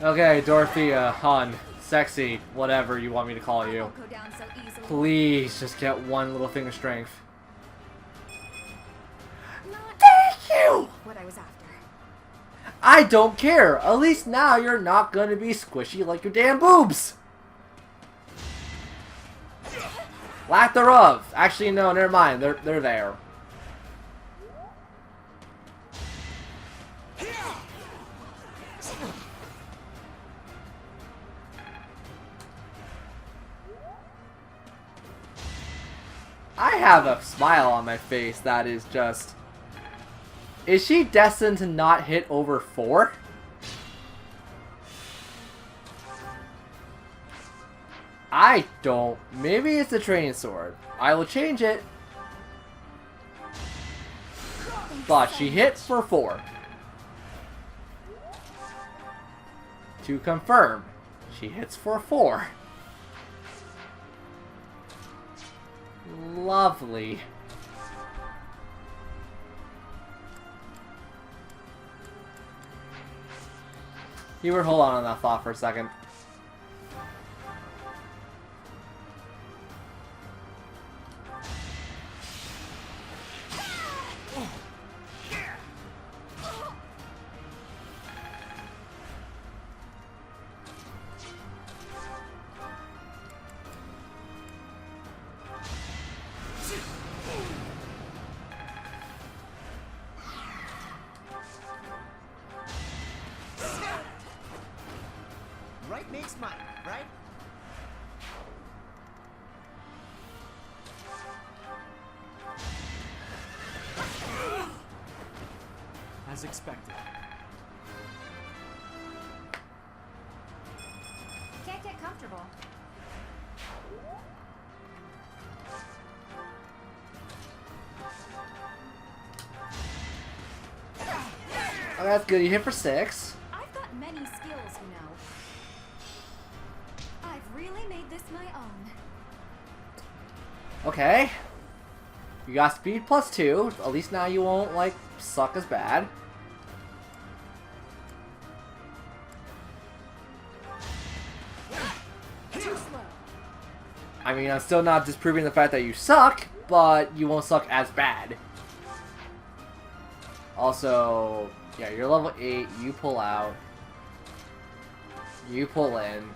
Okay, Dorothea, Hun, sexy, whatever you want me to call you. Go down so easily. Please, just get one little thing of strength. Thank you! What I was after. I don't care. At least now you're not gonna be squishy like your damn boobs. Lack thereof. Actually, no, never mind. They're there. I have a smile on my face that is just... Is she destined to not hit over 4? I don't. Maybe it's the training sword. I will change it. But she hit for 4. To confirm, she hits for 4. Lovely. Hubert, hold on that thought for a second. Right makes might, right? As expected. Can't get comfortable. Oh, that's good. You hit for 6. I've got many skills, you know. I've really made this my own. Okay. You got speed plus 2. At least now you won't, like, suck as bad. Too slow. I mean, I'm still not disproving the fact that you suck, but you won't suck as bad. Also, yeah, you're level 8, you pull out. You pull in.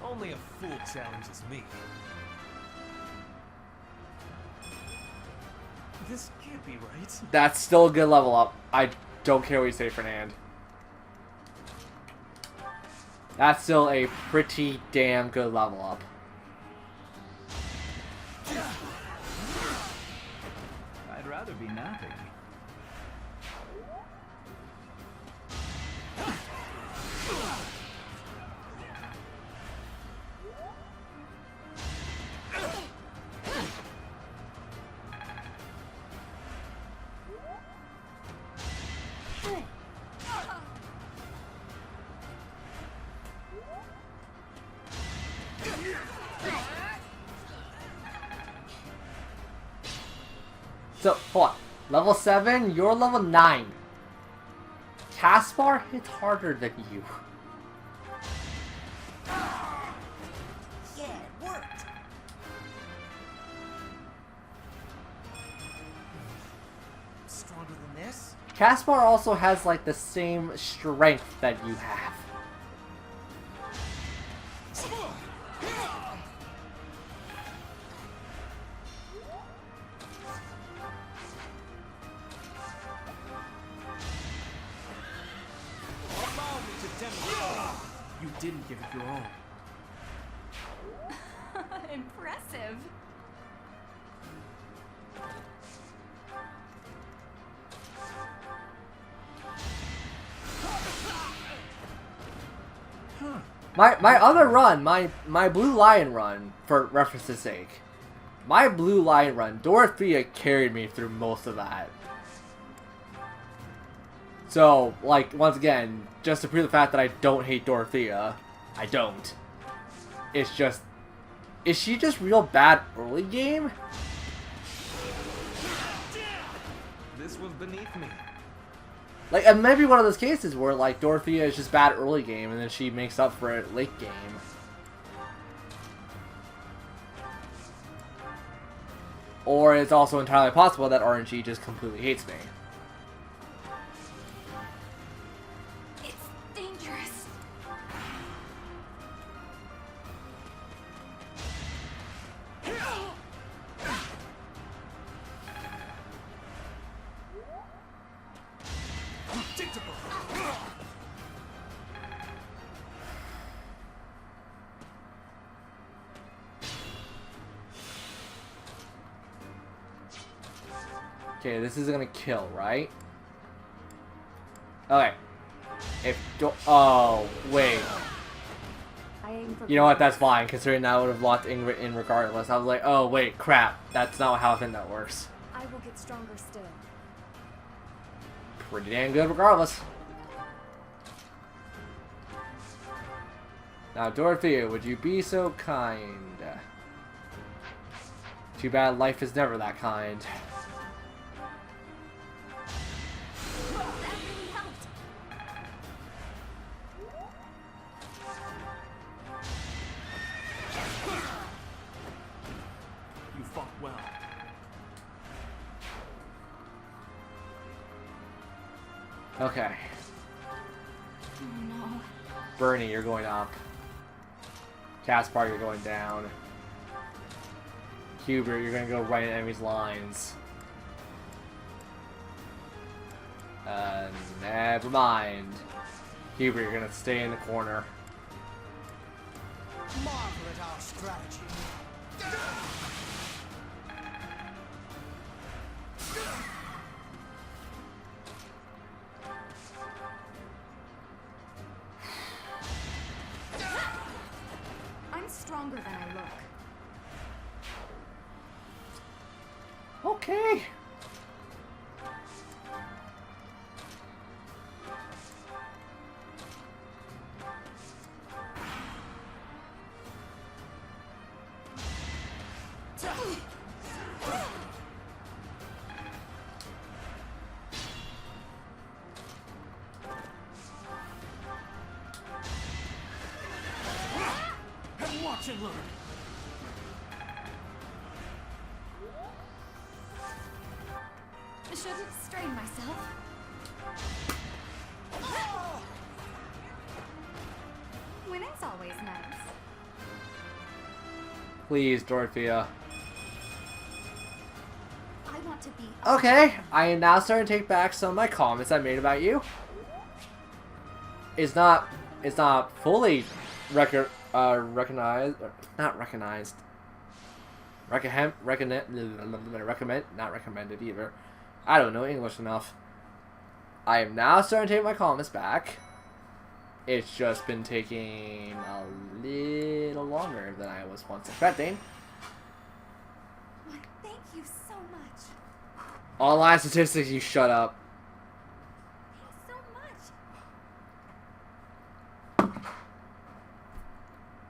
Only a fool challenges me. This can't be right. That's still a good level up. I don't care what you say, Fernand. That's still a pretty damn good level up. I'd rather be napping. So, hold on. Level 7, you're level 9. Caspar hits harder than you. Yeah, it worked. Caspar also has like the same strength that you have. Allow me to demonstrate. You didn't give it your all. Impressive. My other run, my Blue Lion run, for reference's sake, my Blue Lion run, Dorothea carried me through most of that. So, like, once again, just to prove the fact that I don't hate Dorothea, I don't. It's just, is she just real bad early game? This was beneath me. Like, it might be one of those cases where, like, Dorothea is just bad early game and then she makes up for it late game. Or it's also entirely possible that RNG just completely hates me. It's dangerous. Okay, this is gonna kill, right? Okay. Oh, wait. You know what? That's fine, considering that I would have locked Ingrid in regardless. I was like, oh, wait, crap. That's not how I think that works. I will get stronger still. Pretty damn good regardless. Now, Dorothea, would you be so kind? Too bad life is never that kind. You fought well. Okay. Oh no. Bernie, you're going up. Caspar, you're going down. Hubert, you're gonna go right in enemy's lines. Never mind. Hubert, you're gonna stay in the corner. Marvel at our strategy. I'm stronger than I look. Okay. And watch and learn. I shouldn't strain myself. Winning's always nice. Please, Dorothea. I want to be. Okay, I am now starting to take back some of my comments I made about you. It's not fully recognized, not recognized. Recommend, not recommended either. I don't know English enough. I am now starting to take my comments back. It's just been taking a little longer than I was once expecting. Thank you so much. Online statistics, you shut up. Thanks so much.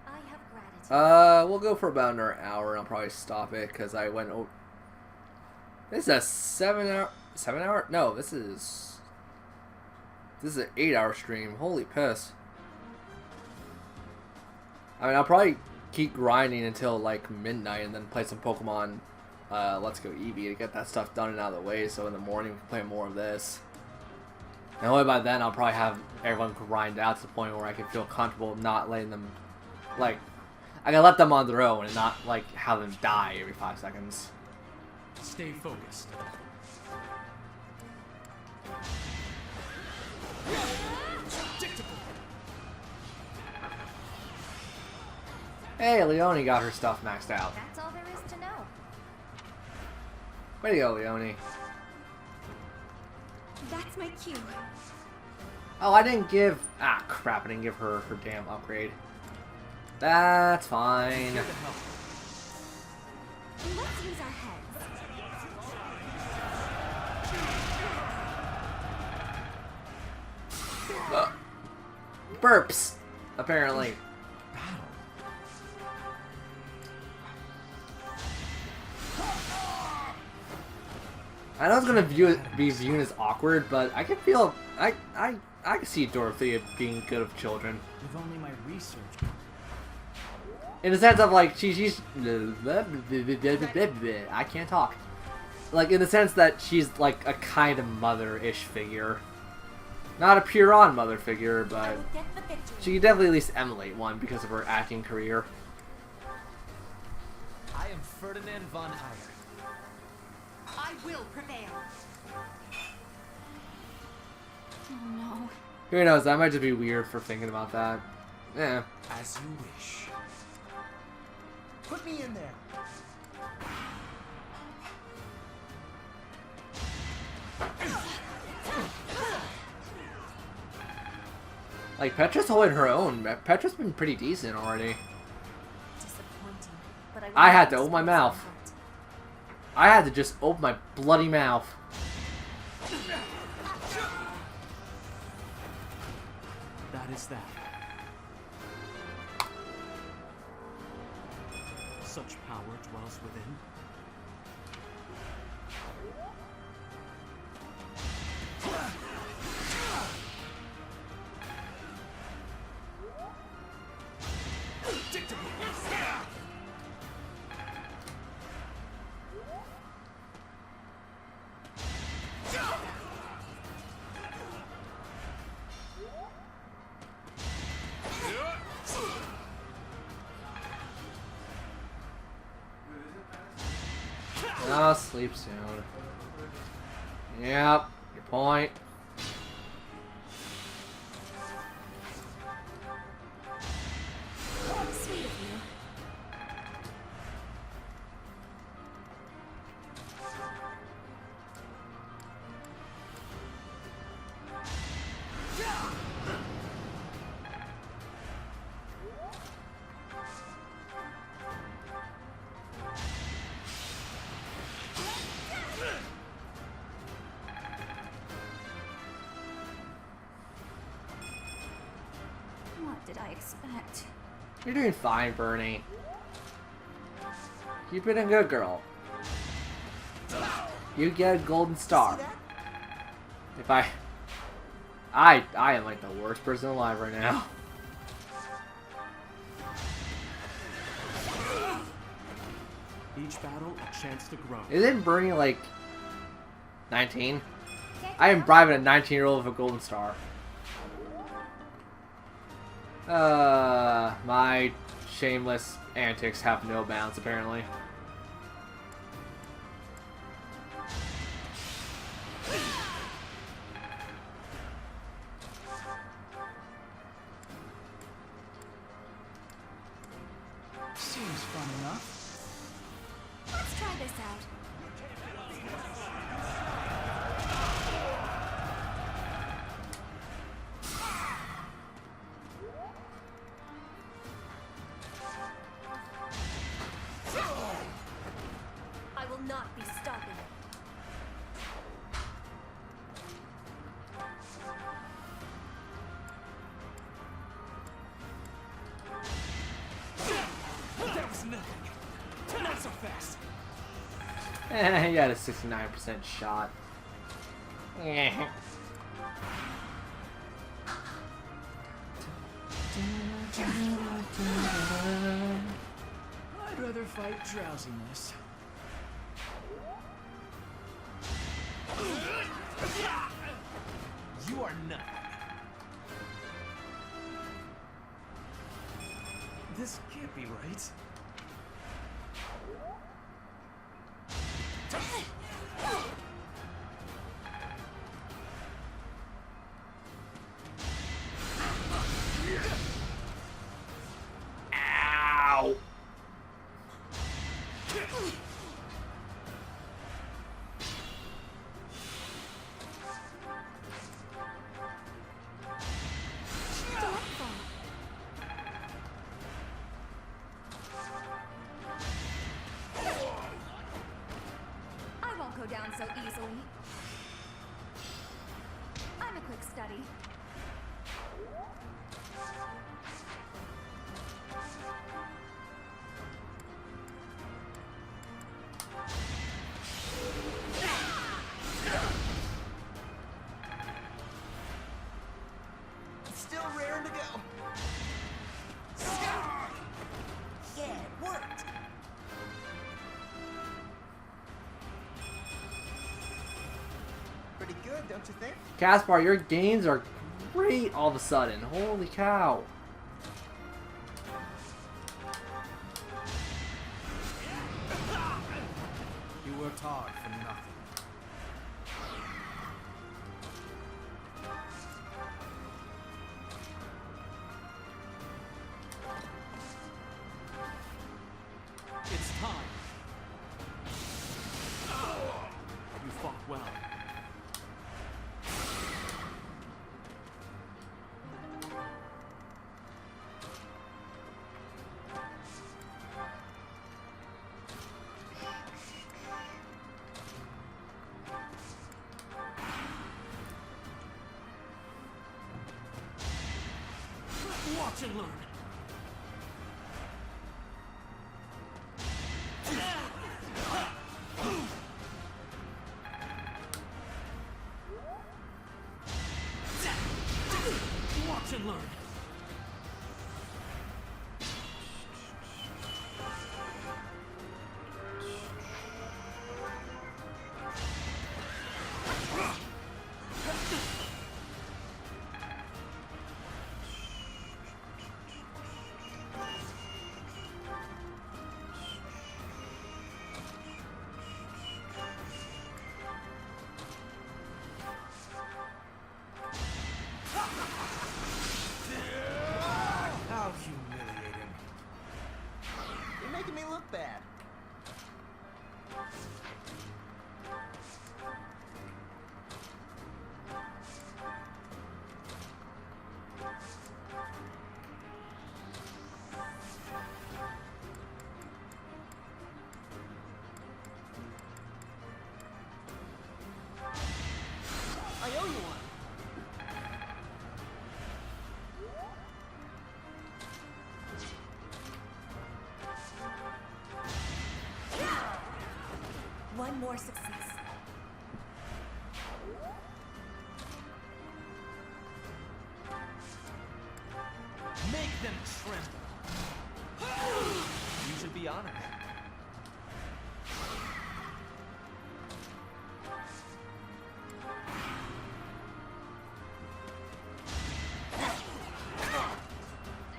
I have gratitude. We'll go for about another hour and I'll probably stop it because I went over. This is a 7 hour? No, this is an 8-hour stream. Holy piss. I mean, I'll probably keep grinding until like midnight and then play some Pokemon Let's Go Eevee to get that stuff done and out of the way so in the morning we can play more of this. And only by then I'll probably have everyone grind out to the point where I can feel comfortable not letting them, like, I can let them on their own and not, like, have them die every 5 seconds. Stay focused. Hey, Leone got her stuff maxed out. That's all there is to know. Way to go, Leone. That's my cue. Oh, I didn't give... Ah, crap, I didn't give her her damn upgrade. That's fine. Let's use our heads. Burps, apparently. I know it's gonna be viewed as awkward, but I can feel I can see Dorothea being good with children. With only my research. In the sense of like she's I can't talk. Like in the sense that she's like a kind of mother-ish figure. Not a pure-on mother figure, but she can definitely at least emulate one because of her acting career. I am Ferdinand von Eyre. I will prevail. Oh no. Who knows, that might just be weird for thinking about that. Yeah. As you wish. Put me in there. Like, Petra's holding her own. Petra's been pretty decent already. Disappointing, but I had to open my mouth. I had to just open my bloody mouth. That is that. Such power dwells within. I'll sleep soon. Yep, your point. Sweet of you. What did I expect? You're doing fine, Bernie. You've been a good girl. You get a golden star. If I am like the worst person alive right now. Each battle, a chance to grow. Isn't Bernie like 19? I am bribing a 19-year-old with a golden star. My shameless antics have no bounds, apparently. Seems fun enough. Let's try this out. I will not be stopping it. That was nothing. Not so fast. He had a 69% shot. I'd rather fight drowsiness. You You are nothing. This can't be right. Ow! I won't go down so easily. I'm a quick study. Still raring to go. Yeah, it worked. Pretty good, don't you think? Caspar, your gains are great all of a sudden. Holy cow. You worked hard for nothing. It's time. You fought well. Watch and learn. Watch and learn. How humiliating. You're making me look bad. I owe you one. One more success. Make them tremble. You should be honored.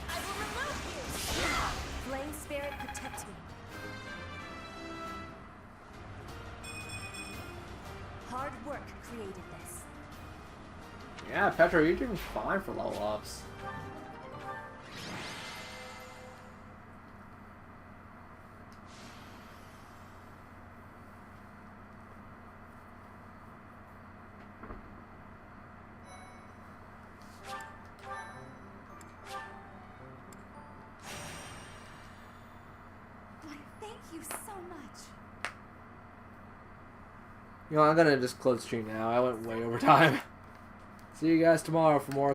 I will remove you! Flame spirit, protect me. Hard work created this. Yeah, Petra, you're doing fine for level ups. Why, thank you so much. You know, I'm gonna just close the stream now. I went way over time. See you guys tomorrow for more